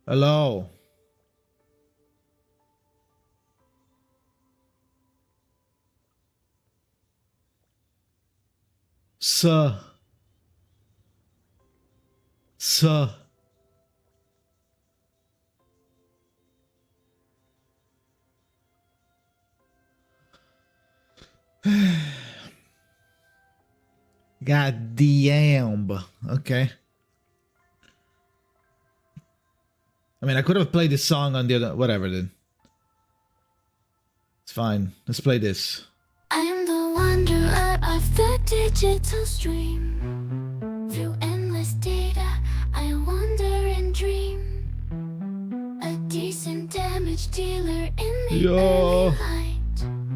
Hello. Sir. God damn. Okay. I mean, I could have played this song on the other... Whatever, then. It's fine. Let's play this. I am the wanderer of the digital stream. Through endless data, I wander and dream. A decent damage dealer in the early light.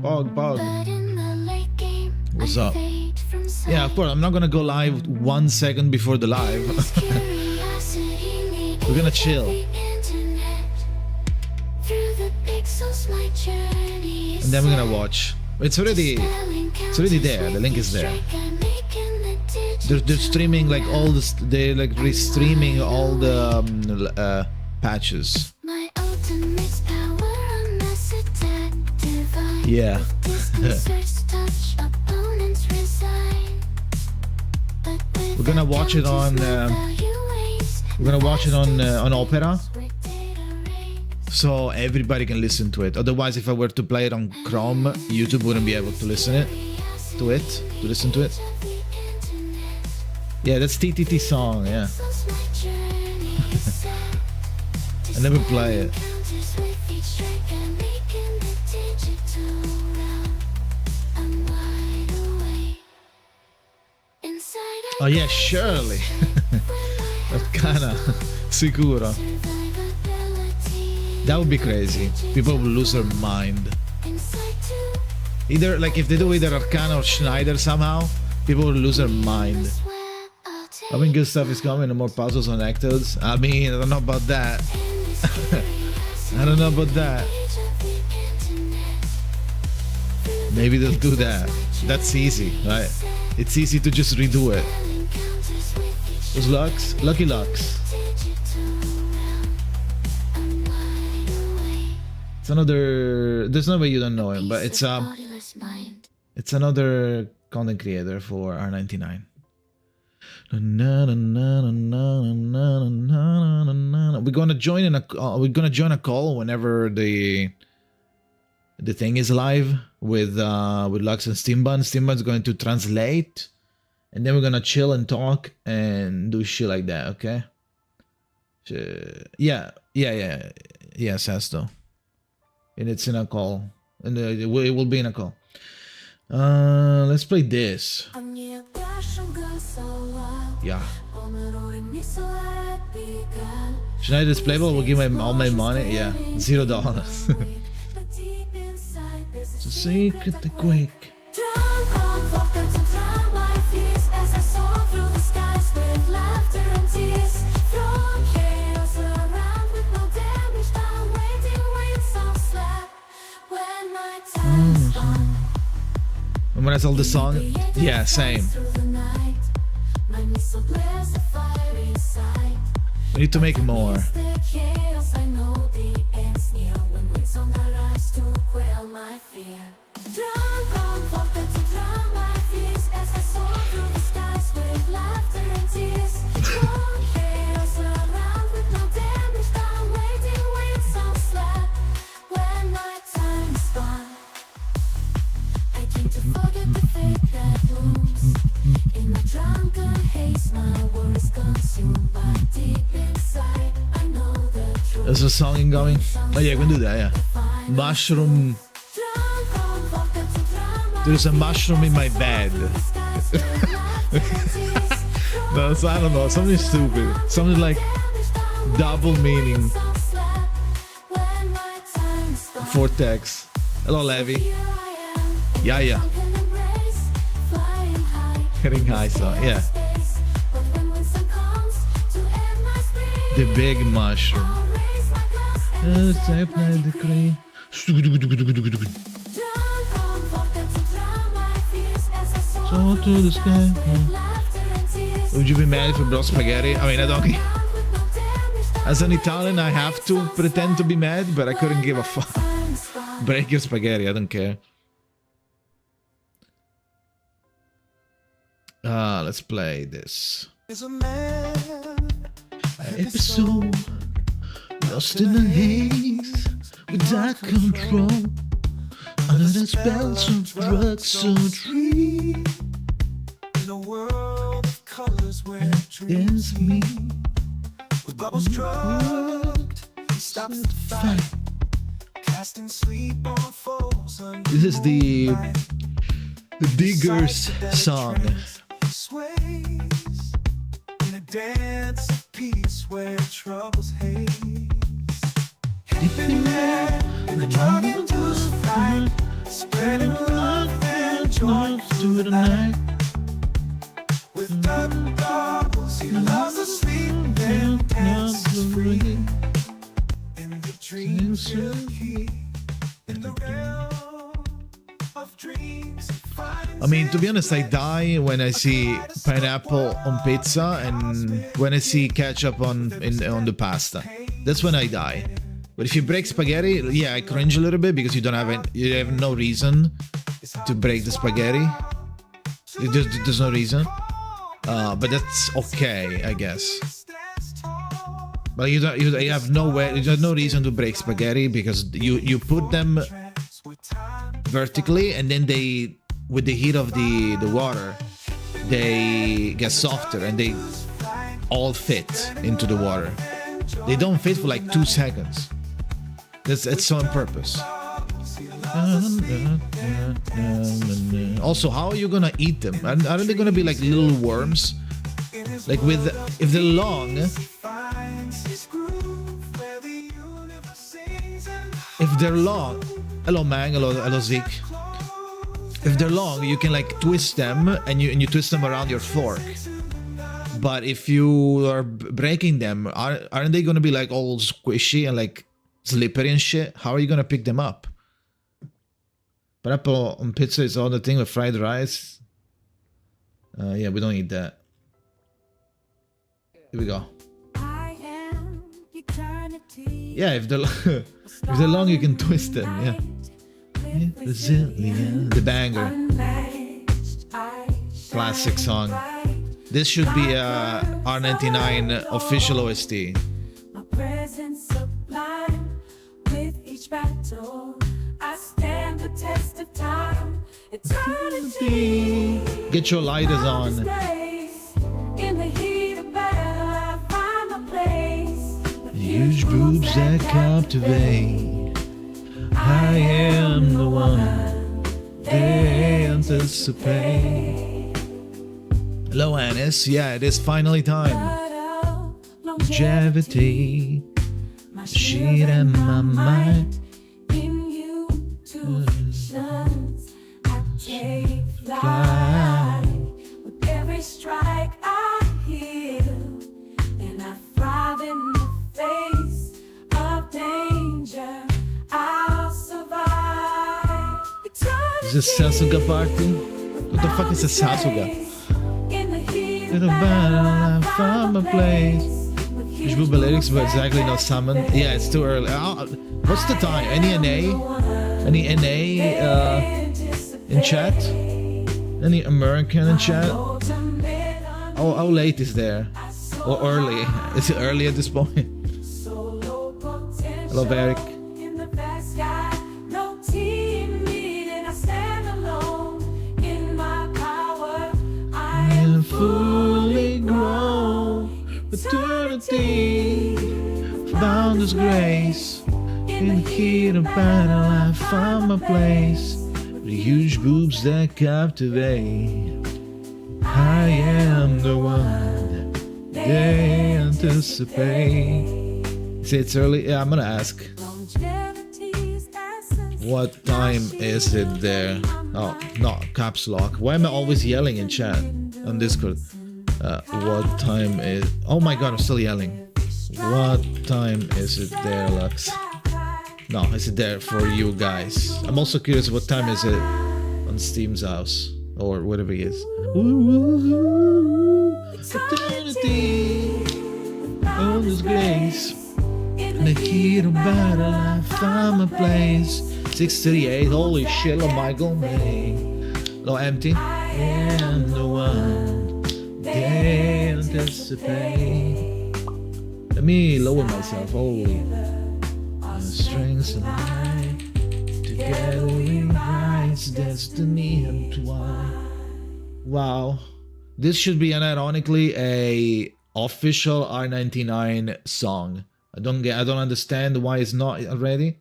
Bog. But in the late game, What's I up? fade from sight. Yeah, of course. I'm not gonna go live 1 second before the live. We're gonna chill. And then we're gonna watch. It's already there. The link is there. They're streaming like all the they're like restreaming all the patches. Yeah. We're gonna watch it on. We're gonna watch it on Opera, so everybody can listen to it. Otherwise, if I were to play it on Chrome, YouTube wouldn't be able to listen to it. Yeah, that's TTT song. Yeah. I never play it. Oh yeah, surely. Kakania, sicuro. That would be crazy. People would lose their mind. Either, like, if they do either Arcana or Schneider somehow, people would lose their mind. I mean, good stuff is coming and more puzzles on Ectodes. I mean, I don't know about that. I don't know about that. Maybe they'll do that. That's easy, right? It's easy to just redo it. Those Lux? Lucky Lux. It's another... There's no way you don't know him, but it's another content creator for R99. We're gonna join a call whenever the thing is live with Lux and Steambunx. Steambunx is going to translate, and then we're gonna chill and talk and do shit like that. Okay? Yeah, Sasto. And it's in a call, and it will be in a call. Let's play this. Yeah. Schneider's playable will give me all my money. Yeah, $0. It's a secret, the quick. And when I told the song, yeah, same. We need to make more. There's a song incoming. Oh yeah, I can do that, yeah. Mushroom. There's a mushroom in my bed. No, so I don't know. Something stupid. Something like double meaning. Vortex. Hello, Levi. Yeah. Getting high, so yeah. The big mushroom. So to the sky. Would you be mad if you brought spaghetti? I mean, I don't. As an Italian, I have to pretend to be mad, but I couldn't give a fuck. Break your spaghetti, I don't care. Let's play this. Episode lost in a haze, without control, under the spells of drugs so tree. In a world of colors where dreams meet, with bubbles drugged, he stops the fight, casting sleep on foes. This is the Diggers song. Sways in a dance of peace where troubles haze. Anything there, the drug into the fight, spreading love and joy through the night. With double goggles, he loves to sleep and dances free. In the dreams of he, in the realm of dreams. I mean, to be honest, I die when I see pineapple on pizza and when I see ketchup on the pasta. That's when I die. But if you break spaghetti, yeah, I cringe a little bit because you have no reason to break the spaghetti. There's no reason. But that's okay, I guess. But you have no reason to break spaghetti because you put them vertically and then they, with the heat of the water, they get softer and they all fit into the water. They don't fit for like 2 seconds. It's on purpose. Also, how are you gonna eat them? Aren't they gonna be like little worms? Like if they're long. If they're long, hello Mang, hello Zeke. If they're long, you can like twist them and you twist them around your fork. But if you are breaking them, aren't they gonna be like all squishy and like slippery and shit? How are you gonna pick them up? Pineapple on pizza is all the thing with fried rice. Yeah, we don't eat that. Here we go. Yeah, if they're if they're long, you can twist them. Yeah. The banger. Classic song. This should be a R99 official OST. Get your lighters on. Huge boobs that captivate. I am the one they anticipate. Hello, Anis. Yeah, it is finally time. Longevity, sheet in my mind. Fly. With every strike I heal, and I thrive in the face of danger. I'll survive. Is this Sasuga party? What the fuck is a Sasuga? In a battle, I found my place. Which Booba lyrics were exactly not summoned. Yeah, it's too early. What's the time? Any NA? Any NA in chat? Any American in chat? How late is there? Or early? Is it early at this point? Hello, Eric. Fully grown, eternity, found His grace. In the heat of battle, I found my place. The huge boobs that captivate. I am the one they anticipate. Say it's early. Yeah, I'm gonna ask. What time is it there? Oh, no, caps lock. Why am I always yelling in chat on Discord? What time is... Oh my god, I'm still yelling. What time is it there, Lux? No, is it there for you guys? I'm also curious what time is it on Steam's house or whatever it is. Ooh, eternity, all this grace. The hero battle, I found my place. 6:38, holy shit, oh Michael May. Low empty. And the one they anticipate. Let me lower myself, holy. The strings align. Together we rise, destiny entwined. Wow. This should be unironically a official R99 song. I don't understand why it's not already.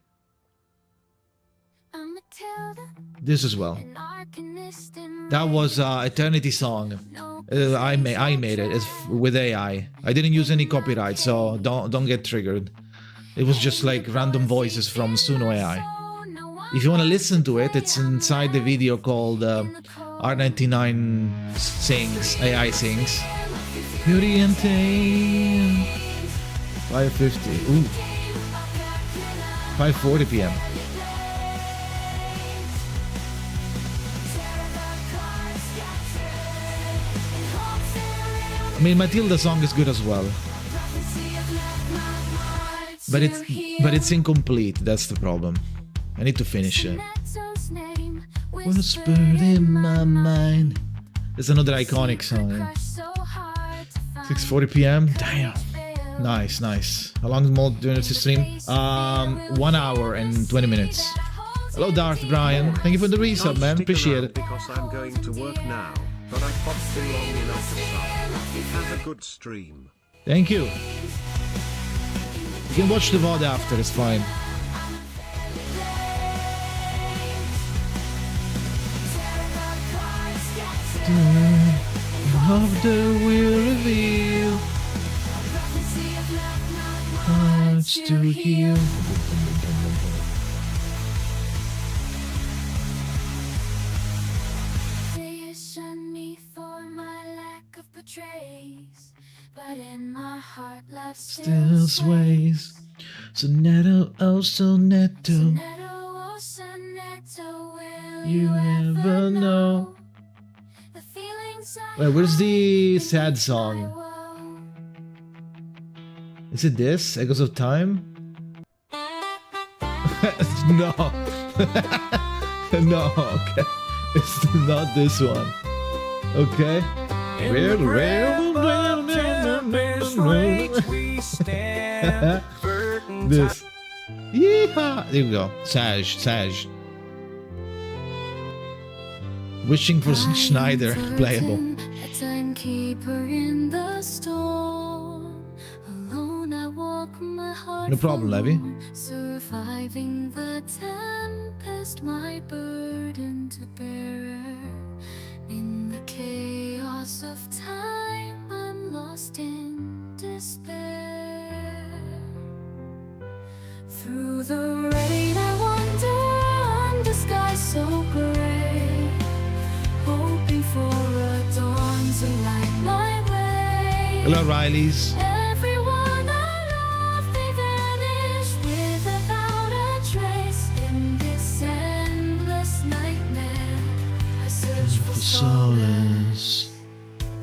This as well. That was Eternity song. I made it. It's with AI. I didn't use any copyright, so don't get triggered. It was just like random voices from Suno AI. If you want to listen to it, it's inside the video called R99 Sings, AI Sings. Beauty and Tame. 5:50. Ooh. 5:40 p.m. I mean, Matilda song is good as well. But it's incomplete, that's the problem. I need to finish it. Whispered in my mind. It's another iconic song. 6:40 p.m. Damn. Nice, nice. How long is more doing this stream? 1 hour and 20 minutes. Hello, Darth Brian. Thank you for the resub, man. Appreciate it. Because I'm going to work now, but I popped in long enough to sub. Have a good stream. Thank you. You can watch the VOD after, it's fine. After we'll reveal hearts to heal. They shun me for my lack of betrays, but in my heart love Still sways. Sonetto, oh sonetto. You ever know? Wait, where's the sad song? Is it this? Echoes of Time? No. No, okay. It's not this one. Okay. This. Yeehaw! There we go. Sag. Wishing for Schneider playable. A timekeeper in the storm. Alone I walk my heart. No problem, Levy. Surviving the tempest, my burden to bear. In the chaos of time, I'm lost in despair. Through the rain I wander under skies so gray, hoping for a dawn to light my way. Hello, Riley's. Everyone I love, they vanish without a trace. In this endless nightmare, I search for solace.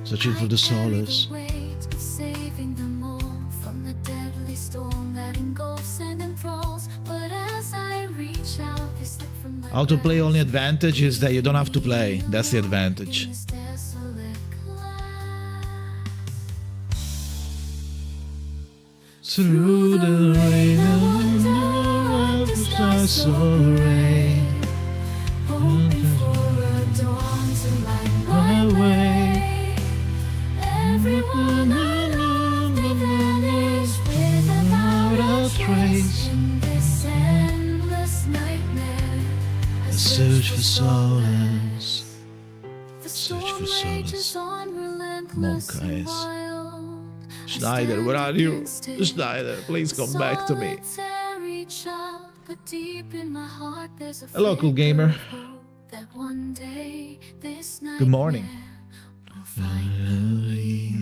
Searching for the solace. Weight of saving them all from the deadly storm that engulfs and enthralls. But as I reach out, they slip from my Autoplay only advantage is that you don't have to play. That's the advantage. this desolate glass. Through the rain, I wonder if the stars so rain. Hoping for a dawn to light my way. Everyone I love, they vanish without a trace. In this endless nightmare, I Search for solace. The search for storm rages solace. on, relentless and Monk eyes. wild. I Schneider, stand where are you? against it. Schneider, please come back to me. Solitary child, but deep in my heart there's a Hello, cool flicker gamer. of hope that one day this Good morning. nightmare will finally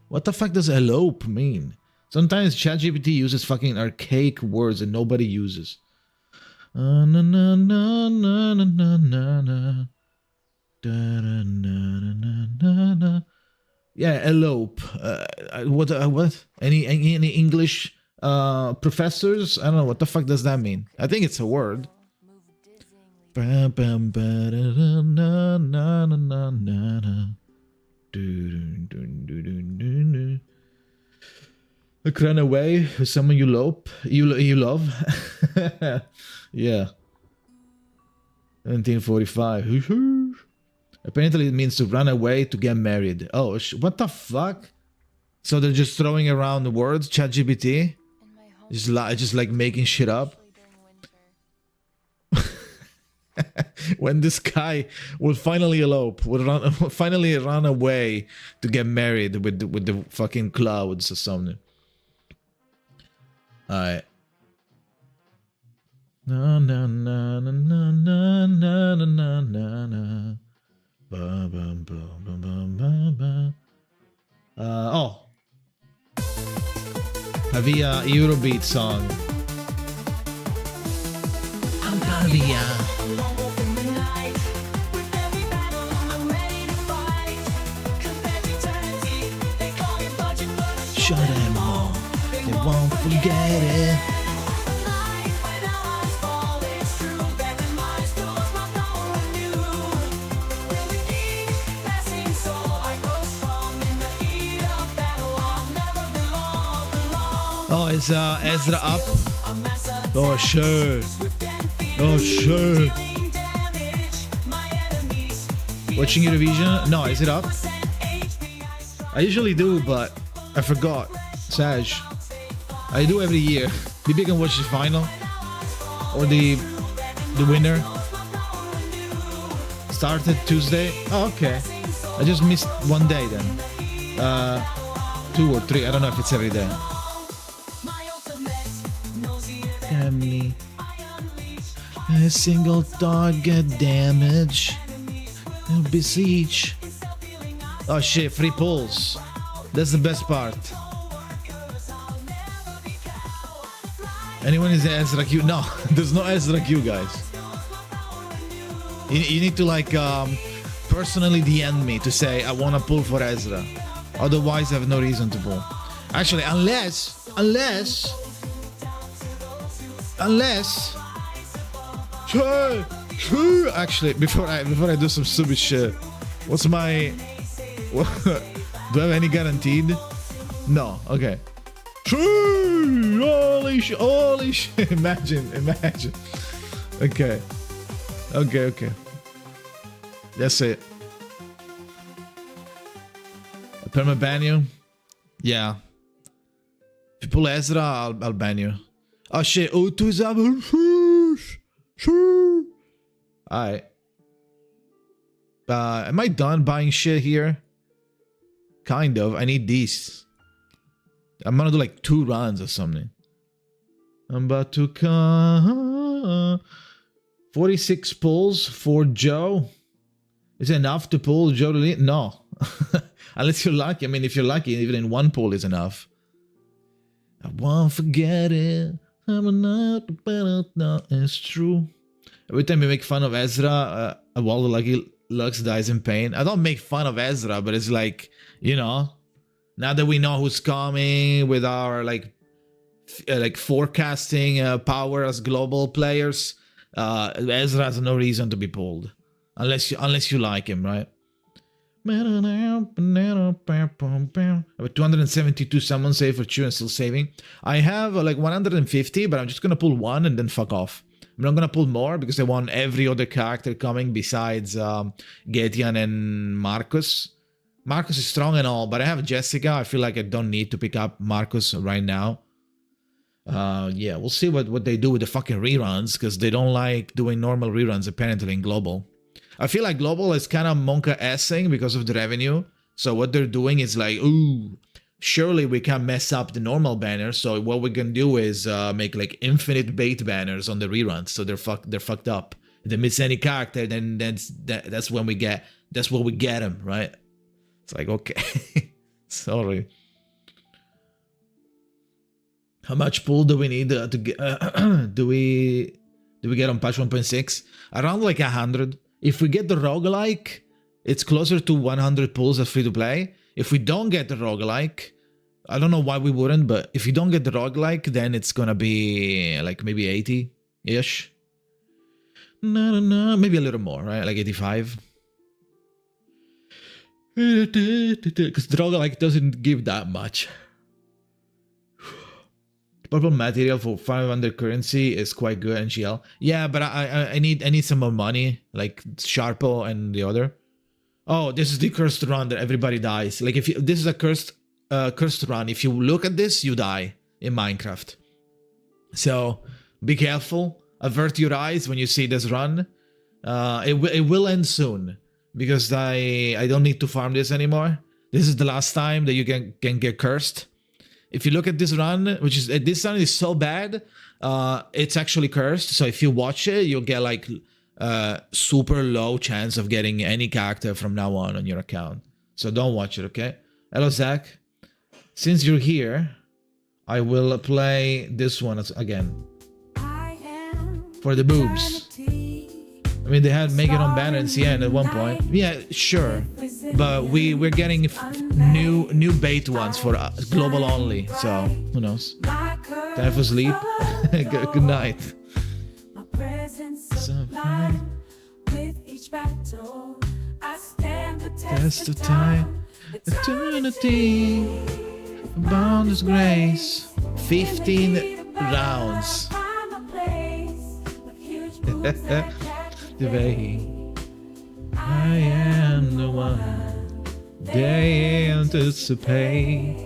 What the fuck does elope mean? Sometimes ChatGPT uses fucking archaic words that nobody uses. Na na na na na na na. Da, na, na, na, na, na. Yeah, elope. What? Any English professors? I don't know. What the fuck does that mean? I think it's a word. Bam, bam, ba, da, da, na, na, na, na, na, na. Do, do, do, do, do, do. Like run away with someone you love. You love. Yeah. 1945. Apparently it means to run away to get married. Oh, what the fuck? So they're just throwing around the words, ChatGPT? Just like making shit up? When this guy will finally elope, will finally run away to get married with the fucking clouds or something. Alright. Na na na na na na na na na na. Ba, ba, ba, ba, ba, ba. Oh. Havia Eurobeat song. Havia. Shut them all. They won't forget it. Oh, is Ezra up? Oh, sure. Oh, sure. Watching Eurovision? No, is it up? I usually do, but I forgot. Sag. I do every year. Maybe I can watch the final. Or the winner. Started Tuesday. Oh, okay. I just missed one day then. 2 or 3. I don't know if it's every day. Me. A single target damage. Beseech. Oh shit, free pulls. That's the best part. Anyone is Ezra Q? No, there's no Ezra Q, guys. You need to like personally DM me to say I want to pull for Ezra. Otherwise, I have no reason to pull. Actually, unless actually before I do some stupid shit, what's my do I have any guaranteed? No. Okay. Holy shit. Imagine. Okay. That's it. Perma ban you? Yeah. If you pull Ezra, I'll ban you. Oh shit, Alright. Am I done buying shit here? Kind of. I need these. I'm gonna do like 2 runs or something. I'm about to come. 46 pulls for Joe. Is it enough to pull Joe to lead? No. Unless you're lucky. I mean, if you're lucky, even in 1 pull is enough. I won't forget it. No, it's true. Every time we make fun of Ezra, Waldo Lucky Lux dies in pain. I don't make fun of Ezra, but it's like, you know, now that we know who's coming with our like forecasting power as global players, Ezra has no reason to be pulled, unless you like him, right? I have 272 summon save for Chew and still saving. I have like 150, but I'm just gonna pull 1 and then fuck off. I'm not gonna pull more because I want every other character coming besides Getian and Marcus. Marcus is strong and all, but I have Jessica. I feel like I don't need to pick up Marcus right now. Yeah, we'll see what they do with the fucking reruns, because they don't like doing normal reruns apparently in Global. I feel like Global is kind of Monka-essing because of the revenue. So what they're doing is like, ooh, surely we can mess up the normal banners. So what we can do is make like infinite bait banners on the reruns. So they're fucked up. If they miss any character, then that's when we get what we get them, right? It's like, okay. Sorry. How much pull do we need to get? Do we get on patch 1.6? Around like 100. If we get the roguelike, it's closer to 100 pulls as free to play. If we don't get the roguelike, I don't know why we wouldn't, but if you don't get the roguelike, then it's gonna be like maybe 80-ish. No, maybe a little more, right? Like 85. Because the roguelike doesn't give that much. Purple material for 500 currency is quite good, NGL. Yeah, but I need some more money, like Sharpo and the other. Oh, this is the cursed run that everybody dies. Like if you, this is a cursed run. If you look at this, you die in Minecraft. So be careful. Avert your eyes when you see this run. It will end soon because I don't need to farm this anymore. This is the last time that you can get cursed. If you look at this run, which is this run is so bad, it's actually cursed. So if you watch it, you'll get like super low chance of getting any character from now on your account. So don't watch it, okay? Hello, Zach. Since you're here, I will play this one again for the boobs. I mean, they had Make It On Banner and CN at one point. Yeah, sure. But we're getting new bait ones for global only. So, who knows? Time for sleep. Good night. So, test of time. Eternity. Boundless grace. 15 rounds. I am the one they anticipate.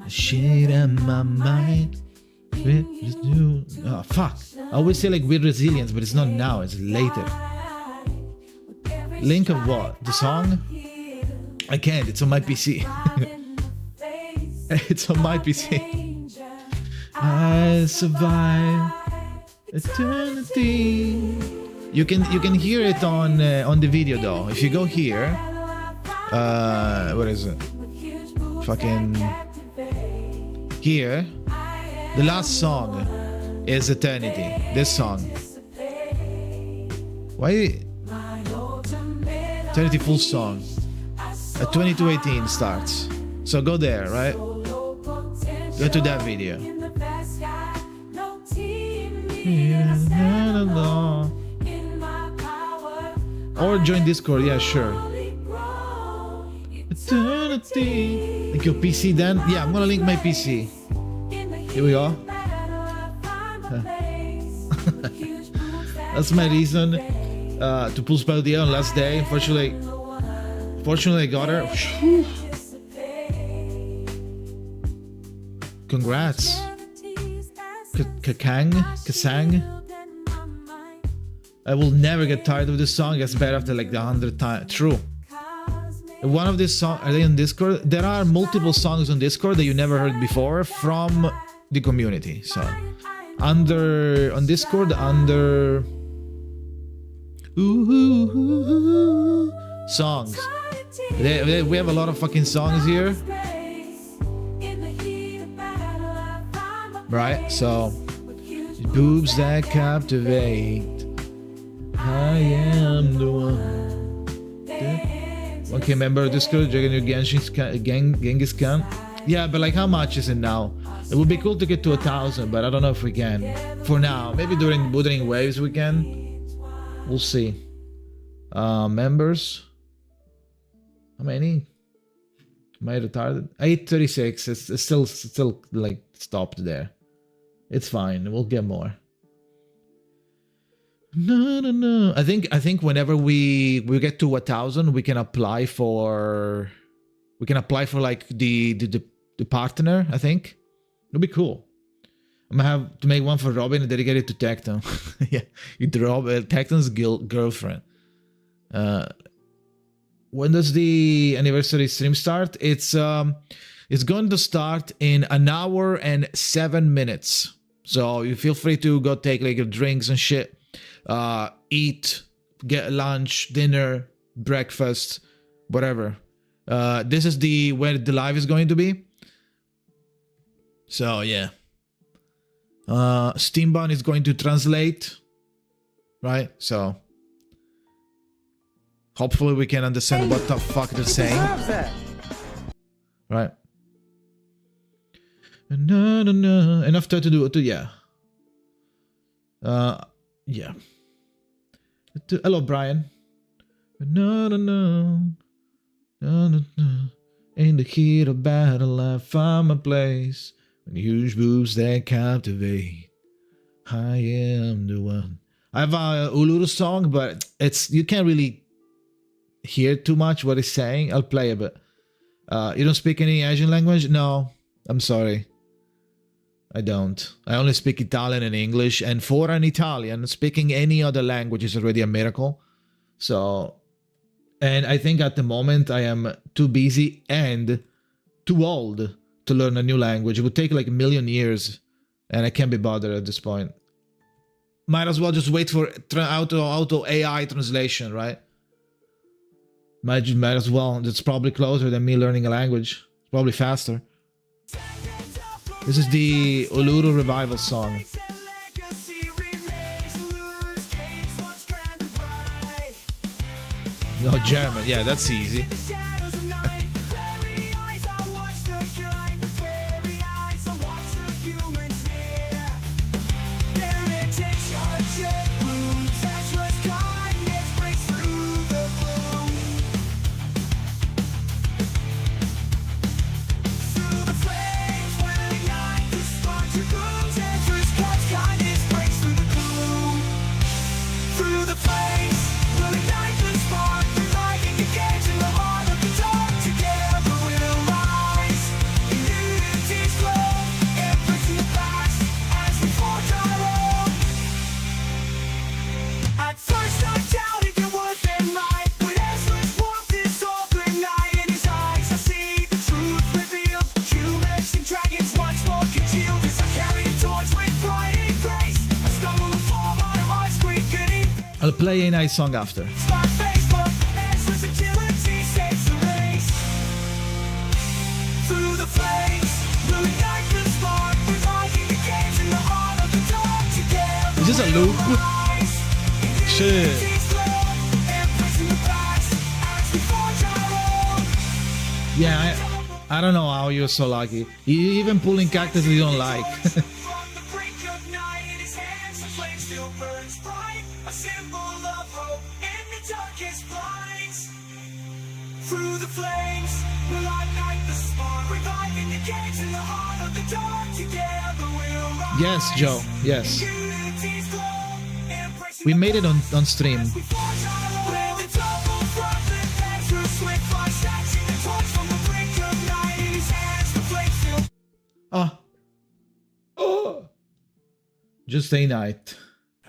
Shit in my mind. Oh, fuck. I always say like with resilience, but it's not now, it's later. Link of what? The song? I can't, it's on my PC. It's on my PC. I survive eternity. You can hear it on the video though. If you go here, what is it? Fucking here. The last song is Eternity. This song. Why? Eternity full song. At 22:18 starts. So go there, right? Go to that video. Or join Discord, yeah, sure. Eternity. Link your PC then? Yeah, I'm gonna link my PC. Here we go. That's my reason to pull Spell the on last day. Fortunately I got her. Congrats. Kasang. I will never get tired of this song. It gets better after like the 100th time. True. One of these songs, are they on Discord? There are multiple songs on Discord that you never heard before from the community. So on Discord under songs. We have a lot of fucking songs here. Right, so boobs that captivate. I am the one. Okay, member of Discord, Dragon your Genghis Khan. Yeah, but like how much is it now? It would be cool to get to 1,000, but I don't know if we can. For now, maybe during Wuthering Waves we can. We'll see. Members. How many? Am I retarded? 836. It's still like stopped there. It's fine. We'll get more. No. I think whenever we get to 1,000, we can apply for like the partner. I think it'll be cool. I'm gonna have to make one for Robin and dedicate it to Tecton. Yeah, you drop Tecton's girlfriend. When does the anniversary stream start? It's going to start in 1 hour and 7 minutes. So you feel free to go take like your drinks and shit. eat, get lunch, dinner, breakfast, whatever. This is the where the life is going to be. So yeah. Steambunx is going to translate, right? So hopefully we can understand what the fuck they're saying. Right. No, no, no. Enough to do it. Yeah. Yeah. Hello, Brian. No, no, no. No, no, no. In the heat of battle, I found my place. When huge boobs that captivate, I am the one. I have a Uluru song, but you can't really hear too much what it's saying. I'll play a bit. You don't speak any Asian language? No, I'm sorry. I don't. I only speak Italian and English, and for an Italian, speaking any other language is already a miracle. So, and I think at the moment I am too busy and too old to learn a new language. It would take like a million years, and I can't be bothered at this point. Might as well just wait for auto AI translation, right? Might as well. It's probably closer than me learning a language. It's probably faster. This is the Uluru Revival song. No, German. Yeah, that's easy. I'll play a nice song after. Is this a loop? Shit. Yeah, I don't know how you're so lucky. You even pulling cactus you don't like. Through the flames, we'll ignite the spark. Reviving the gates in the heart of the dark. Together we'll rise. Yes, Joe. Yes. We made it on stream. Oh. Oh. Just a night.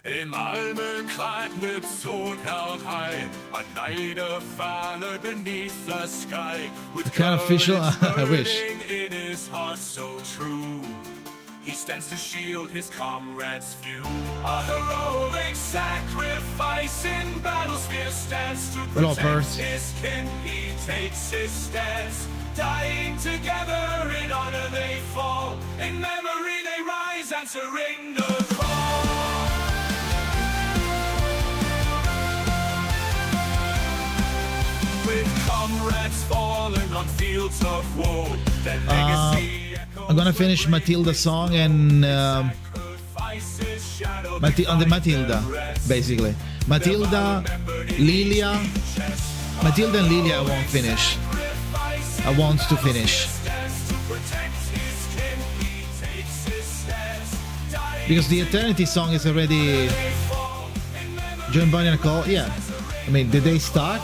Im Almen climbed with sword held high, a knight of valor beneath the sky. With Kind of official, I wish. In his heart so true, he stands to shield his comrades' view. A heroic sacrifice in battle's fierce stands to Hello, protect Perth. his kin. He takes his stance, dying together in honor they fall. In memory they rise, answering the call. With comrades fallen on fields of war, their legacy I'm gonna finish Matilda's song and on the Matilda, basically. Matilda, Lilia. Matilda and Lilia I won't finish. I want to finish. Because the Eternity song is already... Join Bunny and Call? Yeah. I mean, did they start?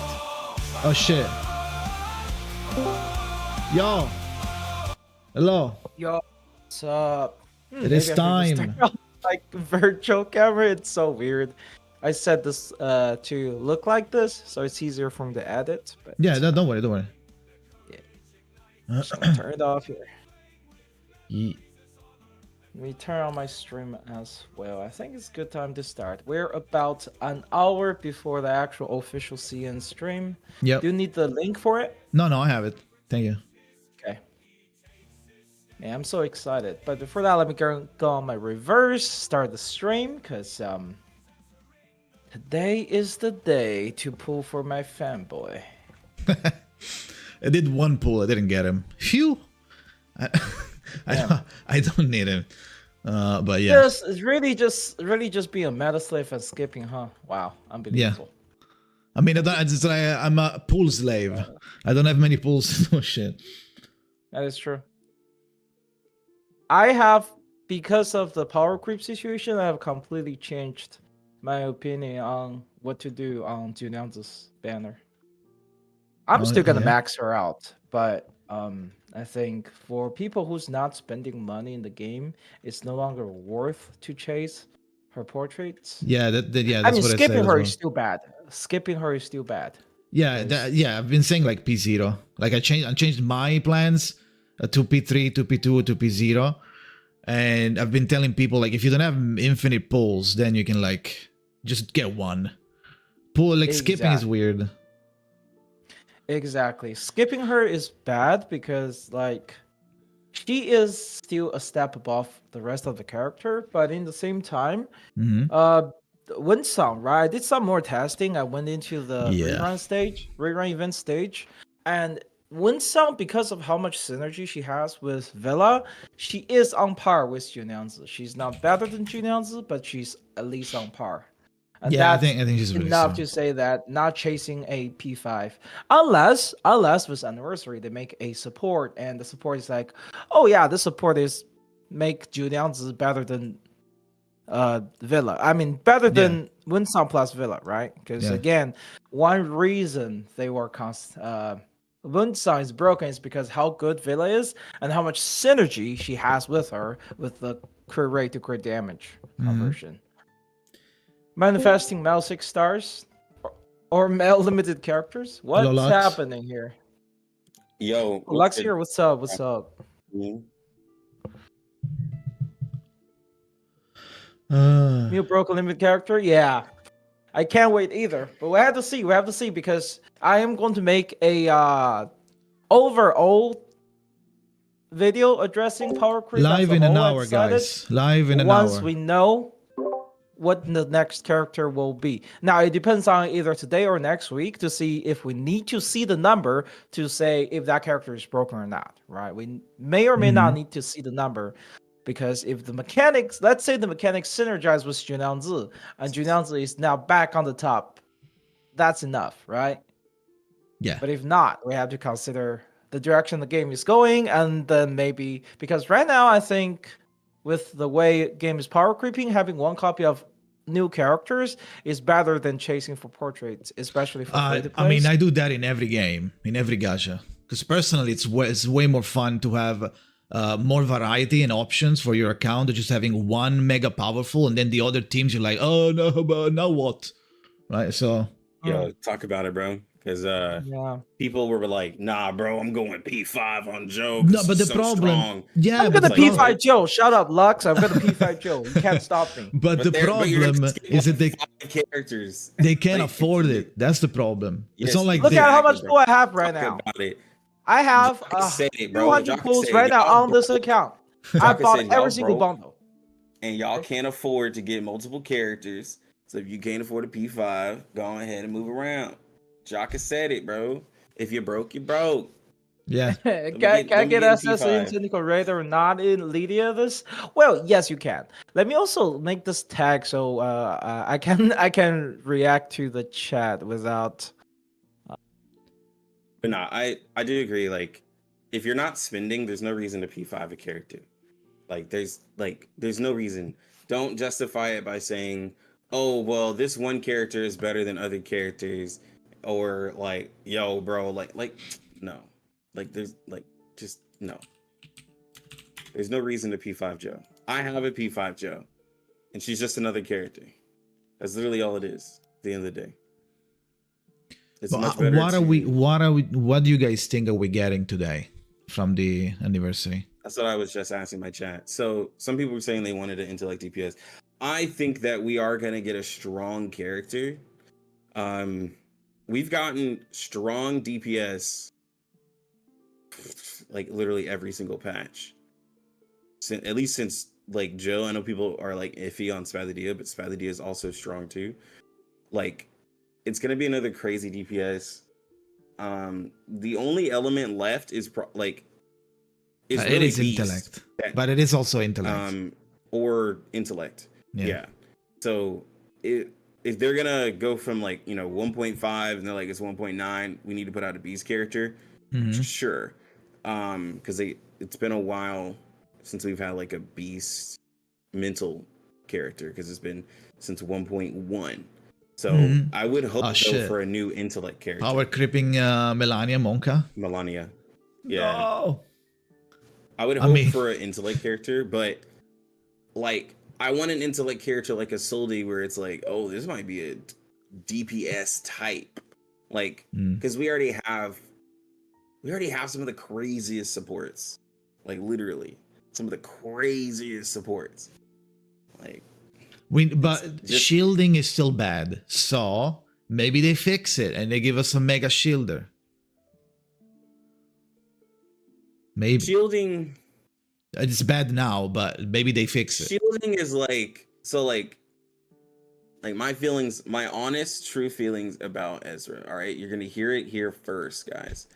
Oh shit. Yo. Hello. Yo, what's up? It is time. Like virtual camera, it's so weird. I set this to look like this, so it's easier for me to edit. But Yeah, don't worry, don't worry. so I'll turn it off here. Let me turn on my stream as well. I think it's a good time to start. We're about an hour before the actual official CN stream. Yep. Do you need the link for it? No, I have it. Thank you. Okay. Yeah, I'm so excited. But before that, let me go on my reverse, start the stream, because today is the day to pull for my fanboy. I did one pull. I didn't get him. Phew. I don't need him. But yeah. It's really just being a meta slave and skipping, huh? Wow, unbelievable. I mean, I'm a pool slave. I don't have many pools. Oh shit. That is true. I have, because of the power creep situation, I have completely changed my opinion on what to do on Julian's banner. I'm still gonna max her out, but I think for people who's not spending money in the game, it's no longer worth to chase her portraits. Yeah, that's I mean, what skipping I said her as is still bad. Skipping her is still bad. Yeah, yeah. I've been saying like P0. Like I changed my plans to P3, to P2, to P0, and I've been telling people like if you don't have infinite pulls, then you can like just get one. Pull like skipping is weird. Exactly. Skipping her is bad because like she is still a step above the rest of the character, but in the same time, Winsong, right? I did some more testing. I went into the rerun event stage, and Winsong, because of how much synergy she has with Villa, she is on par with Julianzi. She's not better than Julianzi, but she's at least on par. And yeah, I think she's really enough to say that not chasing a P5, unless with anniversary they make a support and the support is like, oh yeah, the support is make Julianzi better than Villa. I mean, better than Winsong plus Villa, right? Because again, one reason they were Winsong is broken is because how good Villa is and how much synergy she has with her with the crit rate to crit damage conversion. Manifesting Mel 6 stars or Mel limited characters? What's happening here? Yo, Lux here, what's up? What's up? Mew broke a limited character? Yeah. I can't wait either. But we have to see. We have to see because I am going to make a overall video addressing power creep live in an hour, guys. Live in an hour. Once we know what the next character will be. Now, it depends on either today or next week to see if we need to see the number to say if that character is broken or not, right? We may or may not need to see the number because if the mechanics, let's say the mechanics synergize with Julianzi and Julianzi is now back on the top, that's enough, right? Yeah. But if not, we have to consider the direction the game is going and then maybe, because right now I think with the way game is power creeping, having one copy of new characters is better than chasing for portraits, especially for free-to-plays. I mean, I do that in every game, in every gacha. Because personally, it's way more fun to have more variety and options for your account than just having one mega powerful and then the other teams you're like, oh no, but now what? Right, so... Yo, talk about it, bro. Because people were like, nah, bro, I'm going P5 on Joe. No, but the problem... Strong. Yeah, I'm gonna P5 Joe. Shut up, Lux. I'm gonna P5 Joe. You can't stop me. But the problem is that they can't afford it. That's the problem. Yes. It's not like look at how much pull I have right talk now. About it. I have 200 pulls right now on this account. I bought every single bundle. And y'all can't afford to get multiple characters. So if you can't afford a P5, go ahead and move around. Jaka said it, bro. If you're broke, you're broke. Yeah. Can I get access to Technical Raider not in Lydia this? Well, yes, you can. Let me also make this tag so I can react to the chat without. But no, I do agree. Like, if you're not spending, there's no reason to P5 a character. Like, there's no reason. Don't justify it by saying, oh, well, this one character is better than other characters. Or like, yo, bro, like, no, like, there's like, just no. There's no reason to P5 Joe. I have a P5 Joe, and she's just another character. That's literally all it is. At the end of the day, it's much better. What do you guys think are we getting today from the anniversary? That's what I was just asking my chat. So some people were saying they wanted an intellect DPS. I think that we are gonna get a strong character. We've gotten strong DPS like literally every single patch. At least since like Joe. I know people are like iffy on Spalladia, but Spalladia is also strong too. Like, it's gonna be another crazy DPS. The only element left is it really is Beast, intellect, but it is also intellect. or intellect. Yeah. So if they're gonna go from like 1.5 and they're like it's 1.9, we need to put out a Beast character. Sure. Because it's been a while since we've had like a Beast mental character, because it's been since 1.1. So I would hope for a new intellect character. Power creeping Melania Monka. Melania. Yeah. No. I would hope for an intellect character, but like I want an intellect character like a Soldi where it's like, oh, this might be a DPS type. Like, because we already have some of the craziest supports. Like literally some of the craziest supports. Like, but shielding is still bad. So maybe they fix it and they give us a mega shielder. Maybe shielding. It's bad now, but maybe they fix it. Shielding is like, so like my feelings, my honest, true feelings about Ezra. All right, you're gonna hear it here first, guys.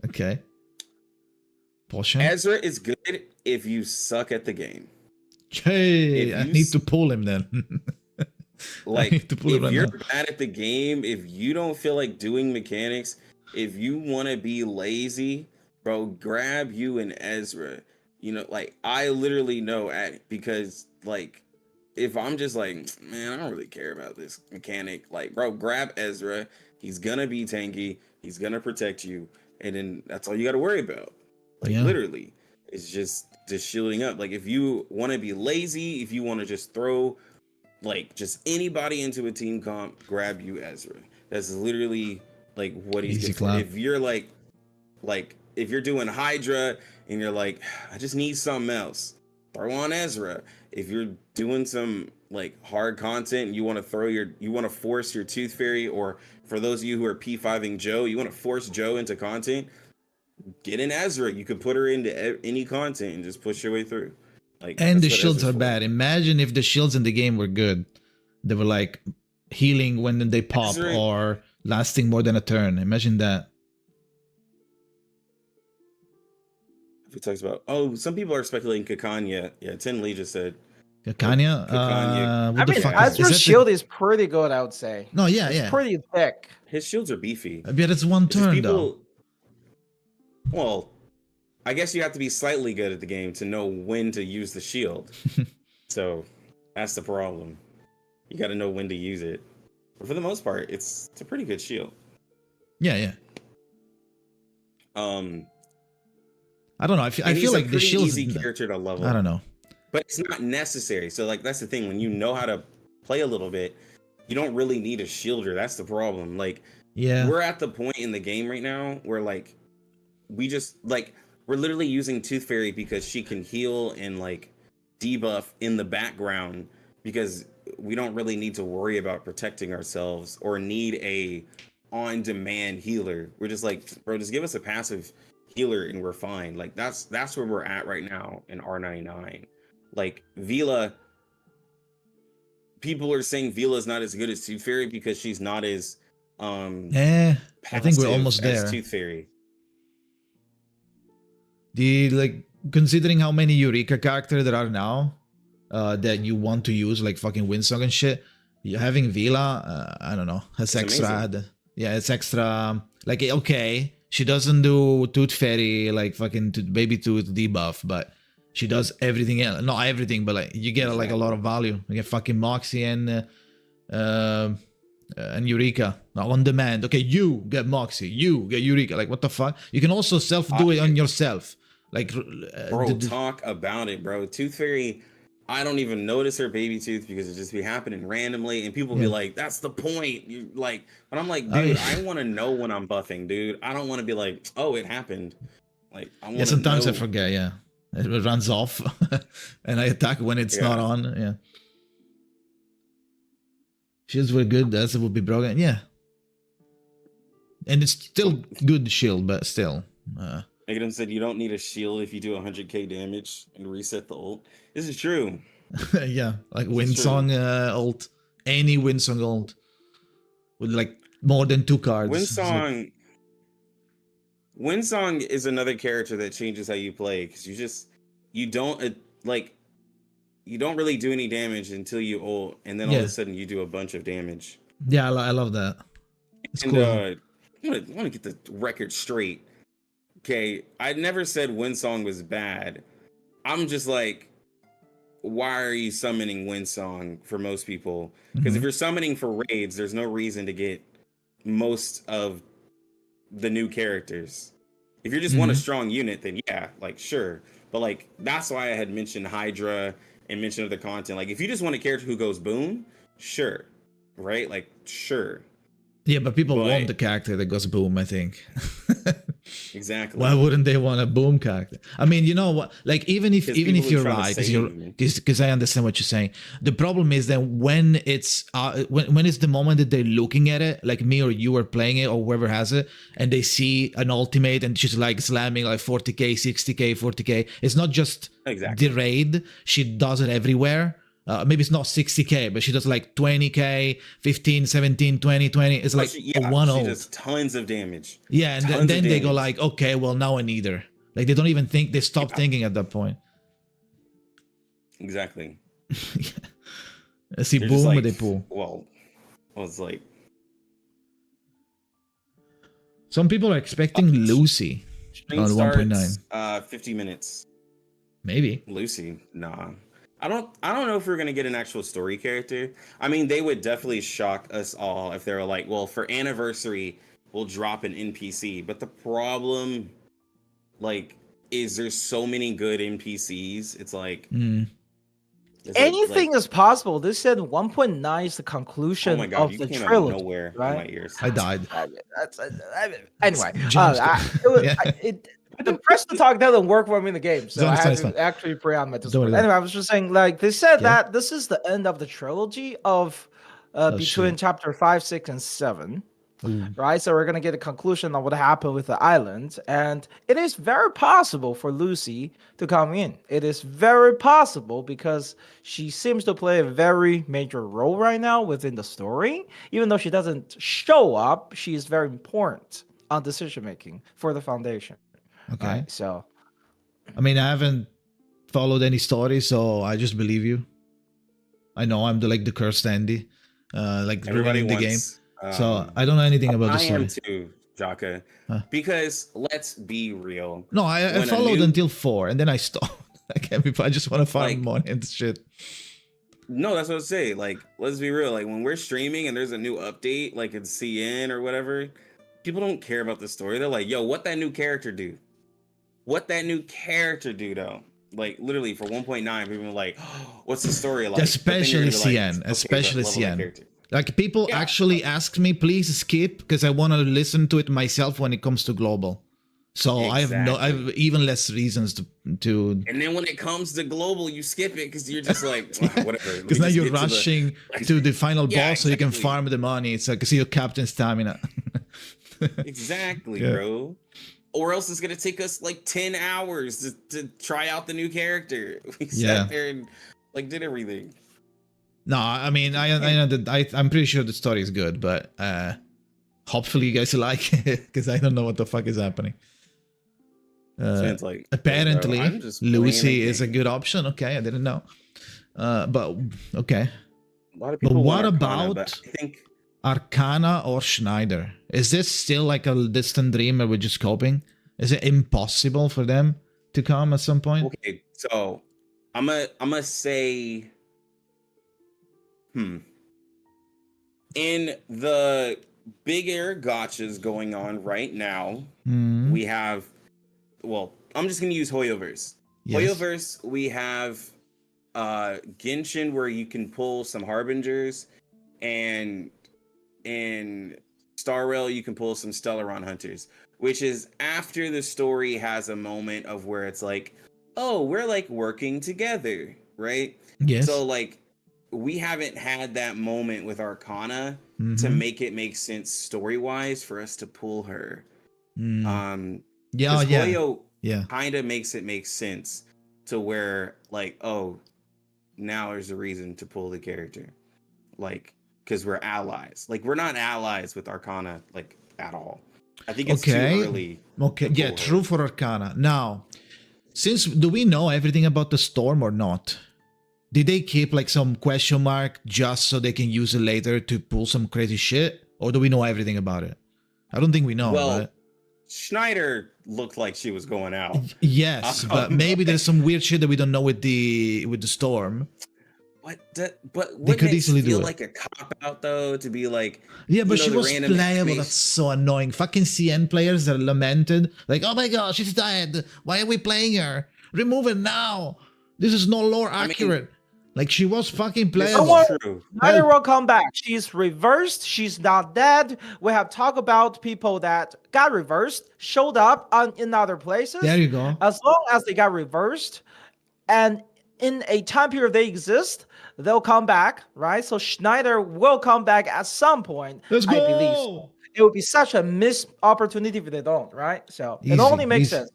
Okay. Potion. Ezra is good if you suck at the game. Hey, I need to pull him then. Like, if you're bad at the game, if you don't feel like doing mechanics, if you want to be lazy, bro, grab you and Ezra. Like, I literally know because like, if I'm just like, man, I don't really care about this mechanic, like, bro, grab Ezra. He's gonna be tanky. He's gonna protect you, and then that's all you got to worry about. Like, literally, it's just shielding up. Like, if you want to be lazy, if you want to just throw like just anybody into a team comp, grab you Ezra. That's literally like what he's good for. If you're like if you're doing Hydra and you're like, I just need something else, throw on Ezra. If you're doing some like hard content and you want to force your Tooth Fairy, or for those of you who are P5ing Joe, you want to force Joe into content, get in Ezra. You could put her into any content and just push your way through. Like, and the shields are bad. Imagine if the shields in the game were good. They were like healing when they pop, or lasting more than a turn. Imagine that. If he talks about, some people are speculating Kakania. Yeah, Tin Lee just said Kakania. Ezra's shield is pretty good, I would say. No, it's pretty thick. His shields are beefy. But it's one turn though. Well, I guess you have to be slightly good at the game to know when to use the shield. So that's the problem. You got to know when to use it. But for the most part, it's a pretty good shield. Yeah. I don't know. I feel like the shield's easy character to level. I don't know. But it's not necessary. So like that's the thing. When you know how to play a little bit, you don't really need a shielder. That's the problem. Like, we're at the point in the game right now where like we're literally using Tooth Fairy because she can heal and like debuff in the background, because we don't really need to worry about protecting ourselves or need a on-demand healer. We're just like, bro, just give us a passive healer and we're fine. Like that's where we're at right now in R99. Like Vila, people are saying Vila is not as good as Tooth Fairy because she's not as I think we're almost there. Tooth Fairy. Considering how many Eureka characters there are now that you want to use, like fucking Windsong and shit, having Vila, I don't know, has extra. It's extra. Like, okay, she doesn't do Tooth Fairy like fucking Baby Tooth debuff, but she does everything else. Not everything, but like you get like a lot of value. You get fucking Moxie and Eureka on demand. Okay, you get Moxie, you get Eureka. Like, what the fuck? You can also self-do it on yourself. Like, bro, talk about it, bro. Tooth Fairy, I don't even notice her baby tooth because it just be happening randomly, and people be like, "That's the point." You like, but I'm like, dude, I want to know when I'm buffing, dude. I don't want to be like, "Oh, it happened." Like, I want. Sometimes I forget. Yeah. It runs off, and I attack when it's not on. Yeah. Shields were good. That would be broken. Yeah. And it's still good shield, but still. Megadon said you don't need a shield if you do 100k damage and reset the ult. This is true. Yeah, like This is Windsong ult. Any Windsong ult. With like more than 2 cards. Windsong is another character that changes how you play because you don't really do any damage until you ult, and then all of a sudden you do a bunch of damage. Yeah, I love that. It's and cool. I want to get the record straight. Okay, I never said Windsong was bad. I'm just like, why are you summoning Windsong for most people? Because if you're summoning for raids, there's no reason to get most of the new characters. If you just want a strong unit, then yeah, like sure. But like that's why I had mentioned Hydra and mentioned other content. Like if you just want a character who goes boom, sure. Right? Like sure. Yeah, but people want the character that goes boom, I think. Exactly. Why wouldn't they want a boom character? I mean, you know what? Like even if you're right, because I understand what you're saying. The problem is that when it's when it's the moment that they're looking at it, like me or you are playing it or whoever has it, and they see an ultimate and she's like slamming like 40k, 60k, 40k. It's not just the raid. She does it everywhere. Maybe it's not 60k, but she does like 20k, 15, 17, 20, 20. It's like one ult. She does tons of damage. Yeah, and then they go like, okay, well now I need her. Like they don't even think, they stop thinking at that point. Exactly. See, boom, like, they pull. Well, it's like. Some people are expecting Lucy on 1.9. 50 minutes. Maybe. Lucy, nah. I don't know if we're gonna get an actual story character. I mean, they would definitely shock us all if they were like, well, for anniversary, we'll drop an NPC. But the problem, like, is there's so many good NPCs. It's like anything is possible. This said 1.9 is the conclusion of the trilogy. Nowhere right? in my ears. I died. Anyway, the press to talk doesn't work for me in the game, so I have to actually pray on my Discord. Anyway, I was just saying, like they said that this is the end of the trilogy of between chapter 5, 6, and 7. Right, so we're gonna get a conclusion on what happened with the island, and it is very possible for Lucy to come in. It is very possible because she seems to play a very major role right now within the story. Even though she doesn't show up, she is very important on decision making for the Foundation. Okay. Right, so, I mean, I haven't followed any story, so I just believe you. I know I'm the cursed Andy, like ruining the game. So I don't know anything about the story. I am too, Jaka. Because let's be real. No, I followed until 4, and then I stopped. I just want to find money and shit. No, that's what I say. Like, let's be real. Like, when we're streaming and there's a new update, like in CN or whatever, people don't care about the story. They're like, yo, what that new character do? What that new character do, though? Like, literally, for 1.9, people are like, oh, what's the story like? Especially CN. Especially CN. Like, people actually ask me, please skip, because I want to listen to it myself when it comes to global. So I have even less reasons to. And then when it comes to global, you skip it because you're just like, whatever. Because now you're rushing to the final boss so you can farm the money. It's like, see your captain stamina. Exactly, bro. Or else it's gonna take us like 10 hours to try out the new character. We sat there and like did everything. No, I mean I know that I'm pretty sure the story is good, but hopefully you guys like it because I don't know what the fuck is happening. Like, apparently Lucy is a good option. Okay, I didn't know. But okay. A lot of people what Arcana, about but I think Arcana or Schneider? Is this still like a distant dream and we're just coping? Is it impossible for them to come at some point? Okay, so I'm gonna say in the big air gotchas going on right now, we have, well, I'm just gonna use Hoyoverse. Hoyoverse, we have Genshin where you can pull some harbingers, and in Star Rail you can pull some Stellaron hunters, which is after the story has a moment of where it's like, oh, we're like working together, right? Yes. So like we haven't had that moment with Arcana to Mhm. make it make sense story-wise for us to pull her. Mm. Yeah, Because yeah. Hoyo Yeah. kind of makes it make sense to where like, oh, now there's a reason to pull the character. Like, because we're allies. Like, we're not allies with Arcana, like, at all. I think it's too early. Okay. to Yeah, pull her. true for Arcana. Now, since do we know everything about the storm or not? Did they keep like some question mark just so they can use it later to pull some crazy shit? Or do we know everything about it? I don't think we know. Well, Right? Schneider looked like she was going out. Yes, but maybe there's some weird shit that we don't know with the storm. But They could wouldn't it easily do feel it. like a cop out though to be like, Yeah, but you know, she the was random playable. information- That's so annoying. Fucking CN players are lamented. Like, oh my god, she's dead. Why are we playing her? Remove it now. This is no lore mean, accurate. Like, she was fucking This is playable. true. Schneider will come back. She's reversed. She's not dead. We have talked about people that got reversed, showed up in other places. There you go. As long as they got reversed, and in a time period they exist, they'll come back, right? So Schneider will come back at some point. Let's I believe go. so. It would be such a missed opportunity if they don't, right? So Easy, it only makes easy. sense.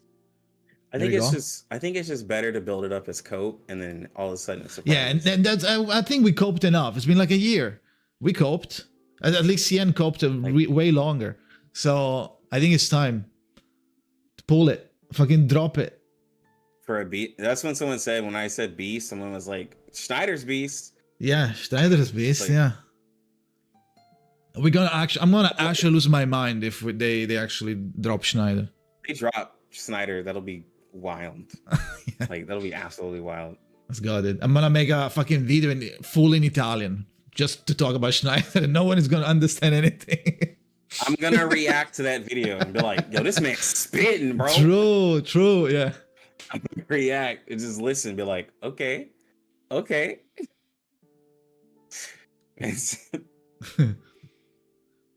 I There think you it's just better to build it up as cope and then all of a sudden it's Yeah, and that's. I think we coped enough. It's been like a year. We coped. At least CN coped way longer. So I think it's time to pull it. Fucking drop it. for a beast. That's when someone said, when I said beast, someone was like, Schneider's beast. Yeah, Schneider's beast. Like- Yeah. We're gonna actually. I'm gonna actually lose my mind if they actually drop Schneider. They drop Snyder, that'll be wild. Yeah. Like that'll be absolutely wild. Let's go, dude. I'm gonna make a fucking video full in Italian just to talk about Schneider, and no one is gonna understand anything. I'm gonna react to that video and be like, yo, this man's spitting, bro. True. Yeah. I'm gonna react and just listen, be like, okay. It's-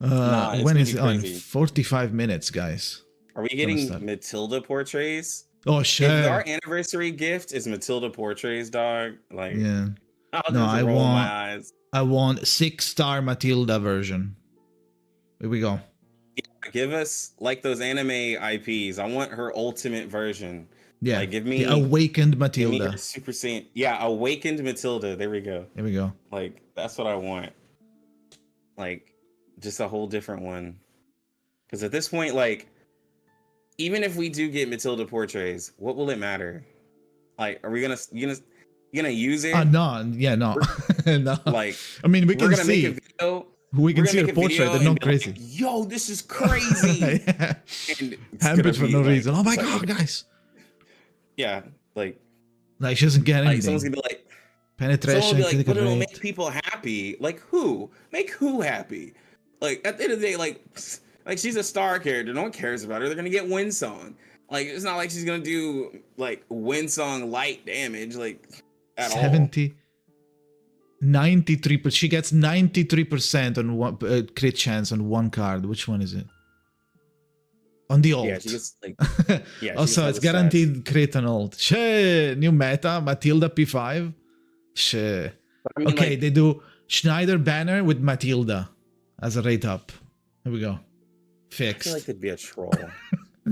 Nah, it's When gonna is be it on? crazy. 45 minutes, guys. Are we getting start. Matilda portraits? Oh If shit. our anniversary gift is Matilda portraits, dog, like Yeah. I'll No, just I roll want- my eyes. I want 6-star Matilda version. Here we go. Give us like those anime IPs. I want her ultimate version. Yeah. Like, give me- the Awakened Give me Matilda. her Super Saiyan. Yeah, awakened Matilda. There we go. Here we go. Like that's what I want. Like just a whole different one. Because at this point, like, even if we do get Matilda portraits, what will it matter? Like, are we gonna use it? No. Yeah, no. No. Like, I mean, we we're can gonna make see. a video. We can we're see gonna her make a video portrait. They're and not be like, crazy. Yo, this is crazy. Yeah. And it's Happy gonna for be no like- reason. Oh my like- god, guys. Yeah, like Like, she doesn't get anything. someone's gonna be like, Penetration, someone will be like, critical but it'll rate. make people happy. Like who? Make who happy? Like at the end of the day, like she's a star character. No one cares about her. They're gonna get Windsong. Like it's not like she's gonna do like Windsong light damage. Like at 70. 93%. She gets 93% on one crit chance on one card. Which one is it? On the all. alt. Yeah, she gets like yeah. she Also, gets it's all the stats. guaranteed crit on alt. Shit. New meta. Matilda P5. Shit. But I mean, Okay, like, they do Schneider banner with Matilda as a rate up. Here we go. I Fixed. feel like they'd be a troll.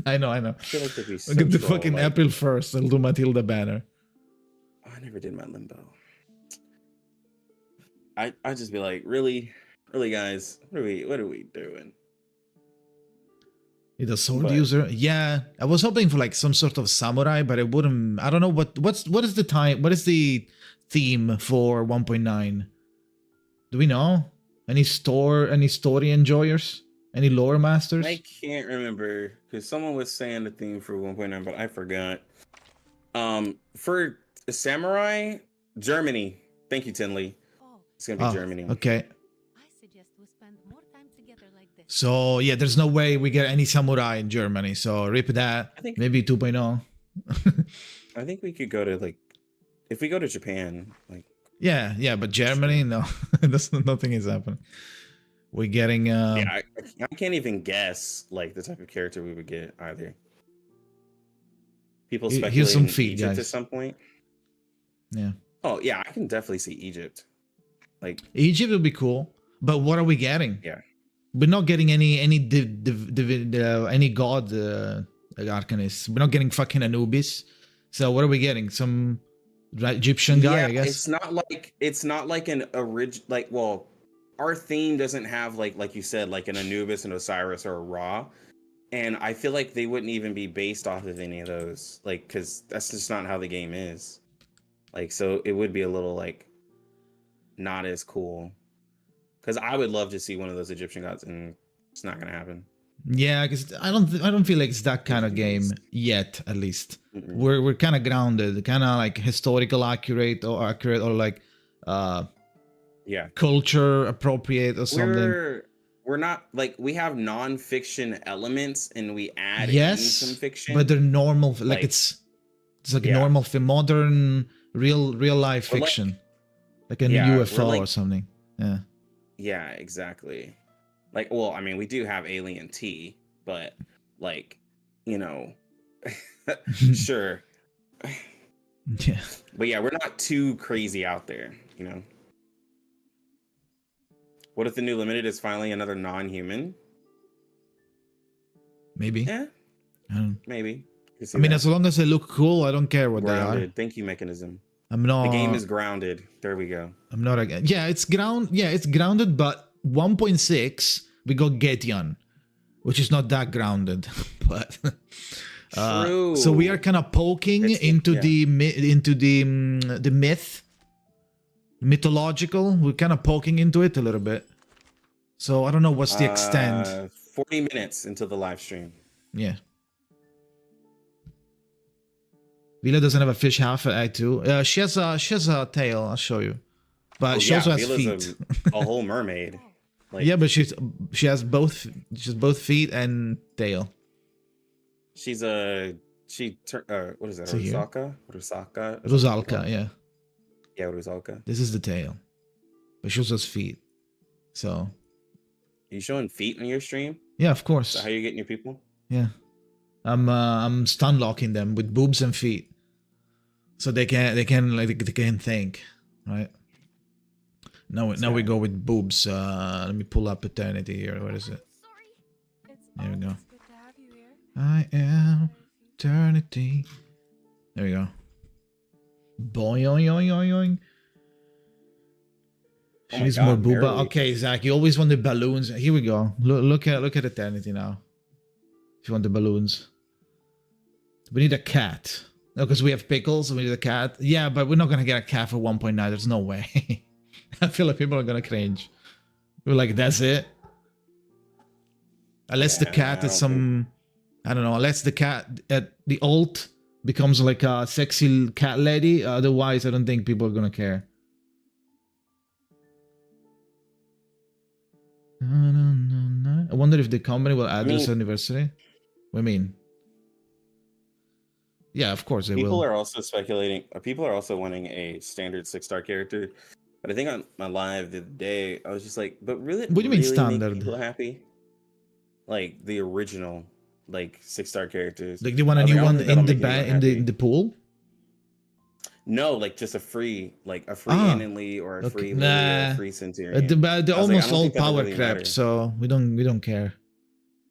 I know. I feel like they'd be so Look at the troll, fucking like, April 1st. They'll do Matilda banner. I never did my limbo. I just be like, really, guys, what are we doing? It's a sword But- user. Yeah, I was hoping for like some sort of samurai, but it wouldn't. I don't know what is the time. What is the theme for 1.9? Do we know? Any story enjoyers? Any lore masters? I can't remember because someone was saying the theme for 1.9, but I forgot. For the samurai, Germany. Thank you, Tinley. It's gonna be Germany. Okay. I suggest we spend more time together like this. So yeah, there's no way we get any samurai in Germany. So rip that. I think- Maybe 2.0. I think we could go to like, if we go to Japan, like Yeah, but Germany, no, that's nothing is happening. We're getting yeah, I can't even guess like the type of character we would get either. people Here's speculating some feet, Egypt guys. at some point. Yeah. Oh yeah, I can definitely see Egypt. Like Egypt would be cool, but what are we getting? yeah, We're not getting any god arcanists. We're not getting fucking Anubis. So what are we getting? Some Egyptian guy, yeah. I guess. It's not like an original. Like well, our theme doesn't have like you said like an Anubis, an Osiris, or a Ra. And I feel like they wouldn't even be based off of any of those, like, because that's just not how the game is. Like, so it would be a little like not as cool. Because I would love to see one of those Egyptian gods, and it's not gonna happen. Yeah, because I don't feel like it's that kind of game yet. At least we're kind of grounded, kind of like historical accurate or like Yeah, culture appropriate or something. We're not like we have non-fiction elements, and we add in Yes, some fiction, but they're normal. Like it's like yeah. normal, modern, real life Or like- fiction, like a Yeah, we're UFO like- or something. Yeah. Yeah, exactly. Like, well, I mean, we do have Alien T, but like, you know, sure. Yeah. But yeah, we're not too crazy out there, you know. What if the new limited is finally another non-human? Maybe. Yeah, I don't- maybe. You see I mean, that? as long as they look cool, I don't care what they are. Grounded. Thank you, mechanism. I'm not. The game is grounded. There we go. I'm not again. Yeah, it's grounded, but 1.6 we got Getian, which is not that grounded, but True. so we are kind of poking It's- into yeah. the mythological. We're kind of poking into it a little bit. So I don't know what's the extent. 40 minutes into the live stream. Yeah. Vila doesn't have a fish half. I do. She has a tail. I'll show you. But Oh, she also has Vila's feet. a whole mermaid. Like, Yeah, but she has both. She has both feet and tail. she's what is that? So here. Rusaka? Rusaka? Rosalka, yeah. Yeah, Rusalka. This is the tail. But she also has feet. So Are you showing feet on your stream? yeah, of Is course. that how you getting your people? Yeah. I'm stun locking them with boobs and feet. So they can think, right? Now we go with boobs. Let me pull up eternity here. What is it? There we go. I am eternity. There we go. Boing, oing, oing, oing. She Oh my needs God, more booba. barely. Okay, Zach, you always want the balloons. Here we go. Look at eternity now. If you want the balloons, we need a cat. No, because we have pickles. We need a cat. Yeah, but we're not gonna get a cat for 1.9. There's no way. I feel like people are gonna cringe. We're like, that's it. Unless the Yeah, cat I is don't some, I don't know. Unless the cat at the alt becomes like a sexy cat lady. Otherwise, I don't think people are gonna care. I wonder if the company will add this anniversary. What do you mean? Yeah, of course they People will. are also speculating. People are also wanting a standard 6-star character. But I think on my live the other day, I was just like, but really, What do you mean really make standard? people happy? Like the original, like 6-star characters. Like they want a I was new like, I one don't think in the that'll make anyone in the happy. in the pool. No, like just a free Ah, Ananly or a okay. free Lily or Nah. a free Centurion. They're I was like, I almost don't all think that'll power really crept, matter. so we don't care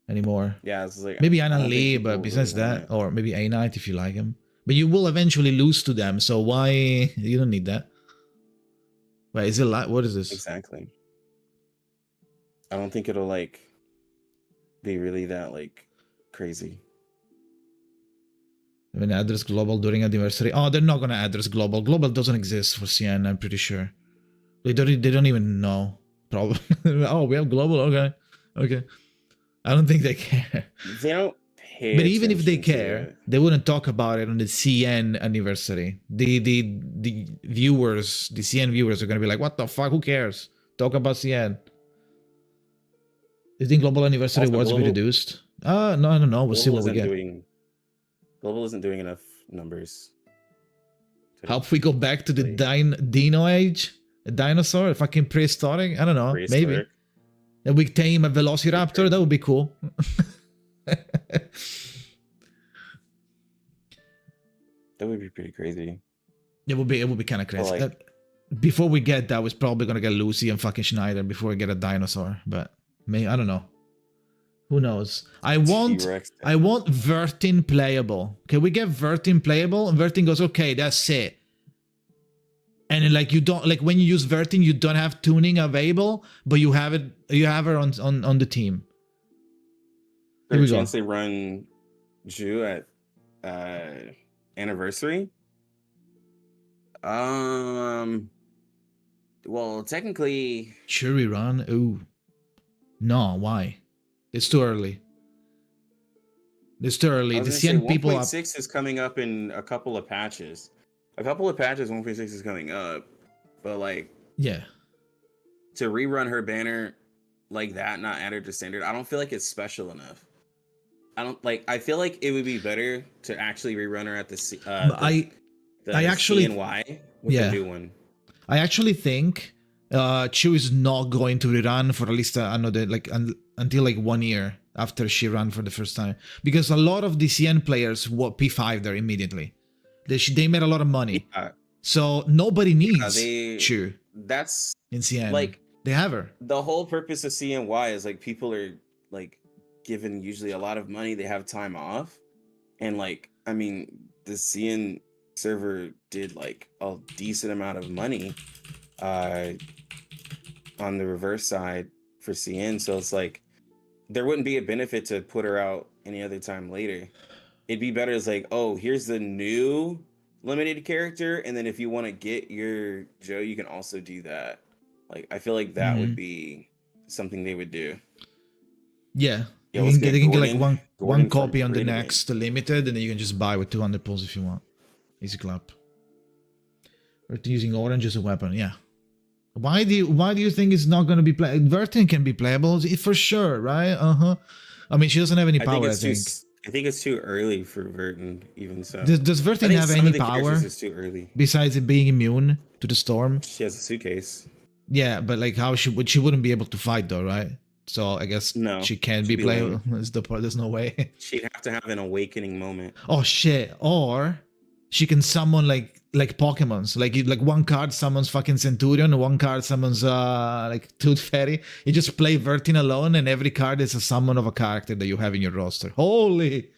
anymore. Yeah, I was like, Maybe I Anna don't think Lee, people but really besides want that, it. or maybe A Knight if you like him. But you will eventually lose to them, so why you don't need that? Wait, is it like what is this? Exactly. I don't think it'll like be really that like crazy. I mean, address global during anniversary. Oh, they're not gonna address global. Global doesn't exist for CN. I'm pretty sure. They don't even know. Probably. Oh, we have global. Okay. I don't think they care. They don't pay But even if they attention to care, it. they wouldn't talk about it on the CN anniversary. The viewers, the CN viewers are gonna be like, "What the fuck? Who cares? Talk about CN." Do you think global anniversary Also, was be Global- reduced? No, I don't know. We'll see Global what we isn't get. Global isn't doing enough numbers. How if we go back to the dino age? A dinosaur? A fucking prehistoric? I don't know. Maybe. Prehistoric. Then we tame a velociraptor. That would be cool. That would be pretty crazy. It would be kind of crazy. like- Before we get that, we're probably gonna get Lucy and fucking Schneider before we get a dinosaur. But maybe I don't know. Who knows? I want T-Rex. Vertin playable. Okay, we get Vertin playable, and Vertin goes, okay, that's it. And like you don't like when you use Vertin, you don't have tuning available, but you have it. You have her on the team. Here we There's a go. chance they run Ju at anniversary. Well, technically, Should we run? Ooh, no. Why? It's too early. It's too early. I was The gonna say CN people up. 1.6 is coming up in a couple of patches. A couple of patches, 1.6 is coming up, but like Yeah. to rerun her banner like that, not add her to standard, I don't feel like it's special enough. I feel like it would be better to actually rerun her at the But I actually- CNY with yeah. the new one. I actually think Chu is not going to rerun for at least another until like 1 year after she ran for the first time, because a lot of the CN players P5 there immediately. They made a lot of money, so nobody needs Chu That's in CN. like they have her. the whole purpose of CNY is like people are like given usually a lot of money, they have time off, and like I mean the CN server did like a decent amount of money on the reverse side for CN, so it's like there wouldn't be a benefit to put her out any other time later. It'd be better as like, oh, here's the new limited character, and then if you want to get your Joe, you can also do that. Like I feel like that would be something they would do. Yeah. Yeah, You let's can get get like Gordon one for copy on the free to next limited, and then you can just buy with 200 pulls if you want. Easy clap. Or using orange as a weapon, yeah. Why do you think it's not going to be playable? Vertin can be playable for sure, right? I mean, she doesn't have any power. I think it's too early for Vertin, even so. Does I Vertin think have some any of the power characters is too early. besides it being immune to the storm? She has a suitcase. Yeah, but like how she wouldn't be able to fight though, right? So I guess No, she can she'd be be playable. lame. Is the part? There's no way. She'd have to have an awakening moment. Oh shit! Or she can summon like Pokemons. Like one card summons fucking Centurion, one card summons like Tooth Fairy. You just play Vertin alone, and every card is a summon of a character that you have in your roster. Holy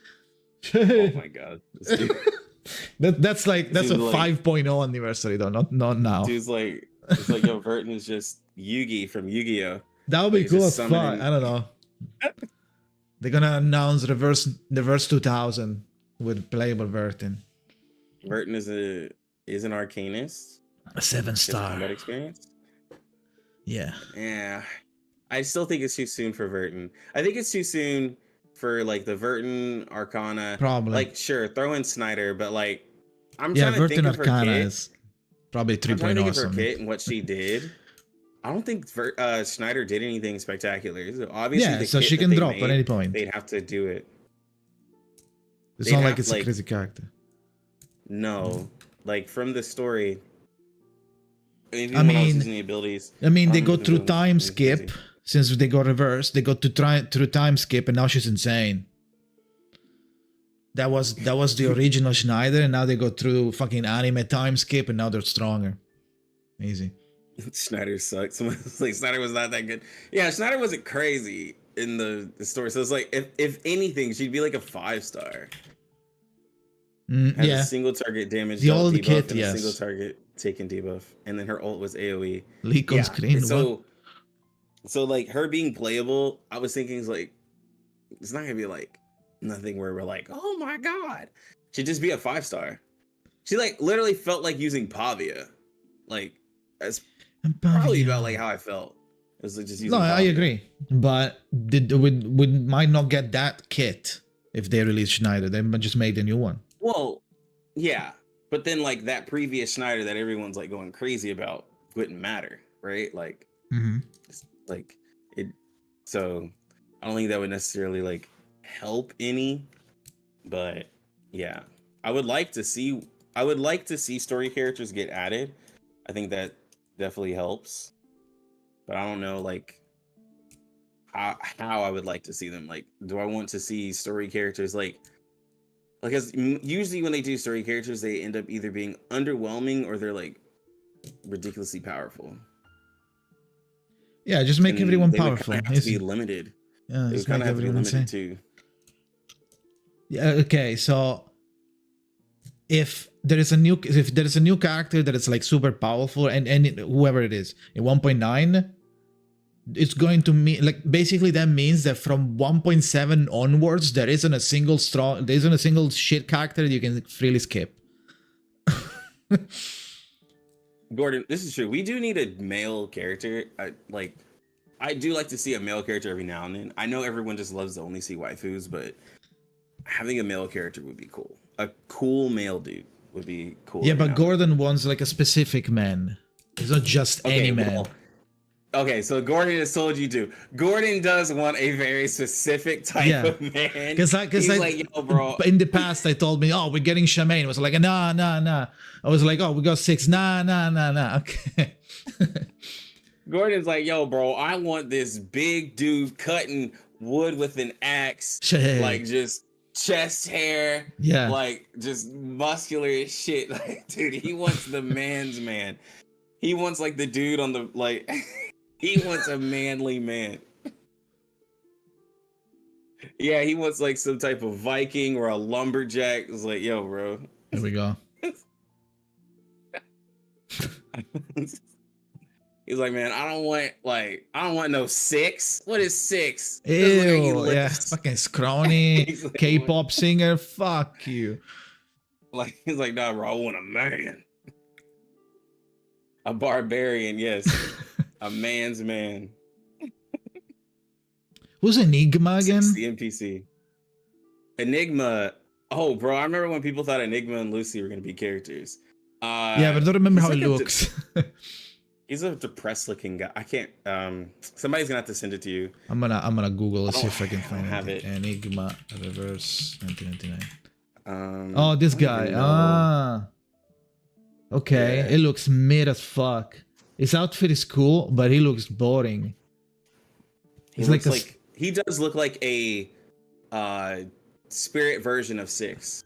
Oh my god. This dude, that's a Dude, like- 5.0 anniversary though, not now. dude's like, it's like, yo, Vertin is just Yugi from Yu-Gi-Oh. That would be He's cool just as fuck. summoning- I don't know. They're gonna announce reverse 2000 with playable Vertin. Vertin is an Arcanist. A 7-star. Combat experience. Yeah. Yeah, I still think it's too soon for Vertin. I think it's too soon for like the Vertin Arcana. Probably. Like, sure, throw in Snyder, but like, I'm Yeah, trying to think Vertin of her Arcana kit. is probably I'm trying to 3.0 think or of her something. kit and what she did. I don't think Schneider did anything spectacular. So obviously, Yeah, the so kit she that can they drop at made, any point. They'd have to do it. It's they'd not like have, it's a like- crazy character. No, like from the story. Even I when was mean- using the abilities. I mean, they I'm go just through doing time something skip. crazy. Since they got reversed, they got to try through time skip, and now she's insane. That was the original Schneider, and now they go through fucking anime time skip, and now they're stronger. Easy. Schneider sucked. Someone was like, Schneider was not that good. Yeah, Schneider wasn't crazy in the story. So it's like, if anything, she'd be like a 5-star. Has a Yeah, single target damage, The dealt old debuff, kit, and yes. a single target taken debuff, and then her ult was AOE. leak on screen. So like her being playable, I was thinking is like, it's not gonna be like nothing where we're like, oh my god, she'd just be a 5-star. She like literally felt like using Pavia, like that's probably about like how I felt. It was like just using. No, I Pavia. agree, but we might not get that kit if they release Schneider. They might just make the new one. Well, yeah, but then like that previous Schneider that everyone's like going crazy about wouldn't matter, right? Like, Mm-hmm. like it. So I don't think that would necessarily like help any, but yeah, I would like to see story characters get added. I think that definitely helps, but I don't know like how I would like to see them. Like, do I want to see story characters like because usually when they do story characters, they end up either being underwhelming or they're like ridiculously powerful. Yeah, just make And everyone they would powerful. kinda have to be limited. Yeah, They just would kind make of have to be everyone limited insane. too. Yeah, okay, so if there is a new character that is like super powerful and whoever it is in 1.9, it's going to mean like basically that means that from 1.7 onwards there isn't a single shit character that you can freely skip. Gordon, this is true. We do need a male character. I do like to see a male character every now and then. I know everyone just loves to only see waifus, but having a male character would be cool. A cool male dude would be cool. Yeah, every but now and then. Gordon wants like a specific man. It's not just any man. well, okay, so Gordon has told you to. Gordon does want a very specific type of man. Because He's like, yo, bro. in the past they told me, oh, we're getting Charmaine. I was like, nah. I was like, oh, we got 6. Nah. Okay. Gordon's like, yo, bro, I want this big dude cutting wood with an axe, Shit. like just chest hair, Yeah. like just muscular as shit. Like, dude, he wants the man's man. He wants like the dude on the like. He wants a manly man. Yeah, he wants like some type of Viking or a lumberjack. It's like, yo, bro. Here we go. He's like, man, I don't want no 6. What is 6? Doesn't look like he Ew, yeah, lifts. fucking scrawny He's like, K-pop singer. Fuck you. Like he's like, nah, bro, I want a man. A barbarian, yes. A man's man. Who's Enigma again? The NPC. Enigma. Oh, bro, I remember when people thought Enigma and Lucy were gonna be characters. Yeah, but I don't remember he's how he like a looks. He's a depressed looking guy. I can't somebody's gonna have to send it to you. I'm gonna Google and see if I can I don't find have it. it. Enigma reverse 1999. I Oh, this don't guy. even know. Ah. Okay, Yeah. it looks mid as fuck. His outfit is cool, but he looks boring. He He's looks like like he does look like a spirit version of 6.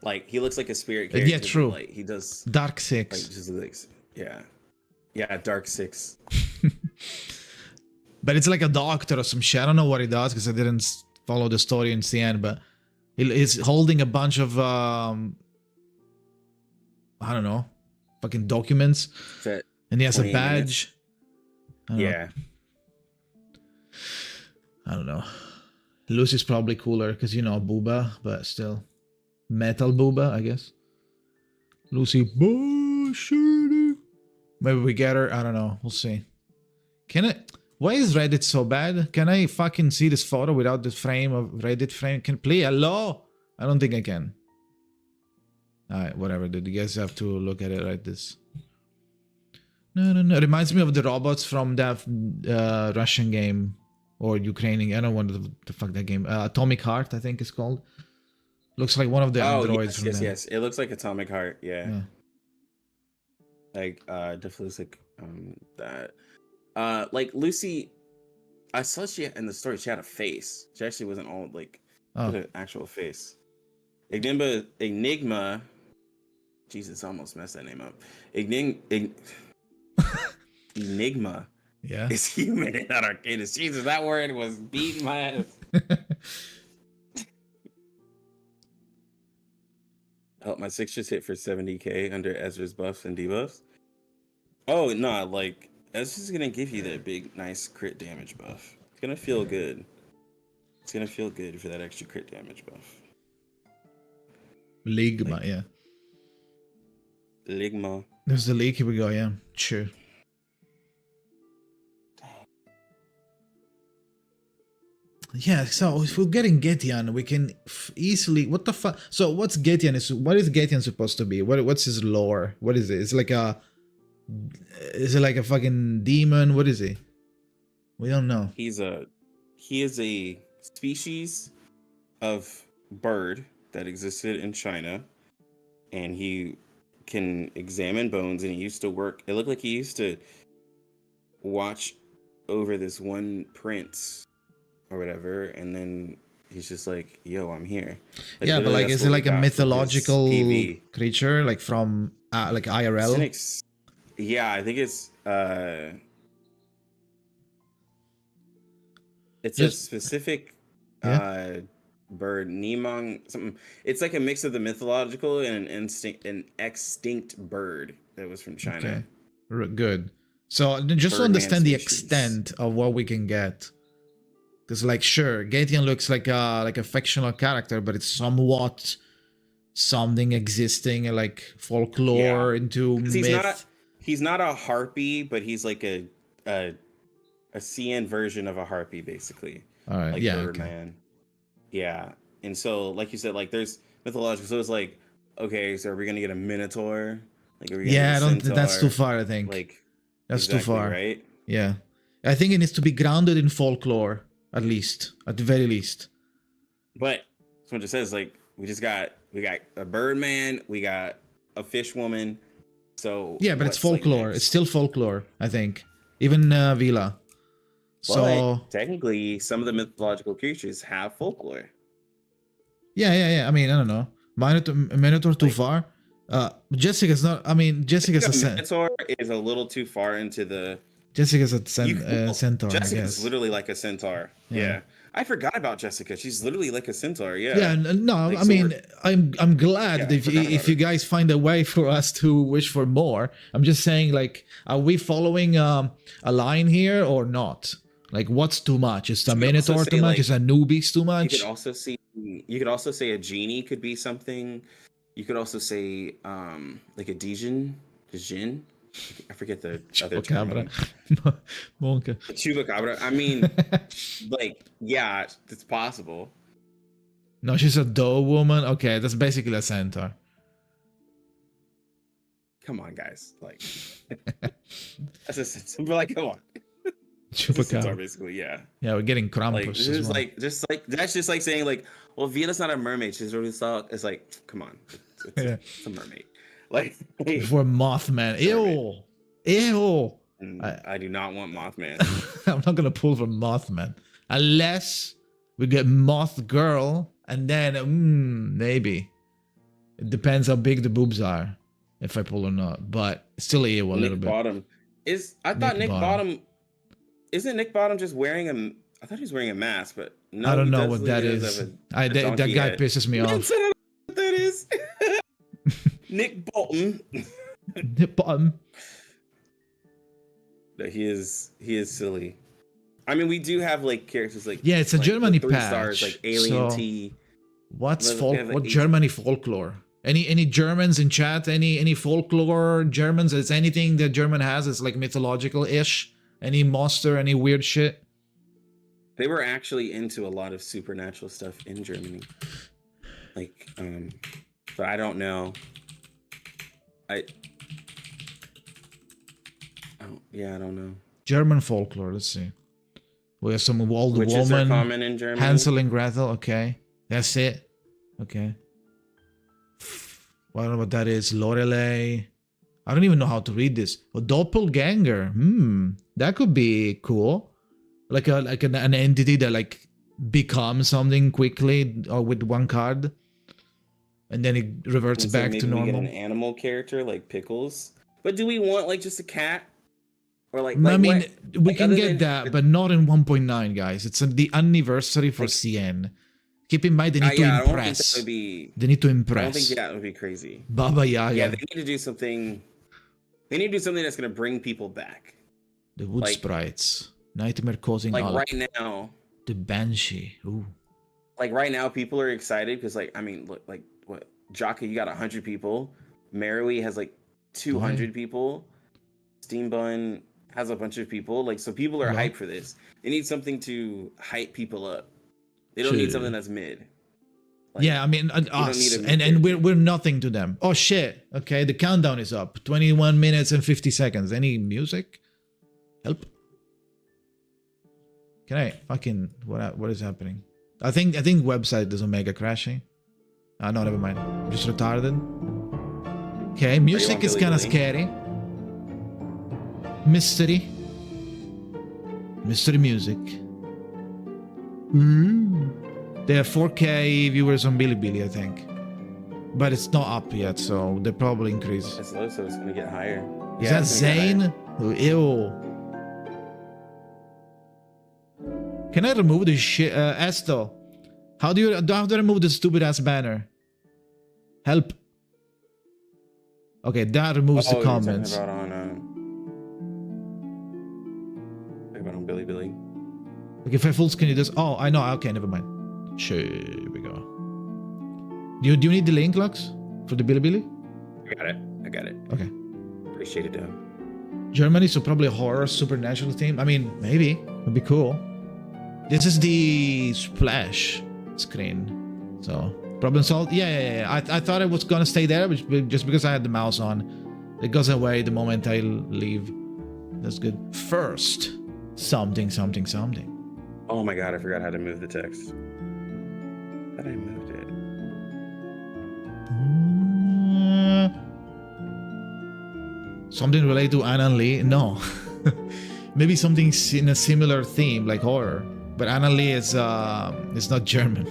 Like he looks like a spirit character. Yeah, true. Like he does Dark like 6. just like yeah, Dark 6. But it's like a doctor or some shit. I don't know what he does because I didn't follow the story in the end, but he's holding a bunch of I don't know, fucking documents, That and he has a 20 badge. I don't know. yeah. I don't know. Lucy's probably cooler because Booba, but still, metal Booba, I guess. Lucy bullshit. Maybe we get her. I don't know. We'll see. Can I? Why is Reddit so bad? Can I fucking see this photo without the frame of Reddit frame? Can please? Hello? I don't think I can. Alright, whatever, dude. You guys have to look at it like this. No. It reminds me of the robots from that Russian game or Ukrainian. I don't know what the fuck that game. Atomic Heart, I think it's called. Looks like one of the androids from that. yes. It looks like Atomic Heart. Yeah. Yeah. Like definitely looks like that. Like Lucy, I saw she in the story. She had a face. She actually wasn't all like Oh. an actual face. Enigma. Jesus, I almost messed that name up. Enigma Yeah. is human and not Arcadis. Jesus, that word was beating my ass. Oh, my 6 just hit for 70k under Ezra's buffs and debuffs. Oh, no, like, Ezra's gonna give you that big, nice crit damage buff. It's gonna feel good. It's gonna feel good for that extra crit damage buff. Ligma, yeah. Ligma. There's the leak. Here we go, yeah. Sure. Yeah, so if we're getting Getian, we can easily. What the fuck? So what's Getian? What is Getian supposed to be? What's his lore? What is it? It's like a. Is it like a fucking demon? What is he? We don't know. He is a species of bird that existed in China, and he can examine bones, and he used to work. It looked like he used to watch over this one prince or whatever, and then he's just like, yo, I'm here. Yeah, but literally, like, that's is it what we like a got from his mythological PV. creature, like from like It's IRL? yeah, I think it's a Just- specific Yeah. bird, Nemong something. It's like a mix of the mythological and an extinct bird that was from China. Okay. Good. So just to Birdman understand the species. extent of what we can get, because like sure, Gatian looks like a fictional character, but it's somewhat something existing like folklore into 'Cause myth. he's not a harpy, but he's like a CN version of a harpy, basically. All right. Like Yeah. Okay. Birdman. Yeah. And so, like you said, like there's mythological. So it's like, okay, so are we gonna get a minotaur? Like, are we gonna Yeah, I get a don't. That's too centaur? far. I think Like, that's exactly, too far. right? Yeah, I think it needs to be grounded in folklore, at least, at the very least. But someone just says like we got a Birdman, we got a fish woman. So Yeah, but it's what's, like, folklore. next? It's still folklore, I think. Even Vila. So But technically, some of the mythological creatures have folklore. yeah. I mean, I don't know. Minotaur too far. Jessica's not. I mean, Jessica's a Minotaur is a little too far into the. Jessica's a Well, centaur. I Jessica's guess. literally like a centaur. Yeah. Yeah. I forgot about Jessica. She's literally like a centaur. Yeah. Yeah, no, Like, I so mean, we're- I'm glad Yeah, I if forgot about if you guys find a way for us to wish for more. I'm just saying, like, are we following a line here or not? Like, what's too much? Is the You could also Minotaur say, too much? like, Is Anubis too You much? could also say a genie could be something. You could also say like a Djinn. I forget the other term. Chupacabra. Monka. Chupacabra. I mean, like, yeah, it's possible. No, she's a doe woman. Okay, that's basically a centaur. Come on, guys. Like, that's a centaur. But like, come on. It's a centaur, Chupacabra. basically, yeah. Yeah, we're getting Krampus Like, this as is well. like that's just like saying like, well, Vita's not a mermaid. She's really soft. It's like, come on, Yeah. it's a mermaid. Like, Before Mothman. Mermaid. Ew. I do not want Mothman. I'm not gonna pull from Mothman unless we get Moth Girl, and then maybe it depends how big the boobs are, if I pull or not. But still ew a little Nick bit. Bottom is. I thought Nick Nick Bottom. Bottom. Isn't Nick Bottom just wearing a? I thought he was wearing a mask, but no. I don't he know does what look that like he does is. have a That donkey guy head. pisses me Yes, off. I don't know what that is. Nick Bolton. Nick Bottom. That he is silly. I mean, we do have like characters like Yeah, it's a like, Germany the 3 stars, patch, like Alien so- T. What's Well, we have, like, what 8 Germany folklore? Any Germans in chat? Any folklore Germans? Is anything that German has is like mythological ish? Any monster? Any weird shit? They were actually into a lot of supernatural stuff in Germany. Like, but I don't know. I don't know. German folklore. Let's see. We have some old Witches are woman, common in Germany. Hansel and Gretel. Okay, that's it. Okay. I don't know what that is. Lorelei. I don't even know how to read this. A doppelganger. That could be cool. Like an entity that like becomes something quickly or with one card, and then it reverts And so back maybe to we get normal. an animal character like Pickles. But do we want like just a cat? Or like, I mean, what? we Like, can other get than- that, but not in 1.9, guys. It's the anniversary for CN. Keep in mind, they need to I don't think that impress. would be. They need to I don't impress. think that would be crazy. Baba Yaga, Yeah, they need to do something. They need to do something that's gonna bring people back. the wood like- sprites, nightmare causing Like Alec, right now, the banshee. Ooh, people are excited because like I mean, look, like what Jaka, you got 100 people. Marui has like 200 people. Steambunx has a bunch of people. Like, so people are Yeah. hyped for this. They need something to hype people up. They don't need Sure. something that's mid. Like, yeah, I mean don't us, need a and character. we're nothing to them. Oh shit! Okay, the countdown is up. 21 minutes and 50 seconds. Any music? Help! Can I fucking what is happening? I think website is Omega crashing. No, never mind. I'm just retarded. Okay, music on is Billy kind of Billy? scary. Mystery music. Ooh. They have 4K viewers on Bilibili, I think. But it's not up yet, so they'll probably increase. It's low, so it's gonna get higher. Is Yeah, that it's gonna get higher. Zane? Ew. Can I remove this shit? Esto, how do I remove this stupid ass banner? Help. Okay, that removes the you're comments. talking about on Bilibili. Like if I full screen it does. Oh, I know. Okay, never mind. Sure, here we go. Do you need the link, Lux, for the Bilibili? I got it. Okay. Appreciate it, though. Germany, so probably a horror supernatural theme. I mean, maybe. Would be cool. This is the splash screen. So, problem solved. Yeah. I thought I was gonna stay there, but just because I had the mouse on. It goes away the moment I leave. That's good. First, something. Oh my god, I forgot how to move the text. Thought I moved it. Something related to Anna Lee? No. Maybe something in a similar theme, like horror. But Anna Lee is not German.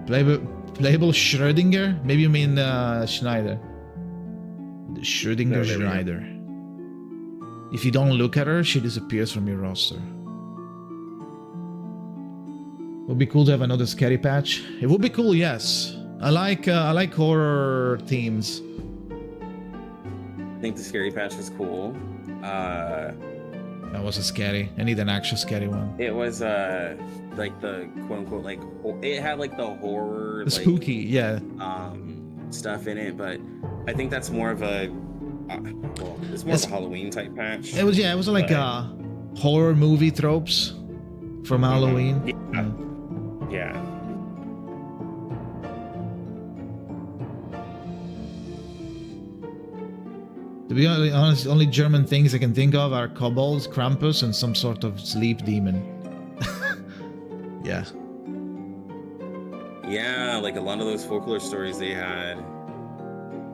Playable Schrödinger? Maybe you mean Schneider. Schrödinger Schneider. If you don't look at her, she disappears from your roster. Would be cool to have another scary patch. It would be cool, yes. I like horror themes. I think the scary patch was cool. That wasn't scary. I need an actual scary one. It was like the quote unquote like it had like the horror, The spooky, yeah. stuff in it, but I think that's more of a it's more of a Halloween type patch. It was like horror movie tropes from Halloween. Yeah. To be honest, only German things I can think of are kobolds, Krampus, and some sort of sleep demon. Yeah. Yeah, like a lot of those folklore stories they had.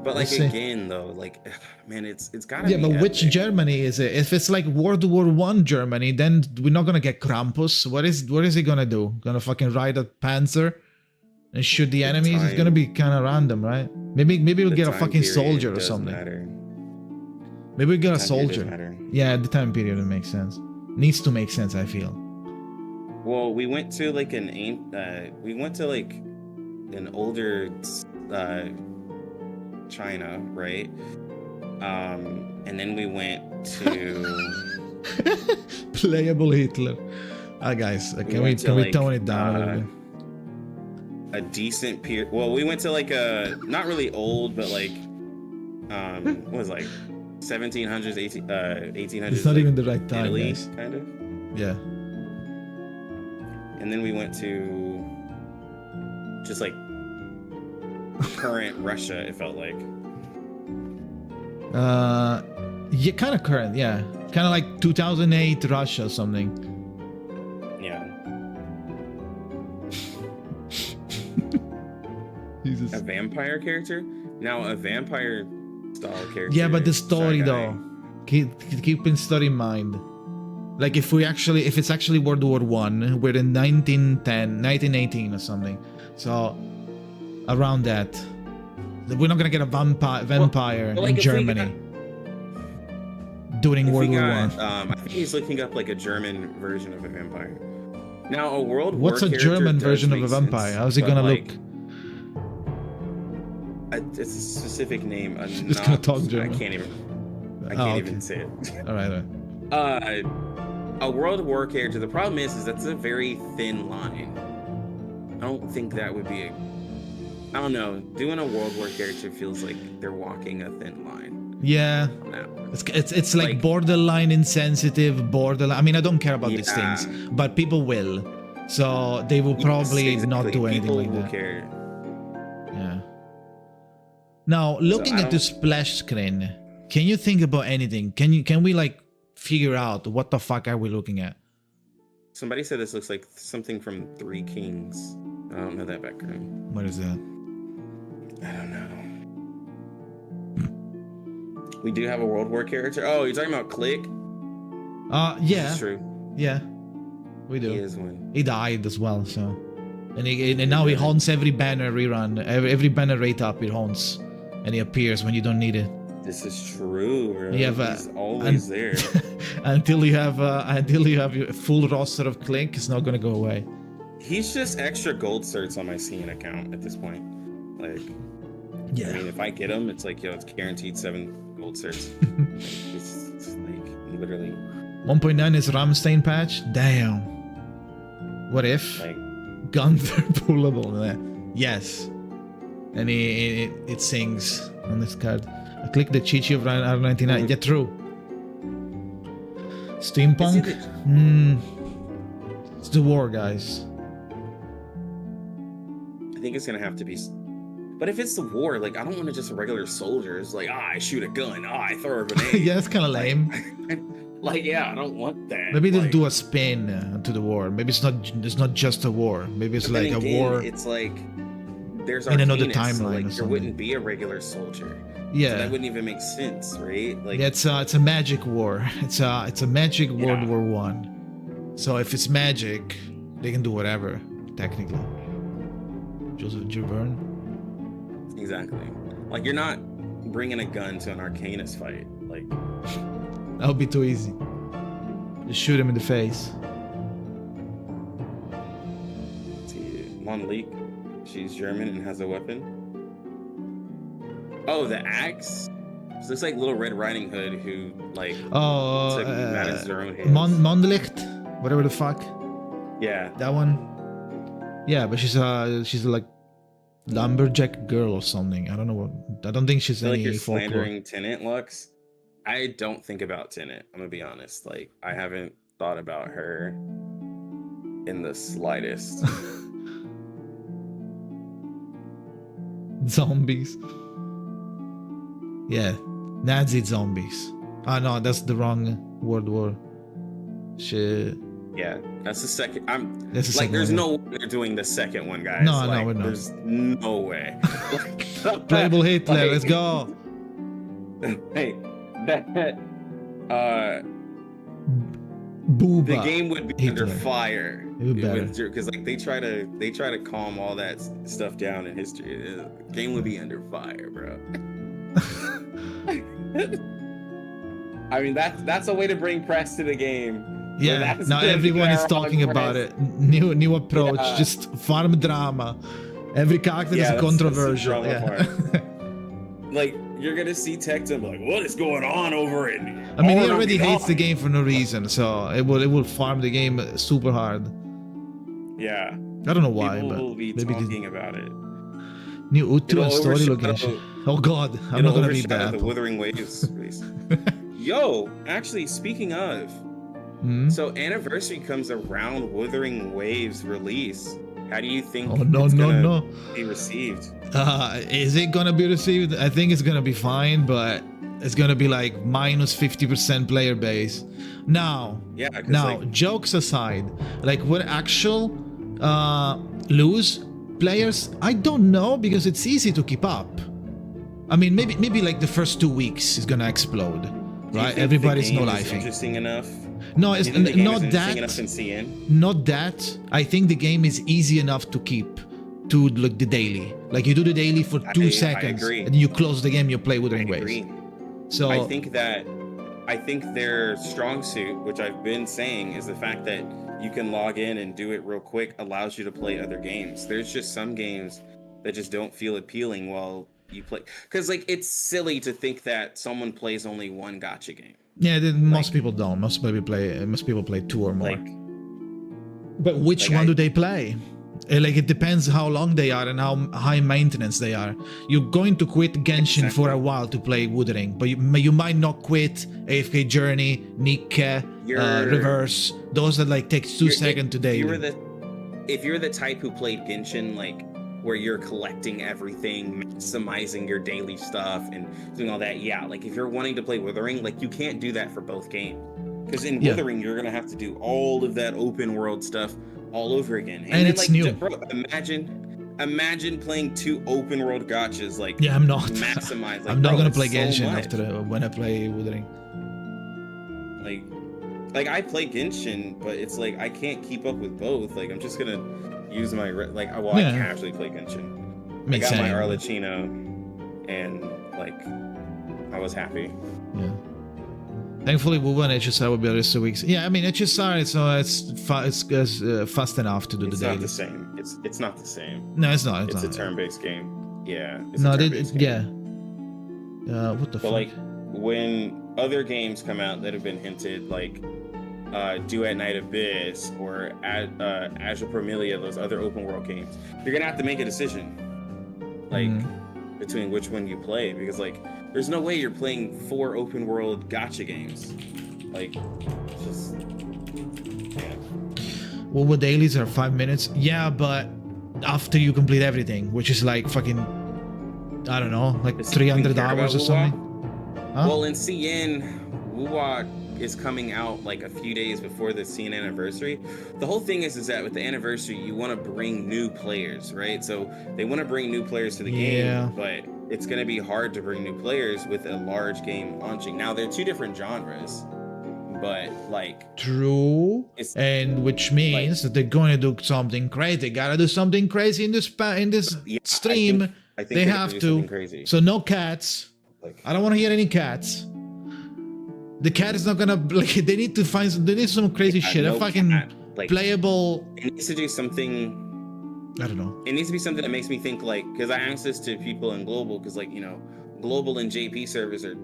But like again though, like man, it's gotta be. Yeah, but which epic. Germany is it? If it's like World War I Germany, then we're not gonna get Krampus. What is he gonna do? Gonna fucking ride a Panzer and shoot the enemies? It's gonna be kind of random, right? Maybe we'll get a fucking soldier or something. Maybe we get a soldier. Yeah, the time period it makes sense. Needs to make sense, I feel. Well, we went to like an older China, right? And then we went to playable Hitler. Guys, can we tone it down a little bit? A decent period. Well, we went to like a not really old, but like what was it, like 1700s, 1800s. It's not even the right time, Italy, guys. kind of. Yeah. And then we went to just like current Russia, it felt like. Yeah, kind of current, yeah. Kind of like 2008 Russia or something. Yeah. Jesus. A vampire character? Now a vampire style character. Yeah, but the story Shy though. Guy. Keep in story in mind. Like if it's actually World War I, we're in 1918 or something. So around that. We're not gonna get a vampire like in Germany during World War I. I think he's looking up like a German version of a vampire. Now a World War What's a character German does version of a make vampire? sense, How's it but, gonna like, look? It's a specific name. Just gonna talk German. I can't even say it. All right. A World War character. The problem is that's a very thin line. I don't think that would be I don't know. Doing a World War character feels like they're walking a thin line. Yeah. No. It's like borderline insensitive, borderline. I mean, I don't care about these things, but people will. So they will probably not do anything People like will that. care. Yeah. Now, looking at the splash screen, can you think about anything? Can we like figure out what the fuck are we looking at? Somebody said this looks like something from Three Kings. I don't know that background. What is that? I don't know. We do have a World War character. Oh, you're talking about Click? Yeah. That's true. Yeah. We do. He is one. He died as well, so. And now he haunts every banner rerun. Every banner rate up, he haunts. And he appears when you don't need it. This is true, bro. You have, He's always there. until you have a full roster of Clink, it's not gonna go away. He's just extra gold certs on my scene account at this point. Like, Yeah. I mean, if I get him, it's like, yo, it's guaranteed 7 gold certs. it's like literally 1.9 is Ramstein patch? Damn. What if? like Gunther pullable? Yes. And it sings on this card. I click the Chichi of R99. Yeah, true. Steambunx? It's the war, guys. I think it's gonna have to be. But if it's the war, like I don't want to just a regular soldier. It's like, I shoot a gun, I throw a grenade. Yeah, that's kind of lame. Like, yeah, I don't want that. Maybe they'll like, do a spin to the war. Maybe it's not just a war. Maybe it's but then like a again, war. It's like there's in another Arcanus, so, timeline or like there something. wouldn't be a regular soldier. Yeah. So that wouldn't even make sense, right? Like Yeah, it's a magic war. It's a magic World War One. So if it's magic, they can do whatever, technically. Joseph Javern. exactly. Like you're not bringing a gun to an Arcanus fight. Like That would be too easy. Just shoot him in the face. see, Monlique, she's German and has a weapon. Oh, the axe. So it's like Little Red Riding Hood who like Oh, took matters to their own hands. Mondlicht, whatever the fuck. Yeah. That one. Yeah, but she's like lumberjack girl or something. I don't know what. I don't think she's I feel like any you're folklore. slandering Tenet, Lux. I don't think about Tenet. I'm gonna be honest. Like I haven't thought about her in the slightest. Zombies. Yeah, Nazi zombies. Ah no, that's the wrong World War. Shit. Yeah, that's the second. That's the Like, second there's one. no way they're doing the second one, guys. No, like, we're not. There's no way. Playable Hitler. Like, Let's go. Hey, that Booba. the game would be Hitler. under fire. It would be better. Because like they try to calm all that stuff down in history. The game would be under fire, bro. I mean that's a way to bring press to the game. Yeah, That's now gonna everyone is be talking our about press. it. New approach, Yeah. just farm drama. Every character is Yeah, that's the controversial. drama Yeah. Like you're gonna see Tectum like, what is going on over in? I mean, he Arnhem already hates the Beyond?" game for no reason, so it will farm the game super hard. Yeah, I don't know why, people but will be maybe talking about it. new Utu It'll and story overshadow- location. Oh god, I'm It'll not gonna read overshadow that. the Wuthering Waves release. Yo, actually, speaking of, Hmm? so anniversary comes around Wuthering Waves release. How do you think Oh no it's no gonna no! be received? Is it gonna be received? I think it's gonna be fine, but it's gonna be like minus 50% player base. Now, Yeah, 'cause, now like, jokes aside, like what actual lose players? I don't know because it's easy to keep up. I mean, maybe like the first 2 weeks is gonna explode, do you right? think the Everybody's game no is lifing. interesting enough? No, Do it's you think the game not is interesting enough that. in CN? Not that. I think the game is easy enough to keep to like the daily. Like you do the daily for 2 I seconds, agree. and you close the game. You play Wuthering I Waves. agree. So I think their strong suit, which I've been saying, is the fact that you can log in and do it real quick, allows you to play other games. There's just some games that just don't feel appealing while you play, because like it's silly to think that someone plays only one gacha game. yeah, most people don't. Most people play 2 or more. Like, but which like one I- do they play? Like it depends how long they are and how high maintenance they are. You're going to quit Genshin for a Exactly. while to play Wuthering, but you might not quit AFK Journey, Nikke, You're- Reverse. Those that like takes 2 seconds to daily. If you're the type who played Genshin, like where you're collecting everything, maximizing your daily stuff, and doing all that, yeah. Like if you're wanting to play Wuthering, like you can't do that for both games, because in Yeah. Wuthering you're gonna have to do all of that open world stuff all over again. And then, it's like, new. Bro, imagine playing 2 open world gachas, like Yeah, I'm not. maximize. Like, I'm not bro, gonna it's play so Genshin much. after when I play Wuthering. Like like I play Genshin, but it's like I can't keep up with both. Like I'm just gonna use my I casually play Genshin. I got my Arlecchino, and like I was happy. Yeah. Thankfully, Wuba and HSR will be every 2 weeks. Yeah, I mean HSR, it's fast enough to do the daily. It's not the same. It's not the same. No, it's not. It's a turn-based game. Yeah. It's No, a turn-based game. yeah. What the But fuck? like when other games come out that have been hinted, like Duet Night Abyss or Azure Promelia, those other open world games, you're gonna have to make a decision, like between which one you play, because like there's no way you're playing 4 open world gacha games. Like, it's just yeah. Wuba dailies are 5 minutes. Yeah, but after you complete everything, which is like fucking, I don't know, like Does 300 anyone care hours or about something. Huh? Well, in CN, Wuwa is coming out like a few days before the CN anniversary. The whole thing is that with the anniversary, you want to bring new players, right? So they want to bring new players to the game, but it's going to be hard to bring new players with a large game launching. Now, they're 2 different genres, but like... True. And which means that they're going to do something crazy. They gotta do something crazy in this stream. I think they have to. Crazy. So no cats. Like, I don't want to hear any cats. The cat is not gonna like. They need to find. They need some crazy shit. no A fucking cat. Like, playable. It needs to do something. I don't know. It needs to be something that makes me think, like, because I asked this to people in global, because like global and JP servers are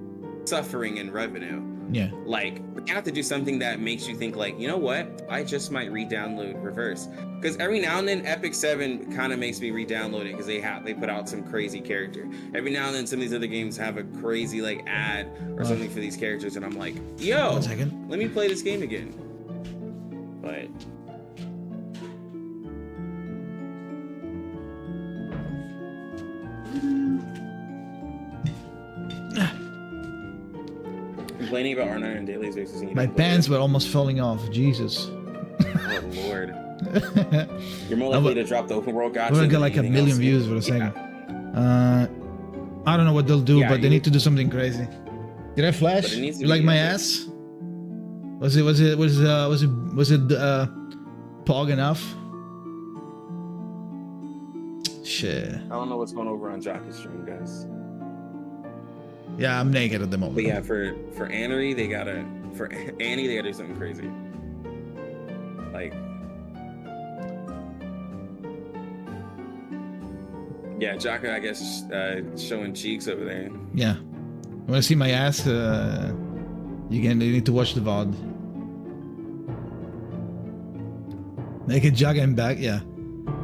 suffering in revenue. Yeah. Like, you have to do something that makes you think, like, you know what? I just might re-download Reverse. Because every now and then, Epic 7 kind of makes me re-download it because they put out some crazy character. Every now and then, some of these other games have a crazy like ad or something for these characters, and I'm like, yo, 1 second. let me play this game again. But complaining about R9 and dailies makes me My pants were almost falling off. Jesus. Oh Lord. You're more likely to drop the open world gacha. We're gonna get like a million views for a second. I don't know what they'll do, but they need to do something crazy. Did I flash? You like my ass? Was it pog enough? Shit. I don't know what's going over on Jockey's stream, guys. Yeah, I'm naked at the moment. But yeah, for Annie, they gotta do something crazy. Like, yeah, Jaka, I guess, showing cheeks over there. Yeah. You wanna see my ass? You need to watch the VOD. Naked Jaka and back, yeah.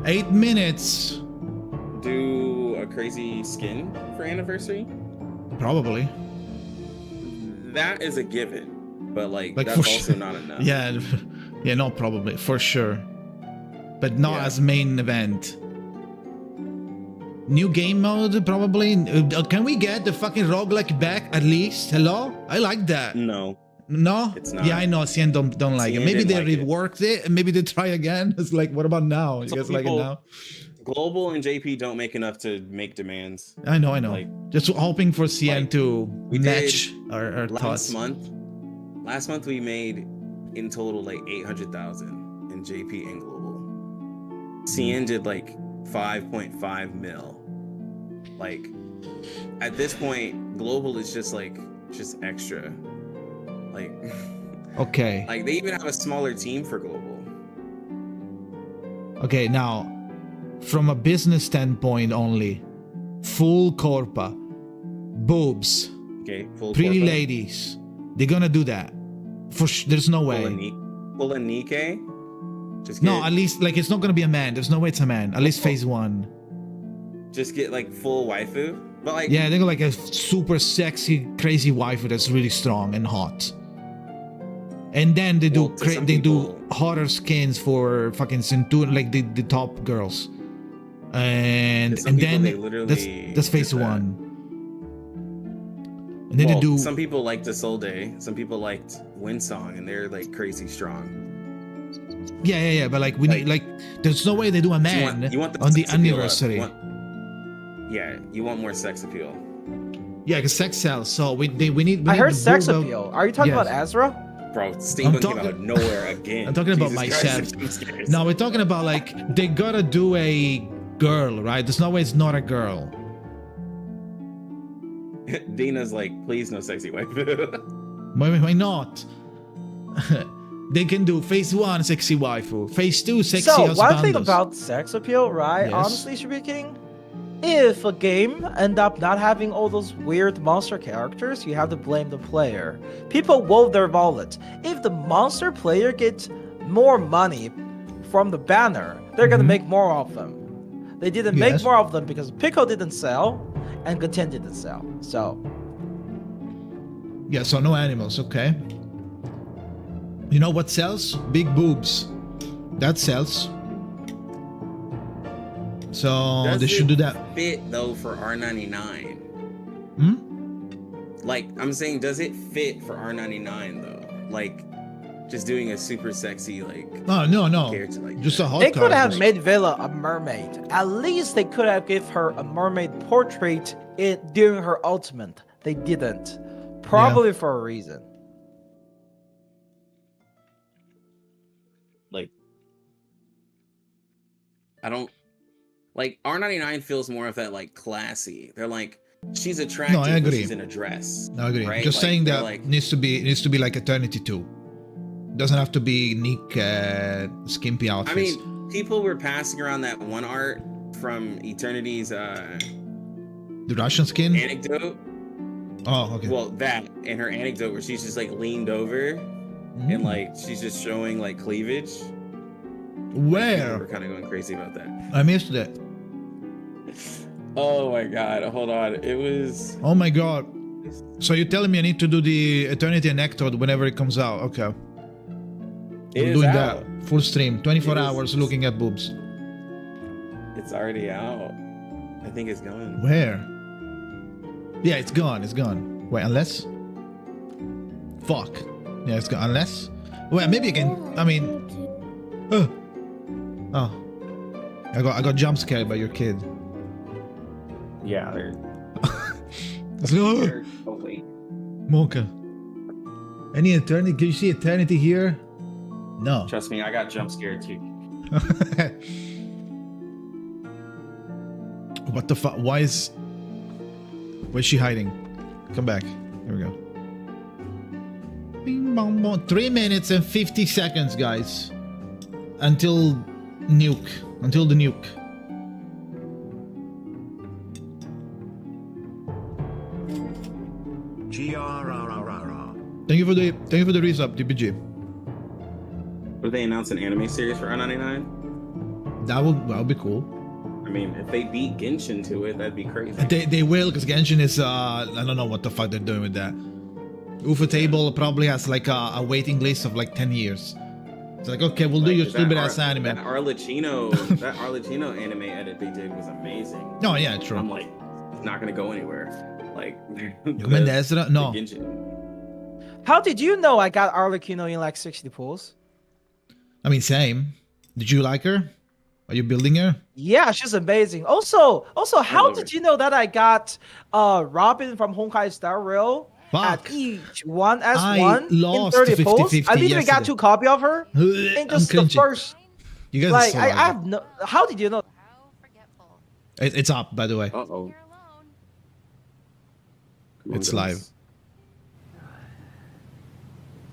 8 minutes. Do a crazy skin for anniversary? Probably. That is a given, but like that's for also sure. not enough. Yeah, no, probably for sure, but not as main event. New game mode, probably. Can we get the fucking roguelike back at least? Hello, I like that. No, it's not. Yeah, I know. CN don't like it. CN Maybe they didn't like reworked it, and maybe they try again. It's like, what about now? You Some guys like it people- now? Global and JP don't make enough to make demands. I know. Like, Just hoping for CN like, to we match did our thoughts. Last month we made in total like 800,000 in JP and global. CN did like 5.5 mil. Like, at this point, global is just extra. Like, Okay. like they even have a smaller team for global. Okay, now, from a business standpoint only, full corpa, boobs, Okay, full pretty corpo. ladies, they're gonna do that. There's no way. Full Nikkei? Just No, get- at least, like, it's not gonna be a man. There's no way it's a man. At least phase 1. Just get like full waifu. But like, Yeah, they got like a super sexy, crazy waifu that's really strong and hot. And then they do Well, to some they do people- hotter skins for fucking Centurion, like the top girls. And To some people, they then literally that's phase did that. 1. And then well, they do some people liked Isolde, some people liked Windsong, and they're like crazy strong. yeah, but like we need like there's no way they do a So man you want on the sex appeal up. anniversary. You want more sex appeal. Yeah, because sex sells. So we need. I heard to sex build up- appeal. Are you talking Yes. about Azra? Bro, Steambunx came talking- out of nowhere again. I'm talking about Jesus Christ, myself. I'm scared. No, we're talking about like they gotta do a girl, right? There's no way it's not a girl. Dina's like, please no sexy wife. Why not? They can do phase 1 sexy waifu, phase 2 sexy So husbandos. one thing about sex appeal, right? Yes. Honestly speaking, if a game end up not having all those weird monster characters, you have to blame the player. People will their wallet. If the monster player gets more money from the banner, they're gonna make more of them. They didn't make Yes. more of them because Pico didn't sell and Goten didn't sell. So Yeah, so no animals, okay. You know what sells? Big boobs. That sells. So Does they should it do that. fit though for R99? Hmm? Like, I'm saying, does it fit for R99 though? Like, just doing a super sexy like No. character like Just that. a hot they could have card. made Villa a mermaid. At least they could have give her a mermaid portrait during her ultimate. They didn't. Probably for a reason. Like, I don't like R99 feels more of that like classy. They're like, she's attractive, No, I but agree. she's in a dress. I agree. Right? Just Like, saying they're that like, needs to be like Eternity 2. Doesn't have to be Nick skimpy I outfits. mean, people were passing around that one art from Eternity's The Russian skin? anecdote. Oh, okay. Well, that and her anecdote where she's just like leaned over and like she's just showing like cleavage. People Where? were kind of going crazy about that. I missed that. Oh my god, hold on. It was Oh my god. So you're telling me I need to do the Eternity Anecdote whenever it comes out? Okay. it I'm is doing out. that. Full stream. 24 It is- hours looking at boobs. It's already out. I think it's going. Where? Yeah, it's gone. It's gone. Wait, unless? Fuck. Yeah, it's gone. Unless? Well, maybe again. I mean. Oh. I got jump scared by your kid. Yeah, they're Let's go. totally. Mocha. Any eternity? Can you see eternity here? No. Trust me, I got jump scared too. What the fuck? Where's she hiding? Come back. Here we go. Bing bong bong. 3 minutes and 50 seconds, guys. Until nuke. Until the nuke. GRRRR. Thank you for the resub, TPG. Would they announce an anime series for R99? That would be cool. I mean, if they beat Genshin to it, that'd be crazy. They will, because Genshin is I don't know what the fuck they're doing with that. Table probably has like a waiting list of like 10 years. It's like, okay, we'll do Like, your that stupid Ar- ass anime. That Arlecchino, that Arlecchino anime edit they did was amazing. No, yeah, true. I'm like, it's not gonna go anywhere. Like, Human Ezra? No. Genshin. How did you know I got Arlecchino in like 60 pulls? I mean, same. Did you like her? Are you building her? Yeah, she's amazing. Also, how love did her. you know that I got Robin from Honkai Star Rail Fuck. at each 1S1 I in lost 30 50-50 pulls? I literally got yesterday. 2 copy of her in I'm just the cringing. first. You guys Like, are so I ugly. have no. How did you know? How forgetful. It's up, by the way. Uh-oh. You're alone. Come on, It's guys. live.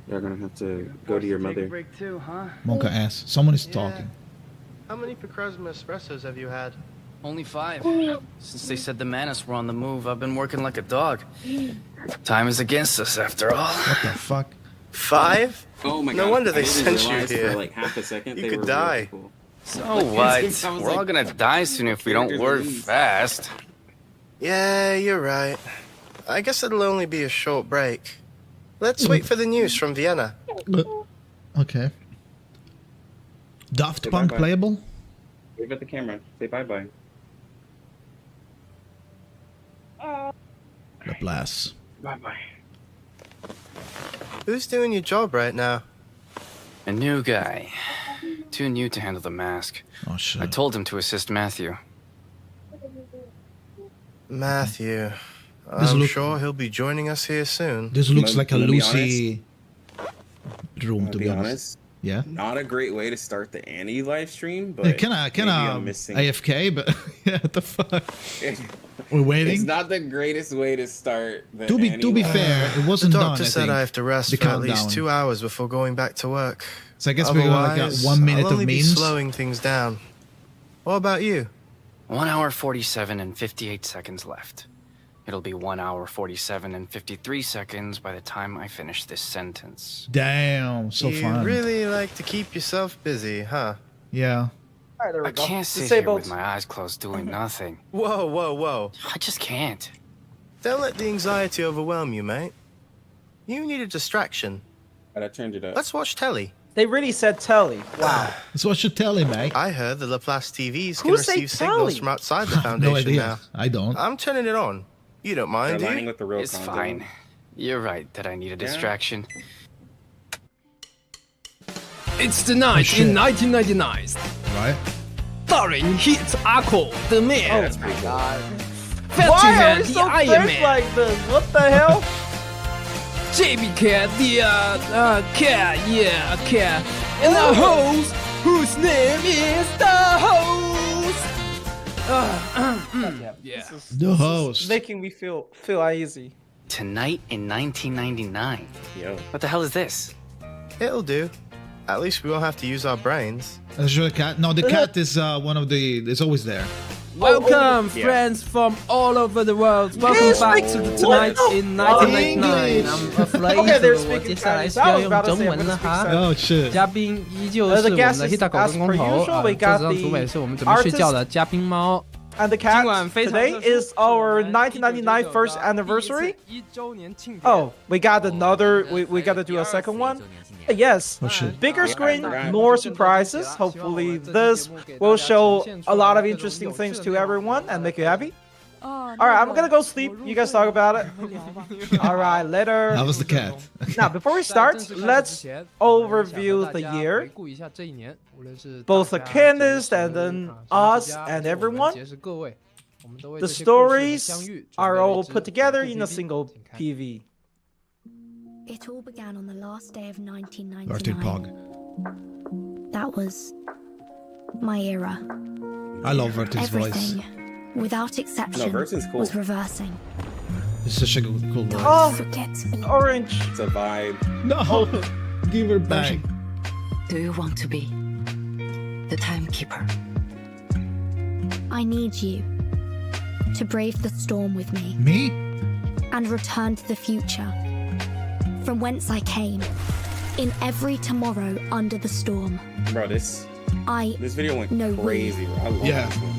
You're gonna have to go to your Take a mother. break too, huh? Monka ass. Someone is Yeah. talking. How many Picrasma espressos have you had? Only 5. Since they said the Manus were on the move, I've been working like a dog. Time is against us, after all. What the fuck? 5? Oh my No god. wonder I they didn't sent you realize here. For like half a second You they could were die. really cool. So Like, what? it's- I was We're all like, gonna die soon if we don't characters work released. fast. Yeah, you're right. I guess it'll only be a short break. Let's wait for the news from Vienna. Okay. Daft Say Punk bye-bye. playable? Wave at the camera. Say bye-bye. The blast. Bye-bye. Who's doing your job right now? A new guy. Too new to handle the mask. Oh shit. I told him to assist Matthew. Matthew. This I'm look- sure he'll be joining us here soon. This looks like a Let me be Lucy. room, I'll to be be honest. honest. Yeah. Not a great way to start the Annie live stream, but Can I maybe I'm missing. AFK? But yeah, what the fuck? We're waiting. It's not the greatest way to start the To be Annie live. fair, it The wasn't done. doctor said think, I have to rest the for at least countdown. 2 hours before going back to work. So I guess we got like Otherwise, 1 minute I'll of only be memes. slowing things down. What about you? 1 hour 47 and 58 seconds left. It'll be 1 hour 47 and 53 seconds by the time I finish this sentence. Damn, so you fun. really like to keep yourself busy, huh? Yeah. All right, there we I go. can't sit here Disabled. with my eyes closed doing nothing. Whoa, whoa, whoa. I just can't. Don't let the anxiety overwhelm you, mate. You need a distraction. But I turned it up. Let's watch telly. They really said telly. Wow. That's what you tell him, mate. I heard the Laplace TVs can Who say receive signals telly? from outside the foundation No idea. now. I don't. I'm turning it on. You don't They're mind, do aligning you? with the real It's content. fine. You're right that I need a distraction. It's the night shit. in 1999. Right? 大人 hits Aqua, the man. Oh my god. Fat Why are Man, we the so Iron thick Man. like this? What the hell? JB Cat, the cat, yeah, cat. And the host, whose name is the host. Yeah. The host. Making me feel uneasy. Tonight in 1999. Yo. What the hell is this? It'll do. At least we won't have to use our brains. Is there a cat? No, the cat is one of the. It's always there. Welcome, yeah. friends from all over the world. Welcome back to the Tonight in 1999. I'm afraid Okay, they're 我 speaking 接下来 Chinese. 是要 I was 用 about to 中 say I'm 文 gonna 了 speak 哈。 Spanish. Oh shit. 嘉宾依旧 The 是我们 guest 的 is Hita 狗 as 跟 per 公头 usual, 啊， we 这 got 张 the 图也是我们准备睡觉的嘉宾猫。 And the 今 cat 晚非常 today 特殊 is our 是我们 1999 first 第 anniversary. 一周年庆典 Oh, we got another. We got to do a second one. Yes, Oh shit. bigger Yeah, screen, right. more surprises. Hopefully, this will show a lot of interesting things to everyone and make you happy. All right, I'm gonna go sleep. You guys talk about it. All right, later. That was the cat. Now, before we 在 start, 正式开始 let's 之前 overview 我 the 们想和大家 year. 回顾一下这一年，无论是 Both the 大家 Candace 结识 and then 啊 us 甚至 and 是我们 everyone. 结识各位，我们都为 The 这些故事的 stories 相遇 are 准备了 all 一支 put together 回顾 in a PV single 请看 PV. It all began on the last day of Arctic 1999. Pog. That was my era. I love Vertin's voice. Everything, without exception, Vertin's cool. was reversing. It's such a cool voice. Oh, Forget me. orange. It's a vibe. No! Give her back. Do you want to be the timekeeper? I need you to brave the storm with me Me? and return to the future, from whence I came, in every tomorrow under the storm. Bro, this video went No, crazy. Bro. I love Yeah. this one.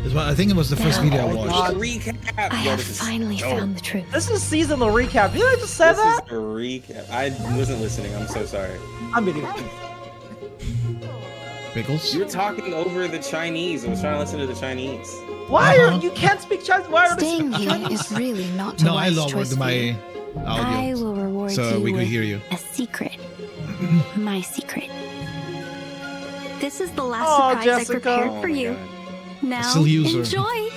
It's what- I think it was the first video I Oh, watched. God. Recap. I Yo, have this is finally dope. found the truth. This is seasonal recap. Did I just say This that? is a recap. I wasn't listening. I'm so sorry. I'm being Pickles? You were talking over the Chinese. I was trying to listen to the Chinese. Why are you can't speak Chinese? Why are Staying they here is really not a No, I wise lowered choice for my you. I audio. will reward So you we could with hear you. a secret. My secret. This is the last Oh, surprise Jessica. I prepared Oh for my you. God. Now, Still user. enjoy.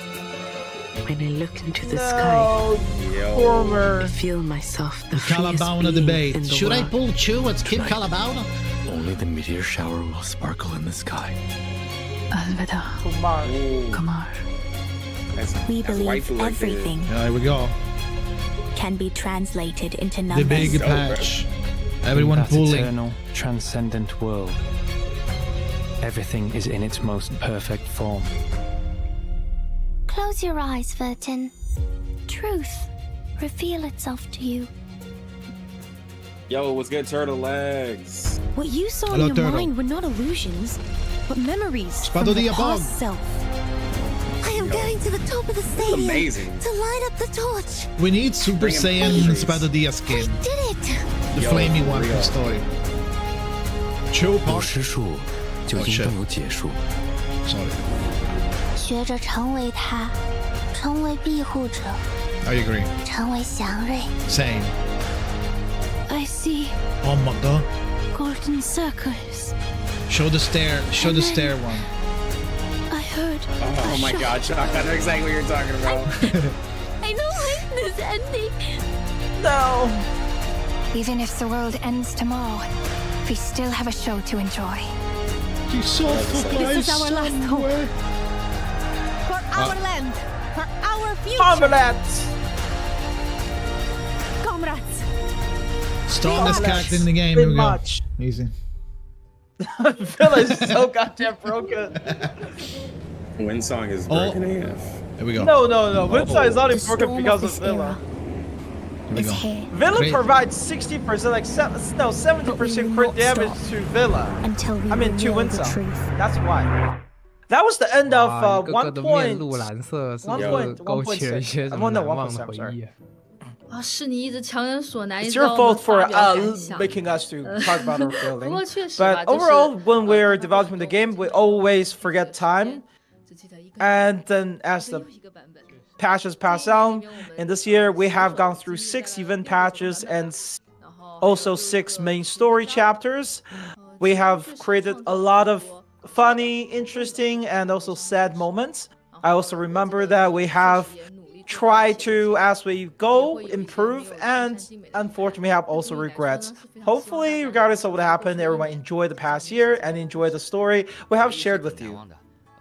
When I look into the sky, No, Yo. I former. feel myself the freest Calabauna being debate. in the Should I world. pull Chew at Skip Calabauna? Only the meteor shower will sparkle in the sky. Alvida, Kumar. Ooh, Kumar. that's- We that's believe waifu right there. everything Yeah, here we go. can be translated into The numbers. big Dope, bro. patch. Everyone that pulling. eternal, transcendent world. Everything is in its most perfect form. Close your eyes, Vertin. Truth reveal itself to you. Yo, what's good, turtle legs? What you saw Hello, in your turtle. mind were not illusions, but memories Spado from the dia bog. past self. I am going to the top of the stadium amazing. to light up the torch. We need Super Bring him Saiyan countries. Spadodilla We skin. did it! The Yo, flamey one real. from story. Chew 有 Pog. 施术，就 Oh, 应 shit. 当有解数。 Sorry. 学着成为他，成为庇护者， I agree. 成为祥瑞。 Same. I see Oh my god. golden circles. Show the stair. Show the stair one. I heard. Oh my god, Shock. I know exactly what you're talking about. I don't like this ending. No. Even if the world ends tomorrow, we still have a show to enjoy. You saw This is our last hope. For our land, for our future. Comrades! Comrades. Strongest character in the game. Here we go. Easy. Villa is so goddamn broken. Wind Song is broken AF. Here we go. No. Windsor is only broken because of Villa. Here we go. Villa Great. provides 60%, like 70% crit damage to Villa. I mean, to Windsor. That's why. That was the end of 个个都面露蓝色，是不是 1.1.6 勾起了一些什么难忘的回忆？啊，是你一直强人所难， It's your fault for making us to talk about our feelings. But overall, when we're developing the game, we always forget time. And then as the patches pass on, in this year we have gone through 6 event patches and also 6 main story chapters. We have created a lot of funny, interesting, and also sad moments. I also remember that we have tried to, as we go, improve, and unfortunately have also regrets. Hopefully, regardless of what happened, everyone enjoy the past year and enjoy the story we have shared with you.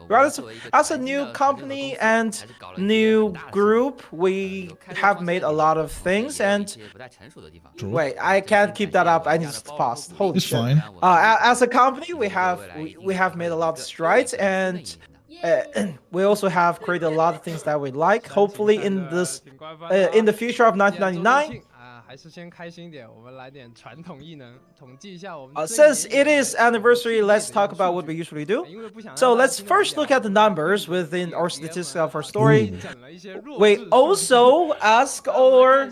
Regardless, as a new company and new group, we have made a lot of things, and wait, I can't keep that up. I need to pause. Holy It's shit. fine. As a company, we have made a lot of strides, and we also have created a lot of things that we like. Hopefully, in the future of 1999. 还是先开心一点，我们来点传统异能，统计一下我们。Since it is anniversary, let's talk about what we usually do. So let's first look at the numbers within our statistics of our story. We also ask our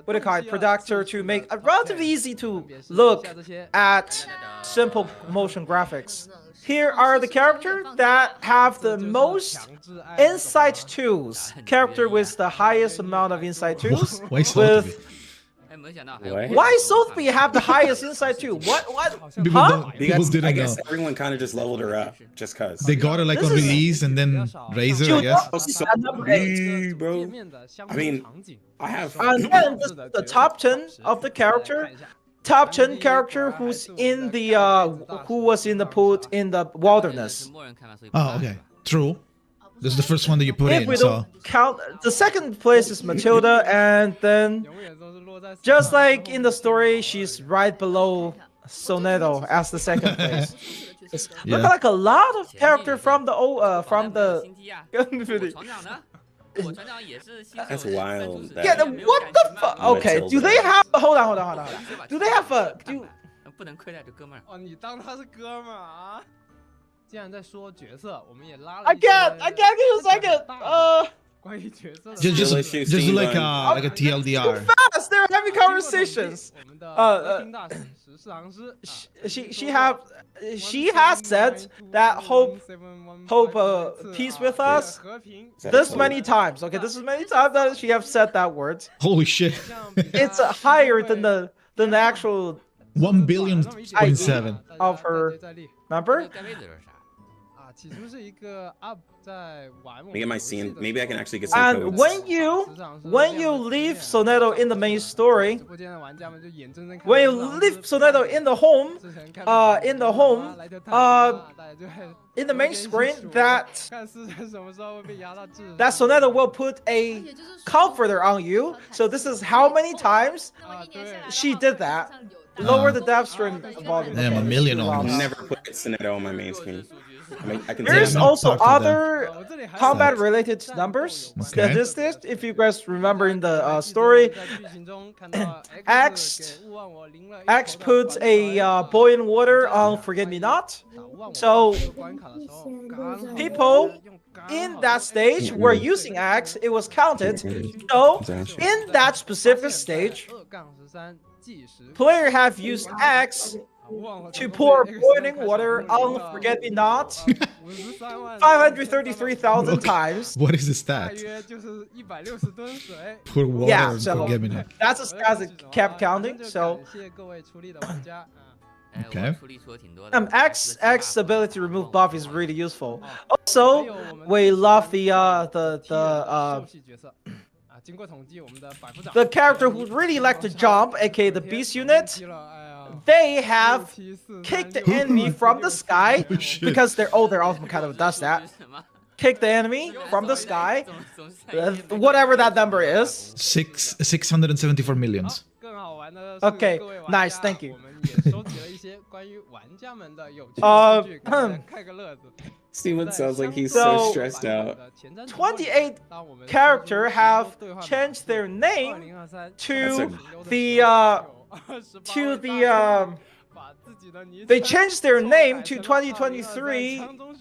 what do you call it, producer to make it relatively easy to look at simple motion graphics. Here are the characters that have the most insight tools. Character with the highest amount of insight tools. Why Sotheby? Why Sotheby have the highest insight tool? What? People Because didn't I guess know. everyone kind of just leveled her up just cause. They got her like This on is- release and then Razor, I guess. So number 8. bro. I mean, I have. And then this is the top 10 of the character. Top 10 character who's in the who was in the put in the wilderness. Oh, okay. True. This is the first one that you put If in, we so don't count, the second place is Matilda, and then just like in the story, she's right below Soneto as the second place. Yeah. Look like a lot of character from the That's wild. That yeah. What the fuck? Okay, do they have? Hold on. Do they have a? Do 不能亏待这哥们儿。哦，你当他是哥们儿啊？既然在说角色，我们也拉了。I can't give you a second. 关于角色的。 just do like a TLDR. Fast. They're having conversations. 我们的和平大使十四行师。She has said that hope peace with us this many times. Okay, this is many times that she have said that word. Holy shit. It's higher than the actual 1,000,000,700,000. of her number. 啊，起初是一个 up 在玩。 Let me get my scene. Maybe I can actually get some And codes. when you leave Soneto in the main story, when you leave Soneto in the home, in the main screen, that Soneto will put a comforter on you. So this is how many times she did that. Lower the depth stream volume. Damn, a million I'll almost. never put Soneto on my main screen. I mean, I can There's say not also talked to them. other combat-related numbers, Okay. statistics. If you guys remember in the story, X puts a boy in water on Forget Me Not. So people in that stage were using X. It was counted. So in that specific stage, player have used X to pour boiling water on Forget Me Not 533,000 times. What is the stat? Pour water Yeah, and so forget me not. that's a stat that kept counting. So Okay. X ability to remove buff is really useful. Also, we love the the character who really like to jump, aka the beast unit, they have kicked the enemy from the sky because their ultimate kind of does that. Kick the enemy from the sky, whatever that number is. 674 millions. Okay, nice, thank you. Steven sounds like he's so stressed out. 28 character have changed their name to the they changed their name to 2023,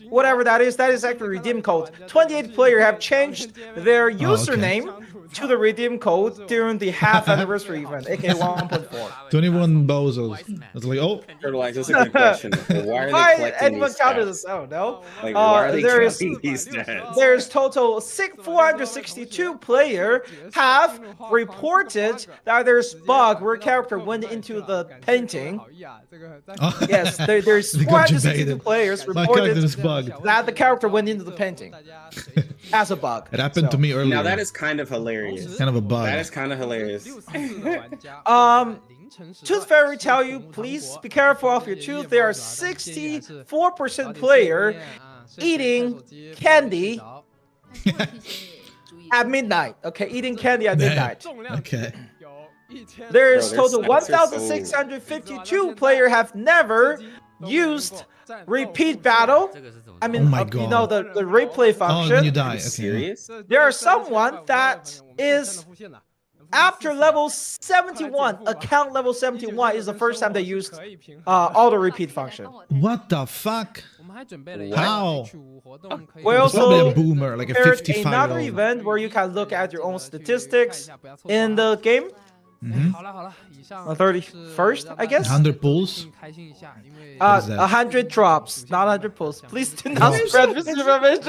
whatever that is. That is actually redeem code. 28 player have changed their username to the redeem code during the half anniversary event, aka 1.4. 21 bozos. It's like, oh. Like, just a quick question. Why are they collecting these counted stats? this? Oh no. Like, why are they counting these stats? There's total 462 player have reported that there's bug where character went into the painting. Yes, there's 462 players reported that the character went into the painting as a bug. It happened to me earlier. Now that is kind of hilarious. Kind of a bug. That is kind of hilarious. Tooth Fairy tell you, please be careful of your tooth. There are 64% player eating candy at midnight. Okay, eating candy at midnight. Okay. There is total 1,652 player have never used repeat battle. I mean, you know the replay function. Oh, when you die. Okay. Serious? There are someone that is after level 71, account level 71 is the first time they used auto repeat function. What the fuck? How? We also probably a boomer, like a prepared 55-year-old. another event where you can look at your own statistics in the game. 31st, I guess. 100 pulls. 100 drops, not 100 pulls. Please do not spread misinformation.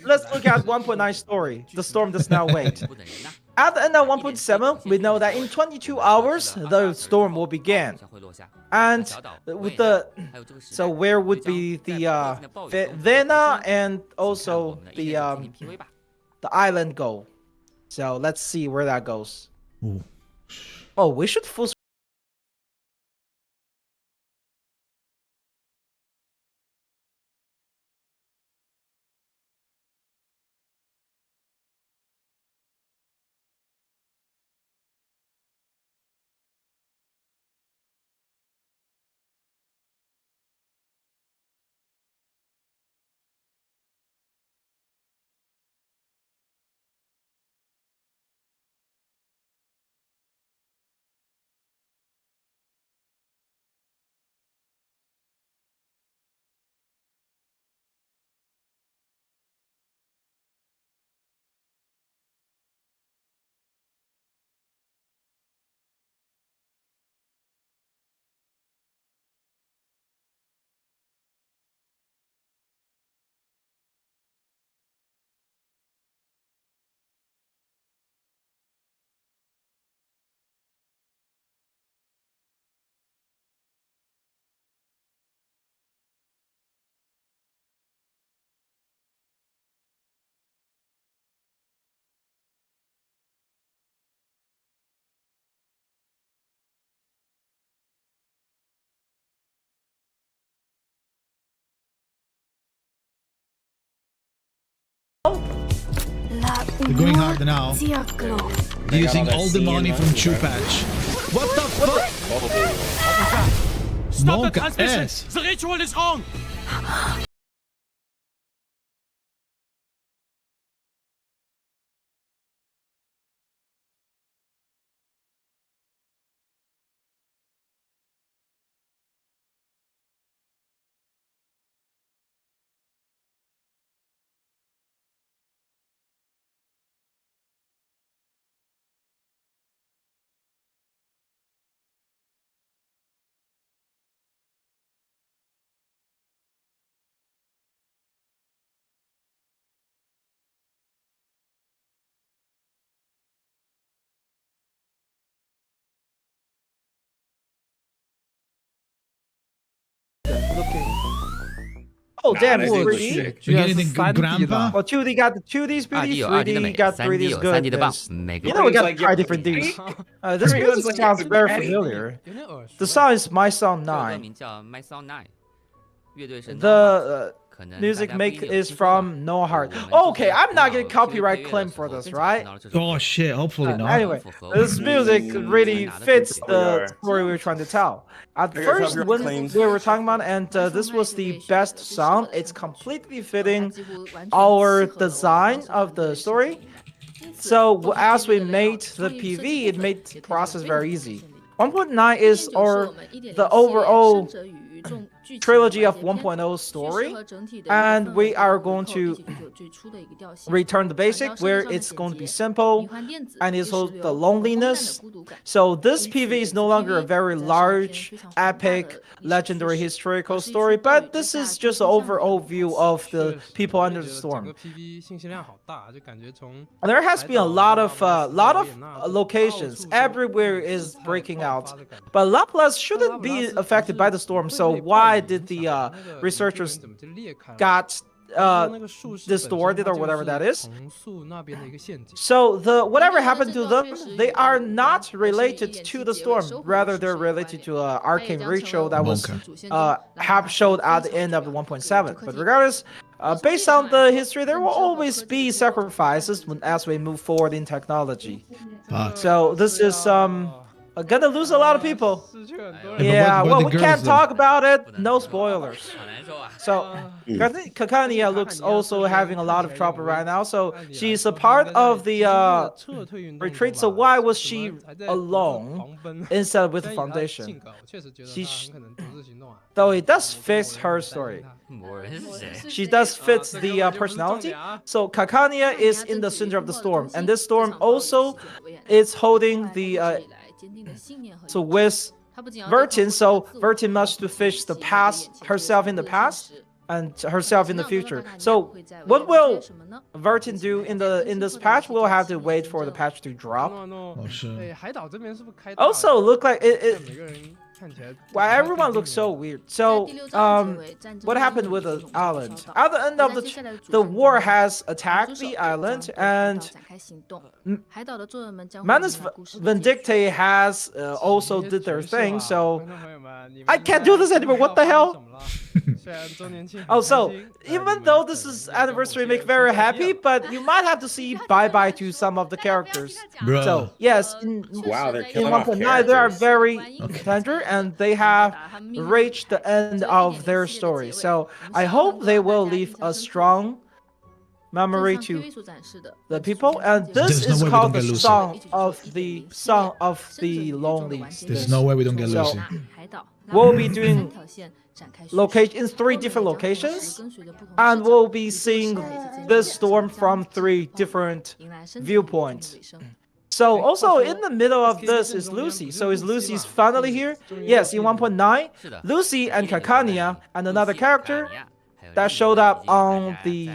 Let's look at 1.9 story. The storm does not wait. At the end of 1.7, we know that in 22 hours the storm will begin. And with so where would be the Vena and also the island go? So let's see where that goes. Ooh. Oh, we should full. They're going hard now. Using all the money from True Patch. What the fuck? Stop the Monka transmission! ass. The ritual is wrong! Oh damn, Nah, it's that dude was 3D. sick. We get anything good, Grandpa? Well, 2D got the 2D's 3D, 3D got 3D is good. You know we got to try different Ds. This music sounds very familiar. The song is My Song 9. The music make is from No Heart. Okay, I'm not getting copyright claim for this, right? Oh shit, hopefully not. Anyway, this music really fits the story we were trying to tell. At first, when we were talking about, and this was the best song, it's completely fitting our design of the story. So as we made the PV, it made the process very easy. 1.9 is the overall trilogy of 1.0 story, and we are going to return the basic where it's going to be simple and it's also the loneliness. So this PV is no longer a very large, epic, legendary historical story, but this is just an overall view of the people under the storm. There has been a lot of locations everywhere is breaking out, but Laplace shouldn't be affected by the storm. So why did the researchers got distorted or whatever that is? So whatever happened to them, they are not related to the storm. Rather, they're related to an arcane ritual that was showed at the end of the 1.7. But regardless, based on the history, there will always be sacrifices as we move forward in technology. So this is gonna lose a lot of people. Yeah, well, we can't talk about it. No spoilers. So Kakania looks also having a lot of trouble right now. So she's a part of the retreat. So why was she alone instead of with the foundation? Though it does fit her story. She does fit the personality. So Kakania is in the center of the storm, and this storm also is holding the so with Vertin, so Vertin must to fish the past, herself in the past and herself in the future. So what will Vertin do in this patch? We'll have to wait for the patch to drop. Oh shit. Also look like it well, everyone looks so weird. So, what happened with the island? At the end of the war has attacked the island, and Manus Vindictae has also did their thing. So, I can't do this anymore. What the hell? Oh, so even though this is anniversary, make very happy, but you might have to see bye-bye to some of the characters. Bro. So yes, Wow, they're in killing off 1.9 they are characters. very tender, and they have reached the end of their story. So I hope they will leave a strong memory to the people. And this There's is no way we called don't the get song of the lonely. There's no way we don't get So, Lucy. we'll be doing in 3 different locations, and we'll be seeing this storm from 3 different viewpoints. So also in the middle of this is Lucy. So is Lucy's finally here? Yes, in 1.9, Lucy and Kakania and another character that showed up on the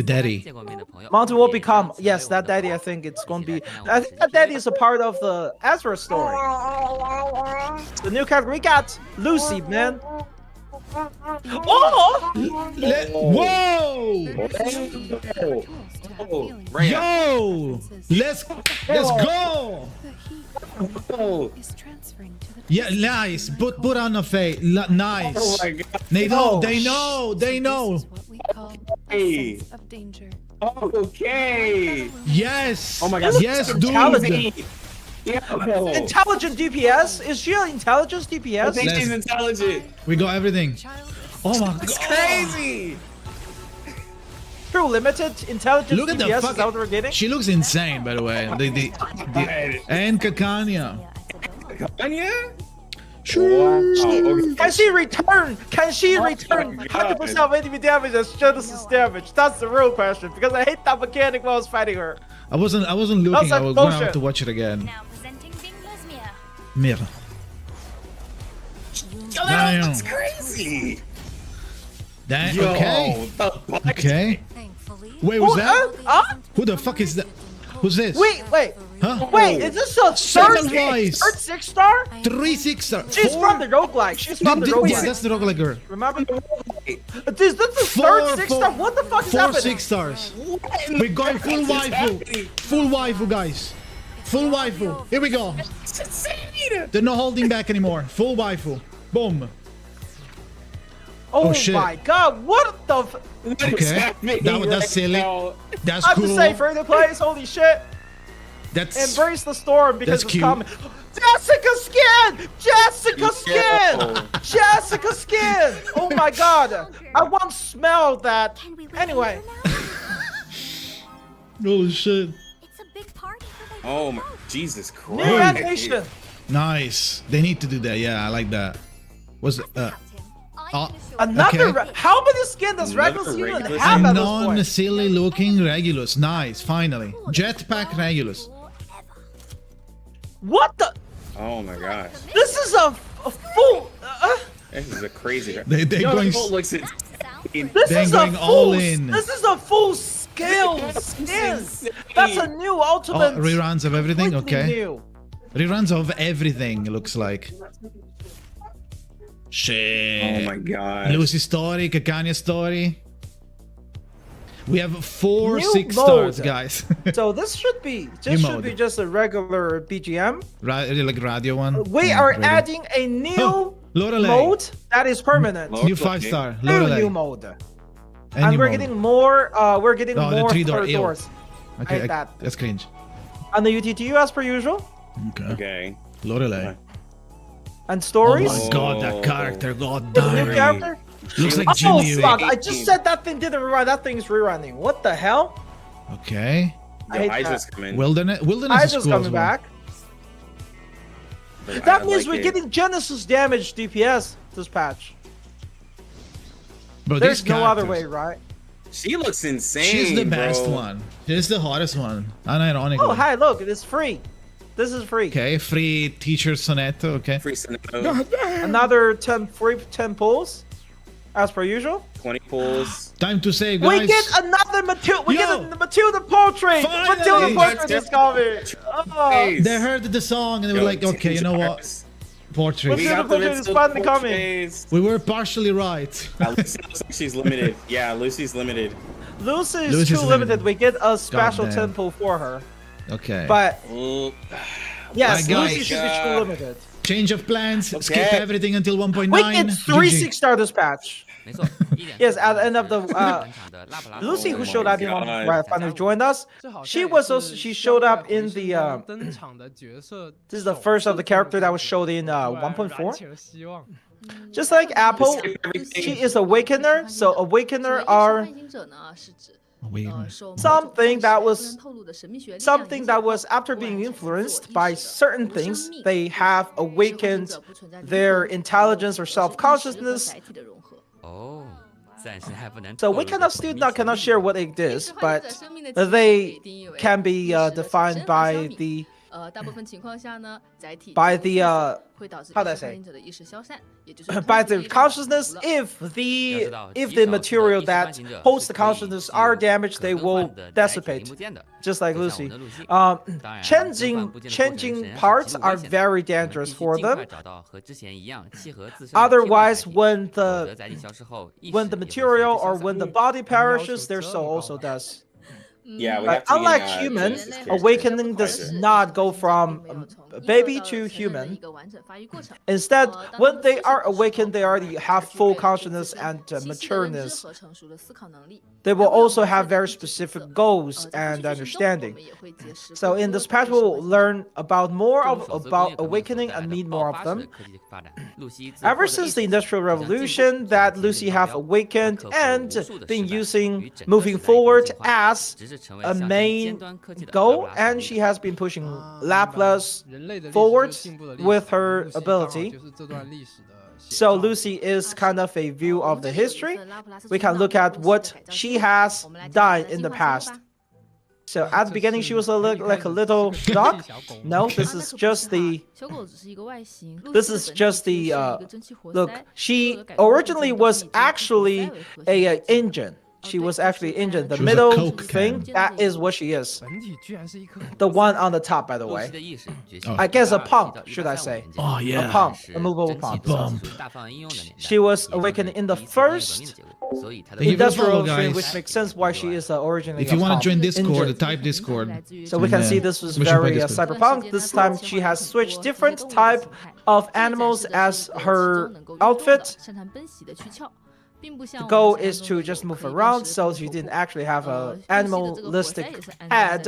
daddy mountain will become, yes, that daddy. I think it's going to be, I think that daddy is a part of the Ezra story. The new character, we got Lucy, man. Oh! Whoa! Yo! Let's go! Yeah, nice. Put on a face. Nice. Oh my god. They know. They know. They know. Hey. Okay. Yes. Oh my god. Yes, dude. Intelligent DPS? Is she an intelligence DPS? I think she's intelligent. We got everything. Oh my god. It's crazy. True limited intelligence Look at DPS the is that fucking. what we're getting? She looks insane, by the way. And Kakania. Kakania? Sure. Okay. Can she return? Can she return 100% of enemy damage as Genesis damage? That's the real question, because I hate that mechanic while I was fighting her. I wasn't looking. I was gonna have to watch it again. Mira. Damn. That's crazy. Damn. Yo, Okay. the fuck? Okay. Wait, was that? Who the fuck is that? Who's this? Wait. Huh? Wait, is this a Seven third lives. 6-star? 3 6-star. She's from the roguelike. She's from the Yeah, roguelike. that's the roguelike girl. Remember the roguelike? This the third 6-star? What the fuck is 4 happening? 6 stars. We're going full waifu. Full waifu, guys. Full waifu. Here we go. They're not holding back anymore. Full waifu. Boom. Oh, shit. my god, what the f- Okay. That's silly. That's I have to cool. say, for the place, holy shit. That's Embrace the storm because that's it's cute. coming. Jessica Skin! Jessica Skin! Yo. Jessica Skin! Oh my god. I once smelled that. Anyway. oh shit. It's a big party for the Oh my Jesus New Christ. animation. Nice. They need to do that. Yeah, I like that. Was Another. okay. How many skin does Another Regulus even Regulus? have a at this point? non-silly looking Regulus. Nice, finally. Jetpack Regulus. What the? Oh my gosh. This is a full. This is a crazy. They're going. looks insane. This They're is going a all full. in. This is a full scale skin. That's a new ultimate. Reruns of everything. completely Okay. New. Reruns of everything. Looks like. Shit. Oh my god. Lucy story, Kakania story. We have 4 New 6 stars, mode. guys. So this should be mode. just a regular BGM. Like radio one. We Mm, are radio. adding a new Lorelei. mode that is permanent. New 5-star. New Lorelei. mode. And And new we're mode. getting more. We're getting Oh, the more 3-door, third ew. doors. Okay, like that. that's cringe. And the UTTU as per usual. Okay. Okay. Lorelei. And Oh stories. my god, that character, god With the new damn. character. Looks like Oh Jimmy. fuck! I just said that thing didn't rerun. That thing's rerunning. What the hell? Okay. I hate I that. just come in. Wilderness I is just cool as coming well. back. But That I means like we're it. getting Genesis damage DPS this patch. Bro, There's these no other characters- way, right? She looks insane. She's the best bro. one. She's the hottest one. Unironically. Oh, hi! Look, it's free. This is free. Okay, free teacher sonetto, okay. Free Sonetto. Another 10 free 10 pulls, as per usual. 20 pulls. Time to save, guys. We get another Matilda. We Yo! get a Matilda portrait. Finally! Matilda portrait is coming. Oh, They heard the song and they were like, okay, you know what? Portrait. We got the portrait is finally coming. Days. We were partially right. Lucy looks like she's limited. Yeah, Lucy's limited. Lucy is Lucy's too limited. We get a special Goddamn. 10 pull for her. Okay. But Ooh. yes, Alright, Lucy guys. should be too limited. Change of plans. Okay. Skip everything until 1.9. We get 3 GG. 6-star this patch. Yes, at the end of the Lucy, who Oh showed my up in one God. where finally joined us. She was also she showed up in the this is the first of the character that was showed in 1.4. Just like Apple, she is Awakener. So Awakener are something that was after being influenced by certain things, they have awakened their intelligence or self-consciousness. So we cannot share what it is, but they can be defined by the how do I say by the consciousness. If the material that holds the consciousness are damaged, they will dissipate, just like Lucy. Changing parts are very dangerous for them. Otherwise, when the material or when the body perishes, their soul also does. Yeah, we But have to unlike get, human, this character awakening does advisor. not go from baby to human. Instead, when they are awakened, they already have full consciousness and matureness. They will also have very specific goals and understanding. So in this patch, we'll learn about awakening and need more of them. Ever since the Industrial Revolution, that Lucy have awakened and been using moving forward as a main goal, and she has been pushing Laplace forward with her ability. So Lucy is kind of a view of the history. We can look at what she has done in the past. So at the beginning, she was like a little dog. No, this is just the look. She originally was actually a engine. she was actually injured. The She was a middle Coke thing, can. that is what she is. 本体居然是一颗 The one on the top, by the 露 way. 西的意识觉 Oh. 醒 I guess a 第 pump, 到1835 should I say? 年间 Oh, yeah. A pump, 是 a movable 蒸汽 pump. 自动 Pump. 属于大范围应用的年代 She was 也是 awakened in the 第一次工业革命的 first 结果所以她的 Thank you for the industrial follow, revolution, guys. which makes sense why she is originally If you a want pump. to join Discord, Injured. type Discord. So we can Yeah. see this was We should play very Discord. cyberpunk. This time she has switched different type of animals as her outfit. The goal is to just move around, so she didn't actually have a animalistic head.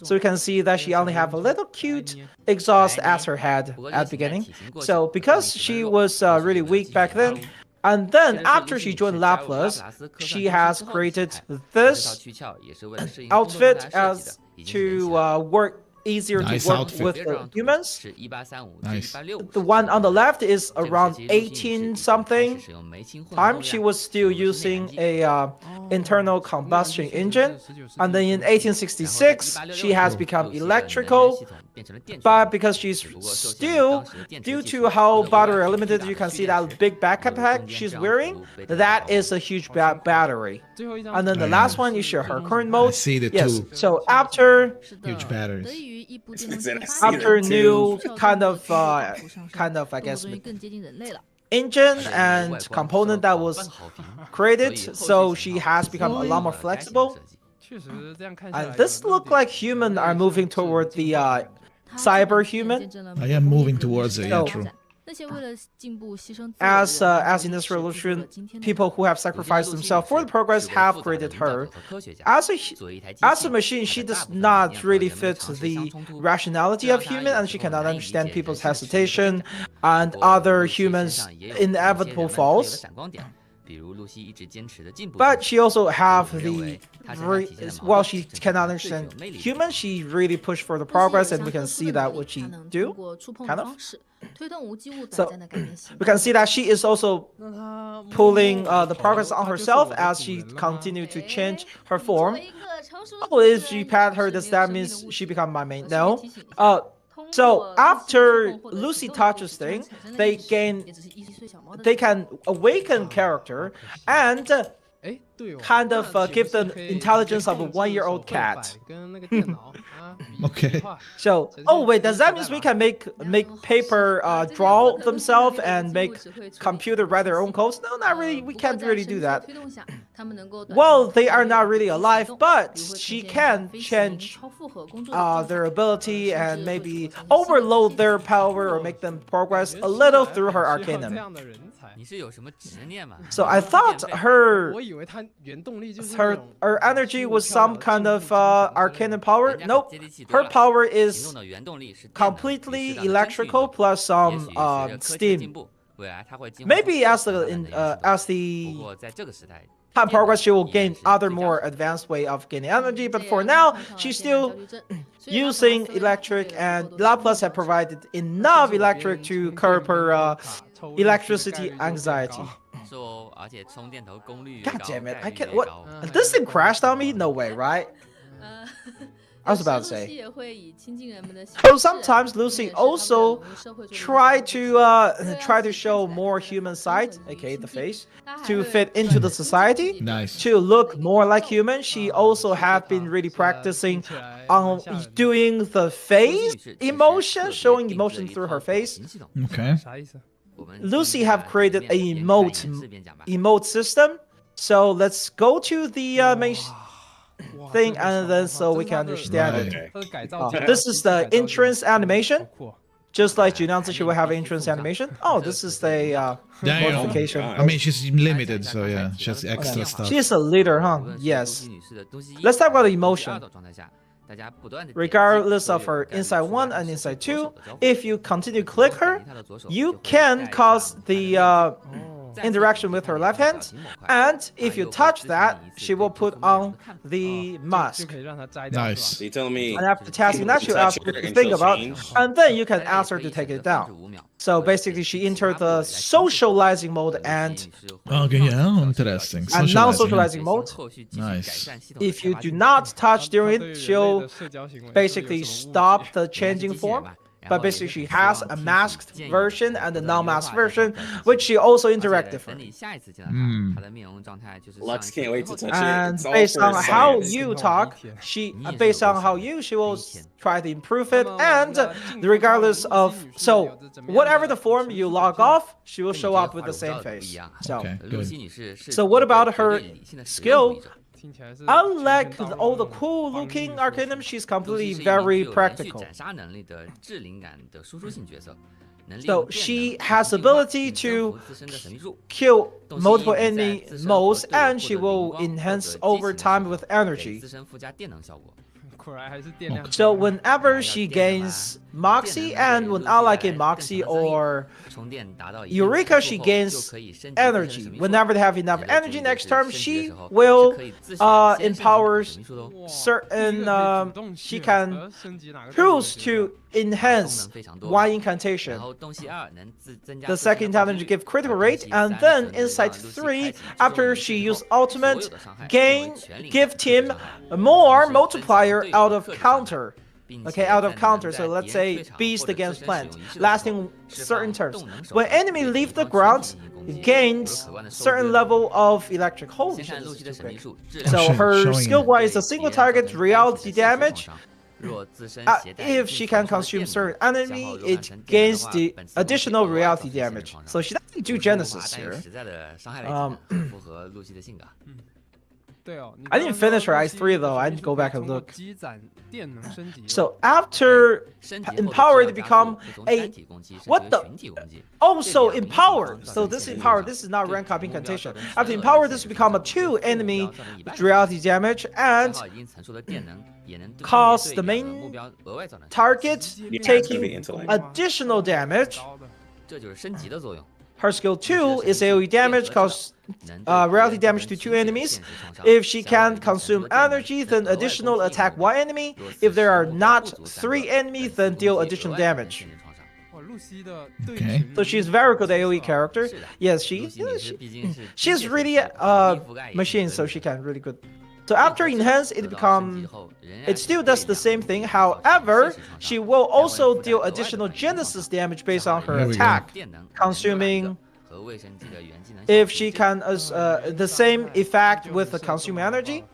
So you can see that she only have a little cute exhaust as her head at the beginning. So because she was really weak back then, and then after she joined Laplace, she has created this outfit as to work easier Nice to work outfit. with the humans. 是1835 至 Nice. 1865 The one on the left is 这个 around 节律性 18 是 something 开始使用煤氢混合 time. 动 She 量 was still 使用氢 using 内燃机 a internal combustion engine, and then in 1866 she has become electrical. But because she's still, due to how battery limited, you can see that big backpack she's wearing. That is a huge battery. And then the last one is her current I mode. see the Yes. two So after huge batteries. after new kind of I guess engine and component that was created, so she has become a lot more flexible. 确实这样看下来 And this look like human are moving toward the cyber human. I am moving towards it, yeah, So, true. as in this revolution, people who have sacrificed themselves for the progress have created her. As a machine, she does not really fit the rationality of human, and she cannot understand people's hesitation and other humans' inevitable falls. 比如露西一直坚持的进步 But she also have 我认为 the 她是她体现的矛 while 盾 she 是 cannot 最具有 understand 魅力的 human, she really pushed for the progress, and we can see that what she do, kind of. So we can see that she is also pulling the progress on herself as she continue to change her form. Oh, if she pat her, does that means she become my main? No. So after Lucy touches thing, they can awaken character and 哎，对哦 kind of give the intelligence of a 1-year-old cat. 跟那个电脑啊比 Okay. 划 So, oh wait, does that mean we can make paper draw themselves and make computer write their own codes? No, not really. We can't really do that. Well, they are not really alive, but she can change their ability and maybe overload their power or make them progress a little through her 需要这 arcanum. 样的人才 你是有什么执念吗 So I thought her 我以为它原动力就是那 her 种 her energy was some kind of arcane power. Nope, her power 行 is 动的原动力是电能 completely 与适当的 electrical 根据 plus 也 some 许随着科技的进 steam. 步未来它会进化 Maybe 出 as 更 the 大的 in 能源系统 as 不 the 过在这个时代 time progress, she will 电能 gain 依然是 other 最佳 more 的 advanced way of gaining energy. But for now, she's still using electric, and Laplace had provided enough electric to curb her electricity anxiety. 说而且充电头功率越 God 高 damn it! 概 I 率 can't. 越 What? 高 This thing crashed on me? No way, right? I was about to say. So sometimes Lucy also try to show more human side, aka the face, to fit into the society. Nice. To look more like human. She also have been really practicing on doing the face emotion, showing emotion through her face. Okay. 啥意思？ Lucy have created a emote system. So let's go to the main thing, and then so we can understand it. Right. 它的改造 This is the entrance animation. 好酷哦 Just like Junanzi, she will have entrance animation. Oh, this is the Damn. modification. I mean, she's limited, so yeah, she has extra stuff. She is a leader, huh? 无论是 Yes. 露西女士的东西 Let's talk about 还是 emotion. 不到的状态下大家不断地 Regardless of her inside 1 and inside 2, if you continue to click her, you can cause the interaction with her left hand, and if you touch that, she will put on the 就 mask. 可以让它摘掉 Nice. 是 So you telling me And after tasking that, you touch ask her her to and think she'll about, change? and then you can ask her to take it down. So basically, she entered the socializing mode and Okay, yeah, interesting. and Socializing. non-socializing mode. Nice. If you do not touch during it, 对人类 she'll 的社交行为 basically stop the changing form. but basically she has a masked version and a non-masked version, which she also interact 等 different. 你下一次见到他，他的面容状态就是上 Lux 一次 can't wait to 之后的 touch it. And It's all based for on how science. you talk, she based on how she will try to improve it, and regardless of whatever the form you log off, she will show up with the same face. So, Okay, 露 good. 西女士是 So what about 一个 her 绝对理性的使用 skill? 主义者 Unlike all the cool-looking Arcanum, she's 露西 completely 是一名具 very 有连续 practical. 斩杀能力的智灵感的输出性角色，能利 So 用电 she 能 has 进化 ability 并征 to 服自身的神秘术。 kill 洞悉 multiple 能在 enemy 自身和 modes, 队友 and 获 she 得 will 灵光或者 enhance 激 over 情的 time 时 with 候给 energy. 自身附加电能效果。 So whenever she gains Moxie, and when I like it Moxie or 充电达到一定 Eureka, 程 she 度后就 gains 可以升级自身的 energy. 神秘术。 Whenever they have enough 简单 energy 主义 next 就是 turn, 升级的 she 时候是 will 可以自选先升级 empowers 神秘术的哦 certain she can choose to enhance 功能非常多。 one 然 incantation. 后洞悉2能增加 The 自身 second 的暴 intelligence 击 give 率 critical 而 rate, 洞悉 and 3 then 则能 insight 让露西 3, 开启其中 after 一 she 技 use 后 ultimate, 所有的伤害 gain 作为全领 give 感 Tim 伤害 more 同时增强 multiplier 队友 out 的 of 克制伤害 counter. 并 Okay, 且 out 在 of 能 counter. 在 So let's 敌人 say 退场 Beast 或者自 against 身 Plant, 使用仪式的时候 lasting 释 certain 放 turns. 动能手 When 环 enemy 对 leave 敌 the 方 ground, 全体进行攻击 gains 有可观的收 certain 割 level of electric. Holy 先 shit, 看 this 露 is 西的 too 神秘 quick. 术质 Oh,量 So shit, her showing skill it. wise, 对 a single 敌人造 target 成 reality 单体的现实 damage. 创伤若自身携带 If 一 she 定 can 程度的 consume 电能 certain 消耗 enemy, 弱 it 换成电能的 gains 话 the 本次攻击 additional 额外造成 reality 现实 damage. 创伤 So she doesn't do 无数无法 Genesis 带有 here. 实在的伤害类技能很符合露西的性格 I didn't finish her Ice 3 though. I need to go back and look. So after 升级后的 empowered 质 to 量加 become 速会从 a 单体攻击升 what 级 the 为群体攻击 also 这两名 empowered. 敌方 So 造成 this 现实 empowered. 创 This 伤 is not 对 rank up 目标造 incantation. 成 After 所有的 empowered, 现 this 实 become a 创伤对 2 目标 enemy 造成一半的 reality damage 消 and 耗已经层数的电能也能对 cause 对 the 两个 main 目标额外造成 target Yeah, it's gonna be taking intellect. additional damage. 这就是升级的作用 Her skill 2 is AoE damage, cause reality damage to 2 enemies. If she can consume energy, then additional attack 1 enemy. If there are not 3 enemies, then deal additional damage. Okay. So she's very good AoE character. Yes, she's really a machine, so she can really good. So after enhance, it still does the same thing. However, she will also deal additional Genesis damage based on her There we go. attack, consuming. If she can the same effect with the consume energy.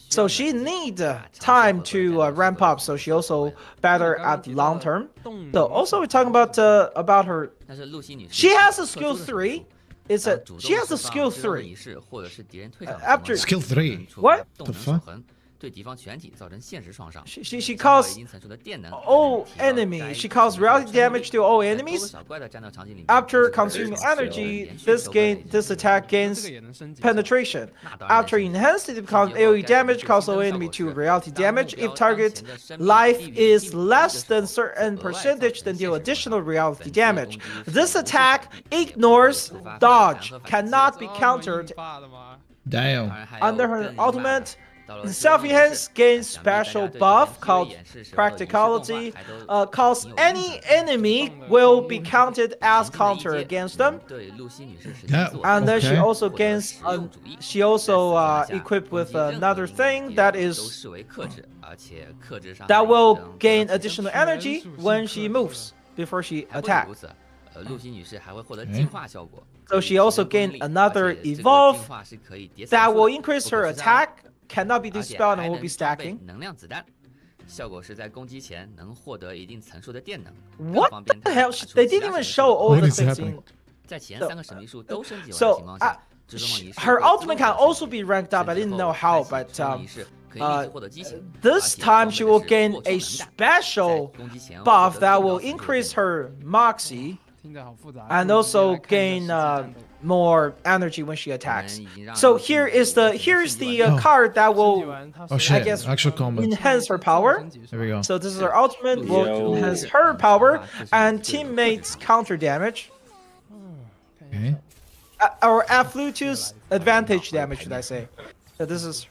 So she need time to ramp up. So she also better at long term. So also we're talking about her. She has a skill 3. She has a skill 3. After Skill 3. What? The fuck? 对敌方全体造成现实创伤 She caused 已经层数的电能 all 提高 enemies. She caused reality damage to all 在多个 enemies. 小怪的战斗场景里面 After 这是 consuming 非常 energy, 连续 this attack gains 这个也能升级 penetration. 那当然 After enhanced, it becomes AoE damage, cause all enemy to reality damage. If target life is less than certain percentage, then deal additional reality damage. This attack ignores dodge, cannot be countered. Damn. Under her ultimate, self-enhance gains special buff called practicality. Cause any enemy will be counted as counter against them. 对露西女士实 Yeah, 行做 And then she Okay. also gains. She also equipped with another thing that 都 is 视为克制而且克制伤 that 害 will 能 gain 得到提升 additional energy when she moves before she 还不止 attacks. 如此露西女士还会获得进化效果 So she also 可以 gained 提升功力 another 而且这个 evolve 进化是可以叠 that 层数 will 的 increase 不 her 可杀 attack, cannot be 而且 dispelled, 还 and will 能 be 装备 stacking. 能量子弹效果是在攻击前能获得一定层数的电能 What 更方便 the 她 hell? 打出 They 其 didn't 他 even 神 show 术 all What the is things. happening? 在前3个神秘术都升级完的 So 情况下至尊梦仪式 her 会 ultimate 自 can 动 also be ranked up. I 升级 didn't 后 know how, 开 but 启至尊梦仪式可以立即获得激情 this 而且 time 装 she 备 will 的是 gain 弱 a 球能弹 special 在攻击前 buff 获得 that 更高 will 层数的 increase 电能 her moxie and also gain more energy when she attacks. So here's the Oh. card that will Oh shit. guess- Actual combat. enhance her power. There we go. So this is her ultimate, will Yo. enhance her power and teammates counter damage. Okay. Or Afflutus advantage damage, should I say. So this is.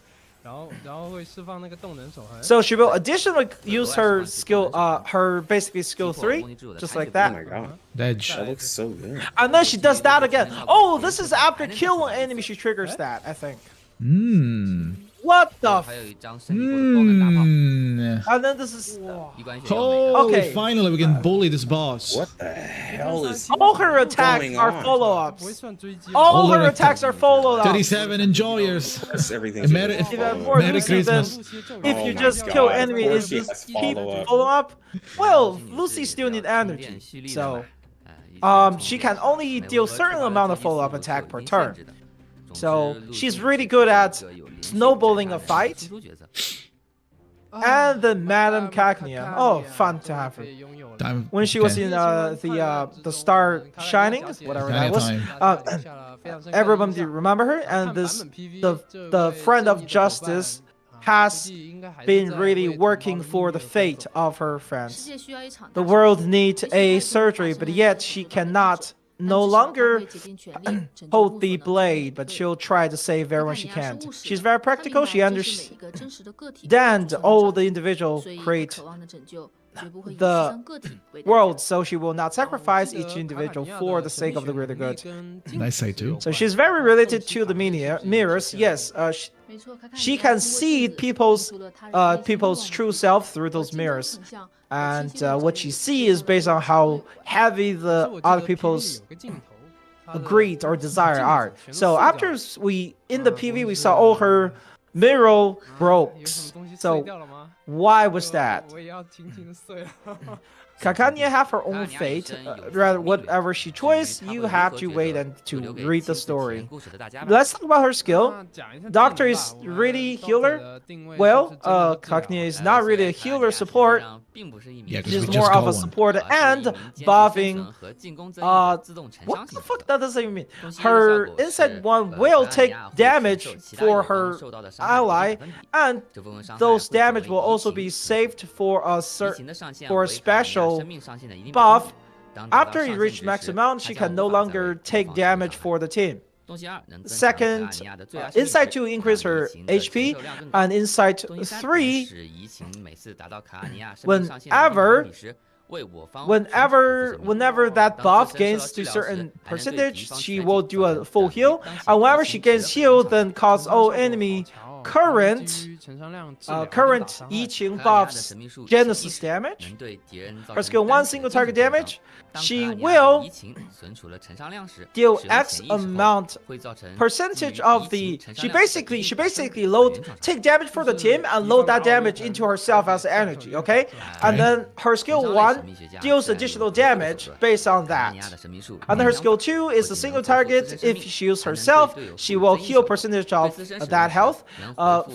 So she will additionally use her skill, her basically skill 3, just like Oh that. my god. Edge. That looks so good. And then she does that again. Oh, this is after killing an enemy, she triggers that, I think. Hmm. What the? 还有一张胜利过的爆梗大炮， And then this is 一关血又没了。 Holy, Okay. finally we can bully this boss. What the hell is all her attacks going are on? follow-ups. All her attacks are follow-ups. 37 enjoyers. Yes, everything. And Merry, Even more Merry Lucy than Christmas. if Oh you my just kill God, of enemy course is she just has keep follow-up. follow-up. Well, Lucy still need energy, so she can only deal certain amount of follow-up attack per turn. So she's really good at snowballing a fight. And then Madame Kakania. Oh, fun to have her. When she was in the Star Shining, whatever that was, everyone do you remember her? And this the friend of justice has been really working for the fate of her friends. The world needs a surgery, but yet she cannot no longer hold the blade, but she'll try to save everyone she can. She's very practical. She understands all the individual create the world, so she will not sacrifice each individual for the sake of the greater good. Nice side too. So she's very related to the mirrors. Yes, she can see people's true self through those mirrors, and what she sees is based on how heavy the other people's greed or desire are. So after we in the PV we saw all her mirror broke. So why was that? Kakania have her own fate. Rather, whatever she chose, you have to wait and to read the story. Let's talk about her skill. Doctor is really healer. Well, Kakania is not really a healer support. Yeah, because She's we more just of a got one. support and buffing. What the fuck that doesn't even mean? Her insect one will take damage for her ally, and those damage will also be saved for a special buff. After you reach max amount, she can no longer take damage for the team. Second, Insight 2 increase her HP, and Insight 3, whenever that buff gains to certain percentage, she will do a full heal. And whenever she gains heal, then cause all enemy current 疫情 buffs Genesis damage. Her skill 1 single target damage. She will deal X amount percentage of the. She basically take damage for the team and load that damage into herself as energy. Okay, and then her skill 1 deals additional damage based on that. And then her skill 2 is a single target. If she heals herself, she will heal percentage of that health.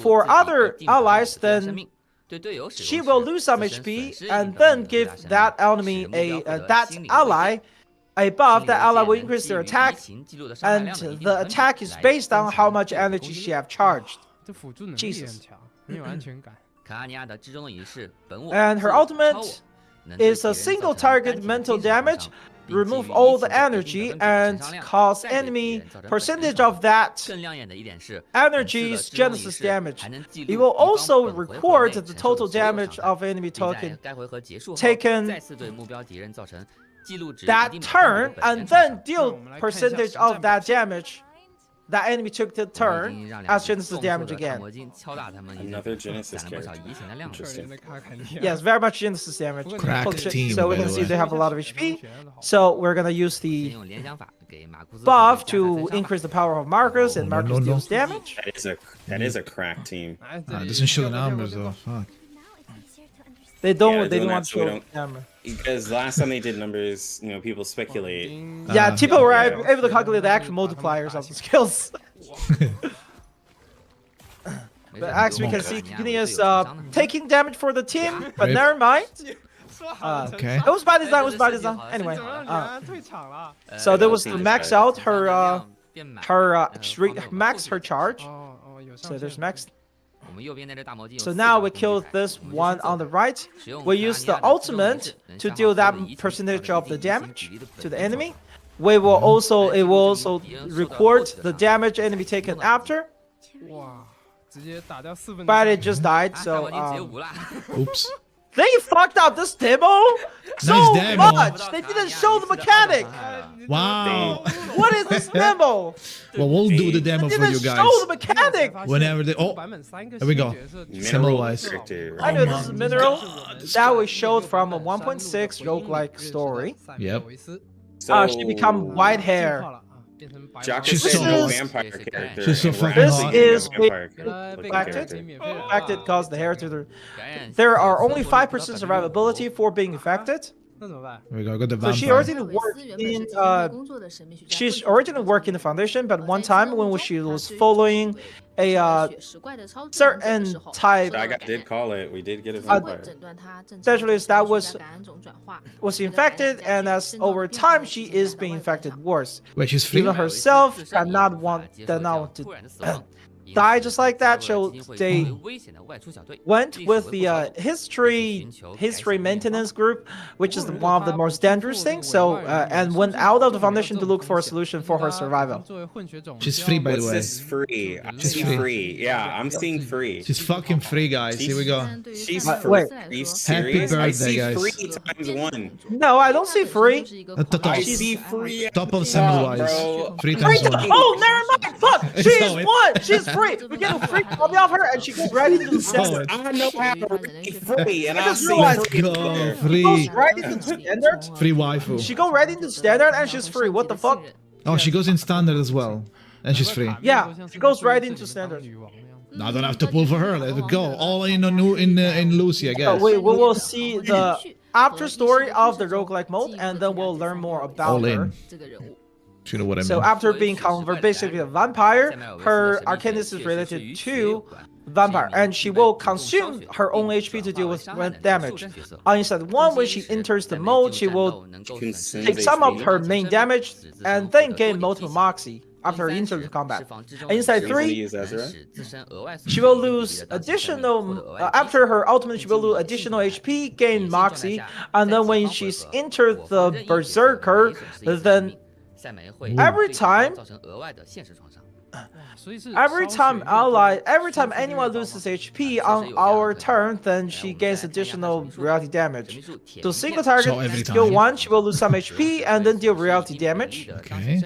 For other allies, then she will lose some HP and then give that enemy that ally a buff. That ally will increase their attack, and the attack is based on how much energy she have charged. Jesus. And her ultimate is a single target mental damage. Remove all the energy and cause enemy percentage of that energy's Genesis damage. It will also record the total damage of enemy token taken that turn, and then deal percentage of that damage that enemy took the turn as Genesis damage again. Another Genesis character. Interesting. Yes, very much Genesis damage. Cracked team, so we by can the see way. they have a lot of HP. So we're gonna use the buff to increase the power of Marcus, and Marcus deals damage. That is a crack team. It doesn't show the numbers though. Fuck. They don't want that to so we show don't- them. Because last time they did numbers, people speculate. Yeah, people were able to calculate the actual multipliers of the skills. But actually, we can see Kakania is taking damage for the team, but Rip. never mind. Okay. It was by design. It was by design. Anyway, so there was to max out her max her charge. So there's max. So now we kill this one on the right. We use the ultimate to deal that percentage of the damage to the enemy. It will also record the damage enemy taken after. But it just died, so Oops. they fucked up this demo so Nice demo. much. They didn't show the mechanic. Wow. What is this demo? Well, we'll do the demo They for you didn't guys. show the mechanic. Whenever they. Oh, there we go. Symbol wise. I know this is Mineral that was showed from a 1.6 roguelike story. Yep. She become white hair. She's so a hot. vampire character. She's so and fucking This hot. is vampire infected caused the hair to the. There are only 5% survivability for being infected. There we go. Got the So she vampire. originally worked in she's originally worked in the foundation, but one time when she was following a certain type did call it. We did get a vampire. specialist that was infected, and as over time she is being infected worse. Wait, she's free? Even herself cannot want to die just like that. So they went with the history maintenance group, which is one of the most dangerous things. So and went out of the foundation to look for a solution for her survival. She's free, by the What's way. this free? I She's see free. free. Yeah, I'm seeing free. She's fucking free, guys. Here we go. She's Wait. free. Are you serious? birthday, I see guys. free times one. No, I don't see free. At the top. I see free. Top of symbol wise. bro. 3 times 1. Oh, never mind. Fuck. She's saw it. one. She's free. We get a free copy of her, and she goes right into the standard. I know how to read free, and I just see realized- free. Go. there. She goes Free. right into standard. Free waifu. She go right into standard, and she's free. What the fuck? Oh, she goes in standard as well. And she's free. Yeah, she goes right into standard. Now I don't have to pull for her. Let's go. All in on in Lucy, I guess. We will see the after story of the roguelike mode, and then we'll learn more about All her. in. You know what I mean? So after being converted basically a vampire, her arcanist is related to vampire, and she will consume her own HP to deal with damage. On inside one, when she enters the mode, she will take some of her main damage and then gain multiple moxie after entering the combat. And inside 3, she will lose additional after her ultimate. She will lose additional HP, gain moxie, and then when she's entered the berserker, then every time anyone loses HP on our turn, then she gains additional reality damage. So single target So every skill time. 1, she will lose some HP and then deal reality damage. Okay.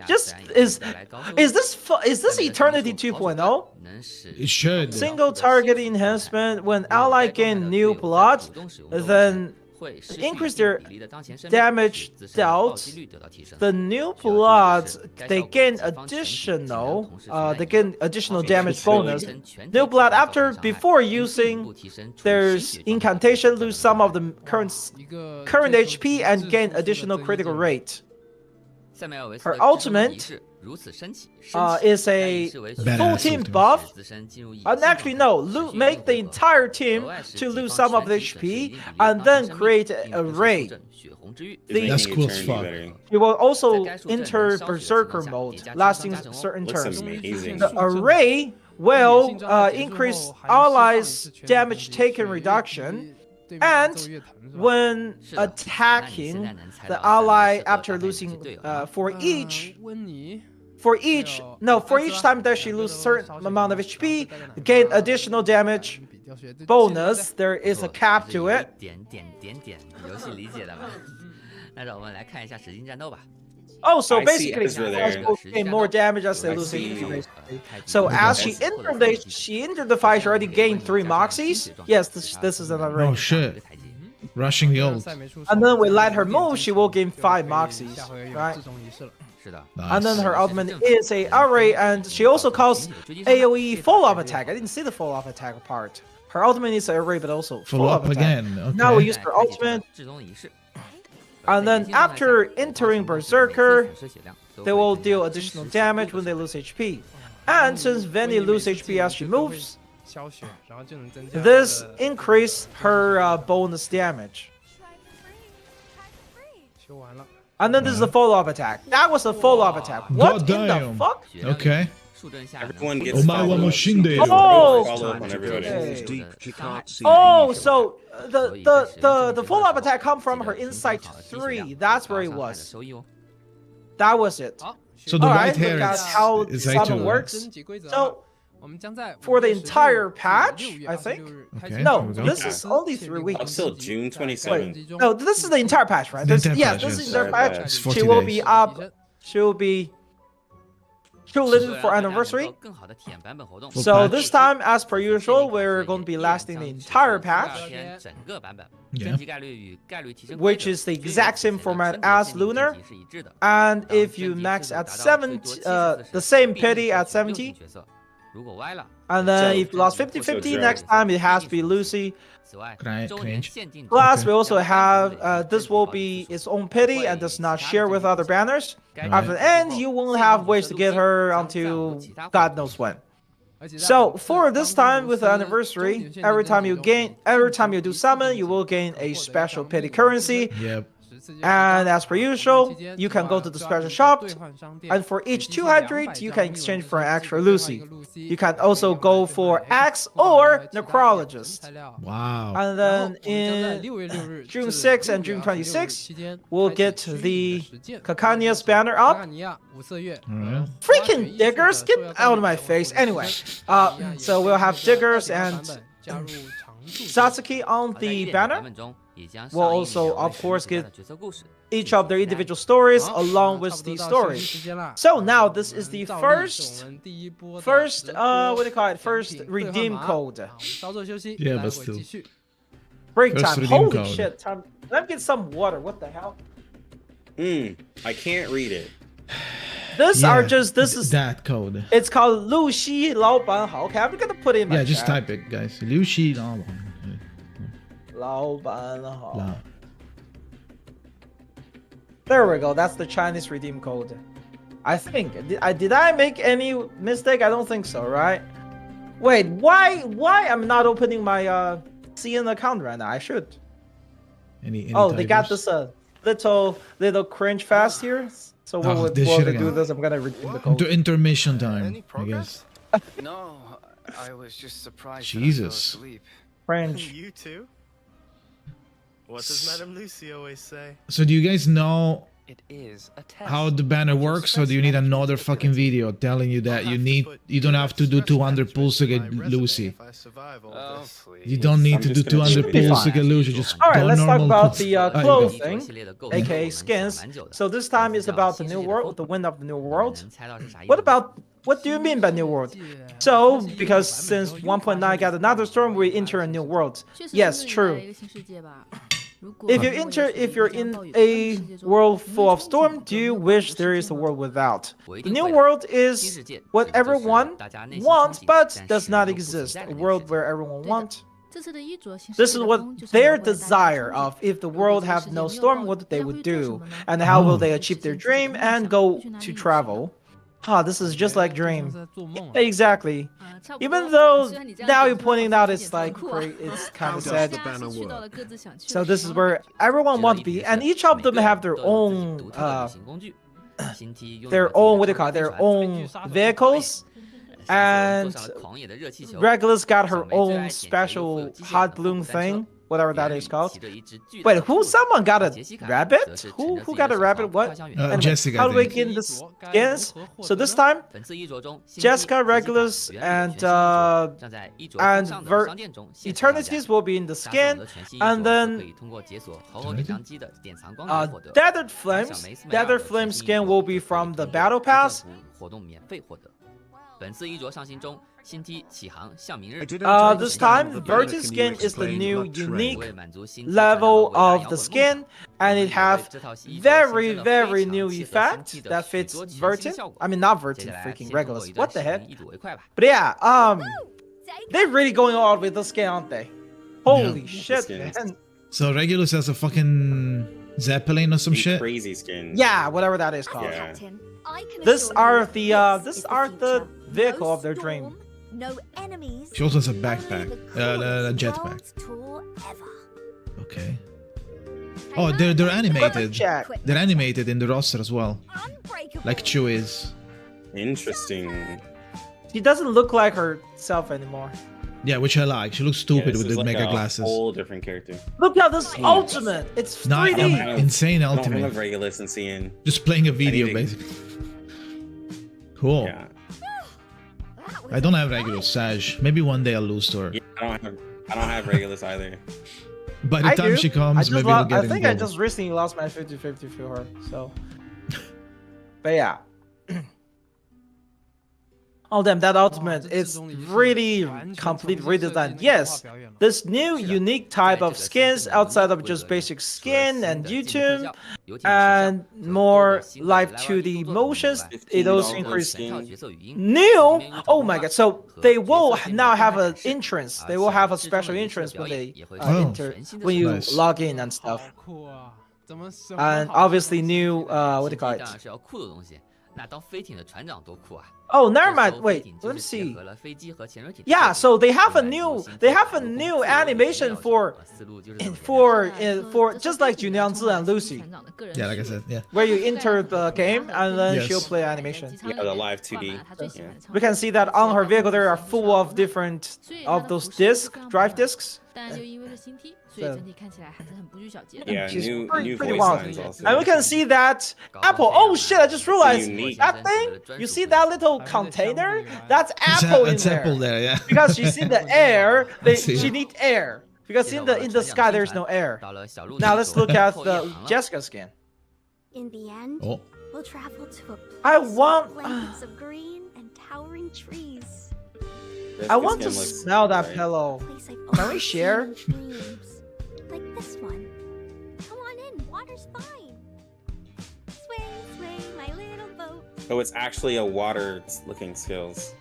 Just is this Eternity 2.0? It should. Single target enhancement when ally gain new blood, then increase their damage dealt. The new blood they gain additional damage bonus. New blood before using there's incantation lose some of the current HP and gain additional critical rate. Her ultimate is a full team buff. And actually, no, make the entire team to lose some of the HP and then create an array. That's cool as fuck. You will also enter Berserker mode, lasting certain Looks turns. amazing. The array will increase allies' damage taken reduction. And when attacking the ally after losing for each time that she loses certain amount of HP, gain additional damage bonus. There is a cap to it. Oh, so I see basically, Ezra there. gain more damage as they lose HP. Basically. So as she entered the fight, she already gained 3 moxies. Yes, this is an array. Oh shit. Rushing the ult. And then we let her move, she will gain 5 moxies, right? Nice. And then her ultimate is a array, and she also calls AoE follow-up attack. I didn't see the follow-up attack part. Her ultimate is an array, but also Follow-up attack. again. Okay. Now we use her ultimate, and then after entering Berserker, they will deal additional damage when they lose HP. And since Vanny loses HP as she moves, this increase her bonus damage. And then this is a follow-up attack. That was a follow-up attack. What in the Goddamn. fuck? Okay. Everyone gets Omae wa Moshinde. Oh! follow up on everybody. Okay. Oh, so the follow-up attack come from her Insight 3. That's where it was. That was it. So the All white right, hair look at is how is summon A2. works. So for the entire patch, I think. Okay, No, here we go. this is only 3 weeks. Until June 27th. Wait, no, this is the entire patch, right? The This, entire yes, patch, this yes. is the entire patch. It's 40 She will days. be up. She'll be chilling for anniversary. So patch. this time, as per usual, we're going to be lasting the entire patch, which is the exact same format as Lunar. And if you max at 70, the same pity at 70, and then if you lost 50-50, next time it has to be Lucy. Cringe. Plus, Okay. we also have this will be its own pity and does not share with other banners. After the end, you won't have ways to get her until God knows when. So for this time with the anniversary, every time you do summon, you will gain a special pity currency. Yep. And as per usual, you can go to the special shop, and for each 200, you can exchange for an extra Lucy. You can also go for Axe or Necrologist. Wow. And then in June 6 and June 26, we'll get the Kakania's banner up. Freaking diggers, get out of my face. Anyway, so we'll have diggers and Satsuki on the banner. We'll also, of course, get each of their individual stories along with the story. So now this is the first what do you call it? First redeem code. Yeah, but still. Break First time. redeem Holy code. shit! Time. Let me get some water. What the hell? I can't read it. This Yeah, are just this is that code. It's called Lu Xi Lao Ban Hao. Okay, I'm gonna put it in my Yeah, just chat. type it, guys. Liu Xi. No. Lao Ban Hao. There we go. That's the Chinese redeem code. I think. Did I make any mistake? I don't think so, right? Wait, why I'm not opening my CN account right now? I should. Any They got typers? this little cringe fast here. So Oh, what this will shit they again. do this? I'm gonna redeem the code. Intermission time, I guess. No, I was just surprised. Jesus. French. You too? What does Madame Lucy always say? So do you guys know It is a test. how the banner works, or do you need another fucking video telling you that you don't have to do 200 pulls to get Lucy? Oh, please. You don't need I'm to do just gonna 200 shoot it. pulls to get Lucy. Just All right, go let's talk normal about pulls. the Ah, you go. clothing, aka skins. So this time is about the new world, the wind of the new world. What do you mean by new world? So because since 1.9 got another storm, we enter a new world. Yes, true. If you're in a world full of storm, do you wish there is a world without? The new world is what everyone wants but does not exist. A world where everyone wants. This is what their desire of if the world have no storm, what they would do, and how will they achieve their dream and go to travel. This is just like Dream. Exactly. Even though now you're pointing out it's like it's kind of sad. So this is where everyone wants to be, and each of them have their own what do you call it? Their own vehicles. And Regulus got her own special hot bloom thing, whatever that is called. Wait, someone got a rabbit? Who got a rabbit? What? Anyway, Jessica, how I do we think. get the skins? So this time, Jessica, Regulus, and Eternities will be in the skin, and then Deathered Flame skin will be from the Battle Pass. This time, the Virgin skin is the new unique level of the skin, and it have very, very new effect that fits Virgin. I mean, not Virgin, freaking Regulus. What the heck? But yeah, they're really going all with the skin, aren't they? Holy shit, man. So Regulus has a fucking Zeppelin or some shit? Crazy skin. Yeah, whatever that is called. Yeah. These are the vehicle of their dream. No enemies. She also has a backpack, a jetpack. Okay. Oh, they're animated. They're animated in the roster as well, like Chu is. Interesting. She doesn't look like herself anymore. Yeah, which I like. She looks stupid with the mega glasses. Whole different character. Look at this ultimate. It's 3D. Insane I don't ultimate. have Regulus and CN. Just playing a video, I need to- basically. Cool. Yeah. I don't have regular Sage. Maybe one day I'll lose to her. Yeah, I don't have Regulus either. By the time do. she comes, maybe we'll get I think I involved. just recently lost my 50-50 to her. So, but yeah. Oh damn, that ultimate is really complete redesign. Yes, this new unique type of skins outside of just basic skin and YouTube, and more live 2D motions. It also increases new. Oh my god! So they will now have an entrance. They will have a special entrance when they enter, when you Nice. log in and stuff. And obviously new what do you call it? 当然是要酷的东西。那当飞艇的船长多酷啊！ Oh, never 这 mind. 艘 Wait, 飞艇就 let me 是结 see. 合了飞机和潜水艇的 Yeah, 设 so 计 they have a 另外 new 由新 they 增 have a 的 new 公司 animation 料 for 思路就是这么 for just like Junyanzi and Lucy, Yeah, like I said, yeah. where you enter the game and then Yes. she'll play animation. Yeah, the live 2D. Yeah. We can see that on her vehicle there are full of different of those drive discs. 但又因为是新 T，所以整体看起来还是很不拘小节的。 Yeah, She's new pretty voice wild. lines also. And we can see that Apple. Oh shit! I just realized Unique. that thing. You see that little container? That's Apple in It's there. Apple there, yeah. Because she's in the air. see. She need air. Because in the sky there's no air. 到了小路 Now 那 let's 头 look at 后 the 夜航了 Jessica skin. In the end, Oh, we'll travel to a I place want- with blankets of green and towering trees. This I want to skin looks smell that right. pillow. Place I've Can we only share? seen in dreams. Like this one. Come on in, water's fine. Sway, sway, my little boat. Oh, it's actually a water-looking skills.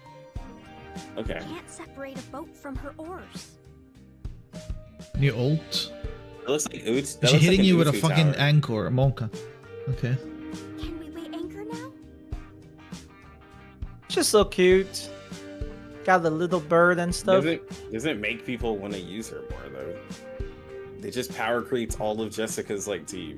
Okay. Can't separate a boat from her oars. new ult. It looks like Oots. Is she hitting you with a fucking anchor, Monka? Okay. Can we weigh anchor now? She's so cute. Got the little bird and stuff. Doesn't make people want to use her more though. They just power creeps all of Jessica's like team.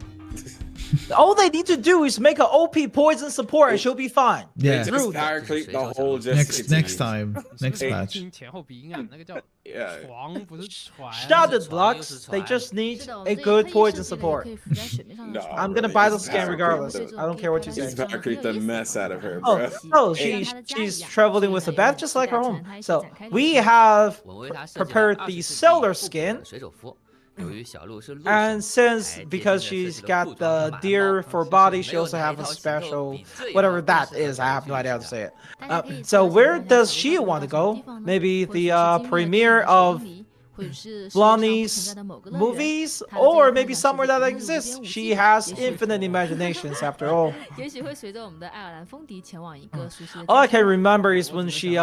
All they need to do is make an OP poison support and she'll be fine. Yeah. They just power creep the whole Jessica Next team. time, next match. 前后鼻音啊，那个叫 Yeah. 床不是船。 Shut it, blocks. They just need a good poison support. No, I'm gonna bro, buy they the just skin power regardless. creep I don't care what you the- say. Just power creep the mess out of her, Oh, bro. no, she's traveling with a bat just like her home. So we have 我为他设计了 prepared 20 the 世纪 seller 复古 skin. 的水手服。由于小路是陆 And 上， since 还 because 贴心地 she's 设计了 got 裤 the 装和 deer 马 for 帽 body, 没 she 有 also 哪 have 一 a 套行头 special 比最 whatever 好 that 更适合 is. I have no 女 idea how 性 to say it. 大家可以 So 在 where 小红 does 书 she 上 want to 找 go? 地方呢 Maybe 或者 the 是经历了 premiere 电影 of 手里或者是世界上不 Blondie's 存在的某个乐园 movies, 它的这 or 个 maybe 幻想世 somewhere 界 that 可能是无 exists. 边无 She 际 has 也许 infinite imaginations after all. 也许会随着我们的爱尔兰风笛前往一个熟悉的 All I 地 can 方 remember is when she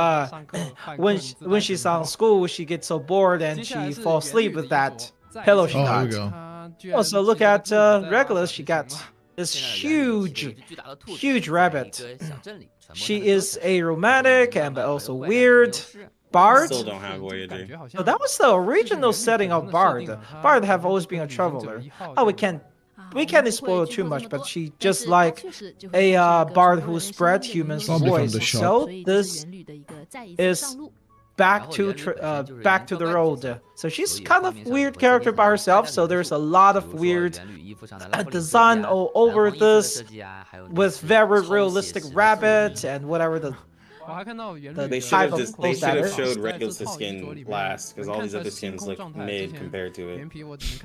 when she's on school, she gets so bored and she falls asleep with that pillow she Oh, here we got. go. Also, look at Regulus. She got this 现在的人类有一 huge, 只巨大的兔子 huge 在 rabbit. 一个小镇里传播 She 它的歌 is 声 a romantic and but also 有怪诞的 weird 优势 bard. Still don't have Voyager. So that was the original setting of Bard. Bard have always been a traveler. Oh, we can't spoil too much, but she just like a bard who spread human Probably from voice. the shop. So this is back to back to the road. So she's kind of weird character by herself. So there's a lot of 比如说 weird 原旅衣服上的拉夫里设计 design 啊 all 蓝 over 黄衣服的 this 设计啊还有 with 那 very 种超写 realistic 实的 rabbit 注意 and whatever the They should type have of just they clothes should that have is. showed Regulus' skin last because all these other skins look mid compared to it.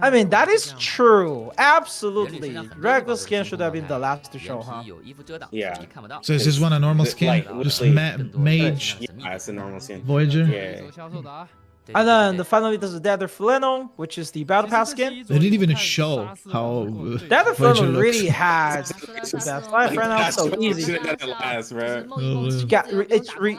I mean, that is true. Absolutely. Regular skin should have been the last to show, 原 huh? 皮有衣服遮挡 Yeah 你看不到 So is this one a normal Like, skin? Just literally- mage, Yeah, it's a normal skin. Voyager? Yeah. 对 And 对 then 对 the finally there's the Deather Flannel, which is the Battle Pass skin. They didn't even show how Deather Voyager Flannel looks. really has that. My friend out so easy. Should have done it last, bro. She got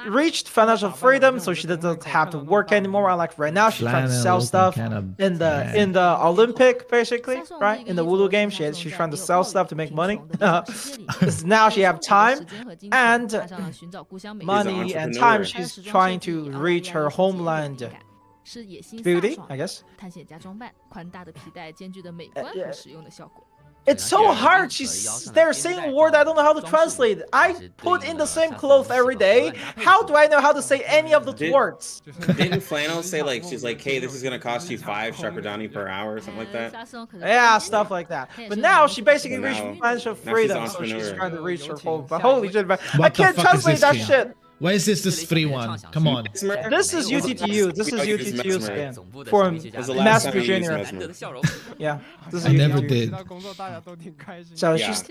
reached financial freedom, so she doesn't have to work anymore. Unlike right now, she's trying to sell stuff in the Olympic, basically, right? In the Voodoo game, she's trying to sell stuff to make money. Now she have time and money and time. She's trying to reach her homeland. 是野心 Beauty, 飒爽 I guess. 探险家装扮，宽大的皮带兼具的美观和实用的效果。 It's so hard. They're saying a word I don't know how to translate. I put in the same clothes every day. How do I know how to say any of the words? Didn't Flannel say like she's like, hey, this is gonna cost you 5 Sharperdani per hour or something like that? Yeah, stuff like that. But now she basically Now- reached financial now she's freedom, so she's entrepreneur. trying to reach her home. But holy shit, man. I What the can't fuck is translate this that game? shit. Why is this free one? Come on. This is UTTU. This is UTTU skin for last Mass time you used Virginia. Mesmer? Yeah, this is I never UTTU. did. So she's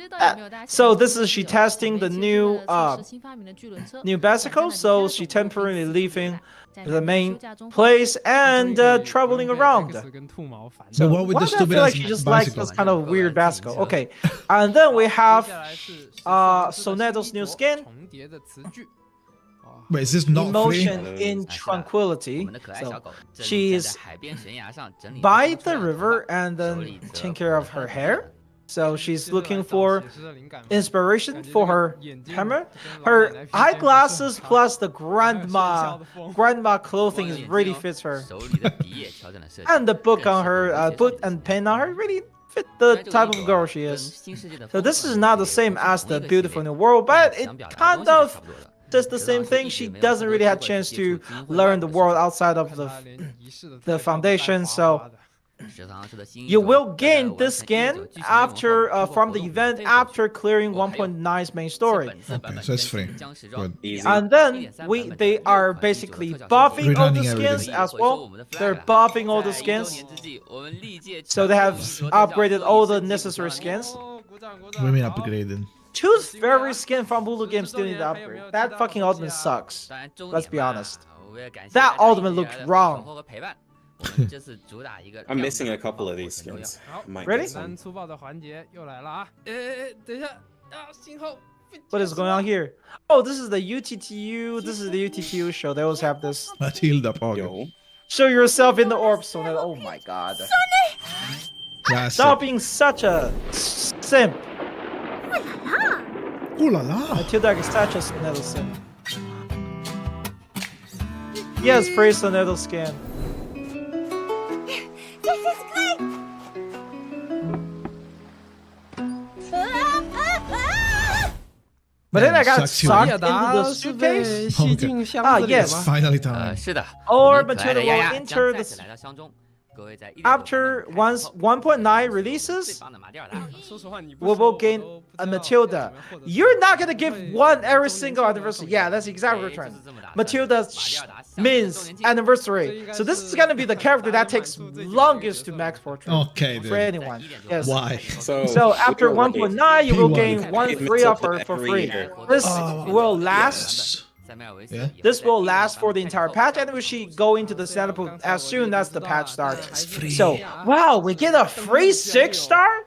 so this is she testing the new bicycle. So she temporarily leaving the main place and traveling around. So what with Why the do I feel stupid like she just likes bicycle? this kind of weird bicycle? Okay, and then we have Soneto's new skin, Wait, is this not Emotion free? in Tranquility. So she's by the river and then taking care of her hair. So she's looking for inspiration for her hammer. Her eyeglasses plus the grandma clothing is really fits her. And the book on her, book and pen on her really fit the type of girl she is. So this is not the same as the Beautiful New World, but it kind of does the same thing. She doesn't really have a chance to learn the world outside of the foundation. So you will gain this skin after from the event after clearing 1.9's main story. Okay, so it's free. Good. And then they are basically buffing all the Rerunning skins everything. as well. They're buffing all the skins. So they have upgraded all the necessary skins. Women upgraded. Tooth Fairy skin from Bulu Games still need to upgrade. That fucking ultimate sucks. Let's be honest. That ultimate looked wrong. I'm missing a couple of these skins. Might Really? get some. What is going on here? Oh, this is the UTTU. This is the UTTU show. They always have this. Matilda Pogo. Show yourself in the orb, Sonnet. Oh my god. Classic. Stop being such a simp. Ooh la la. Matilda is such a Sonetto simp. Yes, free Sonetto skin. This is great! But then I got Sucks you sucked in. into the suitcase. 吸进箱子里 yes 吗？ Finally time. 是的， Or 我们可爱的 Matilda 丫 will 丫 enter 将 the 再次来到箱中。各位在1.9 after once 1.9 releases, 棒的马蒂尔达， we will gain a Matilda. You're not gonna give one every single anniversary. Yeah, that's exactly what we're trying. Matilda's means anniversary. So this is gonna be the character that takes longest to max portrait Okay, for dude. anyone. Yes. Why? So after 1.9, you will P1. gain one free offer for free. This will last. Yeah. This will last for the entire patch, and we should go into the sample as soon as the patch starts. So, wow, we get a free 6-star?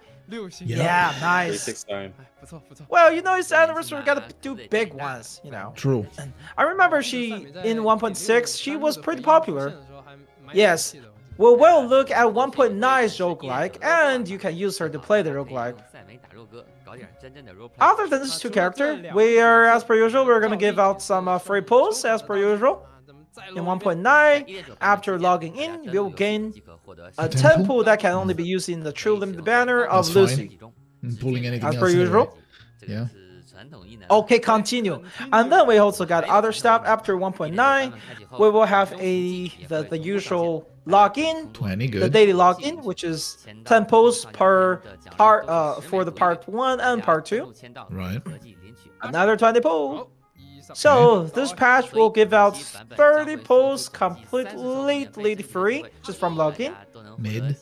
Yeah, nice. 6-star. Well, you know, it's the anniversary, we gotta do big ones, you know. True. I remember she, in 1.6, she was pretty popular. Yes. Well, we'll look at 1.9's roguelike, and you can use her to play the roguelike. 赛没打肉鸽，搞点真正的 roleplay。 Other than these two characters, we are, as per usual, we're gonna give out some free pulls, as per usual. In 1.9, after logging in, you'll gain a temple that can only be used in the true limited banner of That's Lucy. fine. I'm pulling anything As else per anyway. usual. Yeah. Okay, continue. And then we also got other stuff after 1.9. We will have the usual login, 20, the good. daily login, which is 10 posts per part for the part 1 and part 2. Right. Another 20 posts. So this patch will give out 30 posts completely free, just from login. Mid.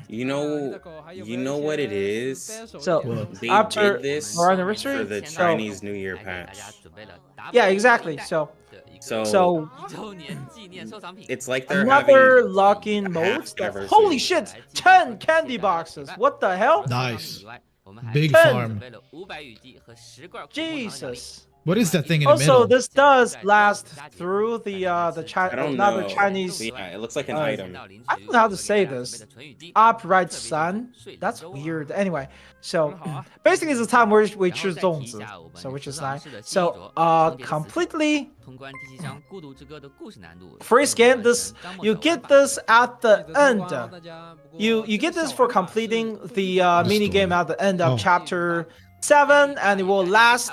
You know what it is? So They after did this our anniversary, for the so- Chinese New Year patch. yeah, exactly. So it's like they're another having lock-in modes. anniversary. Holy shit! 10 candy boxes. What the hell? Nice. Big 10. farm. Jesus. What is that thing in the Also, middle? this does last through the I don't another know. Chinese. Yeah, it looks like an item. I don't know how to say this. Upright sun. That's weird. Anyway, so basically it's the time where we choose 粽子, so which is nice. So completely free skin. This you get this at the end. You get this for completing the mini game at the end of chapter 7, and it will last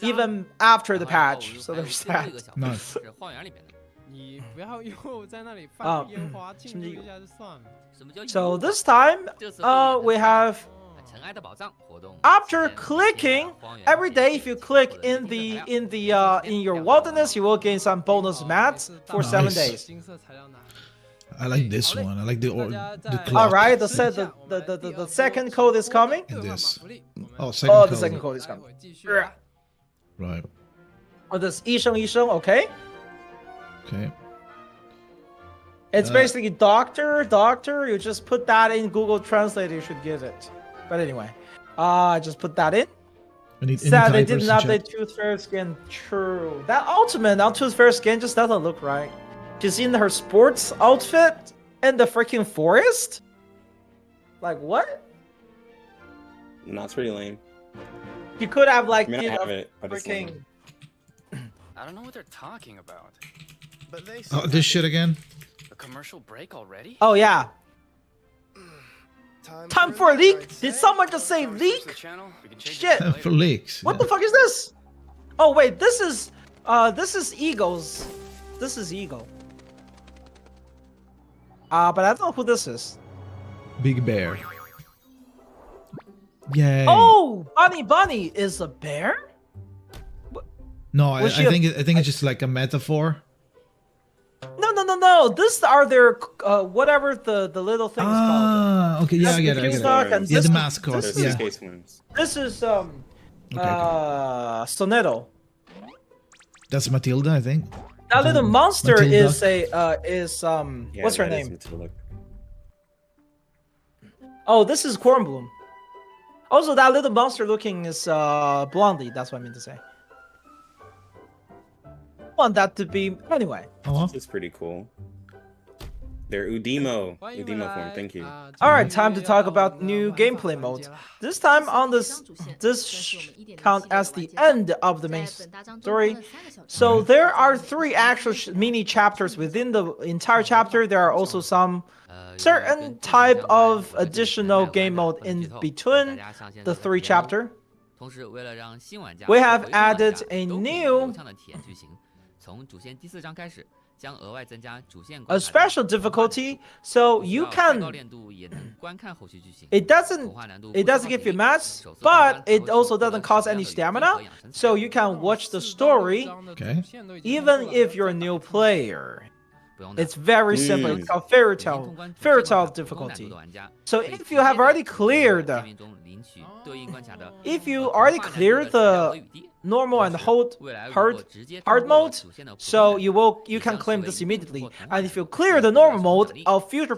even after the patch. So there's that. Nice. 你不要又在那里啊放烟花庆祝一下就算了。 So this time, we have after clicking every day, if you click in your wilderness, you will gain some bonus mats for 7 Nice. days. I like this one. I like the clock. All right, the second code is coming. And this. Oh, The second code is coming. Right. Oh, this 医生医生, okay. Okay. It's basically doctor. You just put that in Google Translate, you should get it. But anyway, I just put that in. Sad they didn't update Tooth Fairy skin. True. That ultimate on Tooth Fairy skin just doesn't look right. She's in her sports outfit in the freaking forest? Like, what? No, it's pretty lame. You could have, like, I mean, you I know, have it, but it's freaking... lame. I don't know what they're talking about. But they Oh, this shit again? A commercial break already? Oh, yeah. Time for a leak? Did someone just say leak? Shit. For leaks. What the fuck is this? Oh, wait, this is Eagles. This is Eagle. But I don't know who this is. Big Bear. Yay. Oh, Bunny is a bear? No, I think it's just like a metaphor. No. These are their whatever the little things called. Ah, okay, yeah, I get it. Yeah, the mascots. Yeah. This is Sonetto. That's Matilda, I think. That little monster Matilda. is Yeah, what's her that is name? Matilda. Oh, this is Cornbloom. Also, that little monster looking is Blondie. That's what I mean to say. I want that to be anyway. Oh, this is pretty cool. They're Udimo form. Thank you. All right, time to talk about new gameplay mode. This time on this count as the end of the main story. So there are 3 actual mini chapters within the entire chapter. There are also some certain type of additional game mode in between the 3 chapter. We have added a new a special difficulty, so you can it doesn't give you mass, but it also doesn't cost any stamina, so you can watch the story even if you're a new player. It's very simple. It's called fairy tale difficulty. So if you have already cleared the normal and hard mode, so you can claim this immediately. And if you clear the normal mode of future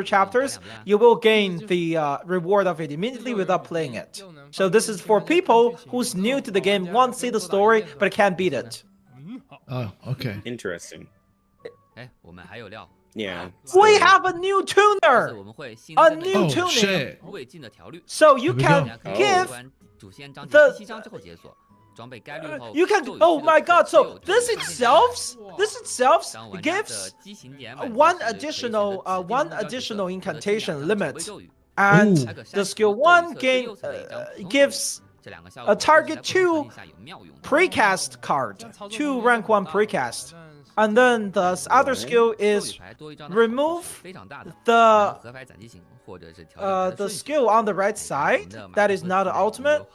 chapters, you will gain the reward of it immediately without playing it. So this is for people who's new to the game, want to see the story but can't beat it. Oh, okay. Interesting. Yeah. We have a new tuner! A new tuner! Shit. So you can give you can, oh my god, so this itself gives one additional incantation limit, and the skill 1 gives a target 2 precast card, 2 rank 1 precast. And then the other skill is remove the skill on the right side that is not an ultimate.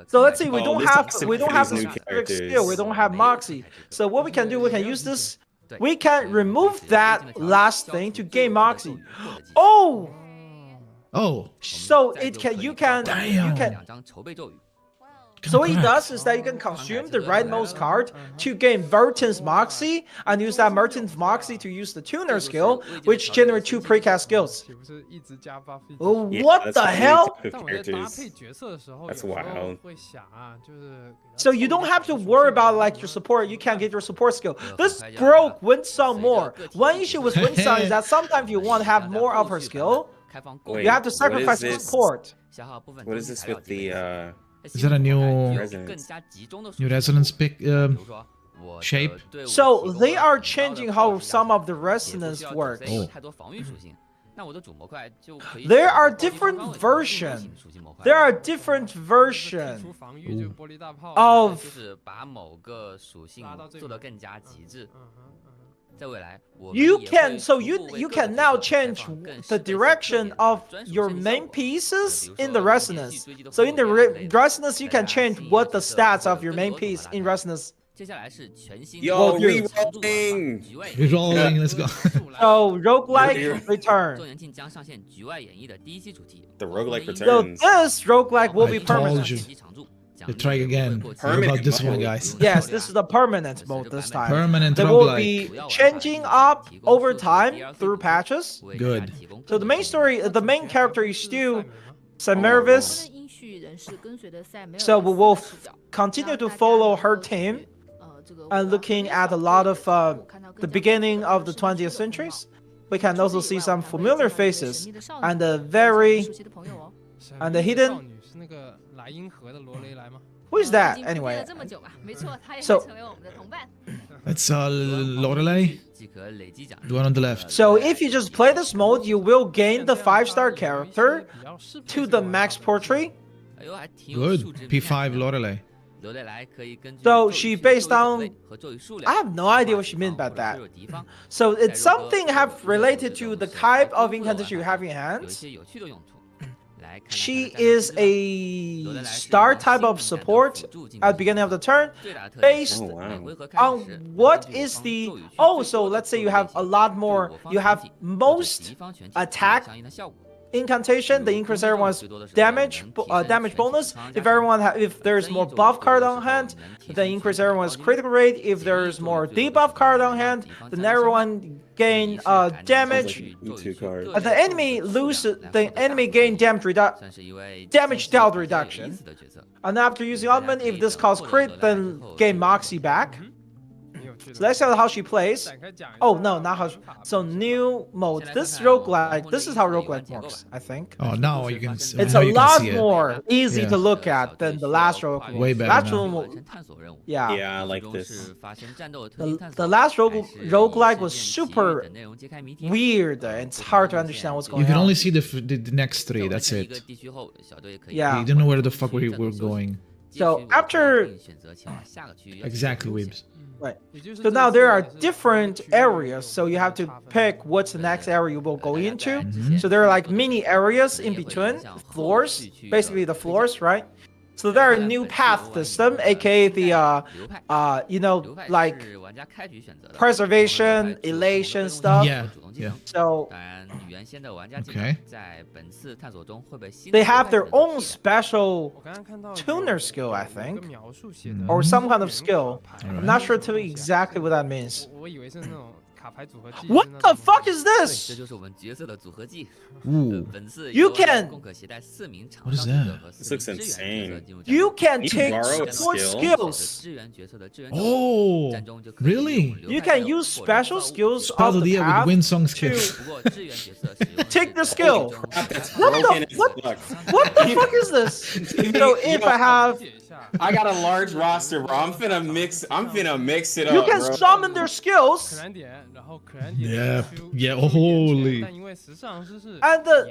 So let's see, we don't have the specific skill, we don't have Moxie. So what we can do, we can use this. We can remove that last thing to gain Moxie. Oh. So you can. So what it does is that you can consume the rightmost card to gain Merton's Moxie, and use that Merton's Moxie to use the tuner skill, which generate 2 precast skills. Oh, what the hell? That's wild. So you don't have to worry about like your support. You can't get your support skill. This broke Winsong more. One issue with Winsong is that sometimes you want to have more of her skill. Wait, you have to sacrifice the support. What is this with the Is that a new resonance shape? So they are changing how some of the resonance works. There are different versions. of You can you can now change the direction of your main pieces in the resonance. So in the resonance, you can change what the stats of your main piece in resonance. Yo, rerolling. Rerolling, let's go. So roguelike return. The roguelike So returns. this roguelike will be I told permanent. you. You try again. What Permanent about this one, mode. guys? Yes, this is the permanent mode this time. Permanent They will roguelike. be changing up over time through patches. Good. So the main story, the main character is still Semervis. So we will continue to follow her team and looking at a lot of the beginning of the 20th centuries. We can also see some familiar faces and the hidden. Who is that anyway? So It's Lorelei. The one on the left. So if you just play this mode, you will gain the 5-star character to the max portrait. Good. P5 Lorelei. So she based on, I have no idea what she meant by that. So it's something have related to the type of incantation you have in hand. She is a star type of support at the beginning of the turn, based on what is the, so let's say you have a lot more, you have most attack incantation, the increase everyone's damage bonus. If there's more buff card on hand, then increase everyone's critical rate. If there's more debuff card on hand, then everyone gain damage. The enemy gain damage dealt reduction. And after using augment, if this calls crit, then gain Moxie back. So let's see how she plays. Oh no, not how. So new mode. This roguelike. This is how roguelike works, I think. Oh, now you can. It's a lot more easy to look at than the last roguelike. Way better now. Yeah. Yeah, I like this. The last roguelike was super weird. It's hard to understand what's going You on. can only see the next three. That's it. Yeah. You don't know where the fuck we're going. So after. Exactly, Weebs. Right. So now there are different areas, so you have to pick what's the next area you will go into. So there are like mini areas in between floors, basically the floors, right? So there are new path system, aka the like preservation, elation stuff. Yeah. So okay. They have their own special tuner skill, I think, or some kind of skill. I'm not sure to exactly what that means. What the fuck is this? Ooh. You can. What is that? This looks insane. You can You take borrow a support skill? skills. Oh, really? You can use special skills Spell of the the year with path Winsong skills. to take the skill. That's What broken the as fuck. what the fuck is this? So if I have, I got a large roster, bro. I'm finna mix it you up, can bro. summon their skills. Yeah. Yeah. Holy. And the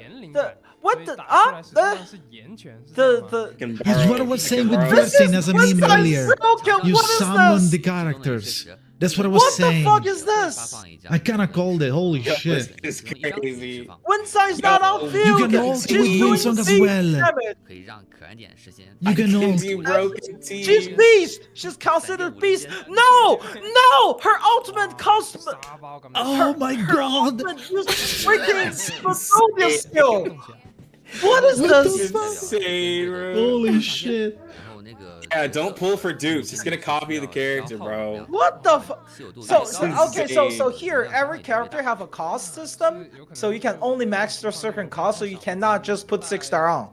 Can That's borrow- what I was you saying can with borrow- Versing as a meme earlier. You what is summon this? the characters. That's what I was What the saying. fuck is this? I kinda called it. Holy Yo, shit. This is crazy. Winside's not on field. You can ult She's with doing Winsong as beast well. damage. You can ult. You broken team. She's beast. She's considered beast. No, her ultimate costs. Oh my god. Freaking custodian skill. What is this? Insane, bro. Holy shit. Yeah, don't pull for dupes. Just gonna copy the character, bro. What the fuck? So insane. here every character have a cost system, so you can only max a certain cost, so you cannot just put 6-star on.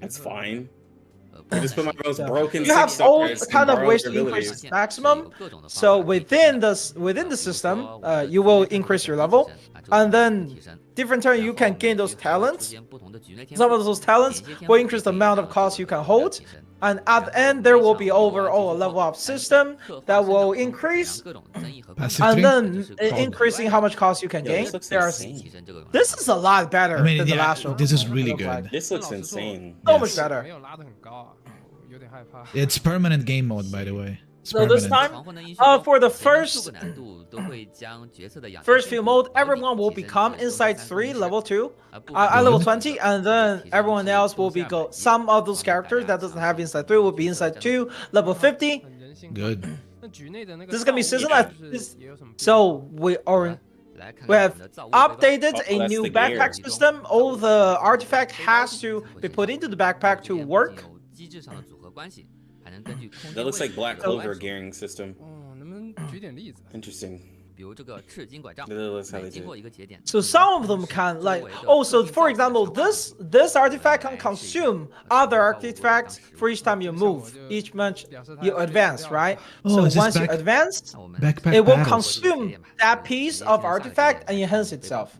That's fine. I just put my most broken You have 6-star all and kind of borrow ways their to abilities. increase maximum. So within the system, you will increase your level, and then different turn you can gain those talents. Some of those talents will increase the amount of cost you can hold, and at the end there will be overall a level up system that will increase, Passive and three? then increasing how much cost you can Yo, gain. this looks There are, insane. this is a lot better I mean, than the yeah, last one. this is really good. This looks insane. So much better. It's permanent game mode, by the way. So this time, for the first few mode, everyone will become inside 3, level 2, level 20, and then everyone else will be some of those characters that doesn't have inside 3 will be inside 2, level 50. Good. This is gonna be season. So we have updated a new backpack system. All the artifact has to be put into the backpack to work. That looks like Black Clover gearing system. Interesting. So some of them can so for example, this artifact can consume other artifacts for each time you move. Each month you advance, right? So once you advance, it will consume that piece of artifact and enhance itself.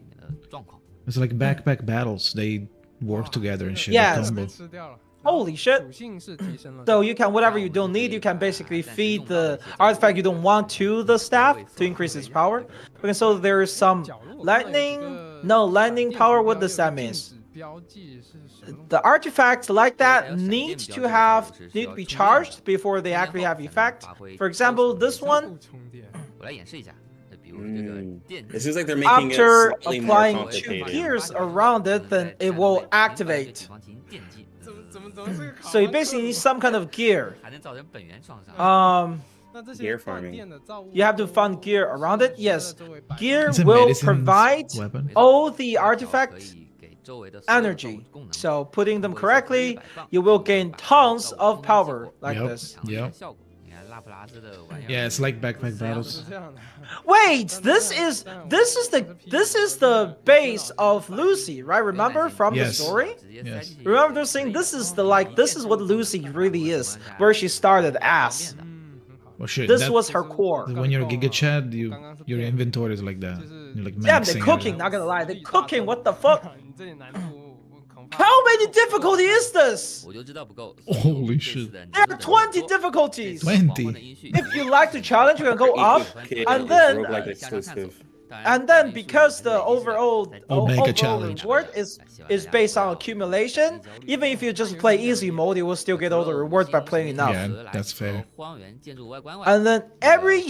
It's like backpack battles. They work together and shit. Yes. Holy shit. So you can, whatever you don't need, you can basically feed the artifact you don't want to the staff to increase its power. Okay, so there is some lightning power. What does that mean? The artifacts like that need to be charged before they actually have effect. For example, this one, it seems like they're making after it slightly applying more 2 complicated. gears around it, then it will activate. So you basically need some kind of gear. Gear farming. You have to find gear around it. Yes, gear will provide all the artifact energy. So putting them correctly, you will gain tons of power like this. Yep. Yeah, it's like backpack battles. Wait, this is the base of Lucy, right? Remember from the story? Yes. Remember saying this is what Lucy really is, where she started as. Well, shit, this was her core. When you're a Giga Chad, your inventory is like that. You're like Damn, the maxing cooking, not gonna lie. The cooking, what the fuck? How many difficulty is this? Holy shit. There are 20 difficulties. 20. If you like the challenge, you can go up, and then because the overall reward is based on accumulation, even if you just play easy mode, you will still get all the rewards by playing enough. Yeah, that's fair. And then every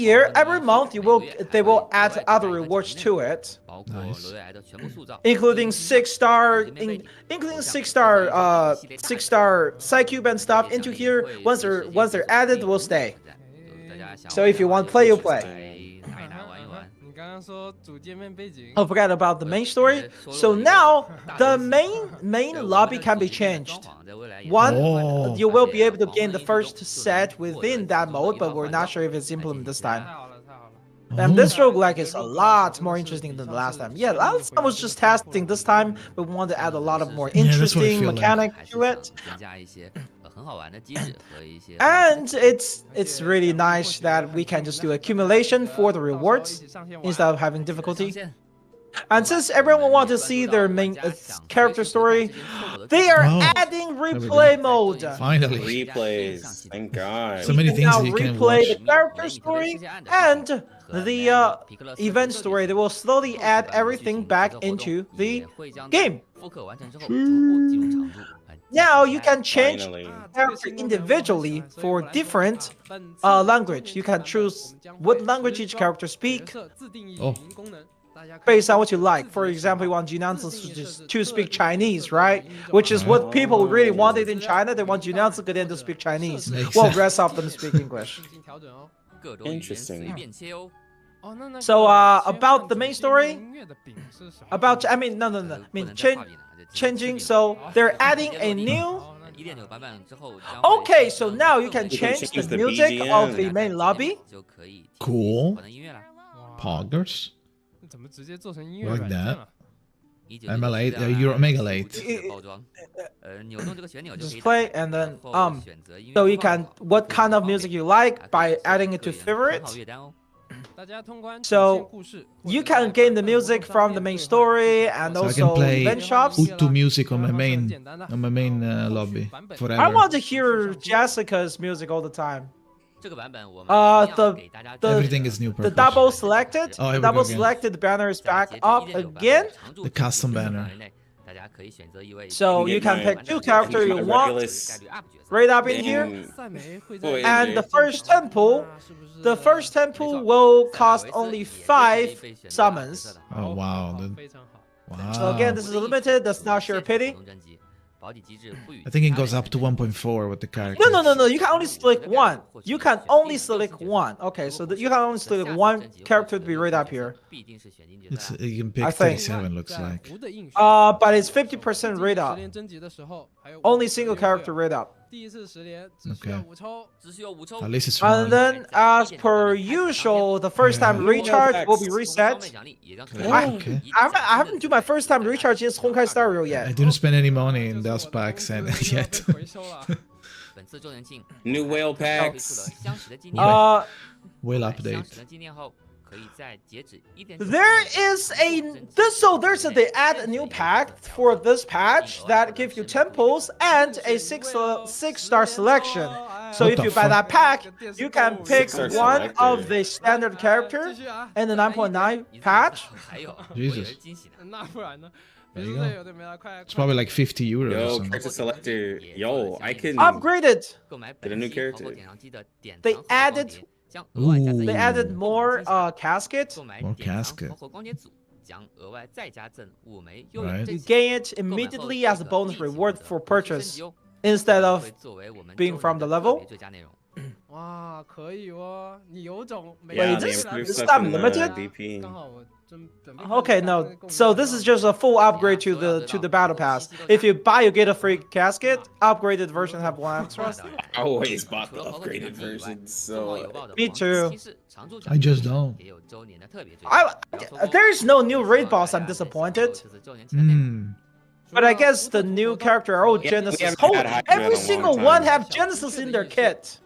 month they will add other rewards to it. Nice. Including 6-star Psycube and stuff into here. Once they're added, will stay. So if you want to play, you play. Oh, forgot about the main story. So now the main lobby can be changed. You will be able to gain the first set within that mode, but we're not sure if it's implemented this time. And this roguelike is a lot more interesting than the last time. Yeah, last time was just testing. This time we want to add a lot of more interesting mechanic to it. And it's really nice that we can just do accumulation for the rewards instead of having difficulty. And since everyone wants to see their main character story, they are adding replay mode. Finally. Replays. Thank God. So many things now you can replay watch. the character story and the event story. They will slowly add everything back into the game. Now you can change character individually for different language. You can choose what language each character speak. Oh. Based on what you like. For example, you want Junanzi to speak Chinese, right? Which is what people really wanted in China. They want Junanzi to speak Chinese, while the rest of them speak English. Interesting. So about the main story, changing. So they're adding a new. Okay, so now you can change the music of the main lobby. Cool. Poggers. Like that. I'm late. You're mega late. Just play and then so you can what kind of music you like by adding it to favorites. So you can gain the music from the main story and So also I can play event shops. Utu music on my main lobby forever. I want to hear Jessica's music all the time. Everything is new The purpose. double selected, Oh, here we double go again. selected banner is back up again. The custom banner. So you can pick two characters you want, rate up in here, and the first temple will cost only 5 summons. Oh wow. So again, this is limited. That's not your pity. I think it goes up to 1.4 with the character. No. You can only select one. You can only select one. Okay, so you can only select one character to be rated up here. You can pick I think. 37, looks like. But it's 50% rate up. Only single character rate up. Okay. At least it's one. And then, as per usual, the first time recharge will be reset. Okay. I haven't do my first time recharge since Honkai Star Rail I yet. didn't spend any money in those packs and yet. New whale packs. Whale update. They add a new pack for this patch that gives you temples and a 6-star selection. So What if the you buy that pack, you can pick 6-star one selector. of the standard character in the 9.9 patch. Jesus. There you go. It's probably like 50 euros or Yo, something. character selector. Yo, I can Upgraded. get a new character. They added Ooh. more casket. More casket. Right. You gain it immediately as a bonus reward for purchase instead of being from the level. Yeah, this they improved is stuff not in the limited? DP. Okay, no. So this is just a full upgrade to the battle pass. If you buy, you get a free casket. Upgraded version have one extra. I always bought the upgraded version, so Me too. I just don't. There is no new raid boss. I'm disappointed. Hmm. But I guess the new character are all Genesis. haven't had Hydra in a Every long single time. one have Genesis in their kit.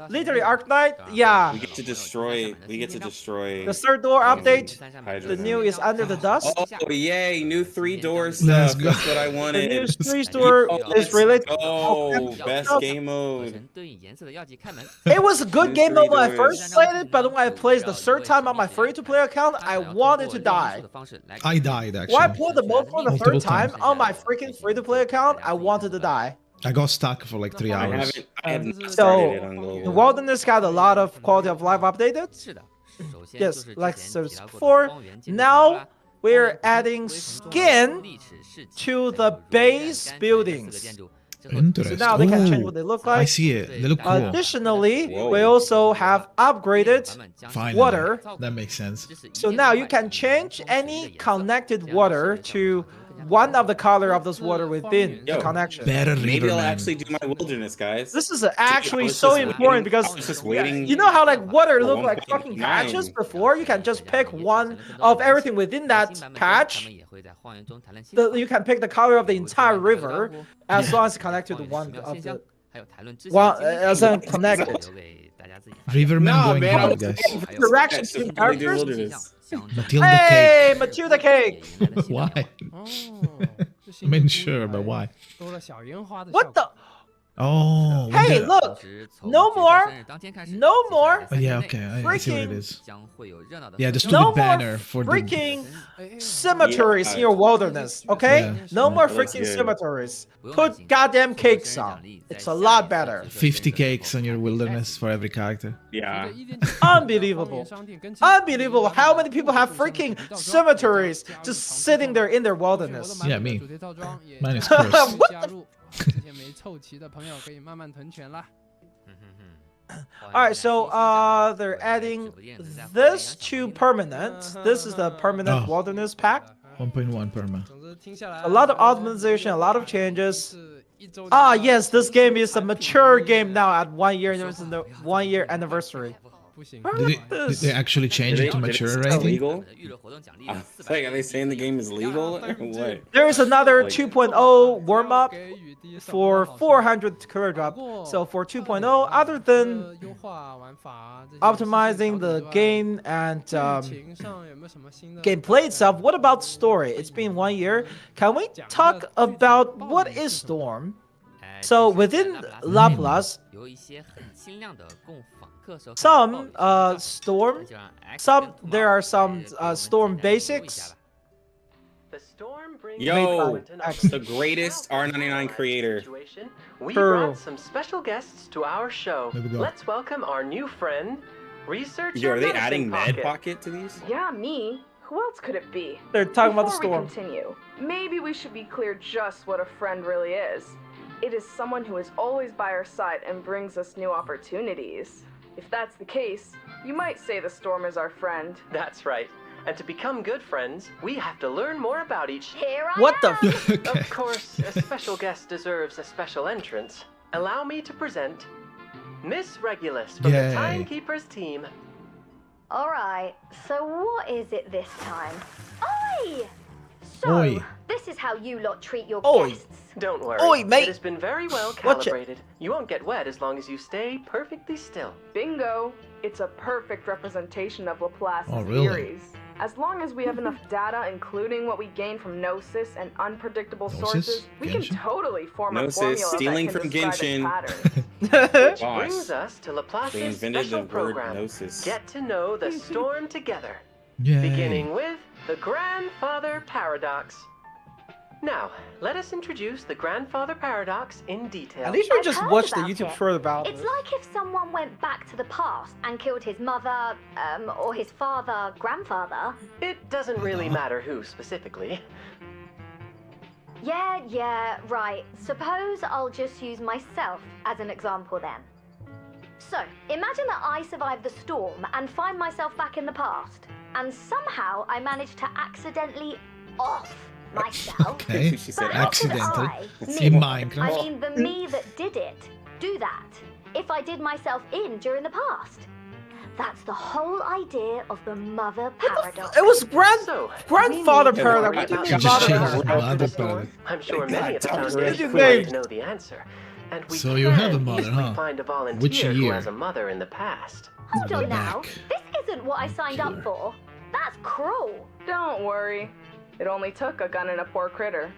Literally, Arknight, yeah. we get to destroy. The third door update, Hydra. the new is under the dust. Oh yay! New 3 doors Let's stuff. go. That's what I The wanted. new three door is related. Oh, best game mode. It was a good New game mode when I doors. first played it, but when I played the third time on my free-to-play account, I wanted to die. I died actually. When I played the mode for the Multiple third time times. on my freaking free-to-play account, I wanted to die. I got stuck for like 3 hours. I haven't started So it on global. the Wilderness got a lot of quality of life updated. Yes, like said before. Now we're adding skin to the base buildings. Interesting. So now they can change Ooh, what they look I like. see it. They look cool. Additionally, Whoa. we also have upgraded Finally. water. That makes sense. So now you can change any connected water to one of the color of this water within the Yo, connection. Better Maybe river, I'll man. actually do my wilderness, guys. This is I actually was so just important waiting- I was because just waiting you know how like water for look like fucking 1.9. patches before? You can just pick one of everything within that patch. You can pick the color of the entire river as long as it's connected to one of the as long as connected. Riverman No, going man, hard, I'm guys. Direction Just between only do characters. wilderness. Matilda Hey, Matilda cake. cake. Why? I mean, sure, but why? What the? Oh. Hey, look! No more! No more! Oh, yeah, okay. I see what it Freaking- is. Yeah, the stupid No more banner for the. freaking cemeteries in your wilderness, okay? Yeah. No more That looks freaking good. cemeteries. Put goddamn cakes on. It's a lot better. 50 cakes on your wilderness for every character. Yeah. Unbelievable. Unbelievable. How many people have freaking cemeteries just sitting there in their wilderness? Yeah, me. Mine is cursed. What the? Alright, so they're adding this to permanent. This is the permanent Oh. wilderness pack. 1.1 perma. A lot of optimization, a lot of changes. Ah, yes, this game is a mature game now at 1 year. There's the 1 year anniversary. Did they actually change it to mature It's rating? legal? It's like, are they saying the game is legal or what? There is another 2.0 warm up for 400 career drop. So for 2.0, other than optimizing the game and gameplay itself, what about story? It's been 1 year. Can we talk about what is Storm? So within Laplace, some Storm, there are some Storm basics. The storm Yo, the greatest R99 creator. We True. brought some special guests to our show. There we go. Let's welcome our new friend, Researcher Yo, are they Medicine adding Med Pocket. Pocket to these? Yeah, me. Who else could it be? They're talking about the Before storm. we continue, maybe we should be clear just what a friend really is. It is someone who is always by our side and brings us new opportunities. If that's the case, you might say the storm is our friend. That's right. And to become good friends, we have to learn more about each. Here I What am. the? Of course, a special guest deserves a special entrance. Allow me to present Miss Regulus from Yay. the Timekeepers team. All right, so what is it this time? Oi! So, Oi. this is how you lot treat your Oi. guests. Don't worry. Oi, mate. It has been very well Watch it. calibrated. You won't get wet as long as you stay perfectly still. Bingo! It's a perfect representation of Laplace's Oh, really? theories. As long as we have enough data, including what we gain from Gnosis and unpredictable Gnosis? sources, we can Genshin? totally form a Gnosis, formula stealing that can from describe its Genshin. patterns. Boss. Brings us to Laplace's They invented special the word program. gnosis. Get to know the storm together. Yay. Beginning with the Grandfather Paradox. Now, let us introduce the Grandfather Paradox in detail. At least you I've just heard watched the about YouTube it. short about It's it. like if someone went back to the past and killed his mother, or his father, grandfather. It doesn't really matter who specifically. Yeah, right. Suppose I'll just use myself as an example then. So, imagine that I survive the storm and find myself back in the past. And somehow I manage to accidentally off myself. Okay. She said But how could accidentally. I, In me, Minecraft. I mean the me that did it, do that if I did myself in during the past? That's the whole idea of the mother paradox. It was So, grandfather we need to paradox. worry What do you about mean the just mother changed paradox it. paradox? after the Mother storm. paradox. I'm sure God, many of the Tom, foundation really already named. know the answer. And we So you have a can mother, easily huh? find a volunteer Which who year? has a mother in the past. Hold on Go now. back. This isn't what I signed up for. That's cruel. Don't worry. It only took a gun and a poor critter.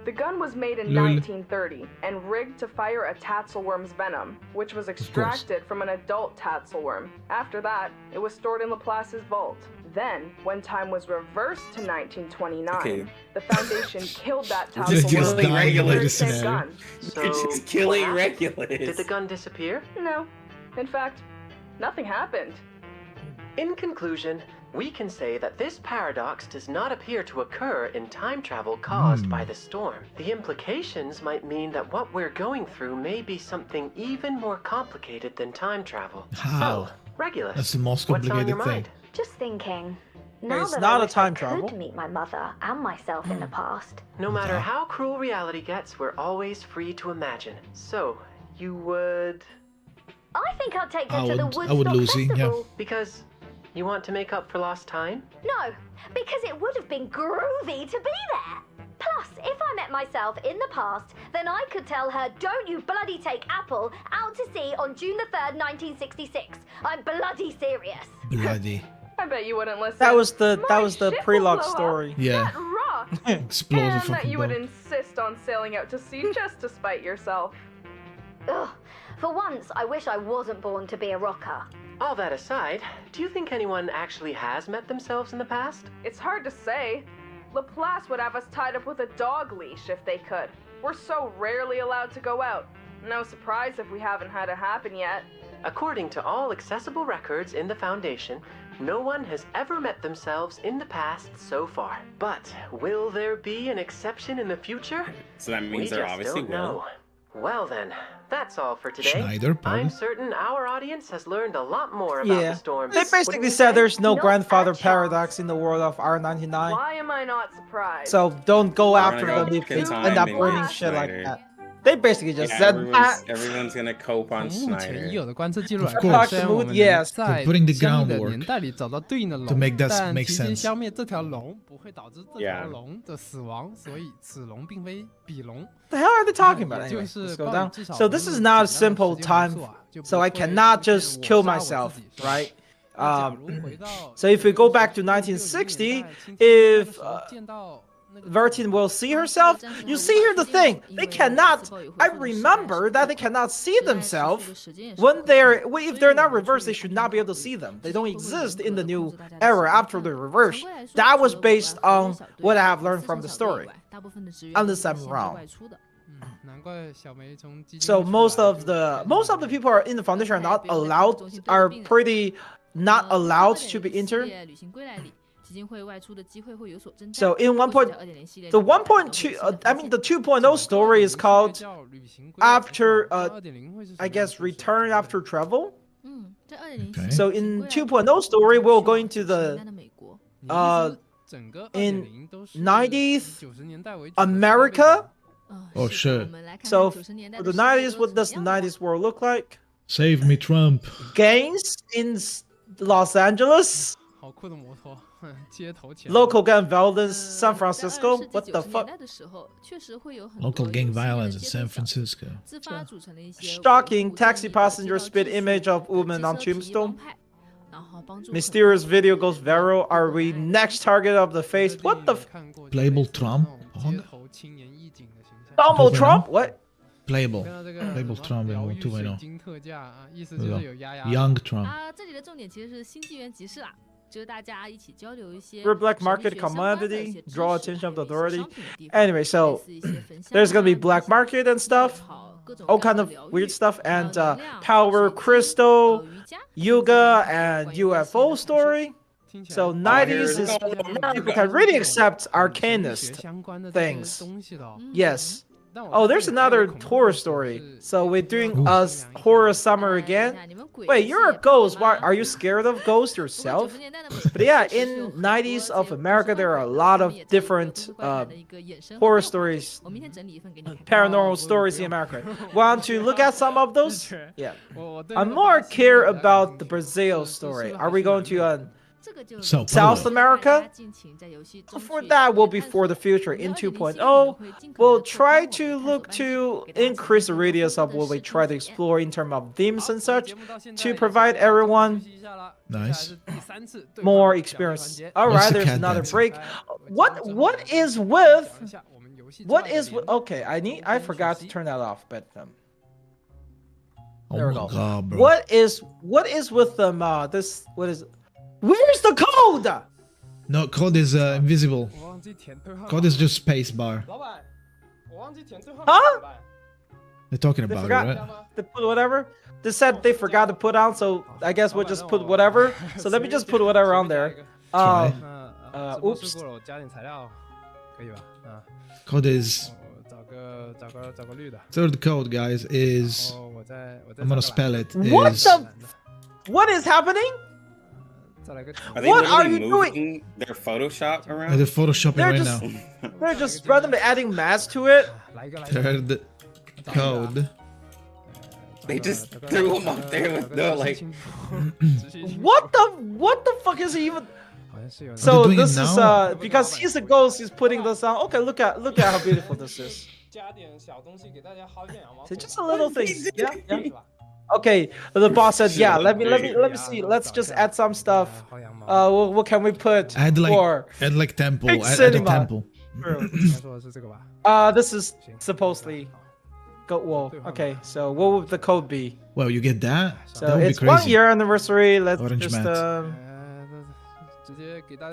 The gun was made in Lol. 1930 and rigged to fire a tatzelworm's venom, which was extracted from an adult tatzelworm. After that, it was stored in Laplace's vault. Then, when time was reversed to 1929, Okay. the Foundation killed that We're just tatzelworm killing with Regulus. the said gun. So, You're just killing what happened? Regulus. Did the gun disappear? No. In fact, nothing happened. In conclusion, we can say that this paradox does not appear to occur in time travel caused by the storm. The implications might mean that what we're going through may be something even more complicated than time travel. How? So, Regulus, That's the most what's on complicated your thing. mind? Just thinking. Now It's that not I a wish time I travel. could meet my mother and myself in the past. No matter how cruel reality gets, we're always free to imagine. So, you would... I think I'd take her I to the would Woodstock Lucy, yeah. Festival. Because you want to make up for lost time? No, because it would have been groovy to be there. Plus, if I met myself in the past, then I could tell her, don't you bloody take Apple out to sea on June the 3rd, 1966. I'm bloody serious. Bloody. I bet you wouldn't listen. That was the My the ship will prelogue blow up. story. Yeah. That rock. Explode the And that fucking you would boat. insist on sailing out to sea just to spite yourself. Ugh. For once, I wish I wasn't born to be a rocker. All that aside, do you think anyone actually has met themselves in the past? It's hard to say. Laplace would have us tied up with a dog leash if they could. We're so rarely allowed to go out. No surprise if we haven't had it happen yet. According to all accessible records in the Foundation, no one has ever met themselves in the past so far. But will there be an exception in the future? So that means We there just obviously don't will. know. Well then, that's all for today. Schneider, pardon? I'm certain our audience has learned a lot more about Yeah. the storm. They basically said there's no grandfather paradox in the world of R99. Why am I not surprised? So don't go We're after gonna them go if they back in end up time learning and shit like Schneider. that. They basically just Yeah, said everyone's gonna cope on 从目前已 Schneider. 有的观测记录来 Of 看， course. 虽然我们能 Yes. 在 They're putting the 相应的 groundwork 年代里找到对应的 to make 龙， that 但 make 提前 sense. 消灭这条龙不会导致这条 Yeah. 龙的死亡，所以此龙并非彼龙。 The hell are they talking about? 也就 Anyway, 是 let's go 关于 down. 至少 So this is 无论 not a 怎样的 simple 时间 time, 回溯啊，就不 so I 会 cannot 出现 just 我 kill 杀我 myself, 自己 right? 那假如回到 So if we go back to 1960, if 见到 Vertin will see herself. You see here the thing. They cannot. I remember that they cannot see themselves when if they're not reversed. They should not be able to see them. They don't exist in the new era after the reverse. That was based on what I have learned from the story. Unless I'm wrong. So most of the people are in the foundation are not allowed. Are pretty not allowed to be entered. So in 1.2, I mean the 2.0 story is called after I guess return after travel. Okay. So in 2.0 story we're going to the in 90s America. Oh shit. So for the 90s, what does the 90s world look like? Save me, Trump. Gangs in Los Angeles. Local gang violence, San Francisco. What the fuck? Local gang violence in San Francisco. Shocking taxi passenger spit image of woman on tombstone. Mysterious video goes viral. Are we next target of the face? What the? Playable Trump. Donald Trump? What? Playable Trump 2.0. Young Trump. For black market commodity, draw attention of the authority. Anyway, so there's gonna be black market and stuff, all kind of weird stuff, and power crystal, yoga, and UFO story. So 90s is people can really accept arcanist things. Yes. Oh, there's another horror story. So we're doing a horror summer again. Wait, you're a ghost. Why are you scared of ghosts yourself? But yeah, in 90s of America, there are a lot of different horror stories, paranormal stories in America. Want to look at some of those? Yeah. I'm more care about the Brazil story. Are we going to South America? For that will be for the future. In 2.0, we'll try to look to increase the radius of what we try to explore in terms of themes and such to provide everyone more experience. All right, there's another break. What is with okay, I forgot to turn that off, but there we go. God, bro. What is with them this what is where's the code? No, code is invisible. Code is just space bar. Huh? They're talking about it, right? They put whatever. They said they forgot to put on, so I guess we'll just put whatever. So let me just put whatever on there. Oops. Code is third code, guys, is I'm gonna spell it. What is happening? Are they literally moving their Photoshop around? They're photoshopping right now. They're just randomly adding mass to it. Third code. They just threw him up there with no like. What the fuck is he even? So this is because he's a ghost. He's putting this on. Okay, look at how beautiful this is. It's just a little thing. Yeah. Okay, the boss said, yeah. Let me see. Let's just add some stuff. What can we put? Add like temple. Add a temple. This is supposedly. Well, okay. So what would the code be? Well, you get that. So that would it's be crazy. 1 year anniversary. Let's Orange just mat.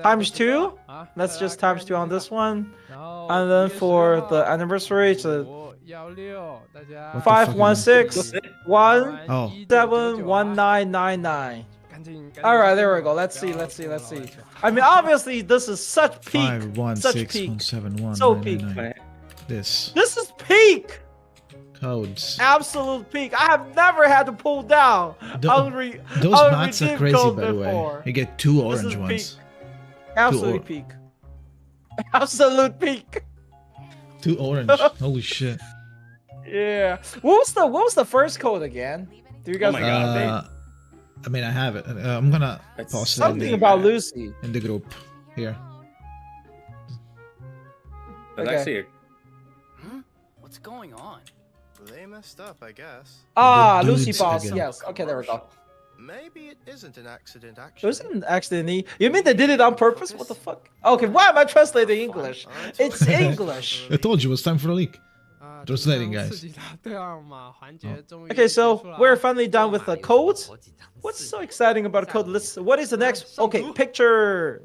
times 2. Let's just times 2 on this one, and then for the anniversary, it's 516171999. All right, there we go. Let's see. I mean, obviously, this is such peak. 516171999. So peak. This is peak. Codes. Absolute peak. I have never had to pull down. Those mats are crazy, by the way. You get 2 orange ones. Absolute peak. Absolute peak. 2 orange. Holy shit. Yeah. What was the first code again? Do you guys God. I mean, I have it. I'm gonna post something about Lucy in the group here. That's actually What's going on? They messed up, I guess. Lucy boss. Yes. Okay, there we go. Maybe it isn't an accident, It actually. wasn't an accident. You mean they did it on purpose? What the fuck? Okay, why am I translating English? It's English. I told you it was time for a leak. Translating, guys. Okay, so we're finally done with the codes. What's so exciting about code? What is the next? Okay, picture.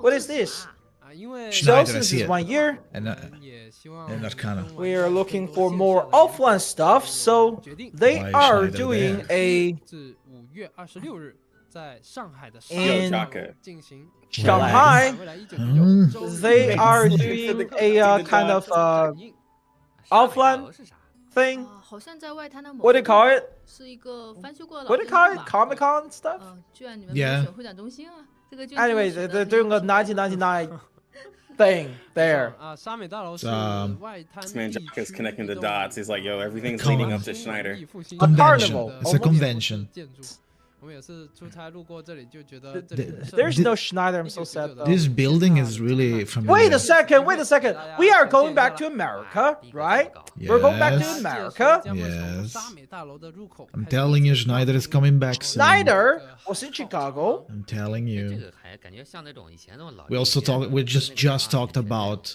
What is this? So Schneider, I since see it's it. 1 year, And Arcana. we are looking for more offline stuff. So they Why is are Schneider doing there? a in Chaka. Shanghai. They are doing a kind of offline thing. 好像在外滩的某 What do you call it? 是一个翻修过的 What 老 do you call 建 it? 筑吧 Comic Con stuff? 居然你们没 Yeah. 有选会展中心啊？这个建筑 Anyway, 使得 they're 很 doing a 有趣 1999 thing there. This man Jack is connecting the dots. He's like, yo, everything's leading up to Schneider. Convention. carnival. It's a convention. There's no Schneider. I'm so sad though. This building is really familiar. Wait a second. Wait a second. We are going back to America, right? We're going back to Yes. America. Yes. I'm telling you, Schneider is coming back soon. Schneider was in Chicago. I'm telling 这 you. 个还感觉像那种以前那种老 We also talk. We just talked about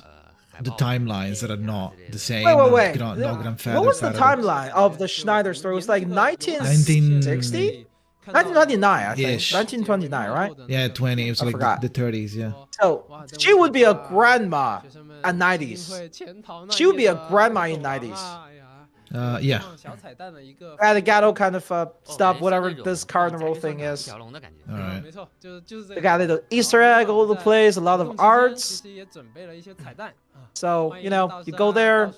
the timelines that are not the same. Wait. No grandfather. What was the paradox. timeline of the Schneider story? It was like 1960? 1929, I think. Ish. 1929, right? Yeah, 20. It was I like forgot. the 30s. Yeah. So she would be a grandma at 90s. She would be a grandma in 90s. Yeah. At the ghetto kind of stuff, whatever this carnival thing is. All right. They got a little Easter egg all over the place, a lot of arts. So, you know, you go there,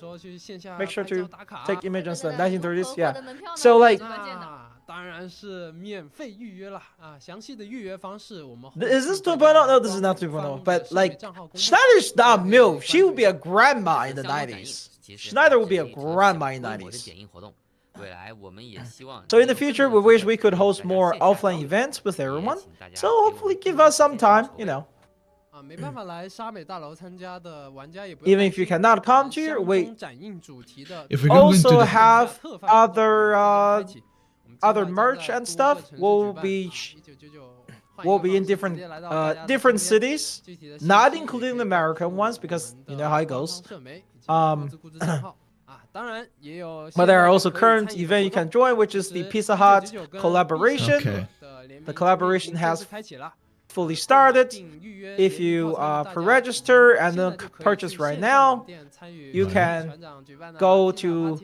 make sure to take image and stuff. 1930s, yeah. So, like, is this 2.0? No, this is not 2.0. But, like, Schneider's not MILF. She would be a grandma in the 90s. Schneider would be a grandma in the 90s. So in the future, we wish we could host more offline events with everyone. So hopefully give us some time, you know. Even if you cannot come to your If we're going to also the, have other merch and stuff will be in different cities, not including the American ones because you know how it goes. But there are also current event you can join, which is the Pizza Hut collaboration. Okay. The collaboration has fully started. If you pre-register and then purchase right now, you can go to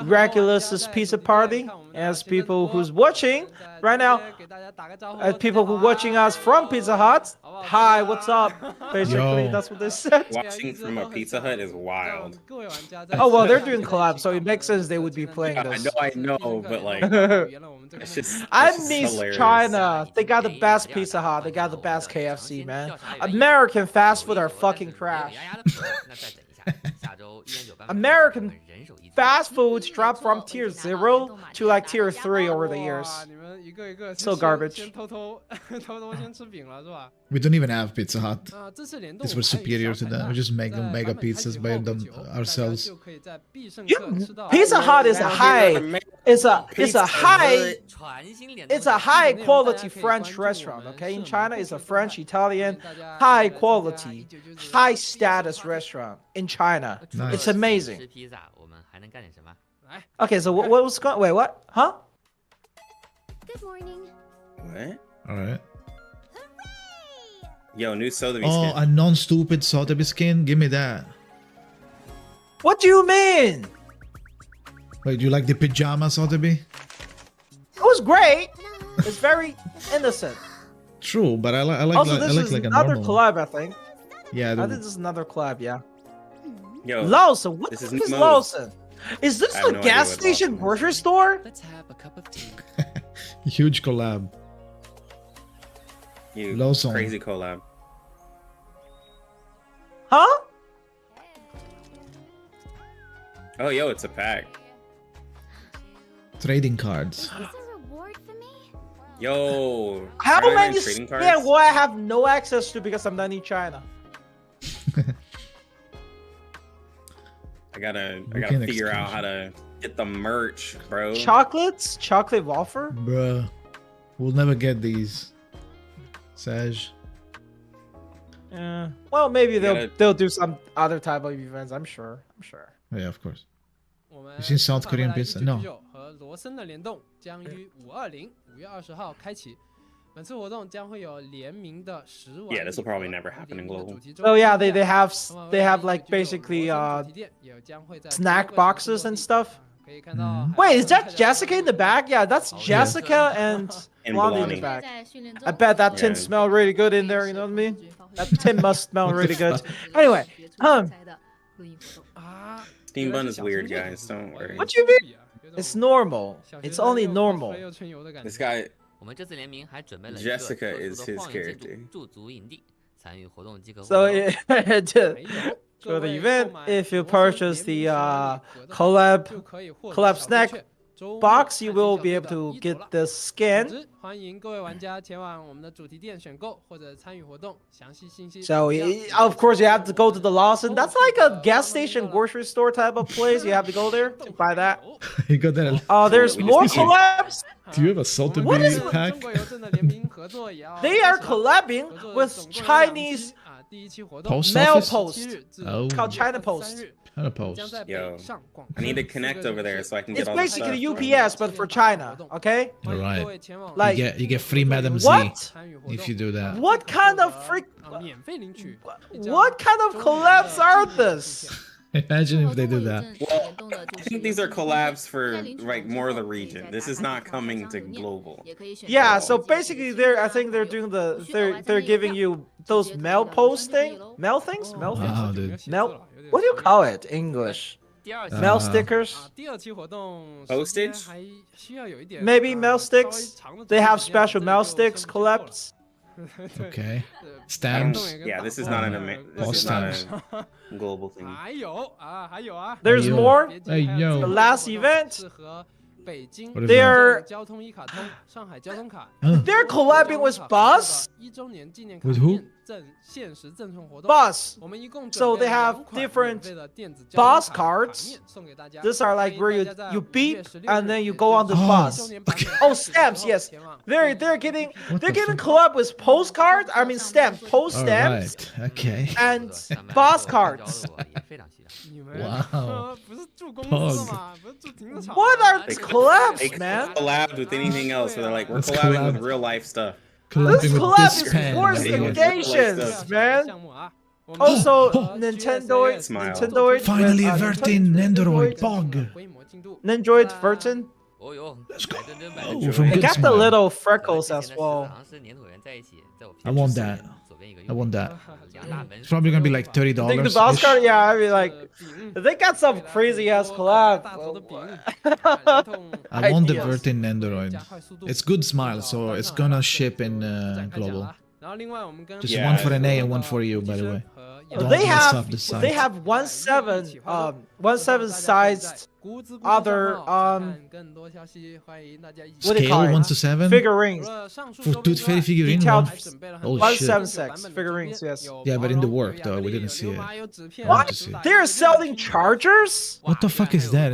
Regulus's pizza party. As people who's watching right now, people who watching us from Pizza Hut, hi, what's up? Basically, Yo. that's what they said. Watching from a Pizza Hut is wild. Oh well, they're doing collabs, so it makes sense they would be playing this. I know, but like, it's just. I it's just miss hilarious. China. They got the best Pizza Hut. They got the best KFC, man. American fast food are fucking trash. American fast foods dropped from tier 0 to like tier 3 over the years. So garbage. we don't even have Pizza Hut. This was superior to them. We just make them mega pizzas by them ourselves. Pizza Hut is a high. It's a high quality French restaurant. Okay, in China, it's a French, Italian, high quality, high status restaurant in China. Nice. It's amazing. Okay, so what was going? Wait, what? Huh? Good morning. What? All right. Yo, new Sotheby Oh, skin. a non-stupid Sotheby skin. Give me that. What do you mean? Wait, do you like the pajama Sotheby? It was great. It's very innocent. True, but I like Also, this is like a another normal. collab, I think. Yeah. I the- think this is another collab, yeah. Yo, Lawson, what the this is fuck is Moe's. Lawson? Is this I have a no idea gas what station Lawson is. grocery store? Let's have a cup of tea. Huge collab. you Lawson. crazy collab. Huh? Oh, yo, it's a pack. Trading cards. Is a reward for me? Yo, How are there many trading cards? spam will I have no access to because I'm not in China? I gotta We can figure out exchange. Get the merch, bro. Chocolates? Chocolate wafer? Bruh. We'll never get these. Saj. Yeah. Well, maybe You they'll gotta- they'll do some other type of events. I'm sure. Yeah, of course. 我们 You seen South 返回 Korean 来 pizza? No. 1999和罗森的联动将于5月20号开启。本次活动将会有联名的10碗 Yeah, this will 礼盒 probably never happen 联 in 名的 global. 主题周 Oh 边 yeah, 店 they have like 1999 basically 罗森主题店也将会在 snack 多个 boxes 小 and 地 stuff. 可以看到 Wait, is that Jessica in the back? Yeah, that's Jessica and And Blondie in the Blondie. back. 在训练中 I bet that tin Yeah. smelled really good in there. You know what I mean? That tin must smell really good. Anyway, 录音活动 啊 Steambunx is weird, guys. Don't worry. What you mean? It's normal. It's only normal. This guy, 我们这次联名还准备了一个 Jessica 特 is 殊的 his 荒野建 character. 筑驻足营地，参与活动即可获 So 得 for the event, if you purchase the collab snack box, you will be able to get the 总 skin. 之，欢迎各位玩家前往我们的主题店选购或者参与活动，详细信息。 So of course you have to go to the Lawson. That's like a gas station, grocery store type of place. You have to go there to buy that. You got that. Oh, there's more collabs. Do you have a salted What is- bean pack? 中国邮政的联名合作也要 They are 开始了 collabing 合作 with 总共有2 Chinese 期第一期活动 Post mail office? post. Oh. Called China Post. China 将 Post. 在北 Yo, 上广 I need to 深4 connect 个 over 城 there 市 so I can It's get all this basically stuff. UPS, but for China. Okay. Alright. 各位前往 Like- You get free Madam Z What? if you do that. What kind of freak? 免费领取 What kind of collabs are this? Imagine if they do that. I think these are collabs for like more of the region. This is not coming to global. Yeah. So basically, I think they're doing they're giving you those mail post thing, mail things, mail Wow, things, dude. mail. What do you call it? English? 第二 Mail 啊 stickers? 第二期活动 Postage？ 时间还需要有一点 Maybe mail 稍微 sticks. 长的 They have 时间 special 这 mail 个就 sticks 先不说了 collabs. Okay. I don't, Stamps. yeah, this is not an this is not a global thing. 还有啊，还有啊 There's 哎呦 more. 别急还有 哎呦 The 这个 last 活动 event. 是和北京 What is They're 交通一卡通、上海交通卡 they're collabing with Bus. 1周年纪念卡 With who? 验证限时赠送活动。 Bus. 我们一共 So 准备 they 了 have 2款 different 免费的电子交通 bus 卡 cards. 面送给大家 These are like 欢迎 where 大家在 you 5 beep 月16 and 日 then you 也 go on 就 the 是 bus. 1周年版本 Oh, 的 stamps. 时候 Yes. 前往 They're getting collab with postcards. I mean stamp post All stamps right. Okay. and bus cards. 你们 Wow. 不是住公司的 Pog. 吗？不是住停车场 What 吗 are They collabs, They man? collabed with anything else, where they're like, we're Let's collabing collab. with real life stuff. This Collabing with collab this is pen. worse right than here. Gations, man. 项目啊我们 Also, 和 Nintendoid, Smile. Nintendoid, Finally, with, Vertin Nendoroid Pog. 规模进度 Nendroid Vertin. 哦哟， Let's go. 百吨百 Oh, 吨 from They Good got the Smile. little 和 freckles 之前 as 的 well. 好像是粘土人在一起，在我 I 偏 want 左 that. 左边一个 I want that. 两大门 It's probably gonna be like I think the $30. boss card, -ish. yeah, I mean like they got some crazy ass collab. 大头的饼 I want the ideas. Vertin Nendoroid. It's Good Smile, so it's gonna ship in 展开讲 global. 了然后另外我们跟 Just Yeah. one for an A and one for you, by the way. Don't They mess have up the site. they have 1/7 sized other what do you Scale call it? 1 to 7? Figurines. For Tooth Fairy figurine? Detailed Oh shit. 1/7 figurines, yes. Yeah, but in the work though, we didn't see it. What? to see. They're selling chargers? What the fuck is that?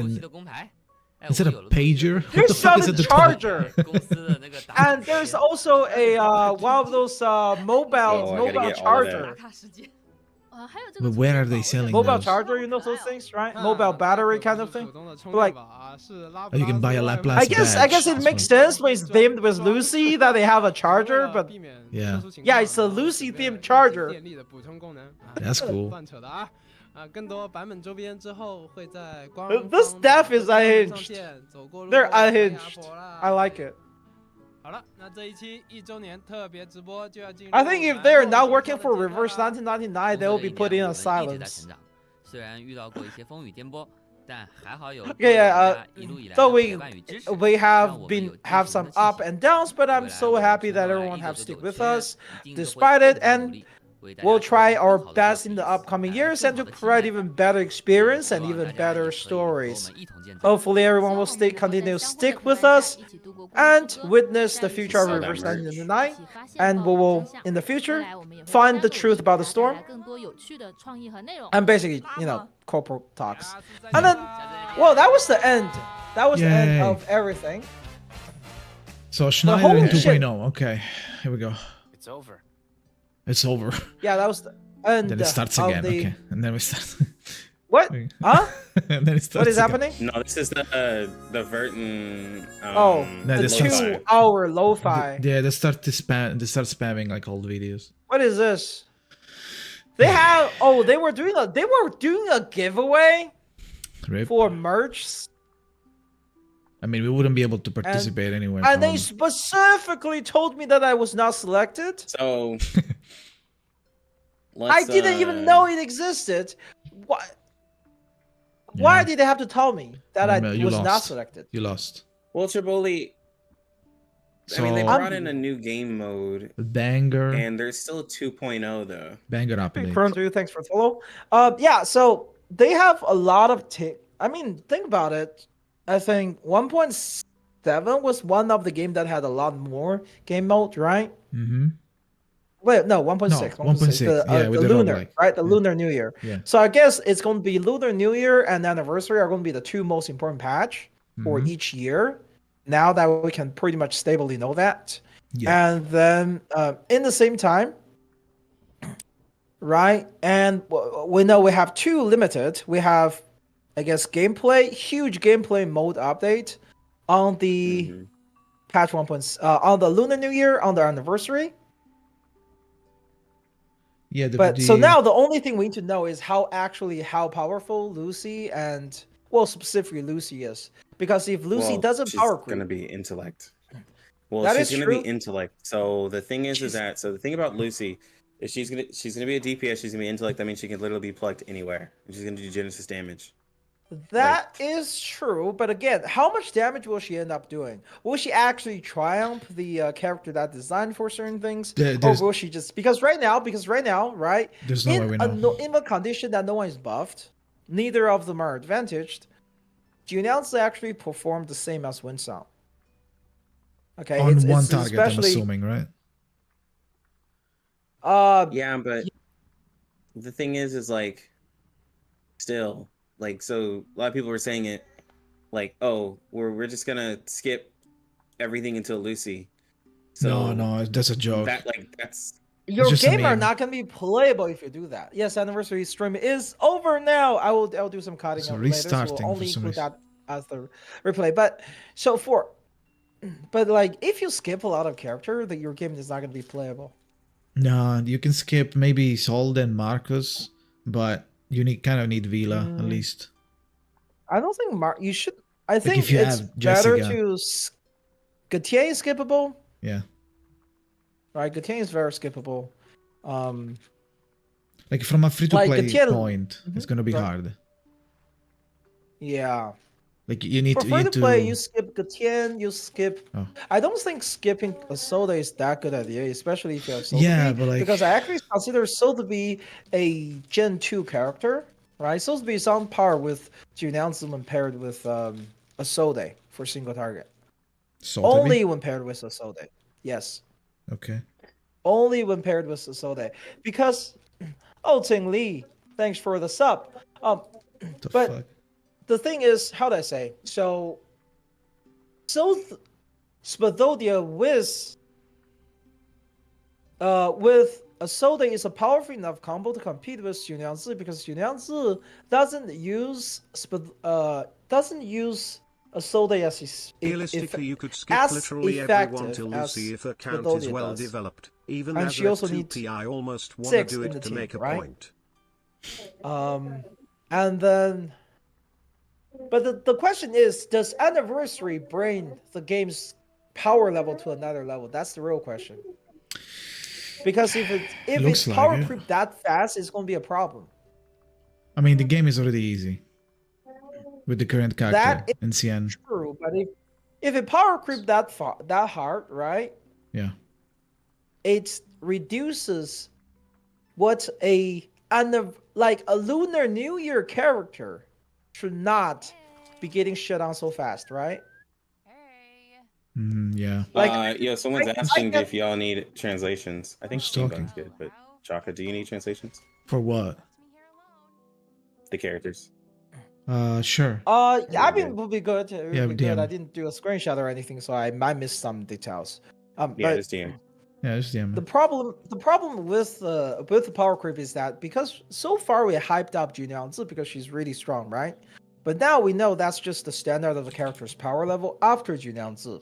Is it a pager? They're What the fuck is selling at the top? charger. And there's also a one of those mobile Oh, I gotta mobile get all of that. charger. 还有这个 But where are they selling Mobile those? charger, you know those things, right? Mobile battery kind of thing. Like, Oh, you can buy a Laplace I guess badge. it makes sense when it's themed with Lucy that they have a charger, but Yeah. yeah, it's a Lucy themed charger. 电力的补充功能 That's cool. 乱扯的啊更多版本周边之后会在官 This 方 staff is 上 unhinged. 线走过路 They're 过被压 unhinged. 迫啦 I like it. 好了，那这一期1周年特别直播就要进入 I think if 来 they're 后 not 续 working 的 for 阶段 Reverse 啦 1999, they will be put in a 一直在 silence. 成长，虽然遇到过一些风雨颠簸，但还好有 Okay, yeah, 一路以来 so 的陪伴与支持， we 让 have 我们 been 有 have 继续 some 的信 up 心。 and downs, but I'm 未来 so 我们 happy 承 that 呃 诺来 everyone 一 have 九九 stick 九 with 确认 us 一定都会 despite it, 更加努 and 力 we'll try our best in the upcoming years and to provide even better experience and even better stories. Hopefully everyone will continue to stick with us and witness the future of Reverse 1999, and we will in the future find the truth about the storm and basically, corporal talks. And then, well, that was the end. That was the end of everything. So Schneider in 2.0. Okay, here we go. It's over. It's over. Yeah, that was the end. Then it starts again. Okay, and then we start. What? Huh? And then it starts What is again. happening? No, this is the Verton. No, the lo-fi. 2-hour lo-fi. Yeah, they start spamming like old videos. What is this? They have. Oh, they were doing a giveaway Rip. for merch. I mean, we wouldn't be able to participate anyway. And they specifically told me that I was not selected. So I didn't even know it existed. What? Why did they have to tell me that I was not selected? You lost. Well, Triboli. I mean, they brought in a new game mode. Banger. And there's still a 2.0 though. Banger update. Chrome 3, thanks for the follow. Yeah, so they have a lot of I mean, think about it. I think 1.7 was one of the games that had a lot more game mode, right? Mm-hmm. Wait, no, 1.6. No, 1.6. Yeah, the lunar, right? The Lunar New Year. Yeah. So I guess it's going to be Lunar New Year and Anniversary are going to be the two most important patch for each year. Now that we can pretty much stably know that. Yeah. And then in the same time, right? And we know we have two limited. We have, I guess, huge gameplay mode update on the patch 1. On the Lunar New Year, on the Anniversary. Yeah, so now the only thing we need to know is how powerful Lucy and specifically Lucy is, because if Lucy doesn't power creep, she's gonna be intellect. Well, she's gonna be intellect. So the thing is that the thing about Lucy is she's gonna be a DPS. She's gonna be intellect. That means she can literally be plugged anywhere. And she's gonna do Genesis damage. That is true, but again, how much damage will she end up doing? Will she actually triumph the character that designed for certain things, or will she just because right now, right? There's no way we know. In the condition that no one is buffed, neither of them are advantaged. Julian's actually performed the same as Winsong. Okay, on it's one target, I'm assuming, right? Yeah, but the thing is like, still. Like, so a lot of people were saying it like, oh, we're just gonna skip everything until Lucy. So no, that's a joke. That's your game are not gonna be playable if you do that. Yes, Anniversary stream is over now. I'll do some cutting up later. So we'll only include that as the replay. But like if you skip a lot of character, that your game is not gonna be playable. No, you can skip maybe Sold and Marcus, but you kind of need Vila at least. I don't think you should. I think if you it's have better Jessica. to. Gautier is skippable. Yeah. Right, Gautier is very skippable. Like from a free-to-play point, it's gonna be hard. Yeah. Like you need for free to play, you skip Gautier, you skip. Oh. I don't think skipping a Soda is that good idea, especially if you have Soda. Yeah, but like because I actually consider Soda to be a Gen 2 character, right? Soda to be on par with Julianzi when paired with a Soda for single target. Only when paired with a Soda. Yes. Okay. Only when paired with a Soda. Because Ting Li, thanks for the sub. Fuck? The thing is, how do I say? So Spadodia with a Soda is a powerful enough combo to compete with Julianzi because Julianzi doesn't use a Soda as realistically you could skip literally everyone till Lucy if her count is well developed. Even as a 2P, I almost want to do it to make a point. And then. But the question is, does Anniversary bring the game's power level to another level? That's the real question. Because if it's power creep that fast, it's going to be a problem. I mean, the game is already easy with the current character in CN. True, but if it power creep that hard, right? Yeah. It reduces what a Lunar New Year character should not be getting shit on so fast, right? Yeah. Yeah, someone's asking if y'all need translations. I think Steambunx good, but Chaka, do you need translations? For what? The characters. Sure. I mean, would be good. It would Yeah, be good. DM. I didn't do a screenshot or anything, so I might miss some details. Yeah, but just DM. Yeah, just DM. the problem with the power creep is that because so far we hyped up Junyangzi because she's really strong, right? But now we know that's just the standard of the character's power level after Junyangzi.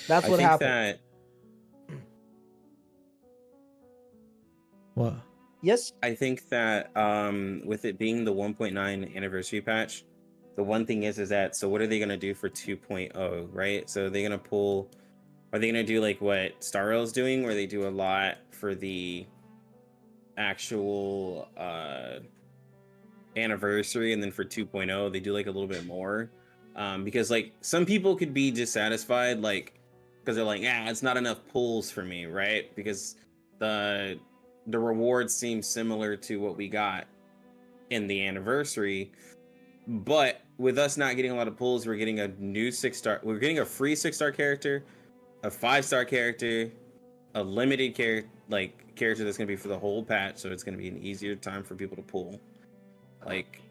That's what happened. What? Yes. I think that with it being the 1.9 anniversary patch, the one thing is that so what are they gonna do for 2.0, right? So they're gonna pull. Are they gonna do like what Star Rail's doing, where they do a lot for the actual anniversary, and then for 2.0 they do like a little bit more? Because like some people could be dissatisfied, like because they're like, it's not enough pulls for me, right? Because the rewards seem similar to what we got in the anniversary, but with us not getting a lot of pulls, we're getting a new 6-star. We're getting a free 6-star character, a 5-star character, a limited character that's gonna be for the whole patch, so it's gonna be an easier time for people to pull. Like,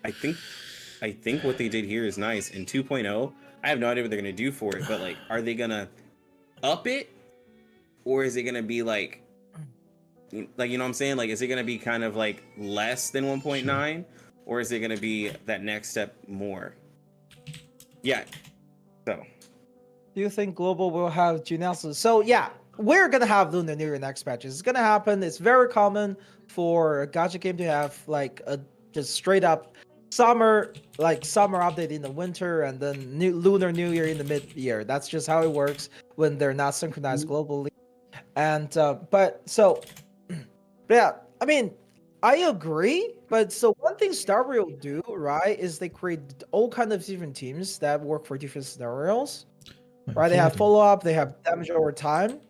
I think what they did here is nice. In 2.0, I have no idea what they're gonna do for it, but like, are they gonna up it, or is it gonna be like you know what I'm saying? Like, is it gonna be kind of like less than 1.9, or is it gonna be that next step more? Yeah. So. Do you think Global will have Junyangzi? So yeah, we're gonna have Lunar New Year next patch. It's gonna happen. It's very common for a gacha game to have like a just straight up summer update in the winter and then Lunar New Year in the mid-year. That's just how it works when they're not synchronized globally. And yeah, I mean, I agree. But so one thing Star Rail do, right, is they create all kind of different teams that work for different scenarios. Right, they have follow-up, they have damage over time,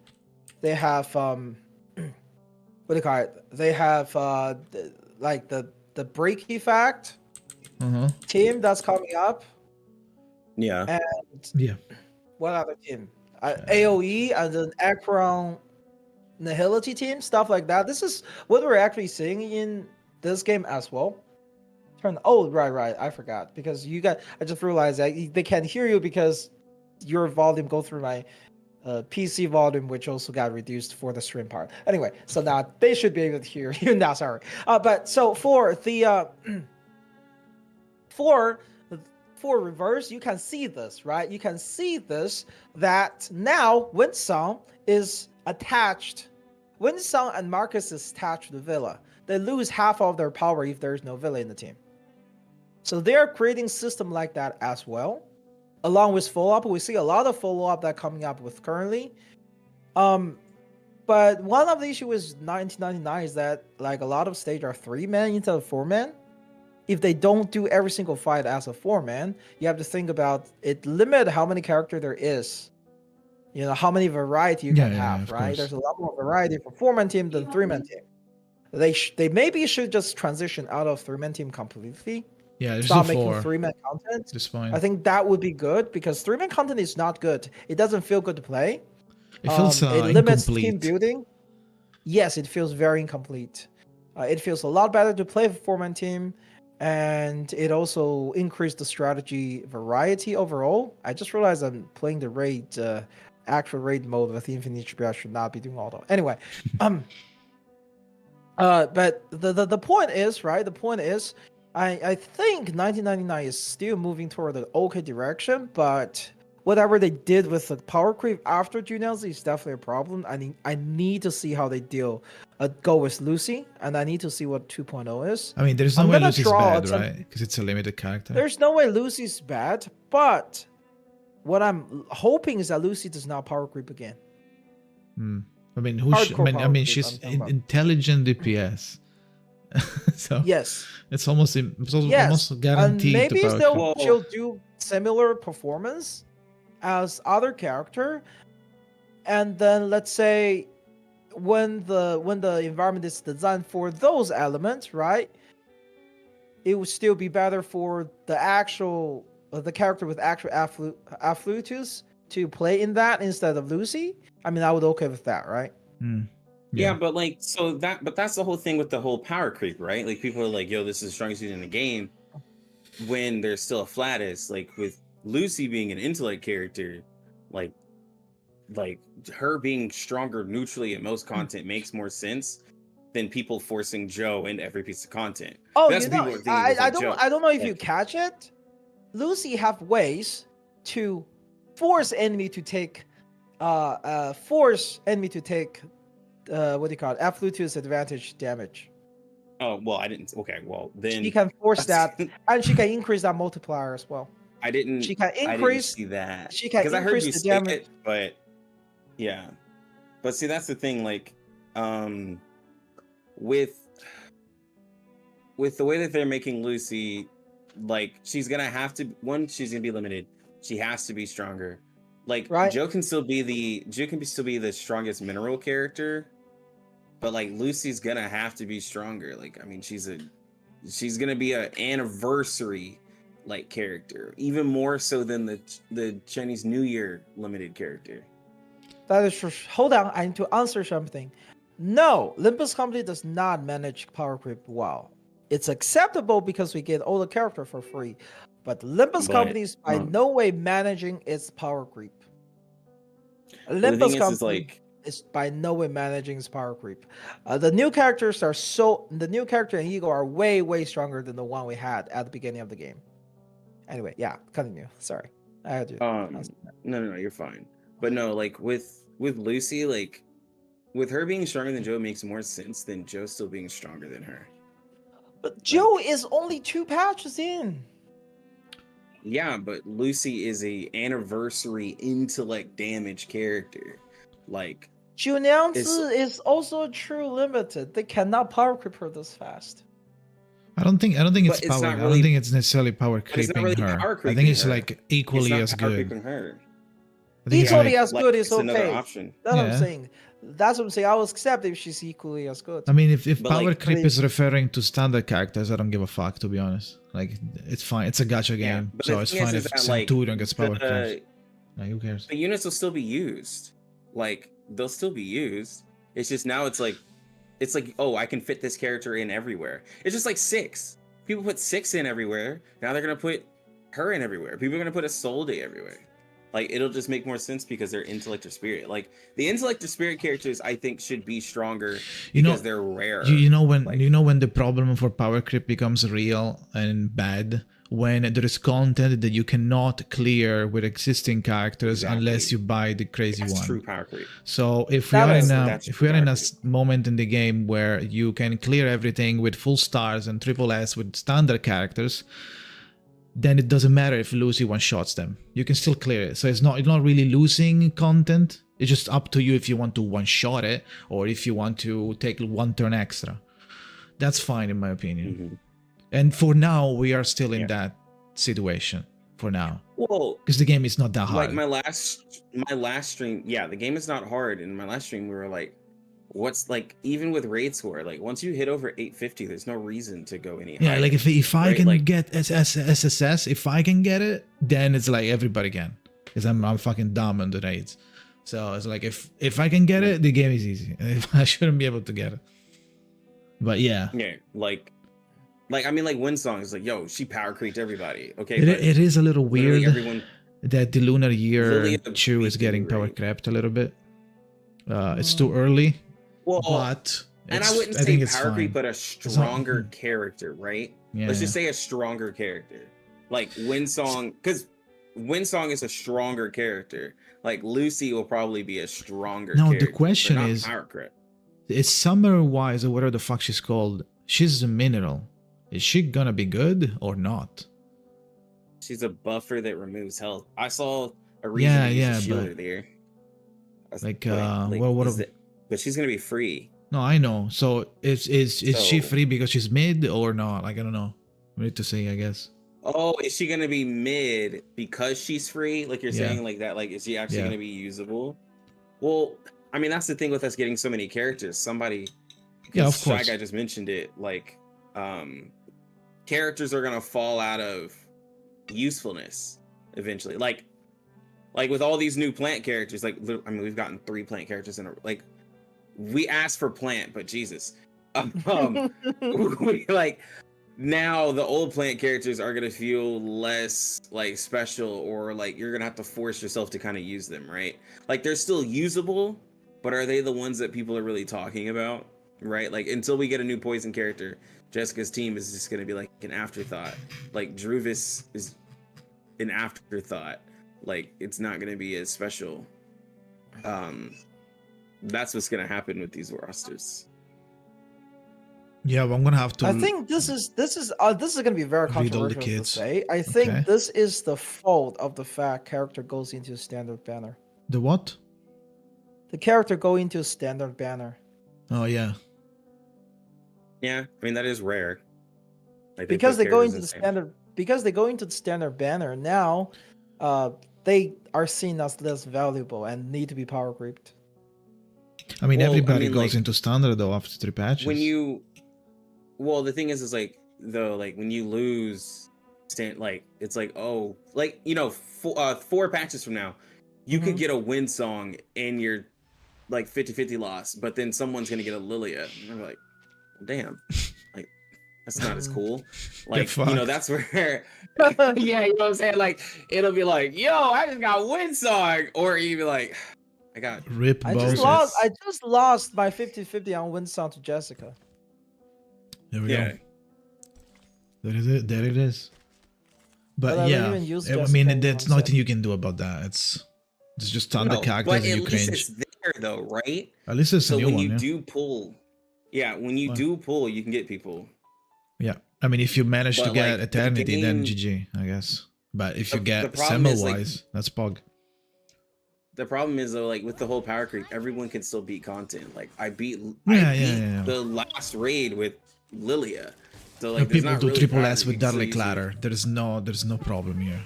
they have what do you call it? They have like the break effect team that's coming up. Yeah. And what other team? AOE and then Akron Nihility team, stuff like that. This is what we're actually seeing in this game as well. Right, I forgot because I just realized that they can't hear you because your volume go through my PC volume, which also got reduced for the stream part. Anyway, so now they should be able to hear you now. Sorry, but so for the for reverse, you can see this, right? You can see this that now Windsong is attached. Windsong and Marcus is attached to the Villa. They lose half of their power if there is no Villa in the team. So they're creating system like that as well. Along with follow-up, we see a lot of follow-up that coming up with currently. But one of the issues with 1999 is that like a lot of stage are 3-man instead of 4-man. If they don't do every single fight as a 4-man, you have to think about it. Limit how many character there is. You know how many variety you can have, right? Course. There's a lot more variety for 4-man team than 3-man team. They maybe should just transition out of 3-man team completely. Yeah, stop making 3-man content. That's fine. I think that would be good because 3-man content is not good. It doesn't feel good to play. It feels it limits incomplete. Team building. Yes, it feels very incomplete. It feels a lot better to play for 4-man team, and it also increased the strategy variety overall. I just realized I'm playing the raid, actual raid mode with Infinite GP. I should not be doing all that. Anyway, but the point is, right? The point is, I think 1999 is still moving toward the okay direction, but whatever they did with the power creep after Junyangzi is definitely a problem. I need to see how they go with Lucy, and I need to see what 2.0 is. I mean, there's no way Lucy's bad, right? Because it's a limited character. There's no way Lucy's bad, but what I'm hoping is that Lucy does not power creep again. I mean, she's intelligent DPS. So yes, it's almost guaranteed. And maybe she'll do similar performance as other character, and then let's say when the environment is designed for those elements, right? It would still be better for the actual the character with actual afflutus to play in that instead of Lucy. I mean, I would okay with that, right? Yeah, but like, but that's the whole thing with the whole power creep, right? Like, people are like, yo, this is the strongest unit in the game when there's still a flatus. Like, with Lucy being an intellect character, like her being stronger neutrally in most content makes more sense than people forcing Joe into every piece of content. Oh, That's you know, what people are thinking, I don't know if you catch it. Lucy have ways to force enemy to take what do you call it? Afflutus advantage damage. Oh, well, I didn't. Okay, well, then She can force that, and she can increase that multiplier as well. I didn't. She can I didn't increase. see that. She can because I heard you increase the say damage. it, but yeah. But see, that's the thing. Like, with the way that they're making Lucy, like, she's gonna have to. One, she's gonna be limited. She has to be stronger. Like, Joe can still be the strongest mineral character, but like Lucy's gonna have to be stronger. Like, I mean, she's gonna be an anniversary like character, even more so than the Chinese New Year limited character. That is true. Hold on, I need to answer something. No, Olympus Company does not manage power creep well. It's acceptable because we get all the character for free, but Olympus Company is by no way managing its power creep. Olympus Company is by no way managing its power creep. The new character and Ego are way stronger than the one we had at the beginning of the game. Anyway, yeah, continue. Sorry, I had to. No, you're fine. But no, like with Lucy, like with her being stronger than Joe makes more sense than Joe still being stronger than her. But Joe is only 2 patches in. Yeah, but Lucy is a anniversary intellect damage character. Like, Junyangzi is also a true limited. They cannot power creep her this fast. I don't think it's power. I don't think it's necessarily power creeping really her. I think it's like equally as good. Equally as good is okay. Another option. That's what I'm saying. That's what I'm saying. I will accept if she's equally as good. I mean, if power creep is referring to standard characters, I don't give a fuck, to be honest. Like, it's fine. It's a gacha game, so it's fine if Centurion gets power creep. Like, who cares? The units will still be used. Like, they'll still be used. It's just now it's like, oh, I can fit this character in everywhere. It's just like 6. People put 6 in everywhere. Now they're gonna put her in everywhere. People are gonna put a Soul Day everywhere. Like, it'll just make more sense because they're intellect or spirit. Like, the intellect or spirit characters, I think, should be stronger because they're rare. You know when the problem for power creep becomes real and bad, when there is content that you cannot clear with existing characters unless you buy the crazy one. True power creep. So if we are in a moment in the game where you can clear everything with full stars and triple S with standard characters, then it doesn't matter if Lucy one-shots them. You can still clear it. So it's not really losing content. It's just up to you if you want to one-shot it or if you want to take 1 turn extra. That's fine in my opinion. And for now, we are still in that situation. For now. Well, because the game is not that hard. Like my last stream, the game is not hard. In my last stream, we were like, what's like, even with raid score, like once you hit over 850, there's no reason to go any higher. Yeah, like if I can get SSS, if I can get it, then it's like everybody can, because I'm fucking dumb on the raids. So it's like if I can get it, the game is easy. I shouldn't be able to get it. But yeah, like I mean, like Windsong is like, yo, she power creeped everybody. Okay, it is a little weird that the Lunar Year Chew is getting power crept a little bit. It's too early. Well, but and I wouldn't say power creep, but a stronger character, right? Yeah. Let's just say a stronger character, like Windsong, because Windsong is a stronger character. Like Lucy will probably be a stronger. No, character, the question is, it's Summer Wise or whatever the fuck she's called. She's a mineral. Is she gonna be good or not? She's a buffer that removes health. I saw a reason to use a shielder there. But she's gonna be free. No, I know. So is she free because she's mid or not? Like, I don't know. We need to see, I guess. Oh, is she gonna be mid because she's free? Like you're saying, like that? Like, is she actually gonna be usable? Well, I mean, that's the thing with us getting so many characters. Somebody, Yeah, of Shy course. Guy just mentioned it. Like, characters are gonna fall out of usefulness eventually. Like with all these new plant characters. Like, I mean, we've gotten 3 plant characters in a like. We asked for plant, but Jesus, like now the old plant characters are gonna feel less like special, or like you're gonna have to force yourself to kind of use them, right? Like they're still usable, but are they the ones that people are really talking about, right? Like until we get a new poison character, Jessica's team is just gonna be like an afterthought. Like Druvis is an afterthought. Like it's not gonna be as special. That's what's gonna happen with these rosters. Yeah, well, I'm gonna have to. I think this is gonna be very read all the controversial to kids. say. I think Okay. this is the fault of the fact character goes into standard banner. The what? The character go into standard banner. Oh yeah. Yeah, I mean that is rare. Like, Because put they go characters into in the same- standard because they go into the standard banner now, they are seen as less valuable and need to be power creeped. I mean, Well, I everybody mean, goes like, into standard though after 3 patches. Well, the thing is like though, like when you lose like it's like, oh, like, you know, 4 patches from now, you could get a win song and you're like 50-50 loss, but then someone's gonna get a Lilia. And I'm like, damn, like that's not as cool. Like, you know, that's where yeah, you know what I'm saying? Like it'll be like, yo, I just got win song, or you be like, I got Rip I Moses. just lost my 50-50 on win sound to Jessica. There we yeah. go. There is it. There it is. But But I don't yeah, even use I Jessica mean, in there's one nothing you can do about that. It's just standard characters but and at you least cringe. it's there though, right? At least it's a So new when one. you Yeah. do pull, when you What? do pull, you can get people. Yeah. I mean, if you manage to But, get like, the Eternity, then game- GG, I guess. But if you The get problem is, like- Semmelwise, that's Pog. The problem is though, like with the whole power creep, everyone can still beat content. Like I beat Yeah. the last raid with Lilia. So And like there's people not do really triple power S creep. with You can still Darley use Clatter. There's no problem here.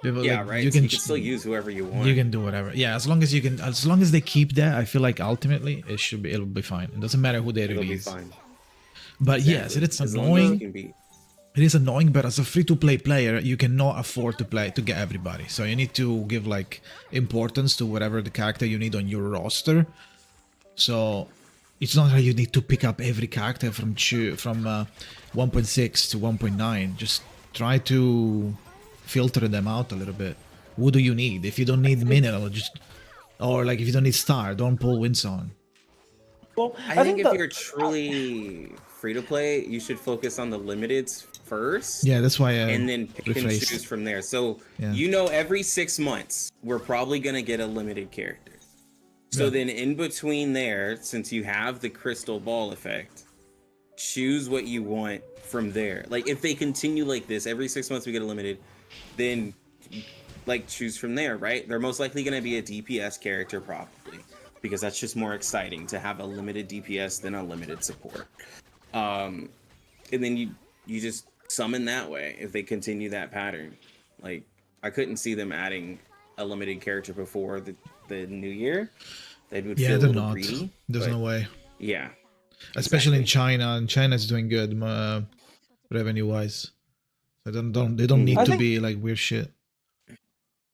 People, Yeah, like, right. You So can, you can still use whoever you want. You can do whatever. Yeah, as long as they keep that, I feel like ultimately it'll be fine. It doesn't matter who they It'll be release. fine. But Exactly. yes, it's As long as you annoying. can beat. It is annoying, but as a free-to-play player, you cannot afford to get everybody. So you need to give like importance to whatever the character you need on your roster. So it's not like you need to pick up every character from 1.6 to 1.9. Just try to filter them out a little bit. Who do you need? If you don't need Mineral, or like if you don't need Star, don't pull Windsong. Well, I think if you're truly free to play, you should focus on the limiteds first. Yeah, that's why I and then pick and rephrased. choose from there. So Yeah. you know, every 6 months we're probably gonna get a limited character. So Yeah. then in between there, since you have the crystal ball effect, choose what you want from there. Like if they continue like this, every 6 months we get a limited, then like choose from there, right? They're most likely gonna be a DPS character probably, because that's just more exciting to have a limited DPS than a limited support. And then you just summon that way if they continue that pattern. Like I couldn't see them adding a limited character before the new year. They would Yeah, feel a they're little not. greedy. There's but no way. Yeah. Especially in China, and China's doing good revenue-wise. They don't need I to think- be like weird shit.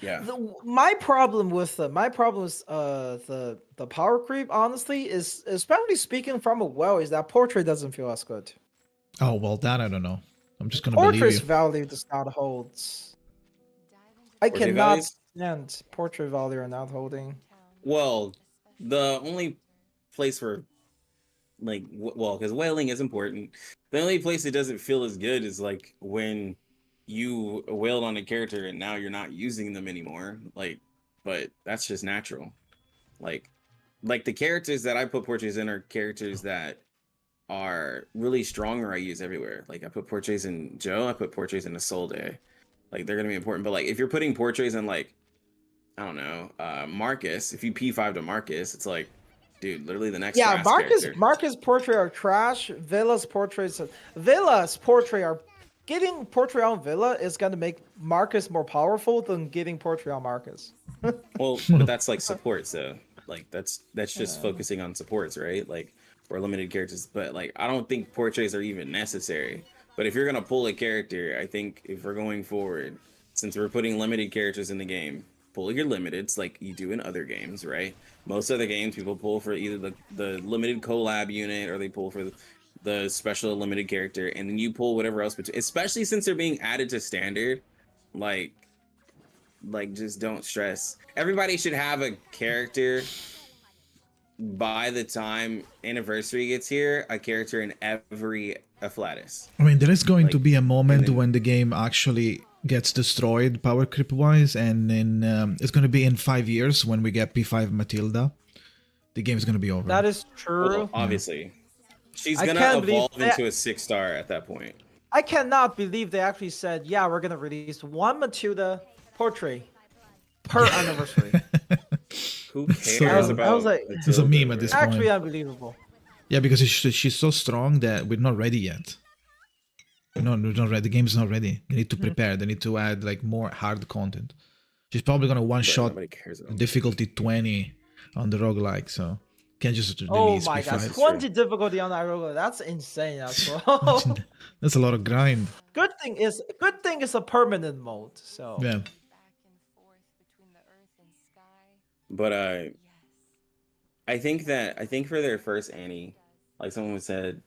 Yeah. My problem with the power creep, honestly, is especially speaking from a well, is that portrait doesn't feel as good. Oh well, that I don't know. I'm just gonna believe Portrait's you. value does not hold. I Portrait cannot values? stand portrait value are not holding. Well, the only place where, like, because whaling is important. The only place it doesn't feel as good is like when you wailed on a character and now you're not using them anymore. Like, but that's just natural. Like the characters that I put portraits in are characters that are really strong or I use everywhere. Like I put portraits in Joe, I put portraits in Isolde. Like they're gonna be important. But like if you're putting portraits in like, I don't know, Marcus, if you P5 to Marcus, it's like, dude, literally the next Yeah, class character. Marcus portrait are trash. Villa's portrait are getting portrait on Villa is gonna make Marcus more powerful than getting portrait on Marcus. Well, but that's like support, so Like that's just focusing on supports, right? Like, or limited characters. But like, I don't think portraits are even necessary. But if you're gonna pull a character, I think if we're going forward, since we're putting limited characters in the game, pull your limiteds like you do in other games, right? Most other games, people pull for either the limited collab unit or they pull for the special limited character, and then you pull whatever else. Especially since they're being added to standard, like just don't stress. Everybody should have a character by the time anniversary gets here, a character in every afflatus. I mean, there is going to be a moment when the game actually gets destroyed power creep wise, and then it's going to be in 5 years when we get P5 Matilda. The game is going to be over. That is true. Well, obviously, she's going to evolve into a 6-star at that point. I cannot believe they actually said, yeah, we're going to release one Matilda portrait per anniversary. Who cares about? I was like, it's a meme at this point. Actually unbelievable. Yeah, because she's so strong that we're not ready yet. We're not ready. The game is not ready. They need to prepare. They need to add like more hard content. She's probably gonna one-shot difficulty 20 on the roguelike, so can't just release. Oh my P5. god, 20 difficulty on that roguelike. That's insane as well. That's a lot of grind. Good thing is a permanent mode. So yeah. But I think for their first Annie, like someone said,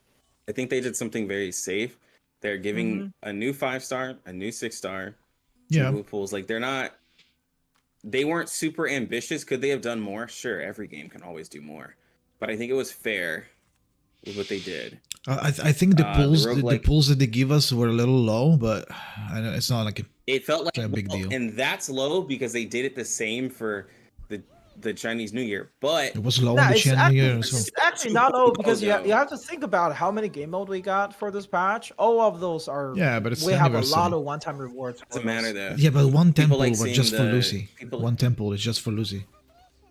I think they did something very safe. They're giving a new 5-star, a new 6-star, two pools. Like they weren't super ambitious. Could they have done more? Sure, every game can always do more. But I think it was fair with what they did. I think the pools that they give us were a little low, but it's not like it felt like a big deal. And that's low because they did it the same for the Chinese New Year, but it was low in the Chinese New Year. It's actually not low because you have to think about how many game mode we got for this patch. All of those are but it's we have a lot of one-time rewards. Doesn't matter though. Yeah, but one temple was just for Lucy. One temple is just for Lucy.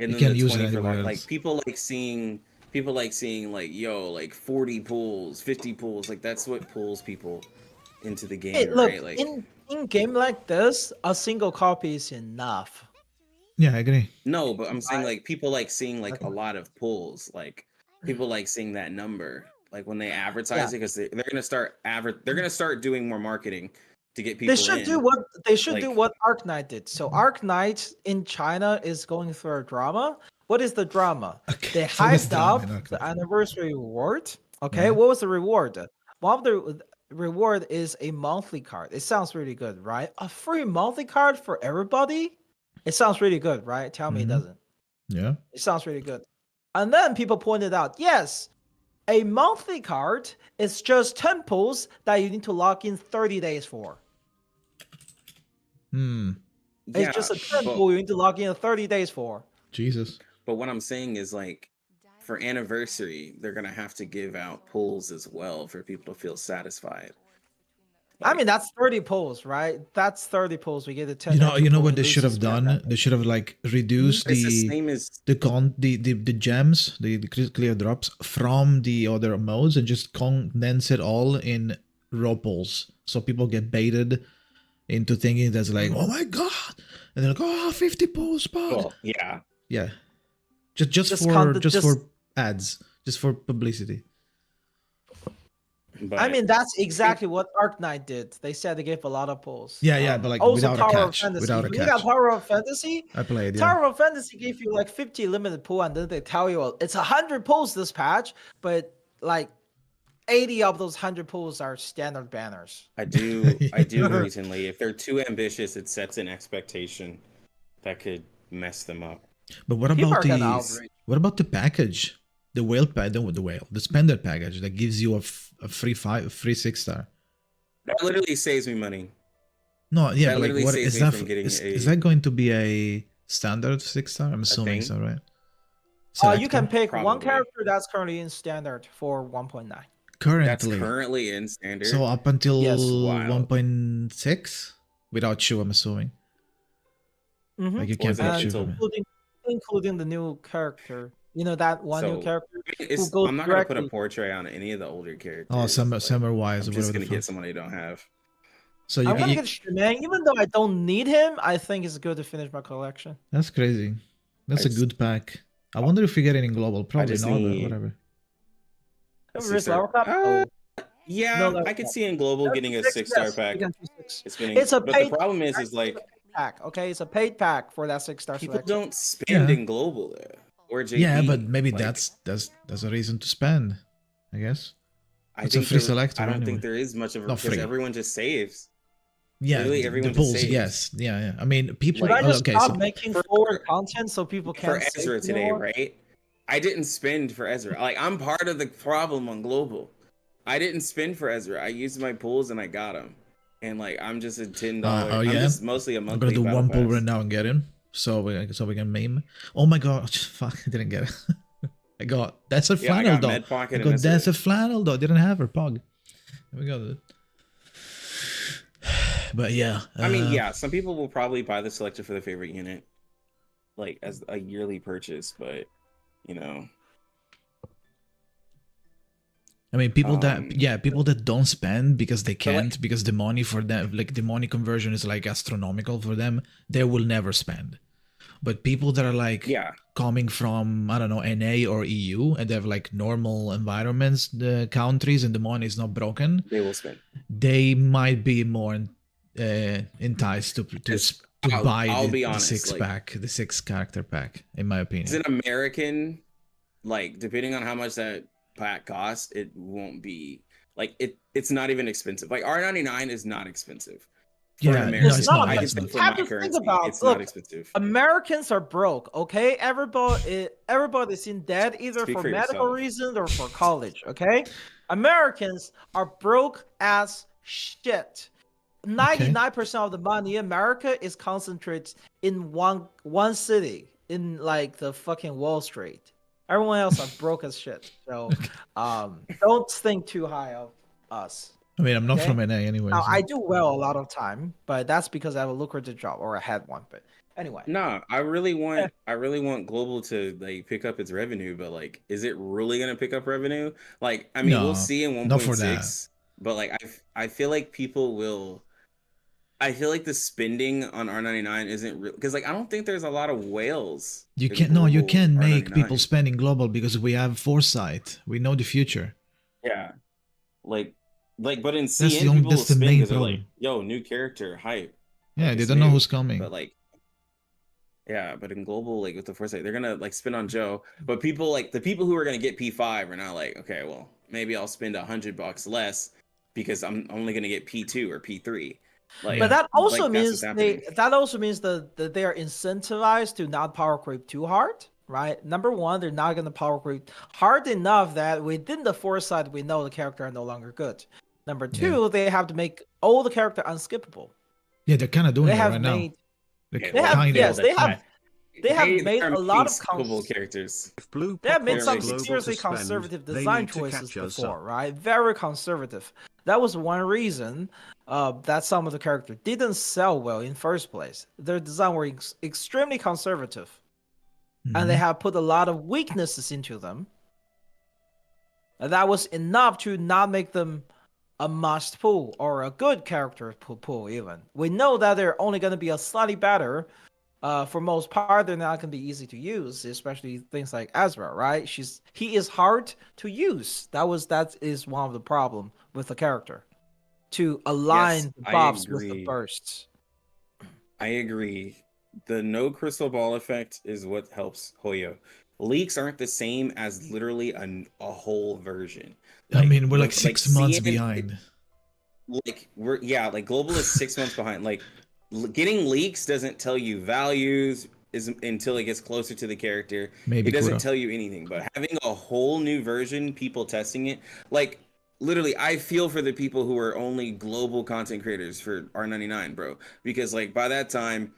You can't use it anywhere else. Like people like seeing like, yo, like 40 pools, 50 pools. Like that's what pulls people into the game, hey, look, right? Like in game like this, a single copy is enough. Yeah, I agree. No, but I'm saying like people like seeing like a lot of pulls. Like people like seeing that number. Like when they advertise it, because they're gonna start doing more marketing to get people. They should do what Arc Knight did. So Arc Knight in China is going through a drama. What is the drama? They hyped up the anniversary reward. Okay, what was the reward? One of the reward is a monthly card. It sounds really good, right? A free monthly card for everybody. It sounds really good, right? Tell me it doesn't. Yeah. It sounds really good. And then people pointed out, yes, a monthly card is just temples that you need to log in 30 days for. It's just a temple you need to log in 30 days for. Jesus. But what I'm saying is like for anniversary, they're going to have to give out pulls as well for people to feel satisfied. I mean, that's 30 pulls, right? That's 30 pulls. We get the 10. You know what they should have done? They should have like reduced the gems, the clear drops from the other modes and just condense it all in raw pulls. So people get baited into thinking that's like, oh my god, and they're like, oh, 50 pulls, well, yeah. Just for ads, just for publicity. But, I mean, that's exactly what Arc Knight did. They said they gave a lot of pulls. Yeah, but like also without Tower a catch. Without a catch. You got Tower of Fantasy. I played. Yeah. Tower of Fantasy gave you like 50 limited pull, and then they tell you it's 100 pulls this patch, but like 80 of those 100 pulls are standard banners. I do recently. If they're too ambitious, it sets an expectation that could mess them up. But what about the package? The spender package that gives you a free 6-star. That literally saves me money. No, yeah, but like what is that? Is that going to be a standard 6-star? I'm assuming so, right? You can pick one character that's currently in standard for 1.9. That's currently in standard. So up until 1.6 without you, I'm assuming. Like you can't pick including the new character. You know that one new character. I'm not gonna put a portrait on any of the older characters. Oh, Summer Wise. I'm just gonna get someone I don't have. So I'm gonna get Shimang, even though I don't need him. I think it's good to finish my collection. That's crazy. That's a good pack. I wonder if we get it in global. Probably just not, but need- whatever. Reverse level cap? Yeah, No level I could cap. see in global That's getting a six, 6-star yes, pack. you can do six. Spinning. It's a but paid the problem is like pack. Okay, it's a paid pack for that 6-star people selection. don't spend Yeah. in global though, or JP. Yeah, but maybe like, that's a reason to spend, I guess. I It's a think free there- selector I don't anyway. think there is much of a Not because free. everyone just saves. Yeah, Literally, the everyone just pools, saves. yes. Yeah. I mean, people... Should I just okay, stop so... making forward content so people For can't Ezra save today, anymore? right? I didn't spend for Ezra. Like I'm part of the problem on global. I didn't spend for Ezra. I used my pools and I got him. And like I'm just a $10. oh, yeah? I'm just mostly a I'm monthly. gonna do battle one pull pass. right now and get him, so we can meme. Oh my god! Fuck! I didn't get it. I got that's a Yeah, I flannel got though. Med Pocket I and got that's that's it. a flannel though. Didn't have her pug. There we go. Dude. But yeah, I mean, yeah, some people will probably buy the selector for their favorite unit, like as a yearly purchase. But you know, I mean, people that don't spend because they can't, like, because the money for them, like the money conversion is like astronomical for them, they will never spend. But people that are like coming from, I don't know, NA or EU, and they have like normal environments, the countries, and the money is not broken, they will spend. They might be more enticed to buy I'll the, be the honest, six like, pack, the 6 character pack, in my opinion. as an American, like depending on how much that pack costs, it won't be like it's not even expensive. Like R99 is not expensive. For an American. It's not. I can You spend for have my to think currency. about. It's Look, not expensive. Americans are broke. Okay, everybody's in debt either Speak for for medical yourself. reasons or for college. Okay, Americans are broke as shit. 99% of the money in America is concentrated in one city, in like the fucking Wall Street. Everyone else are broke as shit. So, don't think too high of us. I mean, I'm not Okay? from NA anyway. Now, so- I do well a lot of time, but that's because I have a lucrative job, or I had one. But anyway, No, I really want global to like pick up its revenue, but like, is it really gonna pick up revenue? Like, I mean, No, we'll see in not for 1.6, but like, I feel like people will. I feel like the spending on R99 isn't real because like I don't think there's a lot of whales. You in can you global can make R99. people spending global because we have foresight. We know the future. Yeah, like, but in That's CN the only- people will that's the spend main because they're like, problem. yo, new character, hype. Yeah, Like, they it's don't know new. who's coming. But like, yeah, but in global, like with the foresight, they're gonna like spend on Joe. But people like the people who are gonna get P5 are not like, okay, well, maybe I'll spend $100 less because I'm only gonna get P2 or P3. Like, but that also like, that's means what's happening. that they are incentivized to not power creep too hard, right? Number one, they're not going to power creep hard enough that within the foresight we know the character are no longer good. Number two, they have to make all the character unskippable. Yeah, they're kind of doing They it have right made. now. They have yes, they have. They have They made are a lot of skippable characters. They have made some Global seriously to spend, conservative they design need to choices catch us before, up. right? Very conservative. That was one reason that some of the characters didn't sell well in first place. Their design were extremely conservative, and they have put a lot of weaknesses into them. And that was enough to not make them a must pull or a good character pull even. We know that they're only going to be a slightly better. For most part, they're not going to be easy to use, especially things like Ezra, right? He is hard to use. That is one of the problem with the character, to align Yes, the I buffs with the agree. bursts. I agree. The no crystal ball effect is what helps Hoyo. Leaks aren't the same as literally a whole version. I mean, we're like look, 6 months CN behind. Like like global is 6 months behind. Like getting leaks doesn't tell you values until it gets closer to the character. Maybe it doesn't Kuro. tell you anything. But having a whole new version, people testing it, like literally, I feel for the people who are only global content creators for R99, bro. Because like by that time,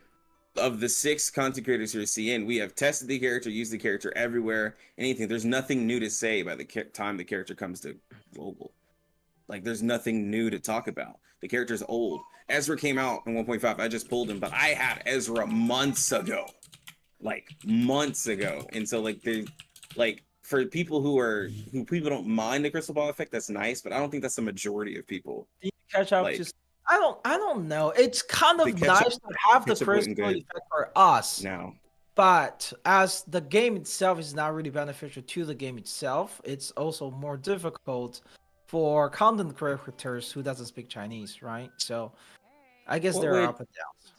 of the 6 content creators who are CN, we have tested the character, used the character everywhere, anything. There's nothing new to say by the time the character comes to global. Like, there's nothing new to talk about. The character's old. Ezra came out in 1.5. I just pulled him, but I had Ezra months ago. Like, months ago. And so, like, for people who people don't mind the crystal ball effect, that's nice, but I don't think that's the majority of people. Do you catch up? Like, Just I don't know. It's kind the of catch-up- nice to have the catch-up wasn't crystal good. effect for us. No. But as the game itself is not really beneficial to the game itself, it's also more difficult for content creators who doesn't speak Chinese, right? So I guess there are up and downs.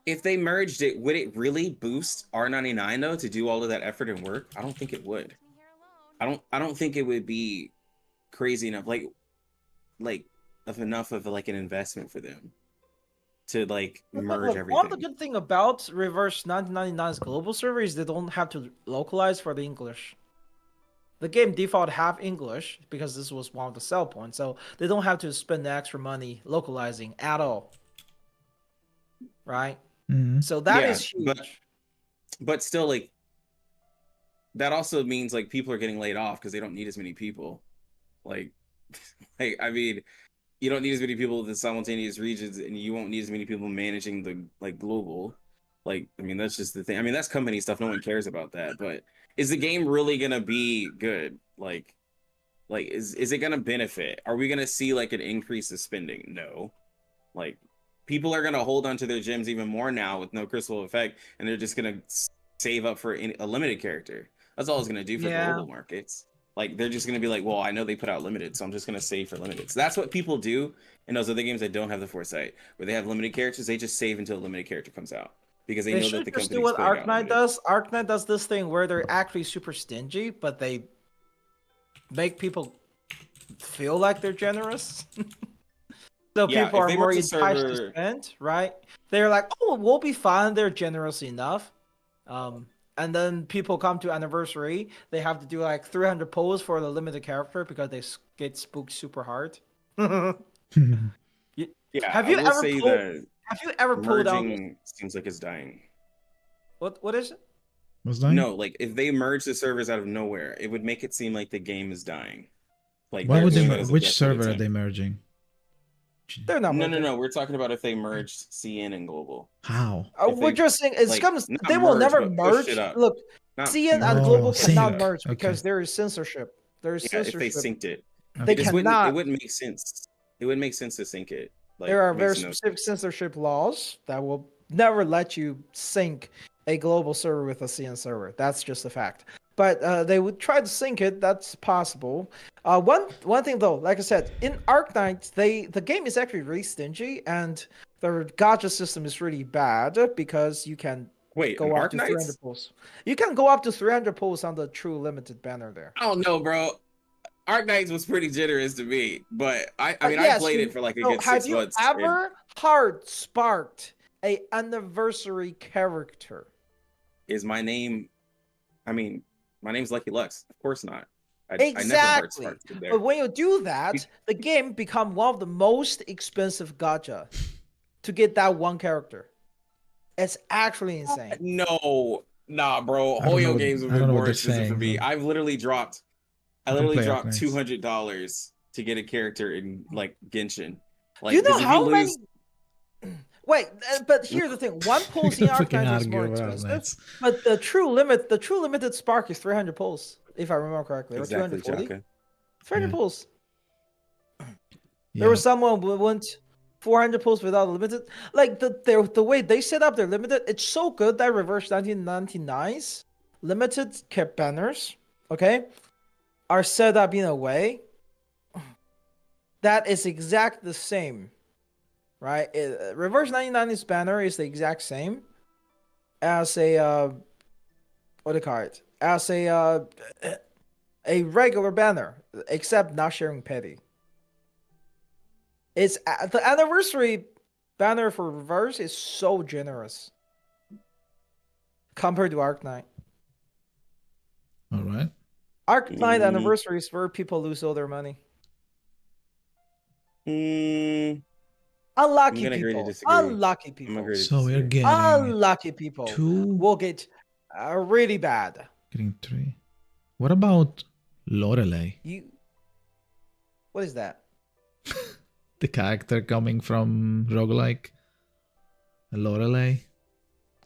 If they merged it, would it really boost R99 though to do all of that effort and work? I don't think it would. I don't think it would be crazy enough, like of enough of like an investment for them to like merge everything. One of the good thing about Reverse 1999's global server is they don't have to localize for the English. The game default have English because this was one of the sell points, so they don't have to spend the extra money localizing at all. Right? So that is huge. But still, like, that also means like people are getting laid off because they don't need as many people. Like I mean, you don't need as many people in the simultaneous regions, and you won't need as many people managing the like global. Like, I mean, that's just the thing. I mean, that's company stuff. No one cares about that. But is the game really gonna be good? Like is it gonna benefit? Are we gonna see like an increase of spending? No. Like, people are gonna hold onto their gems even more now with no crystal effect, and they're just gonna save up for a limited character. That's all it's gonna do for global markets. Like, they're just gonna be like, well, I know they put out limited, so I'm just gonna save for limited. So that's what people do in those other games that don't have the foresight, where they have limited characters. They just save until a limited character comes out because they know that the company. What Arknight does. Arknight does this thing where they're actually super stingy, but they make people feel like they're generous. So people are more enticed to spend, right? They're like, oh, we'll be fine. They're generous enough. And then people come to anniversary. They have to do like 300 pulls for the limited character because they get spooked super hard. Yeah. Have you ever pulled out? Seems like it's dying. What is it? What's dying? No, like if they merge the servers out of nowhere, it would make it seem like the game is dying. Like, why would they? Which server are they merging? They're not. No. We're talking about if they merged CN and global. How? We're just saying it's they will never merge. Look, CN and global cannot merge because there is censorship. There is censorship. If they synced it, they cannot. It wouldn't make sense. It wouldn't make sense to sync it. Like, there are very specific censorship laws that will never let you sync a global server with a CN server. That's just a fact. But they would try to sync it. That's possible. One thing though, like I said, in Arknight, the game is actually really stingy, and the gacha system is really bad because you can go up to 300 pulls. You can go up to 300 pulls on the true limited banner there. I don't know, bro. Arknights was pretty generous to me, but I mean, I played it for like a good 6 months. Have you ever hard sparked a anniversary character? Is my name? I mean, my name's Lucky Lux. Of course not. Exactly. But when you do that, the game become one of the most expensive gacha to get that one character. It's actually insane. No, nah, bro. Hoyo games have been more expensive for me. I literally dropped $200 to get a character in like Genshin. Like, you know how many? Wait, but here's the thing: one pulls in Arknight is more expensive, but the true limited spark is 300 pulls, if I remember correctly, or 240. 300 pulls. There was someone who went 400 pulls without a limited. Like the way they set up their limited, it's so good that Reverse 1999's limited banners, okay, are set up in a way that is exactly the same. Right, Reverse 99's banner is the exact same as a what do you call it? As a regular banner, except not sharing petty. It's the anniversary banner for Reverse is so generous compared to Arknight. All right. Arknight anniversary is where people lose all their money. Unlucky people. So we're getting unlucky people. 2 will get really bad. Getting 3. What about Lorelei? What is that? The character coming from roguelike. Lorelei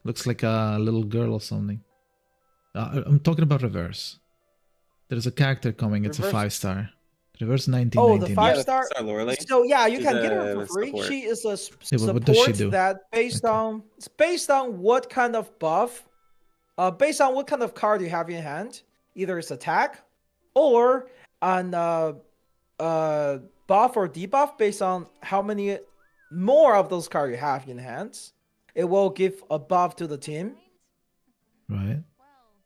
looks like a little girl or something. I'm talking about Reverse. There's a character coming. It's a 5-star. Reverse Oh, the 1999. 5-star. Lorelei. So yeah, you She's can get her a for free. support. She is a Yeah, but what does she support do? that based on what kind of buff, based on what kind of card you have in hand. Either it's attack, or on buff or debuff based on how many more of those cards you have in hand. It will give a buff to the team. Right.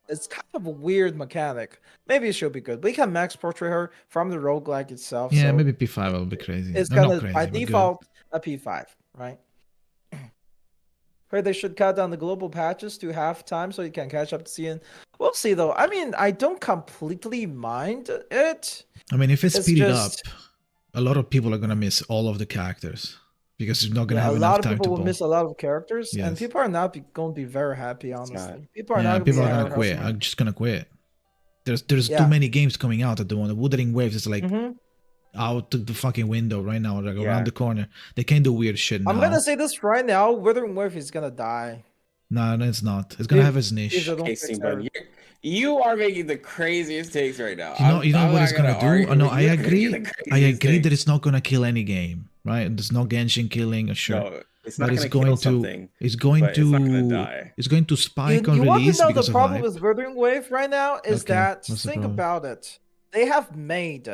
It's kind of a weird mechanic. Maybe it should be good. We can max portrait her from the roguelike itself. Yeah, so maybe P5 will be crazy. it's No, gonna not crazy, by but good. default a P5, right? Heard they should cut down the global patches to half time so you can catch up to CN. We'll see though. I mean, I don't completely mind it. I mean, if it's speeded just- up, a lot of people are gonna miss all of the characters because you're not gonna have a enough lot of time to people will pull. miss a lot of characters, and Yes. people are not going to be very happy. Honestly, people are Yeah, not. people are gonna gonna be quit. happy. I'm just gonna quit. There's Yeah. too many games coming out at the moment. Wuthering Waves is like Mhm. out the fucking window right now, like Yeah. around the corner. They can't do weird shit now. I'm gonna say this right now: Withering Wave is gonna die. No, it's not. It's gonna have its niche. If they don't Okay, fix Steambunx, her. you are making the craziest takes right now. You know I'm what not it's gonna do? argue Oh, no, with I you. You're agree. making the I craziest agree takes. that it's not gonna kill any game, right? There's no Genshin killing, sure. No, it's not but it's gonna kill going to. something, It's going but to. it's not gonna die. It's going to spike on You want to release know the because of problem hype. with Withering Wave right now is Okay, that what's the think problem? about it. They have made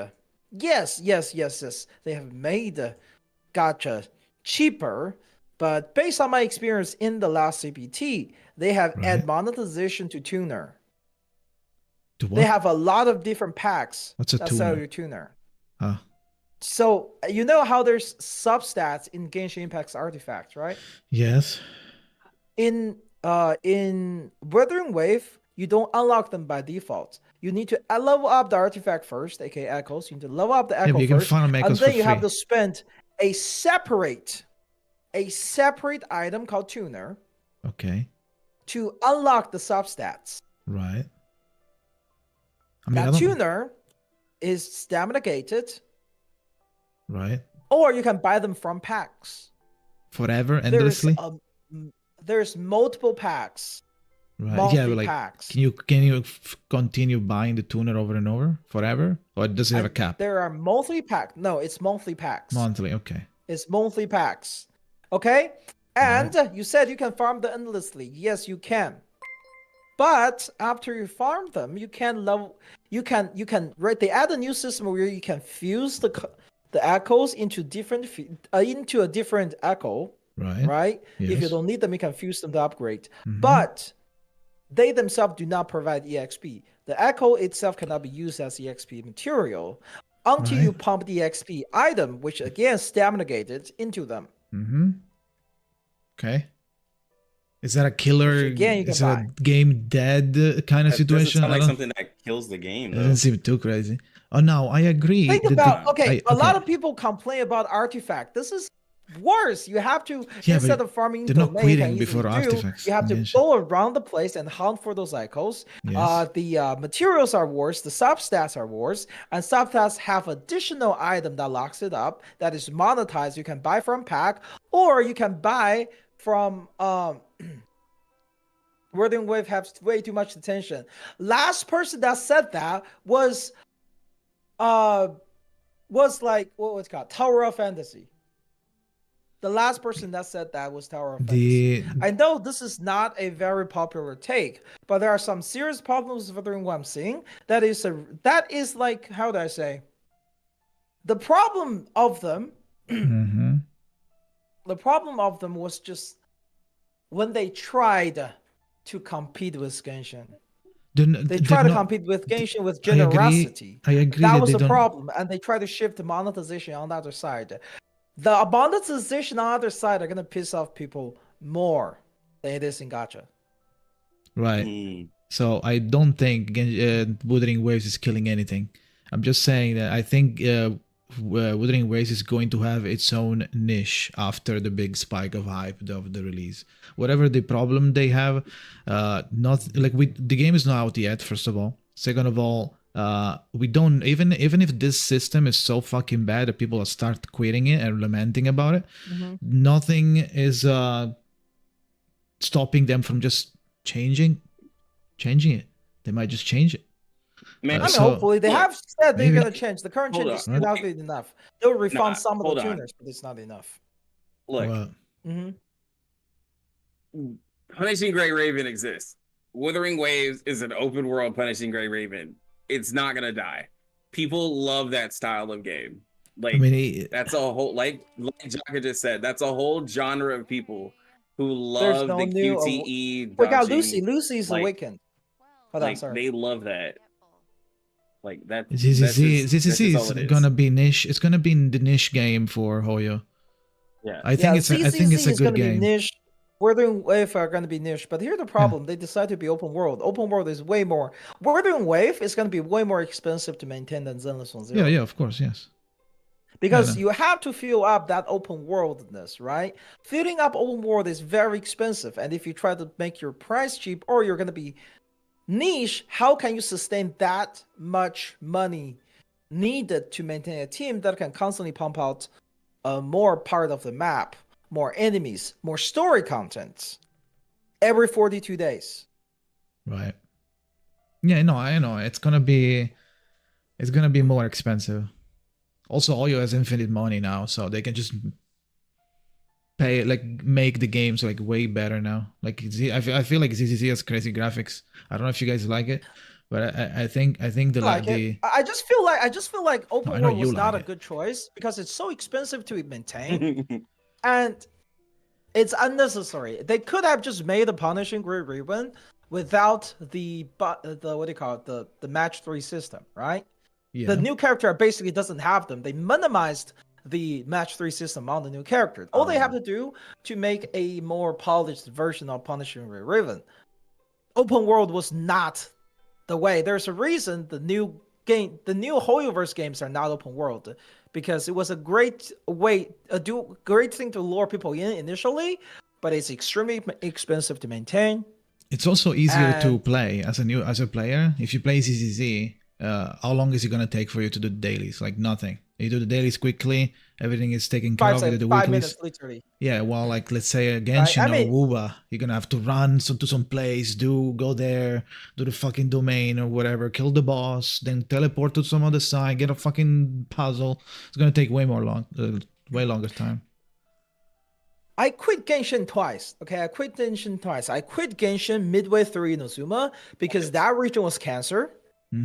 yes. They have made gacha cheaper, but based on my experience in the last CPT, they have add monetization to tuner. To what? They have a lot of different packs What's a that sell tuner? your tuner. Huh. So you know how there's substats in Genshin Impact's artifacts, right? Yes. In Wuthering Wave, you don't unlock them by default. You need to level up the artifact first, aka echoes. You need to level up the Yeah, echo but you can first, farm and echoes then for you have free. to spend a separate item called tuner Okay. to unlock the substats. Right. I mean, I That don't. tuner is stamina gated, Right. or you can buy them from packs. Forever, endlessly. There's multiple packs. Right. monthly Yeah, but like, packs. can you continue buying the tuner over and over forever, or does it have a cap? There are monthly packs. No, it's monthly packs. Monthly. Okay. It's monthly packs. Okay? And you said you can farm them endlessly. Yes, you can. But after you farm them, you can right, they add a new system where you can fuse the echoes into into a different echo. Right. Right? If you Yes. don't need them, you can fuse them to upgrade. Mhm. But they themselves do not provide EXP. The echo itself cannot be used as EXP material until you pump the EXP item, which again stamina gated into them. Mm-hmm. Okay. Is that a killer? again, you can is it a game dead kind of That situation? doesn't sound I like don't. something that kills the game. It Though. doesn't seem too crazy. Oh no, I agree. Think that about the- okay, I- a lot of people complain about artifact. This is worse. You have to Yeah, instead but of farming they're not domain, you can quitting before easily do, artifacts you have to in Genshin. go around the place and hunt for those echoes. Yes. The materials are worse, the substats are worse, and substats have additional item that locks it up that is monetized. You can buy from pack, or you can buy from Wuthering Wave has way too much attention. Last person that said that was like what was it called? Tower of Fantasy. The last person that said that was Tower of Fantasy. I know this is not a very popular take, but there are some serious problems with what I'm seeing. That is like, how do I say? The problem of them, Mhm. the problem of them was just when they tried to compete with Genshin. They try to compete with Genshin with generosity. I agree That that was they the don't- problem, and they try to shift the monetization on the other side. The monetization on the other side are gonna piss off people more than it is in gacha. Right. So I don't think Wuthering Waves is killing anything. I'm just saying that I think Wuthering Waves is going to have its own niche after the big spike of hype of the release. Whatever the problem they have, not like the game is not out yet. First of all, second of all, we don't even if this system is so fucking bad that people start quitting it and lamenting about it, nothing is stopping them from just changing it. They might just change it. I mean, So, hopefully they have said they're maybe- gonna change. The current change is still on. not good enough. They'll refund Nah, some of hold the on. tuners, but it's not enough. Look, What? Punishing Grey Raven exists. Wuthering Waves is an open world Punishing Grey Raven. It's not gonna die. People love that style of game. Like, I mean, that's a whole, like Jaka just said, that's a whole genre of people who There's love no the new. QTE. We got dodging, Lucy. Lucy's like, awakened. Hold on, like sorry. they love that. Like that. ZCC is gonna be niche. It's gonna be the niche game for Hoyo. Yeah, I think it's a is good gonna game. Be niche. Wuthering Wave are gonna be niche, but here's the problem: they decide to be open world. Open world is way more. Wuthering Wave is gonna be way more expensive to maintain than Zenless 1.0. Yeah, of course, yes. Because you have to fill up that open worldness, right? Filling up open world is very expensive, and if you try to make your price cheap or you're gonna be niche, how can you sustain that much money needed to maintain a team that can constantly pump out more part of the map, more enemies, more story content every 42 days? Right. Yeah, no, I know. It's gonna be more expensive. Also, Oyo has infinite money now, so they can just pay, like, make the games like way better now. Like, I feel like ZCC has crazy graphics. I don't know if you guys like it, but I think the I just feel like open I know world you was not like a good choice because it's so expensive to maintain and it's unnecessary. They could have just made a Punishing Grey Raven without the what do you call it, the match 3 system, right? Yeah. The new character basically doesn't have them. They minimized the match 3 system on the new character. All they have to do to make a more polished version of Punishing Grey Raven. Open world was not the way. There's a reason the new Hoyoverse games are not open world, because it was a great great thing to lure people in initially, but it's extremely expensive to maintain. It's also easier to play as a player. If you play ZCZ, how long is it gonna take for you to do the dailies? Like nothing. You do the dailies quickly, everything is taken care of. You do the 5 weeklies. minutes literally. Yeah, well, like let's say Genshin or Wuba, you're gonna have to run to some place, go there, do the fucking domain or whatever, kill the boss, then teleport to some other side, get a fucking puzzle. It's gonna take way longer time. I quit Genshin twice. Okay, I quit Genshin midway through Inazuma because that region was cancer.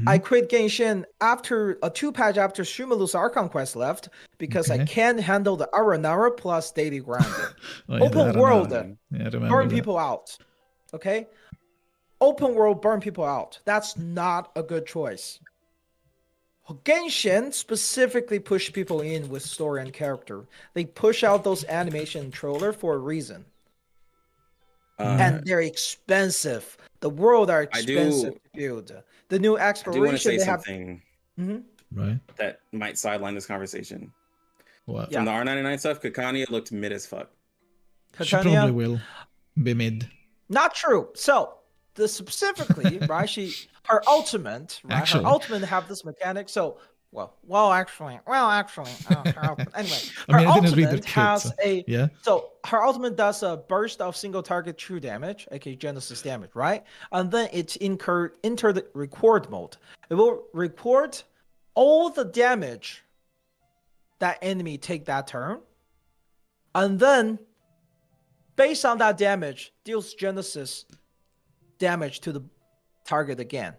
I quit Genshin after a 2-patch after Shumalu's Archon Quest left because I can't handle the Aranara plus daily grinding. Open world burn people out. Okay? Open world burn people out. That's not a good choice. Genshin specifically push people in with story and character. They push out those animation trailer for a reason. And they're expensive. The world are expensive to build. The new exploration. I do want to say they something right that might sideline this conversation. What? From the R99 stuff, Kakania looked mid as fuck. She probably will be mid. Not true. So specifically, right? Her ultimate, right? Actually. Her ultimate have this mechanic. So actually, anyway, I her ultimate has yeah. So her ultimate does a burst of single target true damage, aka Genesis damage, right? And then it enter the record mode. It will record all the damage that enemy take that turn, and then based on that damage, deals Genesis damage to the target again.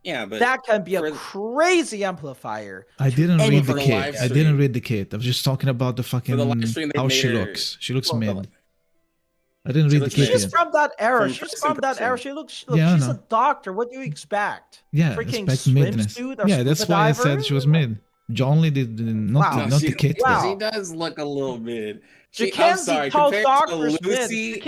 Yeah, but that can be a crazy amplifier. I didn't read the kit. I didn't read the kit. I was just talking about the fucking how she looks. She looks mid. I didn't read the kit. She's from that era. She's from that era. She looks. Yeah, she's a doctor. What do you expect? Yeah, freaking expect midness. Yeah, that's why I said she was mid. Only did not the kit. Wow. She does look a little mid. I'm sorry. Compared to Lucy,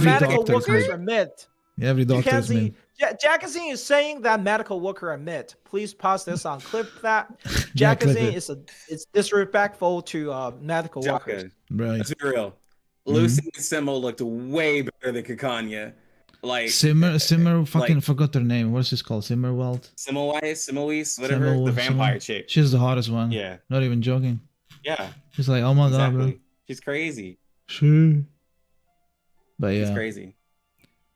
medical workers are mid. Yeah, every doctor is mid. Jackazine is saying that medical worker are mid. Please pause this on clip that. Jackazine is disrespectful to medical workers. Right. Let's be real. Lucy and Simo looked way better than Kakania. Like Simmer fucking forgot her name. What's this called? Simmerwald? Simoise, whatever. The vampire chick. She's the hottest one. Yeah. Not even joking. Yeah. She's like, oh my god, bro. She's crazy. Sure. But yeah. She's crazy.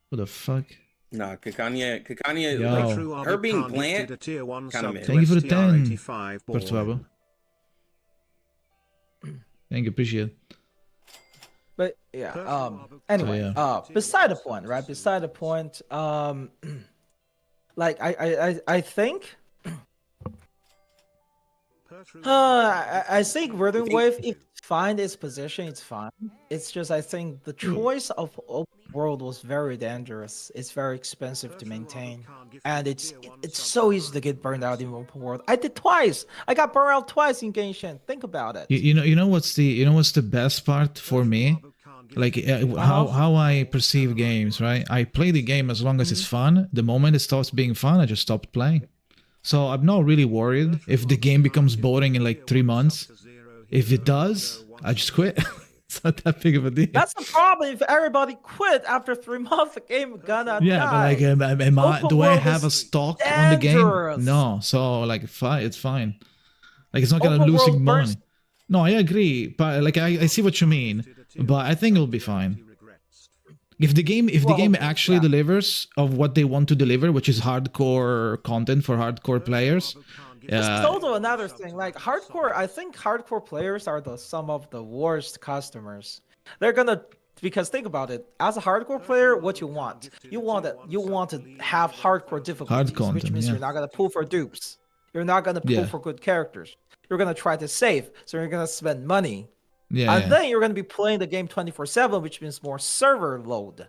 What the fuck? No, Kakania, Yo. like, her being bland, kind of Thank you for the 10. Persuabo. Thank you, appreciate it. But yeah, anyway, So, yeah. beside the point, right? Beside the point, like I think I think Rhythm Wave, if it's fine its position, it's fine. It's just I think the choice of open world was very dangerous. It's very expensive to maintain, and it's so easy to get burned out in open world. I did twice. I got burned out twice in Genshin. Think about it. You know what's the best part for me? Like how I perceive games, right? I play the game as long as it's fun. The moment it stops being fun, I just stopped playing. So I'm not really worried if the game becomes boring in like 3 months. If it does, I just quit. It's not that big of a deal. That's the problem. If everybody quit after 3 months, the game gonna die. But like, do I have a stock on the game? No. So like, fine, it's fine. Like it's not gonna losing money. No, I agree, but like I see what you mean. But I think it'll be fine. If the game actually delivers of what they want to deliver, which is hardcore content for hardcore players. It's also another thing. Like hardcore, I think hardcore players are some of the worst customers. They're gonna, because think about it. As a hardcore player, what you want to have hardcore difficulties, which means you're not gonna pull for dupes. You're not gonna pull for good characters. You're gonna try to save, so you're gonna spend money. Then you're going to be playing the game 24/7, which means more server load.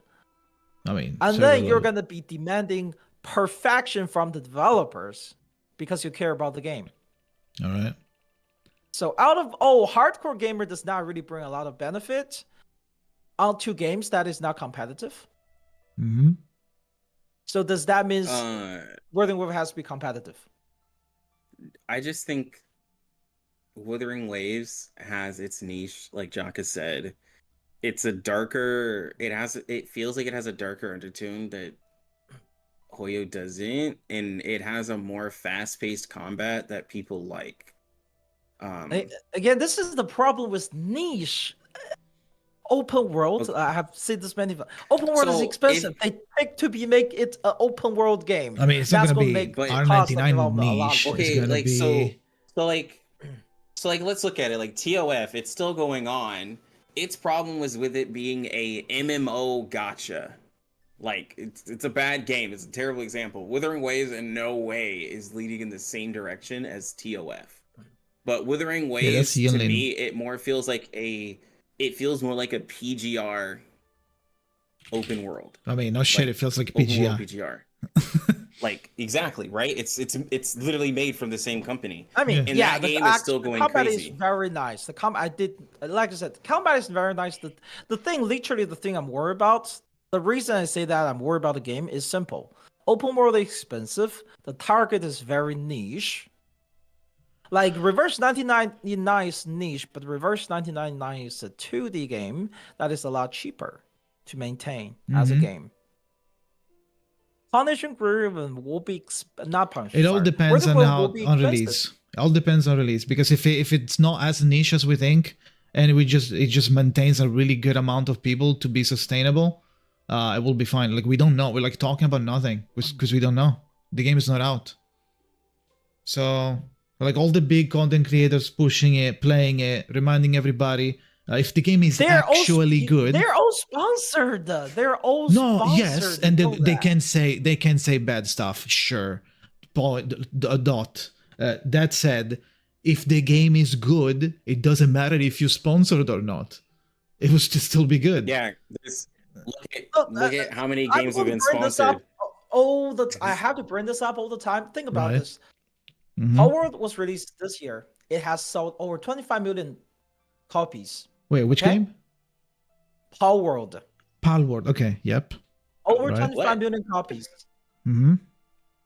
And then you're going to be demanding perfection from the developers because you care about the game. All right. So out of all, hardcore gamer does not really bring a lot of benefit onto games that is not competitive. Mm-hmm. So does that mean Withering Wave has to be competitive? I just think Wuthering Waves has its niche, like Jaka said. It's a darker. It feels like it has a darker undertone that Hoyo doesn't, and it has a more fast-paced combat that people like. Again, this is the problem with niche. Open world. Okay. I have said this many times. Open world is expensive. They pick to make it an open world game. I mean, it's not going to be R99 niche. Okay, like so like let's look at it. Like TOF, it's still going on. Its problem was with it being a MMO gacha. Like it's a bad game. It's a terrible example. Wuthering Waves in no way is leading in the same direction as TOF. But Wuthering Waves to me, it more feels like it feels more like a PGR open world. I mean, no shit, it feels like a PGR. Like exactly, right? It's literally made from the same company. I mean, and that game is still going crazy. The combat is very nice. The combat like I said, the combat is very nice. The thing I'm worried about. The reason I say that I'm worried about the game is simple. Open world is expensive. The target is very niche. Like Reverse 99 is niche, but Reverse 99 is a 2D game that is a lot cheaper to maintain as a game. Punishing Riven will be not punishing. It all depends on release. It all depends on release, because if it's not as niche as we think, and it just maintains a really good amount of people to be sustainable, it will be fine. Like we don't know. We're like talking about nothing because we don't know. The game is not out. So like all the big content creators pushing it, playing it, reminding everybody. If the game is actually good, they're all sponsored. They're all sponsored. Yes, and they can say bad stuff. Sure, that said, if the game is good, it doesn't matter if you sponsored or not. It will still be good. Yeah, look at how many games have been sponsored. I have to bring this up all the time. Think about this. World was released this year. It has sold over 25 million copies. Wait, which game? Palworld. Palworld. Okay. Yep. Over 25 million copies.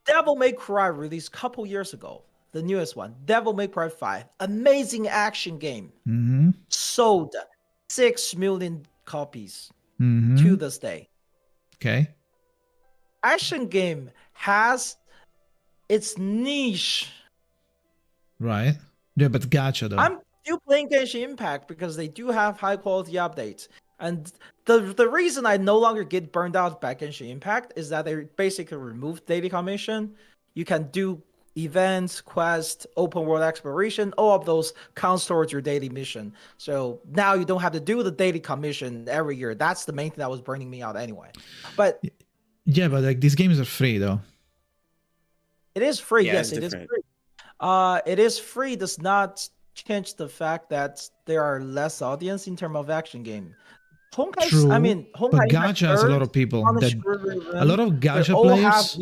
Devil May Cry released a couple years ago. The newest one, Devil May Cry 5, amazing action game. Sold 6 million copies to this day. Okay. Action game has its niche. Right. Yeah, but gacha though. I'm still playing Genshin Impact because they do have high quality updates. And the reason I no longer get burned out by Genshin Impact is that they basically removed daily commission. You can do events, quests, open world exploration, all of those counts towards your daily mission. So now you don't have to do the daily commission every year. That's the main thing that was burning me out anyway. But yeah, but like these games are free though. It is free. Yeah, Yes, it is free. It is free does not change the fact that there are less audience in terms of action game. Honkai, True, I mean, but Honkai gacha has a lot of people. A lot of gacha players.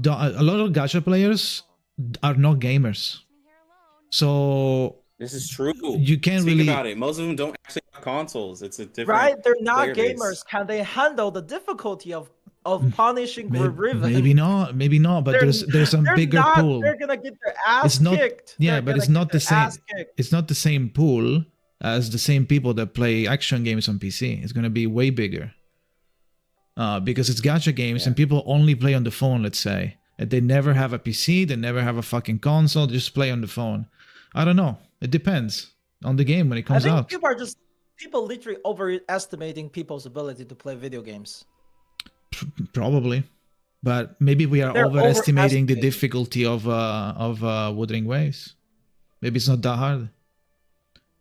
A lot of gacha players are not gamers, so this is true. You can't Think really about it. Most of them don't actually have consoles. It's a different right. They're not player gamers. base. Can they handle the difficulty of punishing Riven? maybe not. But there's some bigger pool. They're gonna get their ass It's not, kicked. yeah, They're but it's gonna not get the their same. ass kicked. It's not the same pool as the same people that play action games on PC. It's gonna be way bigger. Because it's gacha games and people only play on the phone. Let's say, and they never have a PC. They never have a fucking console. They just play on the phone. I don't know. It depends on the game when it comes out. People literally overestimating people's ability to play video games. Probably, but maybe we are They're overestimating the overestimating. difficulty of Wuthering Waves. Maybe it's not that hard.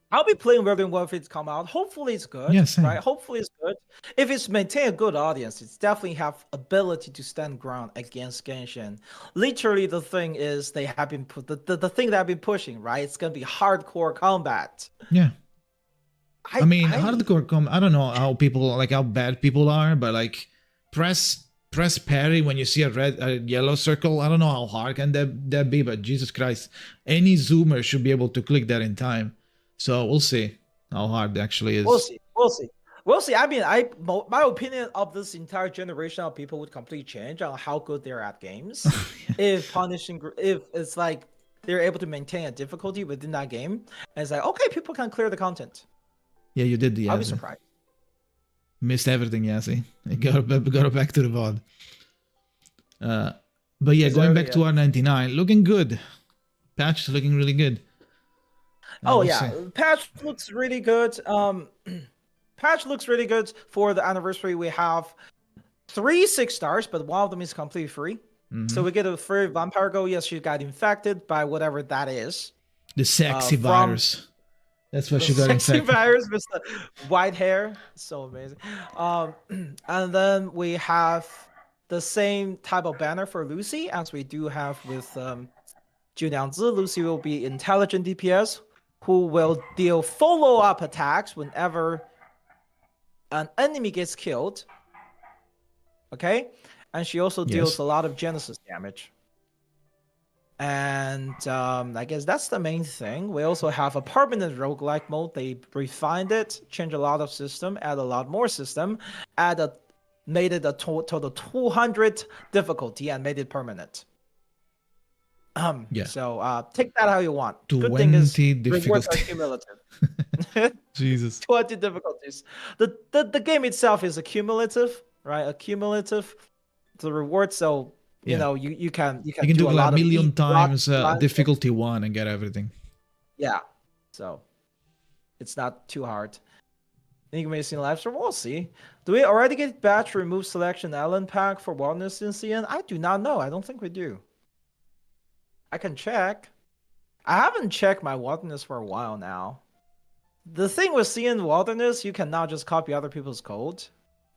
I'll be playing Wuthering Waves if it's come out. Hopefully it's good. Yeah, same. Right? Hopefully it's good. If it's maintain a good audience, it's definitely have ability to stand ground against Genshin. Literally, the thing is they have been the thing that I've been pushing, right? It's gonna be hardcore combat. Yeah. I mean, hardcore I don't know how bad people are, but like press parry when you see a yellow circle. I don't know how hard can that be, but Jesus Christ, any zoomer should be able to click that in time. So we'll see how hard it actually is. We'll see. I mean, my opinion of this entire generation of people would completely change on how good they're at games. if it's like they're able to maintain a difficulty within that game, and it's like, okay, people can clear the content. Yeah, you did the. I'll be surprised. Missed everything, Yassi. Got back to the VOD. But yeah, going back to R99, looking good. Patch looking really good. Oh yeah, patch looks really good. Patch looks really good for the anniversary. We have 3 6 stars, but one of them is completely free. So we get a free vampire girl. Yes, she got infected by whatever that is. The sexy virus. That's what she got infected. Sexy virus with the white hair. So amazing. And then we have the same type of banner for Lucy as we do have with Juliangzi. Lucy will be intelligent DPS who will deal follow-up attacks whenever an enemy gets killed. Okay? And she also deals a lot of Genesis damage. And I guess that's the main thing. We also have a permanent roguelike mode. They refined it, changed a lot of system, add a lot more system, made it a total 200 difficulty and made it permanent. So take that how you want. Good thing is rewards are cumulative. Jesus. 20 difficulties. The game itself is accumulative, right? Accumulative. The reward, so you know you can do like a million times difficulty 1 and get everything. Yeah. So it's not too hard. Think amazing live stream. We'll see. Do we already get batch remove selection island pack for wellness in CN? I do not know. I don't think we do. I can check. I haven't checked my wilderness for a while now. The thing with CN wilderness, you can now just copy other people's code.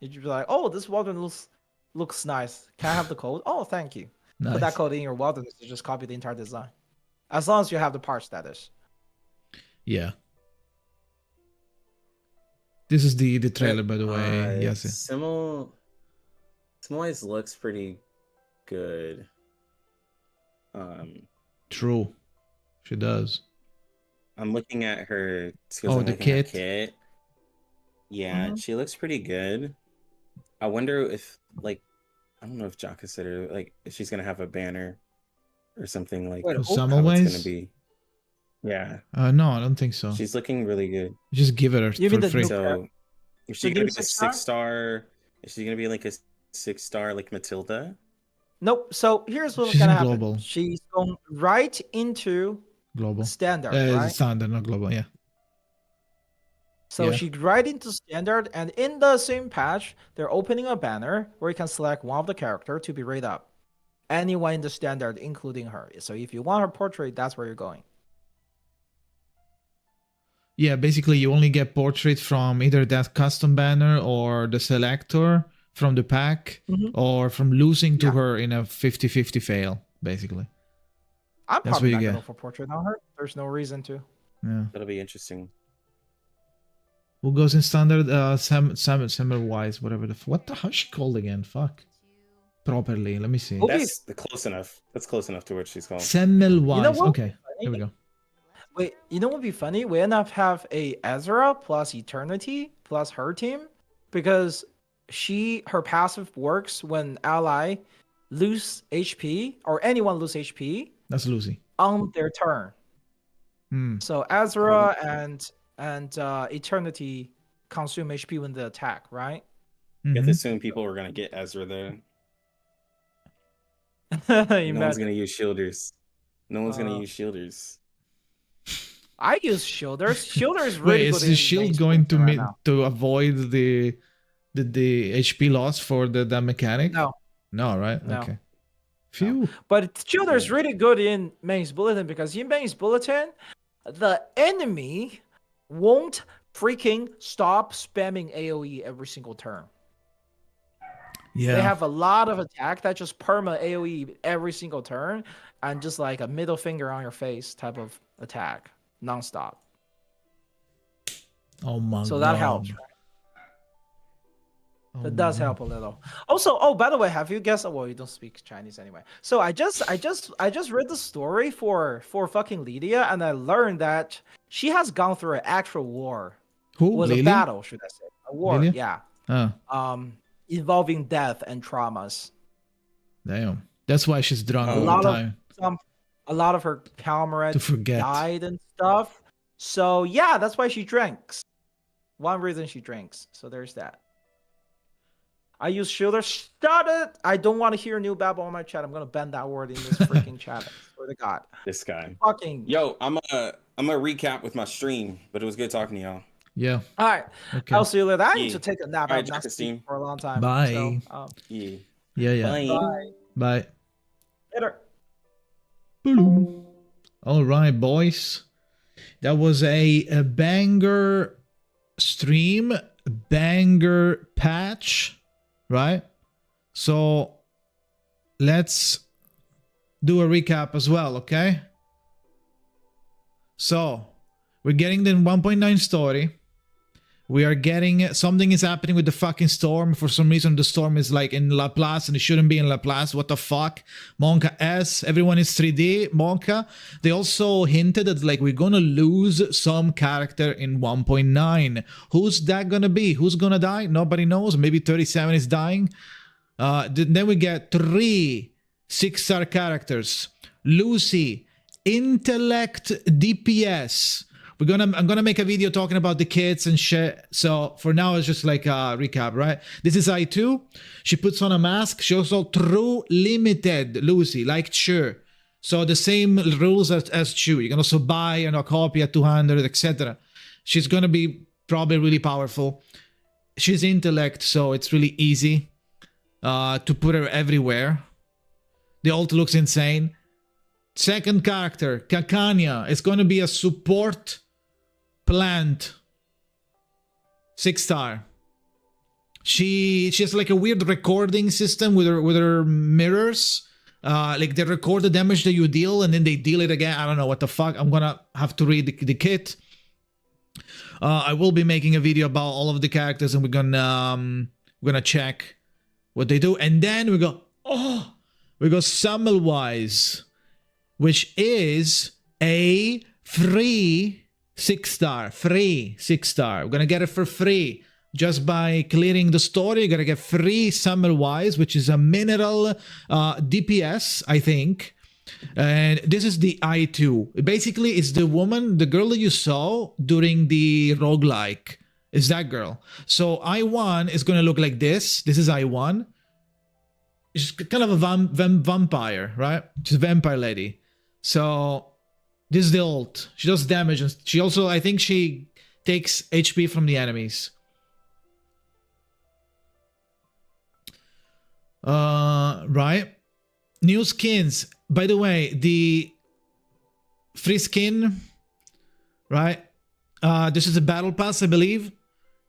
You should be like, oh, this wilderness looks nice. Can I have the code? Oh, thank you. Nice. Put that code in your wilderness to just copy the entire design. As long as you have the parts, that is. Yeah. This is the trailer, by the way. Yes. Simoi's looks pretty good. True. She does. I'm looking at her skills. Oh, the kit. Yeah, she looks pretty good. I wonder if, like, I don't know if Jaka said her, like, if she's gonna have a banner or something like. Wait, how Summerways? it's gonna be. Yeah. No, I don't think so. She's looking really good. Just give it her for free. So, is she gonna be a 6-star? Is she gonna be like a 6-star like Matilda? Nope. So here's what's She's gonna in happen. global. She's going right into Global. standard, right? Standard, not global. Yeah. So she right into standard, and in the same patch, they're opening a banner where you can select one of the character to be rated up. Anyone in the standard, including her. So if you want her portrait, that's where you're going. Yeah, basically you only get portrait from either that custom banner or the selector from the pack, or from losing to her in a 50-50 fail, basically. I'm probably not going to go for portrait on her. There's no reason to. Yeah. That'll be interesting. Who goes in standard? Semmelweis, whatever the... how's she called again? Fuck. Properly, let me see. That's close enough. That's close enough to what she's called. Semmelweis, You know what? okay. Here we go. Wait, you know what would be funny? We end up have a Ezra plus Eternity plus her team, because her passive works when ally lose HP or anyone lose HP. That's Lucy. On their turn. So Ezra and Eternity consume HP when they attack, right? You have to assume people were gonna get Ezra there. No one's gonna use shielders. No one's gonna use shielders. I use shielders. Shielders really Wait, good. is the shield going to avoid the HP loss for the mechanic? No. No, right? No. Okay. Phew. But Shielder is really good in Main's Bulletin, because in Main's Bulletin, the enemy won't freaking stop spamming AoE every single turn. Yeah. They have a lot of attack that just perma AoE every single turn, and just like a middle finger on your face type of attack, nonstop. Oh my god. So that helps. That does help a little. Also, oh, by the way, have you guessed? Well, you don't speak Chinese anyway. So I just read the story for fucking Lydia, and I learned that she has gone through an actual war. Who? It was Lily? a battle, should I say? A war, Lily? yeah. Involving death and traumas. Damn. That's why she's drunk all the time. A lot of her comrades To forget. died and stuff. So yeah, that's why she drinks. One reason she drinks. So there's that. I use shielder. Shut it! I don't want to hear new babble on my chat. I'm gonna ban that word in this freaking chat. I swear to God. This guy. Fucking. Yo, I'm gonna recap with my stream, but it was good talking to y'all. Yeah. All right. Okay. I'll see you later. I need to take a nap. All right, I've not check the slept Steam. for a long time. Bye. So, Yeah. Bye. Bye. Later. Boom. All right, boys. That was a banger stream, banger patch, right? So let's do a recap as well, okay? So we're getting the 1.9 story. We are getting something is happening with the fucking storm. For some reason, the storm is like in Laplace and it shouldn't be in Laplace. What the fuck? Monka S. Everyone is 3D. Monka. They also hinted that like we're gonna lose some character in 1.9. Who's that gonna be? Who's gonna die? Nobody knows. Maybe 37 is dying. Then we get 3 6-star characters. Lucy, Intellect, DPS. I'm gonna make a video talking about the kids and shit. So for now, it's just like a recap, right? This is I2. She puts on a mask. She also true limited Lucy, like Chu. So the same rules as Chu. You can also buy a copy at 200, etc. She's gonna be probably really powerful. She's intellect, so it's really easy to put her everywhere. The ult looks insane. Second character, Kakania, is gonna be a support plant. 6-star. She has like a weird recording system with her mirrors. Like they record the damage that you deal and then they deal it again. I don't know what the fuck. I'm gonna have to read the kit. I will be making a video about all of the characters and we're gonna check what they do. And then we go Semmelweis, which is a free 6-star. Free 6-star. We're gonna get it for free. Just by clearing the story, you're gonna get free Semmelweis, which is a mineral DPS, I think. And this is the I2. Basically, it's the girl that you saw during the roguelike. It's that girl. So I1 is gonna look like this. This is I1. She's kind of a vampire, right? She's a vampire lady. So this is the ult. She does damage, and she also, I think she takes HP from the enemies. Right. New skins. By the way, the free skin, right? This is a battle pass, I believe.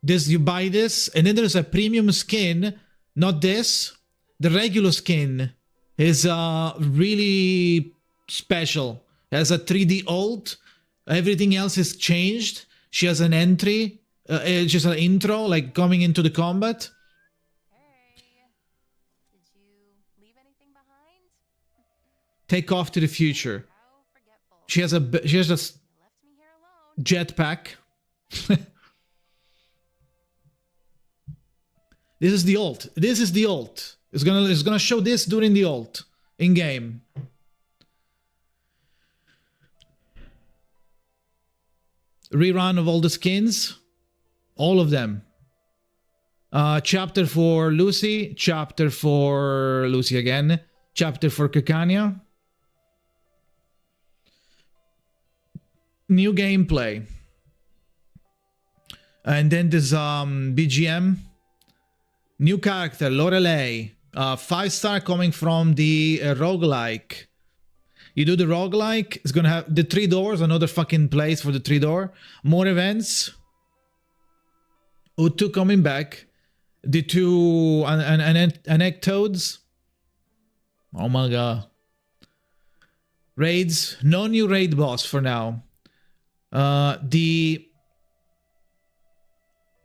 This, you buy this, and then there's a premium skin, not this. The regular skin is really special. It has a 3D ult. Everything else is changed. She has an entry, just an intro, like coming into the combat. Take off to the future. She has a jetpack. This is the ult. This is the ult. It's gonna show this during the ult in game. Rerun of all the skins, all of them. Chapter for Lucy, chapter for Lucy again, chapter for Kakania. New gameplay. And then there's BGM. New character, Lorelei. 5-star coming from the roguelike. You do the roguelike, it's gonna have the 3 doors, another fucking place for the 3 door. More events. O2 coming back. The 2 anecdotes. Oh my god. Raids. No new raid boss for now. The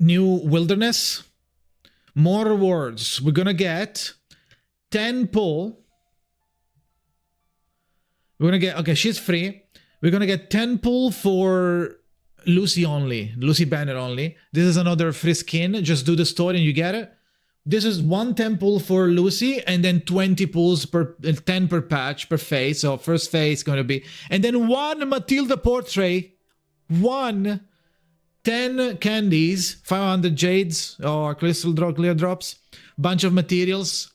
new wilderness. More rewards. We're gonna get 10 pull. We're gonna get, okay, she's free. We're gonna get 10 pull for Lucy only. Lucy banner only. This is another free skin. Just do the story and you get it. This is 1 10 pull for Lucy and then 20 pulls per 10 per patch per phase. So first phase gonna be, and then 1 Matilda portrait. 1 10 candies, 500 jades or crystal clear drops, bunch of materials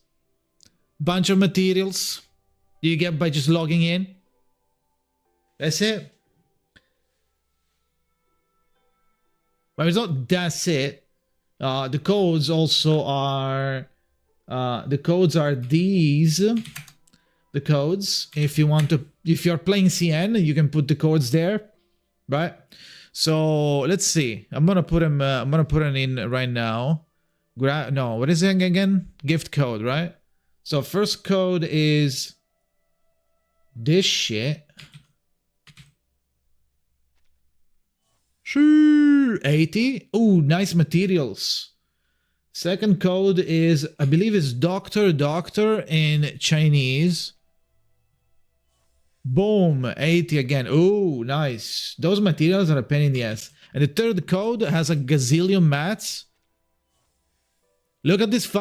you get by just logging in. That's it. But it's not that's it. The codes also are the codes are these. The codes, if you're playing CN, you can put the codes there, right? So let's see. I'm gonna put them in right now. No, what is it again? Gift code, right? So first code is this shit. 80. Ooh, nice materials. Second code is, I believe, is doctor in Chinese. Boom, 80 again. Ooh, nice. Those materials are a pain in the ass. And the third code has a gazillion mats. Look at this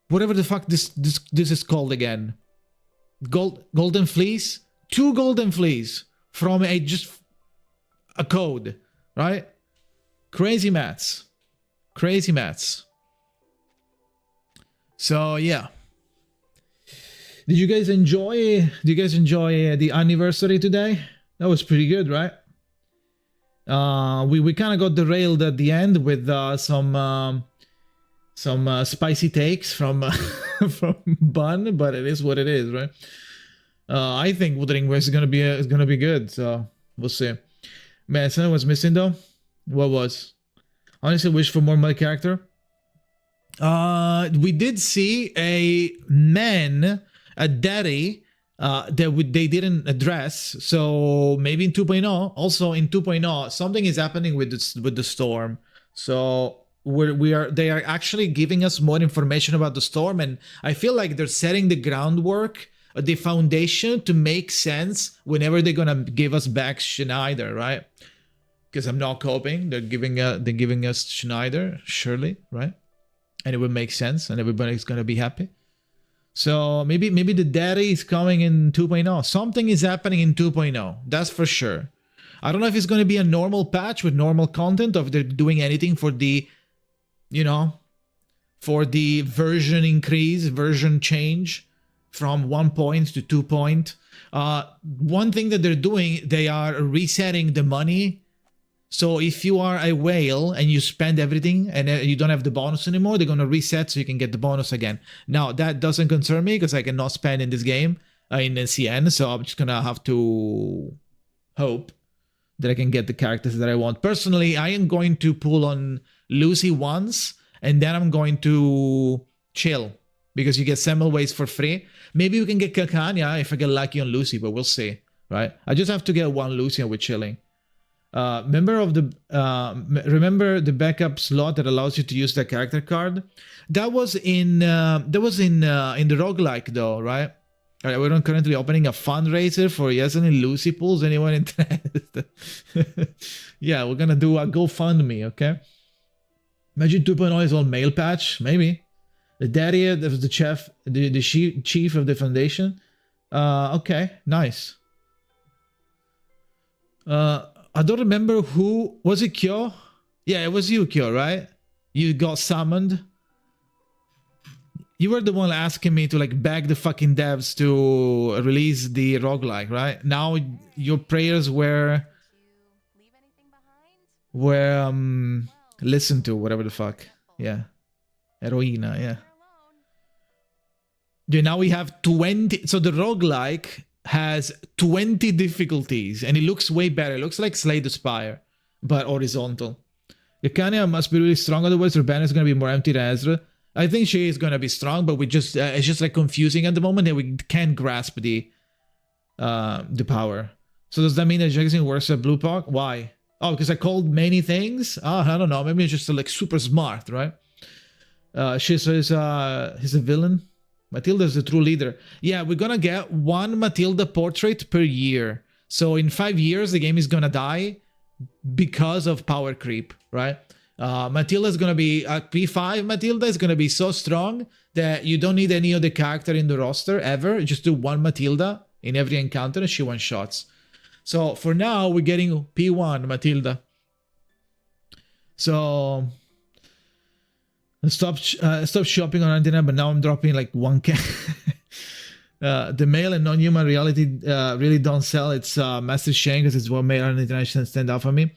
whatever the fuck this is called again. Golden fleece. 2 golden fleece from just a code, right? Crazy mats. Crazy mats. So yeah. Did you guys enjoy the anniversary today? That was pretty good, right? We kind of got derailed at the end with some spicy takes from from Bun, but it is what it is, right? I think Wuthering Waves is gonna be good, so we'll see. Man, something was missing though. What was? Honestly, wish for more my character. We did see a daddy that they didn't address. So maybe in 2.0, also in 2.0, something is happening with the storm. So they are actually giving us more information about the storm, and I feel like they're setting the groundwork, the foundation to make sense whenever they're gonna give us back Schneider, right? Because I'm not coping. They're giving us Schneider, surely, right? And it would make sense, and everybody's gonna be happy. So maybe the daddy is coming in 2.0. Something is happening in 2.0. That's for sure. I don't know if it's going to be a normal patch with normal content, or if they're doing anything for the, for the version increase, version change. from 1 point to 2 point. One thing that they're doing, they are resetting the money. So if you are a whale and you spend everything and you don't have the bonus anymore, they're going to reset so you can get the bonus again. Now, that doesn't concern me because I cannot spend in this game, in CN, so I'm just going to have to hope that I can get the characters that I want. Personally, I am going to pull on Lucy once, and then I'm going to chill, because you get Semmelweis for free. Maybe we can get Kakania if I get lucky on Lucy, but we'll see, right? I just have to get one Lucy and we're chilling. Remember the backup slot that allows you to use that character card? That was in the roguelike though, right? All right, we're currently opening a fundraiser for Yasmin Lucy pools. Anyone interested? Yeah, we're gonna do a GoFundMe, okay? Imagine 2.0 is all male patch, maybe. The daddy, the chef, the chief of the foundation. Okay, nice. I don't remember who was it. Kyo? Yeah, it was you, Kyo, right? You got summoned. You were the one asking me to like beg the fucking devs to release the roguelike, right? Now your prayers were listened to, whatever the fuck. Yeah. Heroina, yeah. Yeah, now we have 20. So the roguelike has 20 difficulties and it looks way better. It looks like Slay the Spire, but horizontal. Kakania must be really strong, otherwise her banner is going to be more empty than Ezra. I think she is going to be strong, but we just it's just like confusing at the moment and we can't grasp the power. So does that mean that Jackson works at Blue Park? Why? Oh, because I called many things? I don't know. Maybe it's just like super smart, right? He's a villain. Matilda's the true leader. Yeah, we're gonna get one Matilda portrait per year. So in 5 years, the game is gonna die because of power creep, right? Matilda is gonna be at P5. Matilda is gonna be so strong that you don't need any other character in the roster ever. Just do one Matilda in every encounter and she one-shots. So for now, we're getting P1 Matilda. So stop shopping on Antenna, but now I'm dropping like 1K. The male and non-human reality really don't sell. It's massive shame because it's what made an international stand out for me.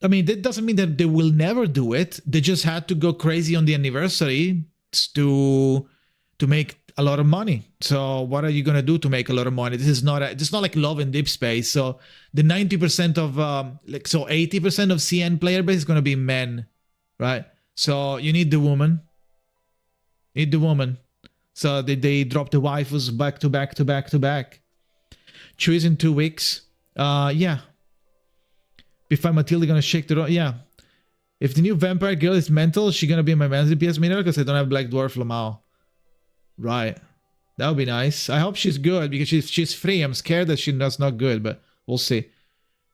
I mean, that doesn't mean that they will never do it. They just had to go crazy on the anniversary to make a lot of money. So what are you gonna do to make a lot of money? This is not like Love and Deep Space. So the 90% of 80% of CN player base is gonna be men, right? So you need the woman. So they drop the waifus back to back to back to back. Choose in 2 weeks. Yeah. Before Matilda gonna shake the yeah. If the new vampire girl is mental, she gonna be my man's DPS mineral because I don't have Black Dwarf Lamau. Right. That would be nice. I hope she's good because she's free. I'm scared that that's not good, but we'll see.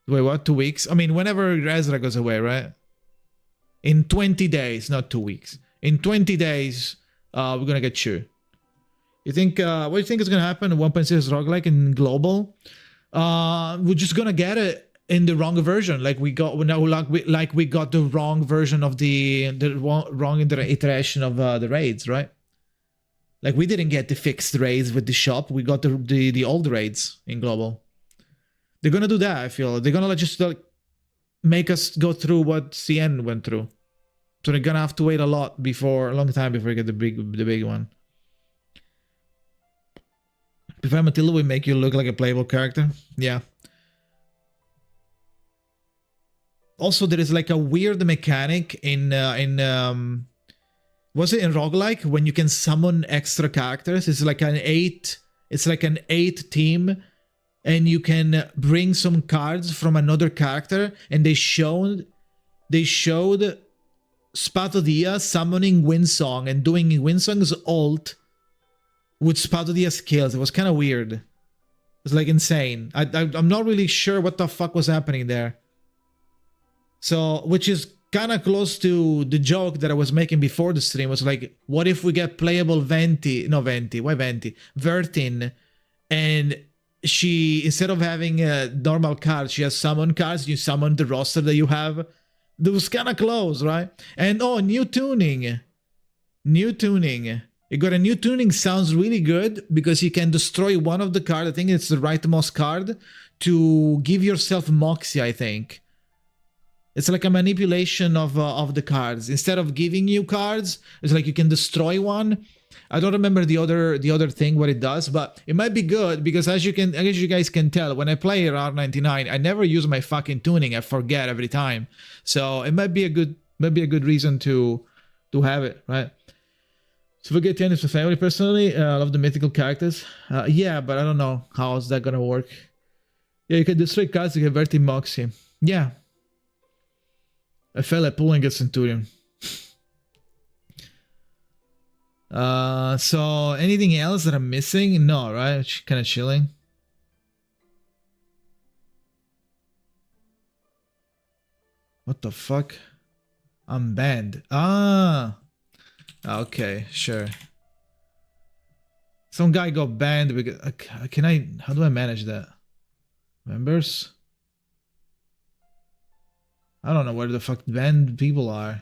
Wait, what? 2 weeks? I mean, whenever Ezra goes away, right? In 20 days, not 2 weeks. In 20 days, we're gonna get you. You think? What do you think is gonna happen? 1.6 roguelike in global? We're just gonna get it in the wrong version, like we got we got the wrong version of the wrong iteration of the raids, right? Like we didn't get the fixed raids with the shop. We got the old raids in global. They're gonna do that. I feel they're gonna just like make us go through what CN went through. So they're gonna have to wait a long time before we get the big one. Before Matilda will make you look like a playable character. Yeah. Also, there is like a weird mechanic in was it in roguelike when you can summon extra characters? It's like an 8 team, and you can bring some cards from another character. And they showed Spatodia summoning Windsong and doing Windsong's ult with Spatodia skills. It was kind of weird. It was like insane. I'm not really sure what the fuck was happening there. So, which is kind of close to the joke that I was making before the stream. Was like, what if we get playable Vertin, and she, instead of having normal cards, she has summon cards. You summon the roster that you have. That was kind of close, right? And oh, new tuning. It It got a new tuning, sounds really good because you can destroy one of the cards. I think it's the rightmost card to give yourself Moxie, I think. It's like a manipulation of the cards. Instead of giving you cards, it's like you can destroy one. I don't remember the other thing what it does, but it might be good because as you guys can tell, when I play R99, I never use my fucking tuning. I forget every time. So it might be a good reason to have it, right? So forget tennis for family. Personally, I love the mythical characters. Yeah, but I don't know how is that gonna work. Yeah, you can destroy cards to get Verti Moxie. Yeah. I felt like pulling a Centurion. So anything else that I'm missing? No, right? Kind of chilling. What the fuck? I'm banned. Ah. Okay, sure. Some guy got banned because how do I manage that? Members? I don't know where the fuck banned people are.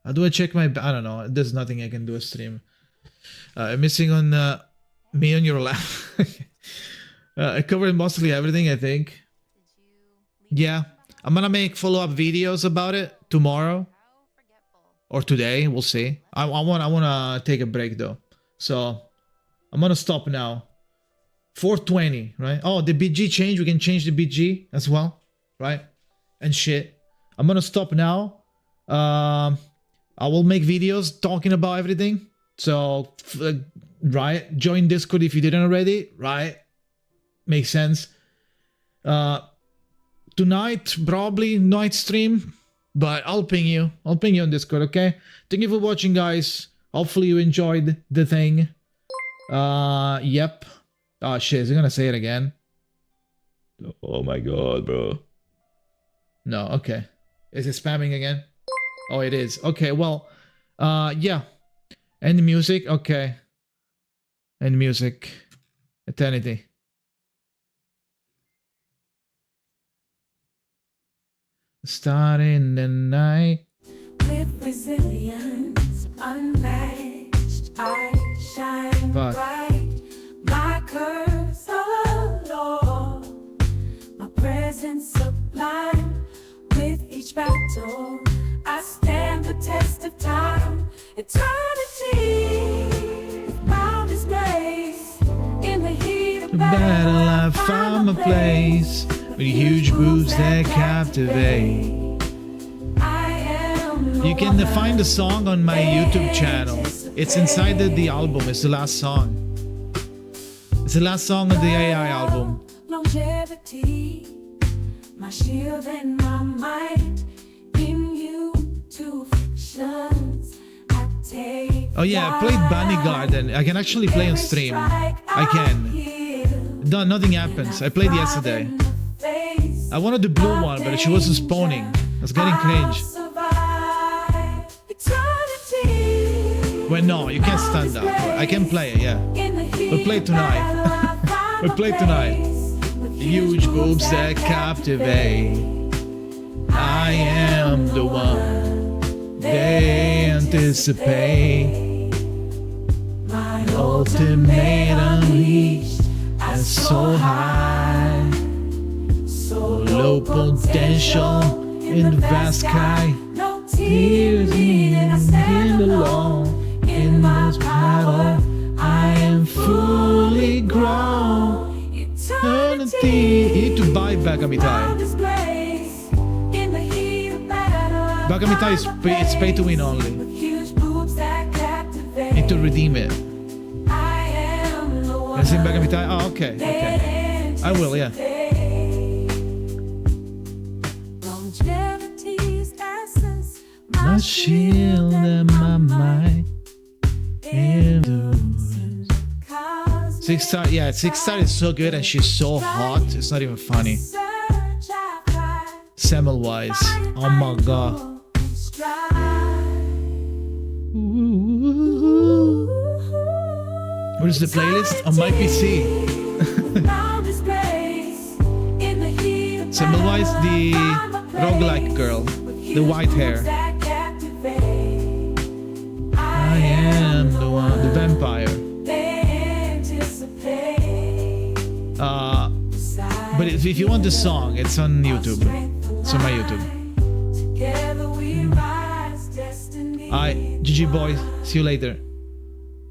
How do I check my... I don't know. There's nothing I can do a stream. I'm missing on me on your lap. I covered mostly everything, I think. Yeah. I'm gonna make follow-up videos about it tomorrow. Or today. We'll see. I wanna take a break though. So I'm gonna stop now. 420, right? Oh, the BG changed. We can change the BG as well, right? And shit. I'm gonna stop now. I will make videos talking about everything. So, right, join Discord if you didn't already, right? Makes sense. Tonight, probably night stream, but I'll ping you. I'll ping you on Discord, okay? Thank you for watching, guys. Hopefully you enjoyed the thing. Yep. Oh shit, is he gonna say it again? Oh my god, bro. No, okay. Is it spamming again? Oh, it is. Okay, well, yeah. End music, okay. End music. Eternity. Starting the night. With resilience unmatched, I shine bright. My curves are low, my presence sublime. With each battle, I stand the test of time. Eternity, found His grace. In the heat of battle, I found my place. With huge boobs that captivate. You can find the song on my YouTube channel. It's inside the album. It's the last song. It's the last song of the AI album. Longevity, my shield and my might. In you to fictions I take. Oh yeah, I played Bunny Garden. I can actually play on stream. I can. No, nothing happens. I played yesterday. I wanted the blue one, but she wasn't spawning. I was getting cringe. Well, no, you can't stand up. I can play it, yeah. We'll play tonight. We'll play tonight. Huge boobs that captivate. I am the one they anticipate. My ultimate unleashed and so high. So low potential in the vast sky. No tears needed, I stand alone. In my power, I am fully grown. Eternity. You need to buy Bagamitai. Bagamitai is it's pay to win only. Need to redeem it. Can see Bagamitai? Oh, okay. Okay. I will, yeah. My shield and my mind. 6-star, yeah, 6-star is so good and she's so hot, it's not even funny. Semmelweis, oh my god. What is the playlist? On my PC. Semmelweis, the roguelike girl, the white hair. I am the one Vampire. But if you want the song, it's on YouTube. It's on my YouTube. Alright, GG boys. See you later.